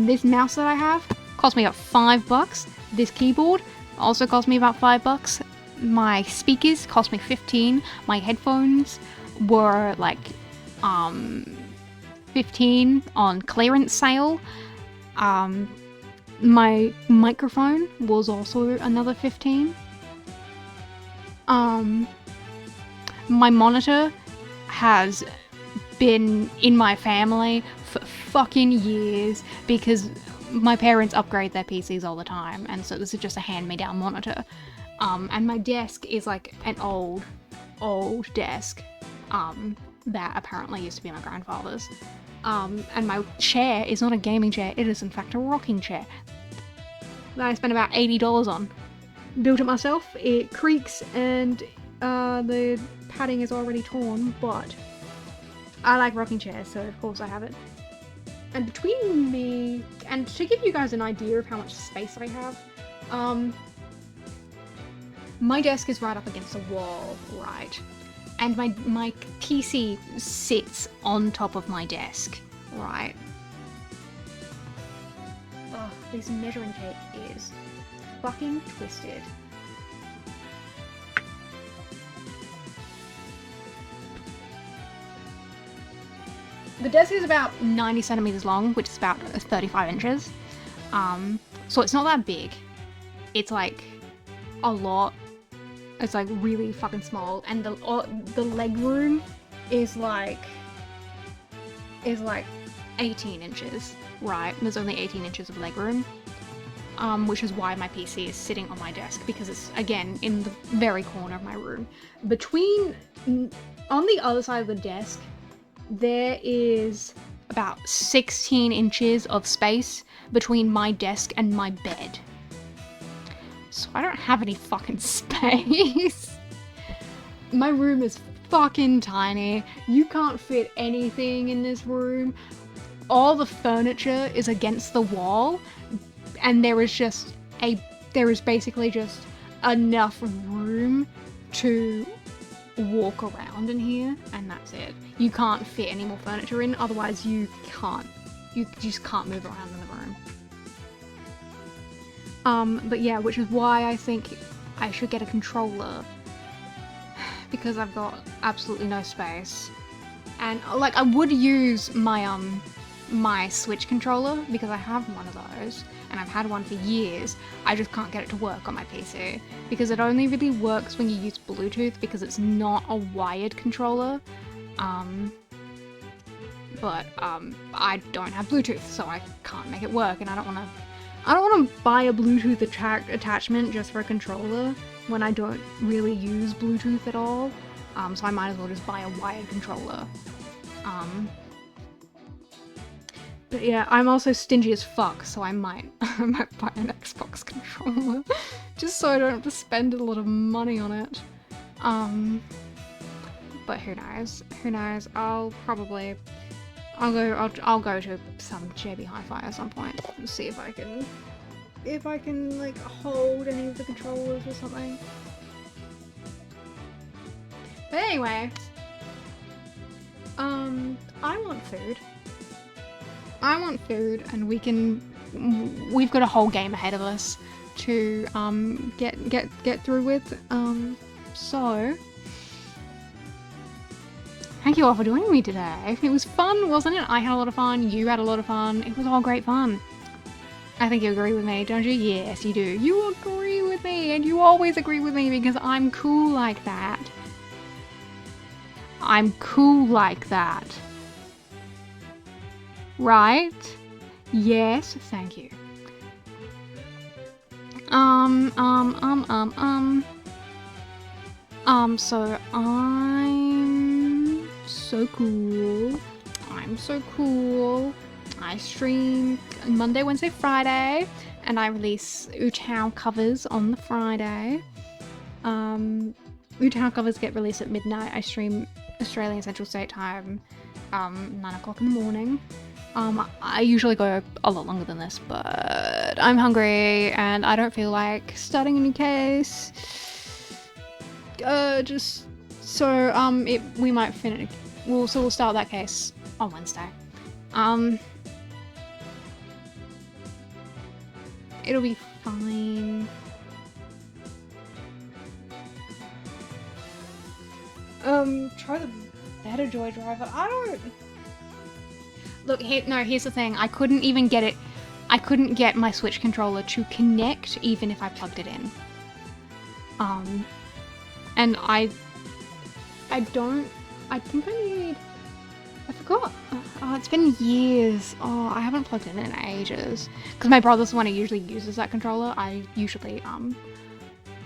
This mouse that I have cost me about $5. This keyboard also cost me about $5. My speakers cost me $15. My headphones were like $15 on clearance sale. My microphone was also another $15. My monitor has been in my family for fucking years because my parents upgrade their PCs all the time, and so this is just a hand-me-down monitor. And my desk is like an old desk that apparently used to be my grandfather's. And my chair is not a gaming chair, it is in fact a rocking chair that I spent about $80 on. Built it myself. It creaks and the padding is already torn, but I like rocking chairs, so of course I have it. And between me, and to give you guys an idea of how much space I have, my desk is right up against the wall, right? And my PC sits on top of my desk, right? Oh, this measuring tape is fucking twisted. The desk is about 90 centimeters long, which is about 35 inches. So it's not that big. It's like a lot. It's like really fucking small, and the leg room is like 18 inches, right? There's only 18 inches of leg room, which is why my PC is sitting on my desk, because it's again in the very corner of my room. On the other side of the desk, there is about 16 inches of space between my desk and my bed. So I don't have any fucking space. My room is fucking tiny. You can't fit anything in this room. All the furniture is against the wall, and there is basically just enough room to walk around in here, and that's it. You can't fit any more furniture in, otherwise you just can't move around in the room. But yeah, which is why I think I should get a controller, because I've got absolutely no space. And like, I would use my my Switch controller, because I have one of those and I've had one for years. I just can't get it to work on my PC because it only really works when you use Bluetooth, because it's not a wired controller. But I don't have Bluetooth, so I can't make it work, and I don't want to buy a Bluetooth attachment just for a controller when I don't really use Bluetooth at all. So I might as well just buy a wired controller. But yeah, I'm also stingy as fuck, so I might buy an Xbox controller just so I don't have to spend a lot of money on it. But who knows? Who knows? I'll go to some JB Hi-Fi at some point and see if I can like hold any of the controllers or something. But anyway, I want food. And we've got a whole game ahead of us to get through with. So thank you all for joining me today. It was fun, wasn't it? I had a lot of fun, you had a lot of fun, it was all great fun. I think you agree with me, don't you? Yes, you do. You agree with me, and you always agree with me because I'm cool like that. I'm cool like that. Right? Yes, thank you. So I'm so cool. I'm so cool. I stream Monday, Wednesday, Friday, and I release Utah covers on the Friday. Utah covers get released at midnight. I stream Australian Central State Time, 9 o'clock in the morning. I usually go a lot longer than this, but I'm hungry and I don't feel like starting a new case. We might finish. We'll start that case on Wednesday. It'll be fine. Try the better Joy Driver. I don't... Look, here's the thing. I couldn't even get it... I couldn't get my Switch controller to connect even if I plugged it in. And I think I need... I forgot. Oh, it's been years. Oh, I haven't plugged in ages. Because my brother's the one who usually uses that controller. I usually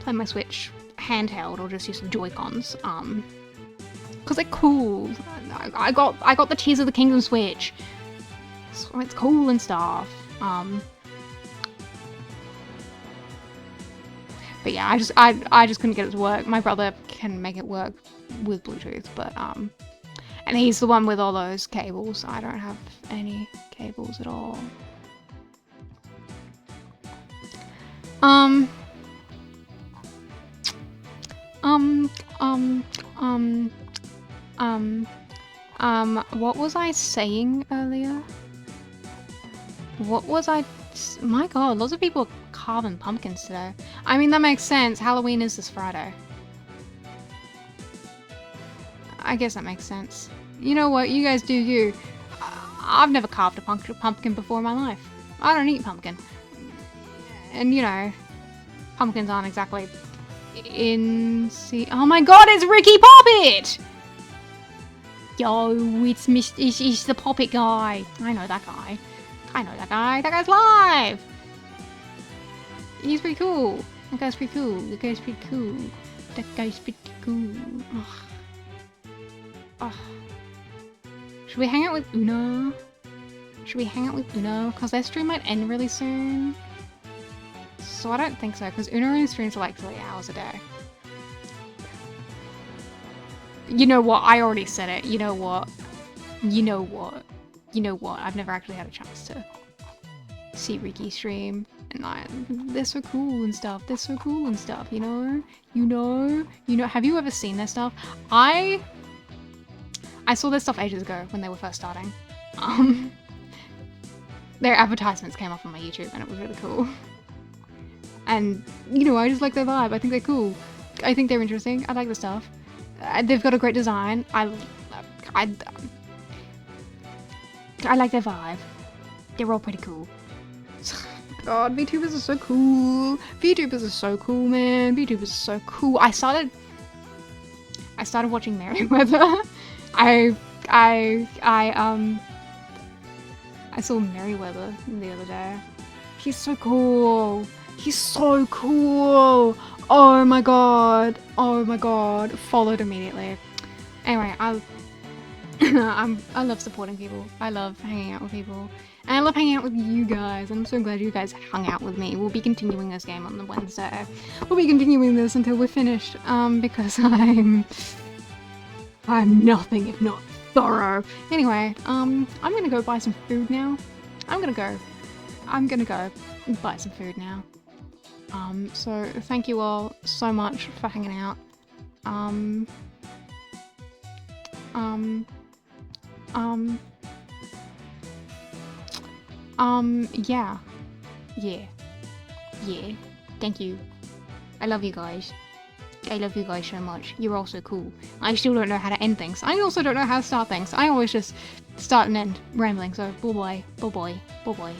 play my Switch handheld or just use the Joy-Cons. Because they're cool. I got the Tears of the Kingdom Switch. So it's cool and stuff. But yeah, I just couldn't get it to work. My brother can make it work with Bluetooth, but and he's the one with all those cables. I don't have any cables at all. What was I saying earlier? What was I? My God, lots of people are carving pumpkins today. I mean, that makes sense. Halloween is this Friday. I guess that makes sense. You know what? You guys do you. I've never carved a pumpkin before in my life. I don't eat pumpkin. And, you know, pumpkins aren't exactly oh my God, it's Ricky Poppet! Yo, it's the Poppet guy. I know that guy. That guy's live! He's pretty cool. That guy's pretty cool. Ugh. Ugh. Should we hang out with Una? Because their stream might end really soon. So I don't think so, because Una only streams for like 3 hours a day. You know what? I already said it. You know what? I've never actually had a chance to see Ricky stream. And they're so cool and stuff. You know? Have you ever seen their stuff? I saw their stuff ages ago when they were first starting. Their advertisements came up on my YouTube and it was really cool. And, you know, I just like their vibe. I think they're cool. I think they're interesting. I like the stuff. They've got a great design. I like their vibe. They're all pretty cool. God, VTubers are so cool. VTubers are so cool, man. VTubers are so cool. I started watching Merryweather. I saw Merryweather the other day. He's so cool. Oh my god. Followed immediately. Anyway, I love supporting people. I love hanging out with people. And I love hanging out with you guys. I'm so glad you guys hung out with me. We'll be continuing this game on the Wednesday. We'll be continuing this until we're finished. Because I'm nothing if not thorough. Anyway, I'm gonna go buy some food now. I'm gonna go buy some food now. So thank you all so much for hanging out. Yeah. Thank you. I love you guys. I love you guys so much. You're all so cool. I still don't know how to end things. I also don't know how to start things. I always just start and end rambling. So, bye bye.